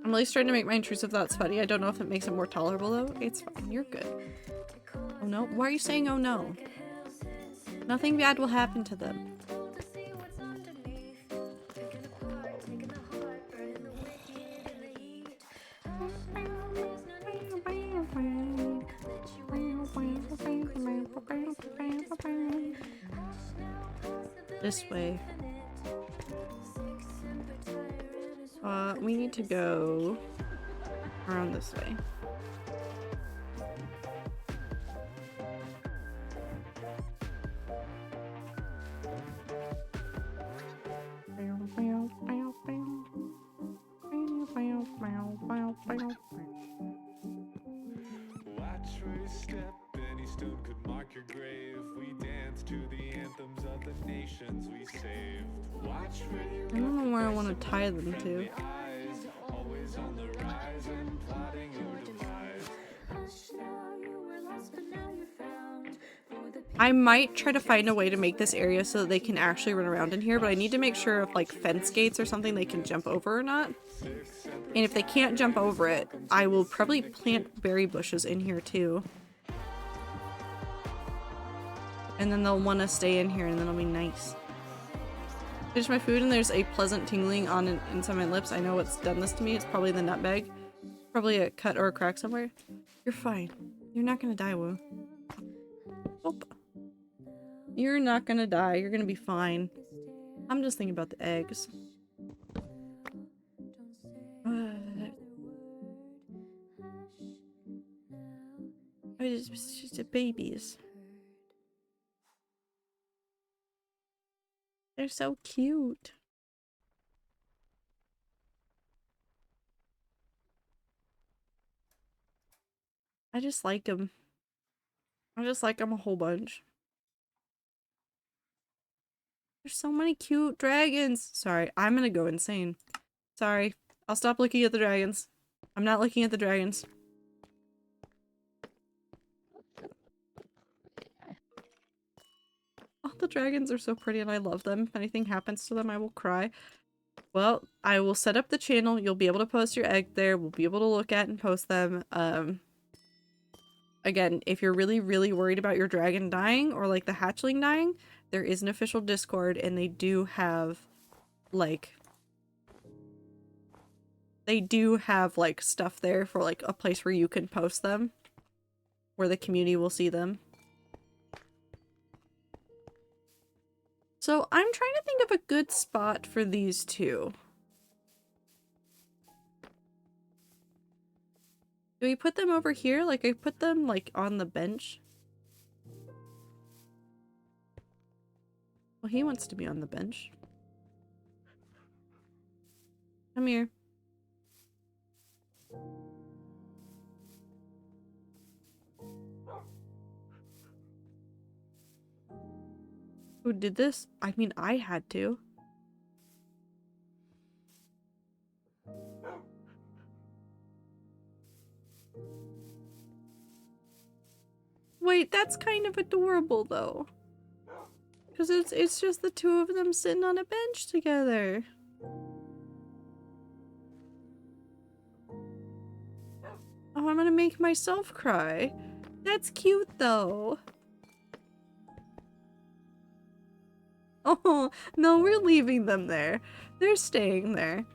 I'm really starting to make my intrusive thoughts funny. I don't know if it makes it more tolerable though. It's fine. You're good. Oh no? Why are you saying oh no? Nothing bad will happen to them. This way. We need to go around this way. Watch where you step, any stone could mark your grave. We dance to the anthems of the nations we saved. Watch where you I don't know where I want to tie them to. eyes, always on the rise and plotting your demise. I might try to find a way to make this area so that they can actually run around in here, but I need to make sure if like fence gates or something they can jump over or not. And if they can't jump over it, I will probably plant berry bushes in here too. And then they'll want to stay in here and then it'll be nice. Finish my food and there's a pleasant tingling on inside my lips. I know what's done this to me. It's probably the nutmeg. Probably a cut or a crack somewhere. You're fine. You're not gonna die, Woo. Oh. You're not gonna die. You're gonna be fine. I'm just thinking about the eggs. It's just babies. They're so cute. I just like them. I just like them a whole bunch. There's so many cute dragons. Sorry, I'm gonna go insane. Sorry. I'll stop looking at the dragons. I'm not looking at the dragons. All the dragons are so pretty and I love them. If anything happens to them, I will cry. Well, I will set up the channel. You'll be able to post your egg there. We'll be able to look at and post them. Again, if you're really, really worried about your dragon dying or like the hatchling dying, there is an official Discord and they do have like stuff there for like a place where you can post them, where the community will see them. So I'm trying to think of a good spot for these two. Do we put them over here? Like I put them like on the bench. Well, he wants to be on the bench. Come here. Who did this? I mean, I had to. Wait, that's kind of adorable though. Because it's just the two of them sitting on a bench together. Oh, I'm gonna make myself cry. That's cute though. Oh, no, we're leaving them there. They're staying there.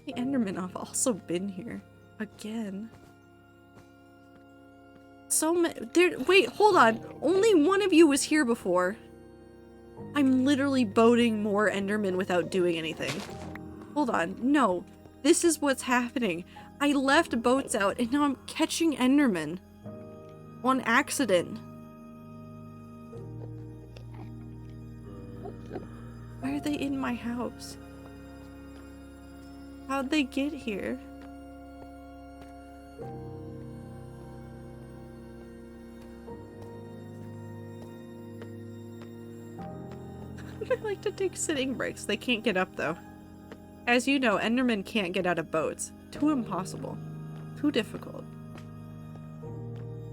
The Endermen have also been here. Again. So many. Wait, hold on. Only one of you was here before. I'm literally boating more Endermen without doing anything. Hold on. No. This is what's happening. I left boats out and now I'm catching Endermen. On accident. Why are they in my house? How'd they get here? I like to take sitting breaks. They can't get up though. As you know, Endermen can't get out of boats. Too impossible. Too difficult.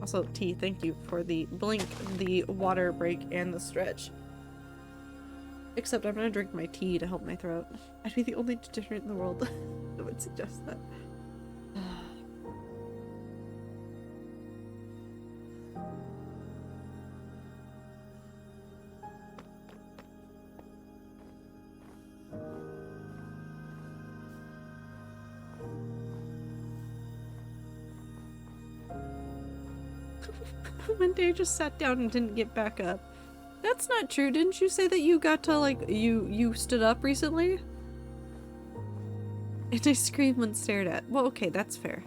Also, T, thank you for the blink, the water break, and the stretch. Except I'm gonna drink my tea to help my throat. I'd be the only degenerate in the world that would suggest that. One day I just sat down and didn't get back up. That's not true. Didn't you say that you got to, like, you stood up recently? And I screamed when stared at. Well, okay, that's fair.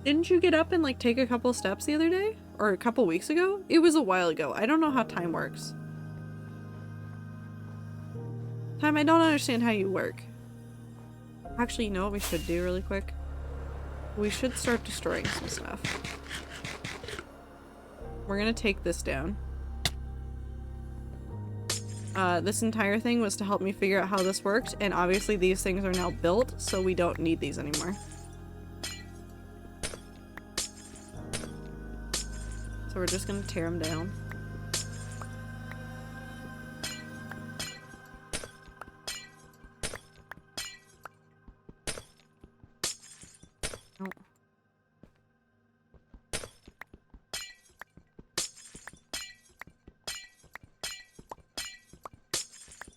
Didn't you get up and, like, take a couple steps the other day? Or a couple weeks ago? It was a while ago. I don't know how time works. Time, I don't understand how you work. Actually, you know what we should do really quick? We should start destroying some stuff. We're gonna take this down. This entire thing was to help me figure out how this worked, and obviously these things are now built, so we don't need these anymore. So we're just gonna tear them down. Oh.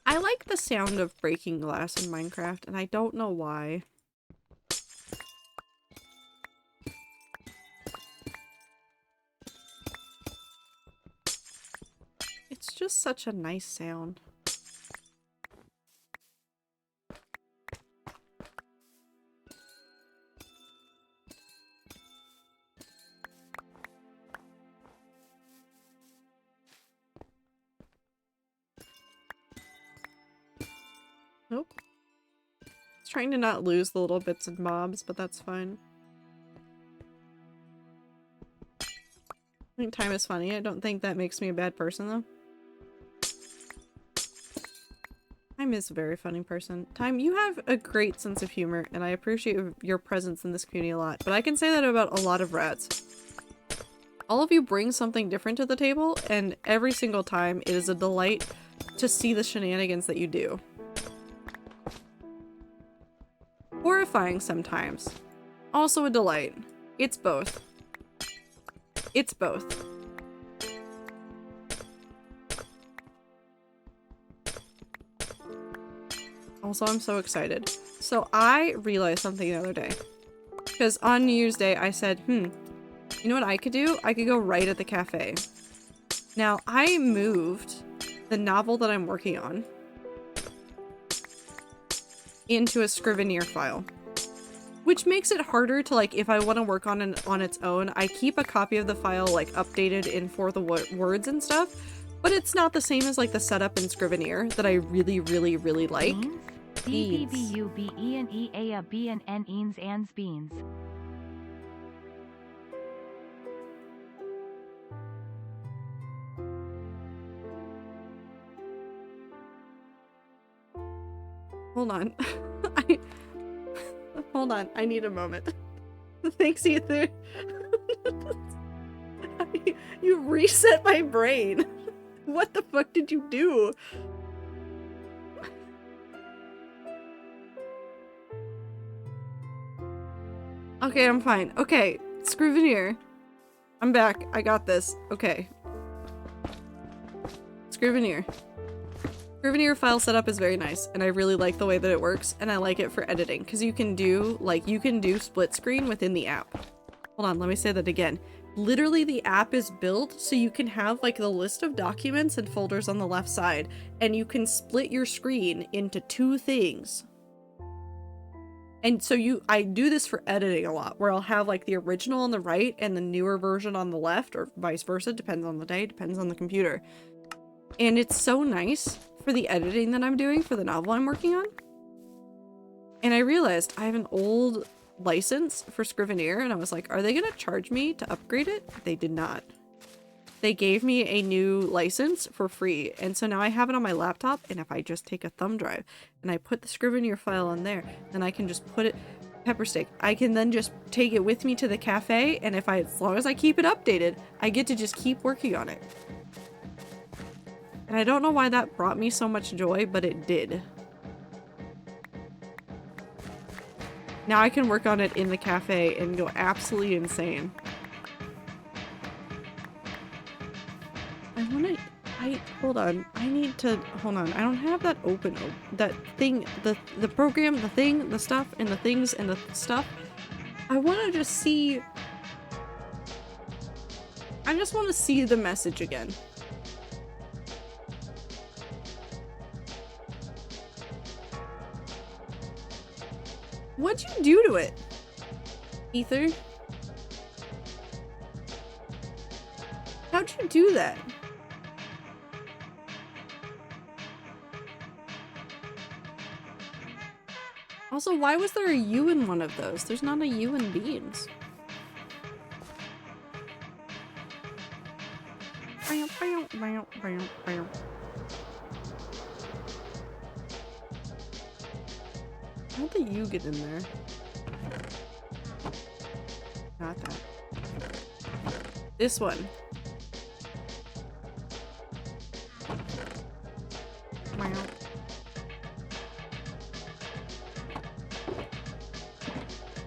I like the sound of breaking glass in Minecraft, and I don't know why. It's just such a nice sound. Nope. It's trying to not lose the little bits and bobs, but that's fine. I think time is funny. I don't think that makes me a bad person, though. Time is a very funny person. Time, you have a great sense of humor, and I appreciate your presence in this community a lot, but I can say that about a lot of rats. All of you bring something different to the table, and every single time it is a delight to see the shenanigans that you do. Horrifying sometimes. Also a delight. It's both. It's both. Also, I'm so excited. So I realized something the other day. Because on New Year's Day, I said, you know what I could do? I could go write at the cafe. Now, I moved the novel that I'm working on into a Scrivener file, which makes it harder to, like, if I want to work on it on its own, I keep a copy of the file, like, updated in for the words and stuff, but it's not the same as, like, the setup in Scrivener that I really, really, really like. Beans? B-B-B-U-B-E-N-E-A-B-N-N Eans Ans Beans. Hold on. Hold on. I need a moment. Thanks, Ether. You reset my brain. What the fuck did you do? Okay, I'm fine. Okay, Scrivener. I'm back. I got this. Okay. Scrivener. Scrivener file setup is very nice, and I really like the way that it works, and I like it for editing, because you can do split screen within the app. Hold on, let me say that again. Literally, the app is built so you can have like the list of documents and folders on the left side, and you can split your screen into two things. And so I do this for editing a lot, where I'll have like the original on the right and the newer version on the left, or vice versa, depends on the day, depends on the computer. And it's so nice for the editing that I'm doing for the novel I'm working on. And I realized I have an old license for Scrivener, and I was like, are they gonna charge me to upgrade it? They did not. They gave me a new license for free, and so now I have it on my laptop, and if I just take a thumb drive and I put the Scrivener file on there, then I can just put it pepper steak. I can then just take it with me to the cafe, and as long as I keep it updated, I get to just keep working on it. And I don't know why that brought me so much joy, but it did. Now I can work on it in the cafe and go absolutely insane. Hold on. Hold on. I don't have that open. That thing, the program, the thing, the stuff, and the things, and the stuff. I want to just see. I just want to see the message again. What'd you do to it, Ether? How'd you do that? Also, why was there a U in one of those? There's not a U in beans. How'd the U get in there? Not that. This one.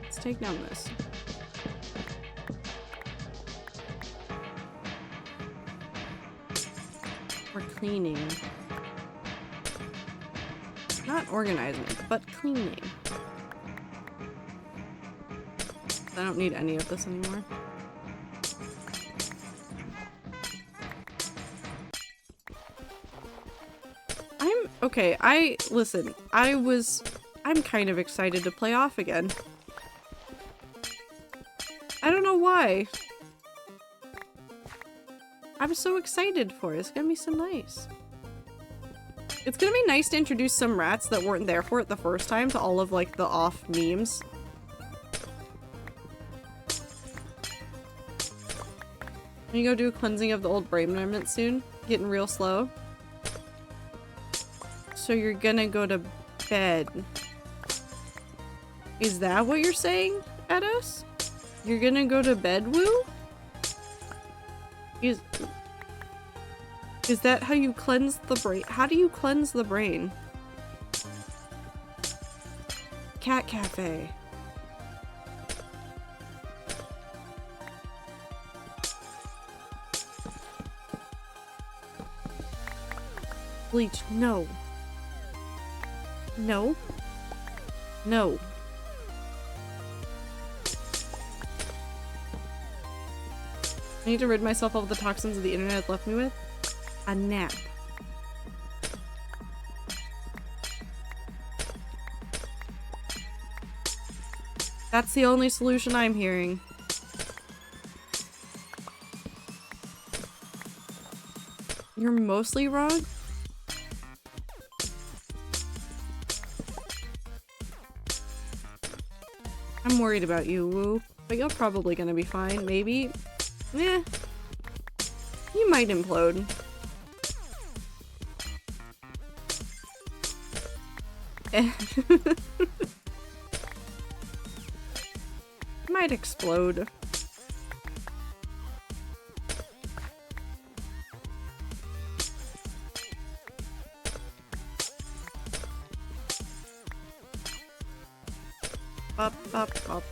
Let's take down this. We're cleaning. Not organizing, but cleaning. I don't need any of this anymore. Listen, I'm kind of excited to play off again. I don't know why. I'm so excited for it. It's gonna be so nice. It's gonna be nice to introduce some rats that weren't there for it the first time to all of like the off memes. Can you go do a cleansing of the old brain remnants soon? Getting real slow. So you're gonna go to bed. Is that what you're saying, Edos? You're gonna go to bed, Woo? Is that how you cleanse the brain? How do you cleanse the brain? Cat cafe. Bleach, no. No. No. I need to rid myself of the toxins the internet left me with. A nap. That's the only solution I'm hearing. You're mostly wrong? I'm worried about you, Woo. But you're probably gonna be fine, maybe. Eh. You might implode. Might explode. Up, up, up.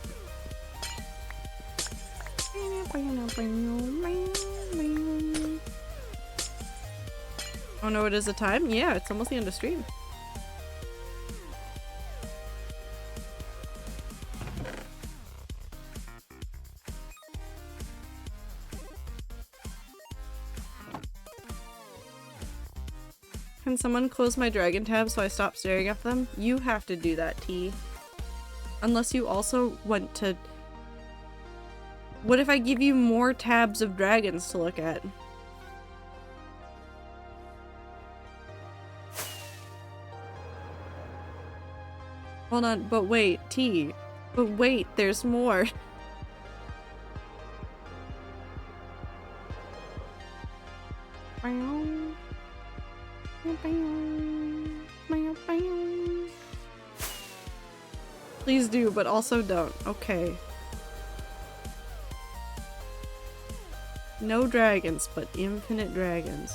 Oh no, it is a time? Yeah, it's almost the end of stream. Can someone close my dragon tab so I stop staring at them? You have to do that, T. Unless you also want to... What if I give you more tabs of dragons to look at? Hold on, but wait, T. But wait, there's more. Please do, but also don't. Okay. No dragons, but infinite dragons.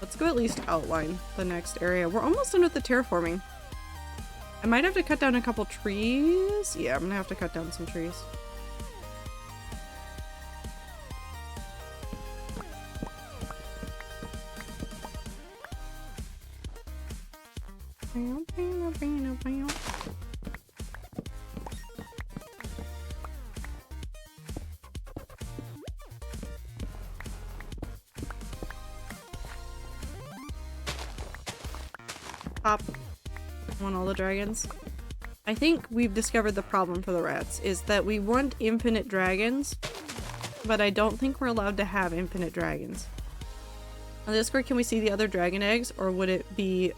Let's go at least outline the next area. We're almost done with the terraforming. I might have to cut down a couple trees. Yeah, I'm gonna have to cut down some trees. Pop. Want all the dragons? I think we've discovered the problem for the rats is that we want infinite dragons, but I don't think we're allowed to have infinite dragons. On the Discord, can we see the other dragon eggs, or would it be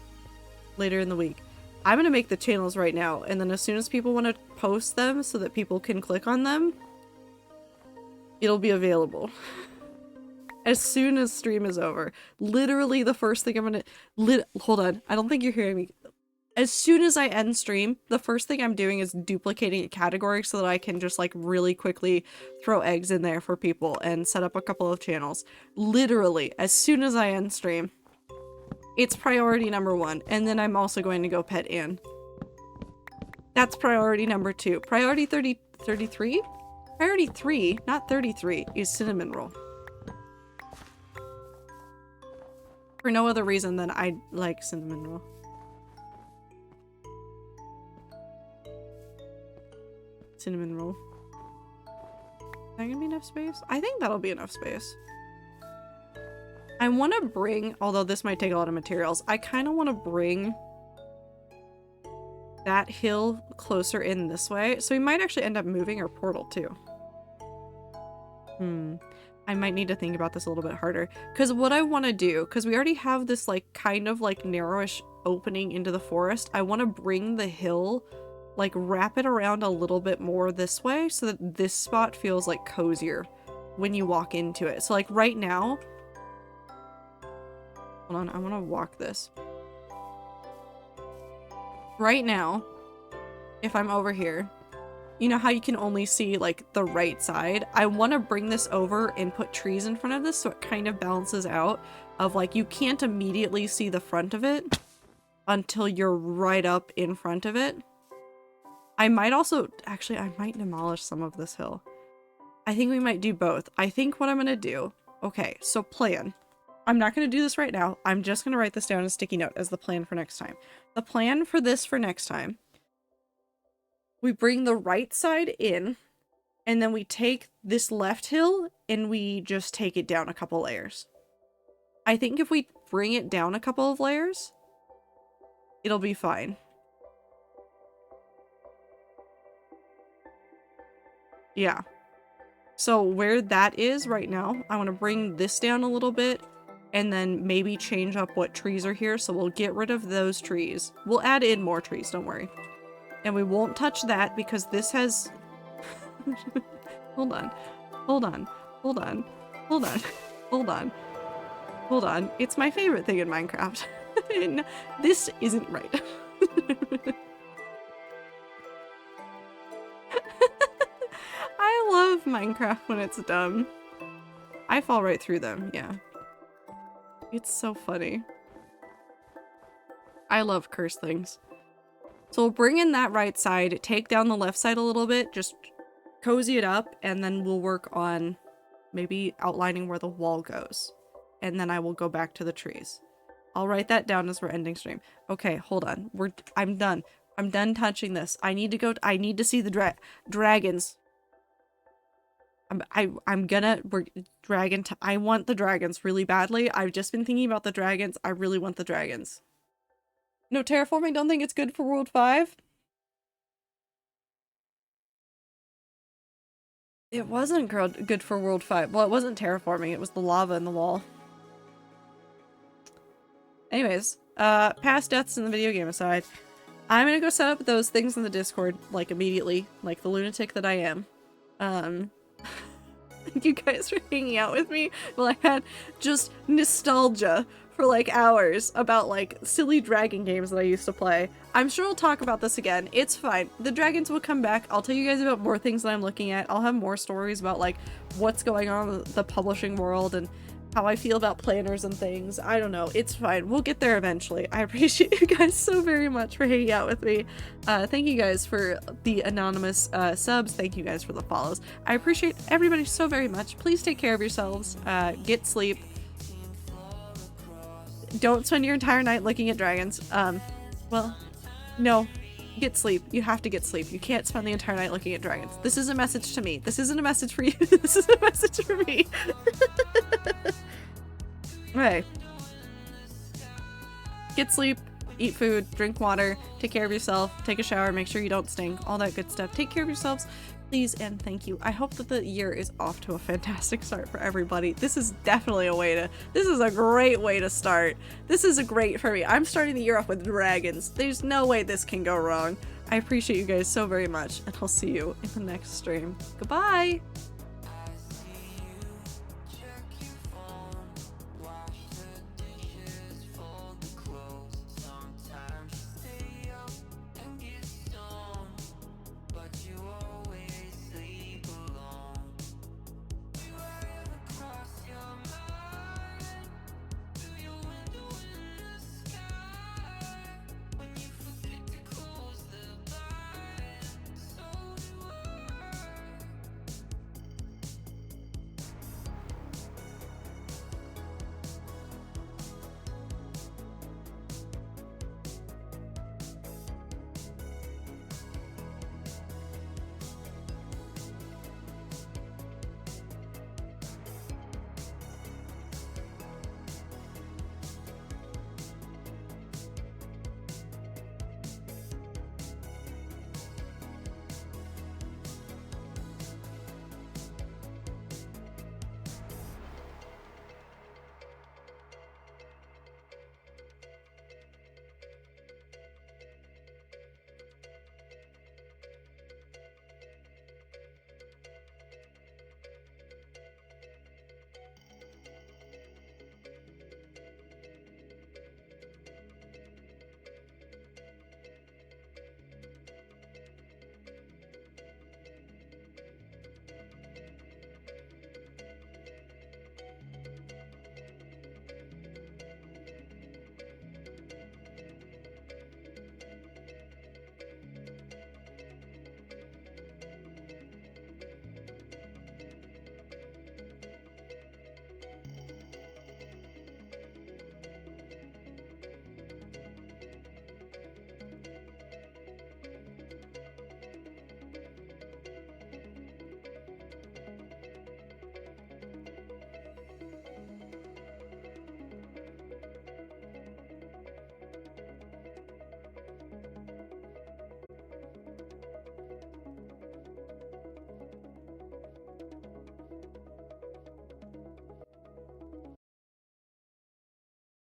later in the week? I'm gonna make the channels right now, and then as soon as people want to post them so that people can click on them, it'll be available. As soon as stream is over. Literally the first thing I'm gonna... Hold on, I don't think you're hearing me. As soon as I end stream, the first thing I'm doing is duplicating a category so that I can just like really quickly throw eggs in there for people and set up a couple of channels. Literally, as soon as I end stream. It's priority number 1, and then I'm also going to go pet Anne. That's priority number 2. Priority 33? Priority 3, not 33, is cinnamon roll. For no other reason than I like cinnamon roll. Cinnamon roll. Is that gonna be enough space? I think that'll be enough space. I want to bring, although this might take a lot of materials, I kind of want to bring that hill closer in this way. So we might actually end up moving our portal too. I might need to think about this a little bit harder. Because what I want to do, because we already have this like kind of like narrowish opening into the forest, I want to bring the hill, like wrap it around a little bit more this way so that this spot feels like cozier when you walk into it. So like right now, hold on, I want to walk this. Right now, if I'm over here, you know how you can only see like the right side? I want to bring this over and put trees in front of this so it kind of balances out of like you can't immediately see the front of it until you're right up in front of it. I might also, actually I might demolish some of this hill. I think we might do both. I think what I'm gonna do, okay, so plan. I'm not gonna do this right now. I'm just gonna write this down in a sticky note as the plan for next time. The plan for this for next time. We bring the right side in, and then we take this left hill and we just take it down a couple layers. I think if we bring it down a couple of layers, it'll be fine. Yeah. So where that is right now, I want to bring this down a little bit and then maybe change up what trees are here. So we'll get rid of those trees. We'll add in more trees, don't worry. And we won't touch that because this has... Hold on. Hold on. Hold on. Hold on. Hold on. Hold on. It's my favorite thing in Minecraft. No, this isn't right. I love Minecraft when it's dumb. I fall right through them, yeah. It's so funny. I love cursed things. So we'll bring in that right side, take down the left side a little bit, just cozy it up, and then we'll work on maybe outlining where the wall goes. And then I will go back to the trees. I'll write that down as we're ending stream. Okay, hold on. I'm done. I'm done touching this. I need to go. I need to see the dragons. I want the dragons really badly. I've just been thinking about the dragons. I really want the dragons. No terraforming. Don't think it's good for World 5. It wasn't good for World 5. Well, it wasn't terraforming. It was the lava in the wall. Anyways, past deaths in the video game aside, I'm gonna go set up those things in the Discord, like, immediately, like the lunatic that I am. Thank you guys for hanging out with me while I had just nostalgia for, like, hours about, like, silly dragon games that I used to play. I'm sure I'll talk about this again. It's fine. The dragons will come back. I'll tell you guys about more things that I'm looking at. I'll have more stories about, like, what's going on in the publishing world and how I feel about planners and things. I don't know. It's fine. We'll get there eventually. I appreciate you guys so very much for hanging out with me. Thank you guys for the anonymous subs. Thank you guys for the follows. I appreciate everybody so very much. Please take care of yourselves. Get sleep. Don't spend your entire night looking at dragons. Well, no. Get sleep. You have to get sleep. You can't spend the entire night looking at dragons. This is a message to me. This isn't a message for you. This is a message for me. Okay. Get sleep, eat food, drink water, take care of yourself, take a shower, make sure you don't stink, all that good stuff. Take care of yourselves, please, and thank you. I hope that the year is off to a fantastic start for everybody. This is definitely this is a great way to start. This is great for me. I'm starting the year off with dragons. There's no way this can go wrong. I appreciate you guys so very much, and I'll see you in the next stream. Goodbye!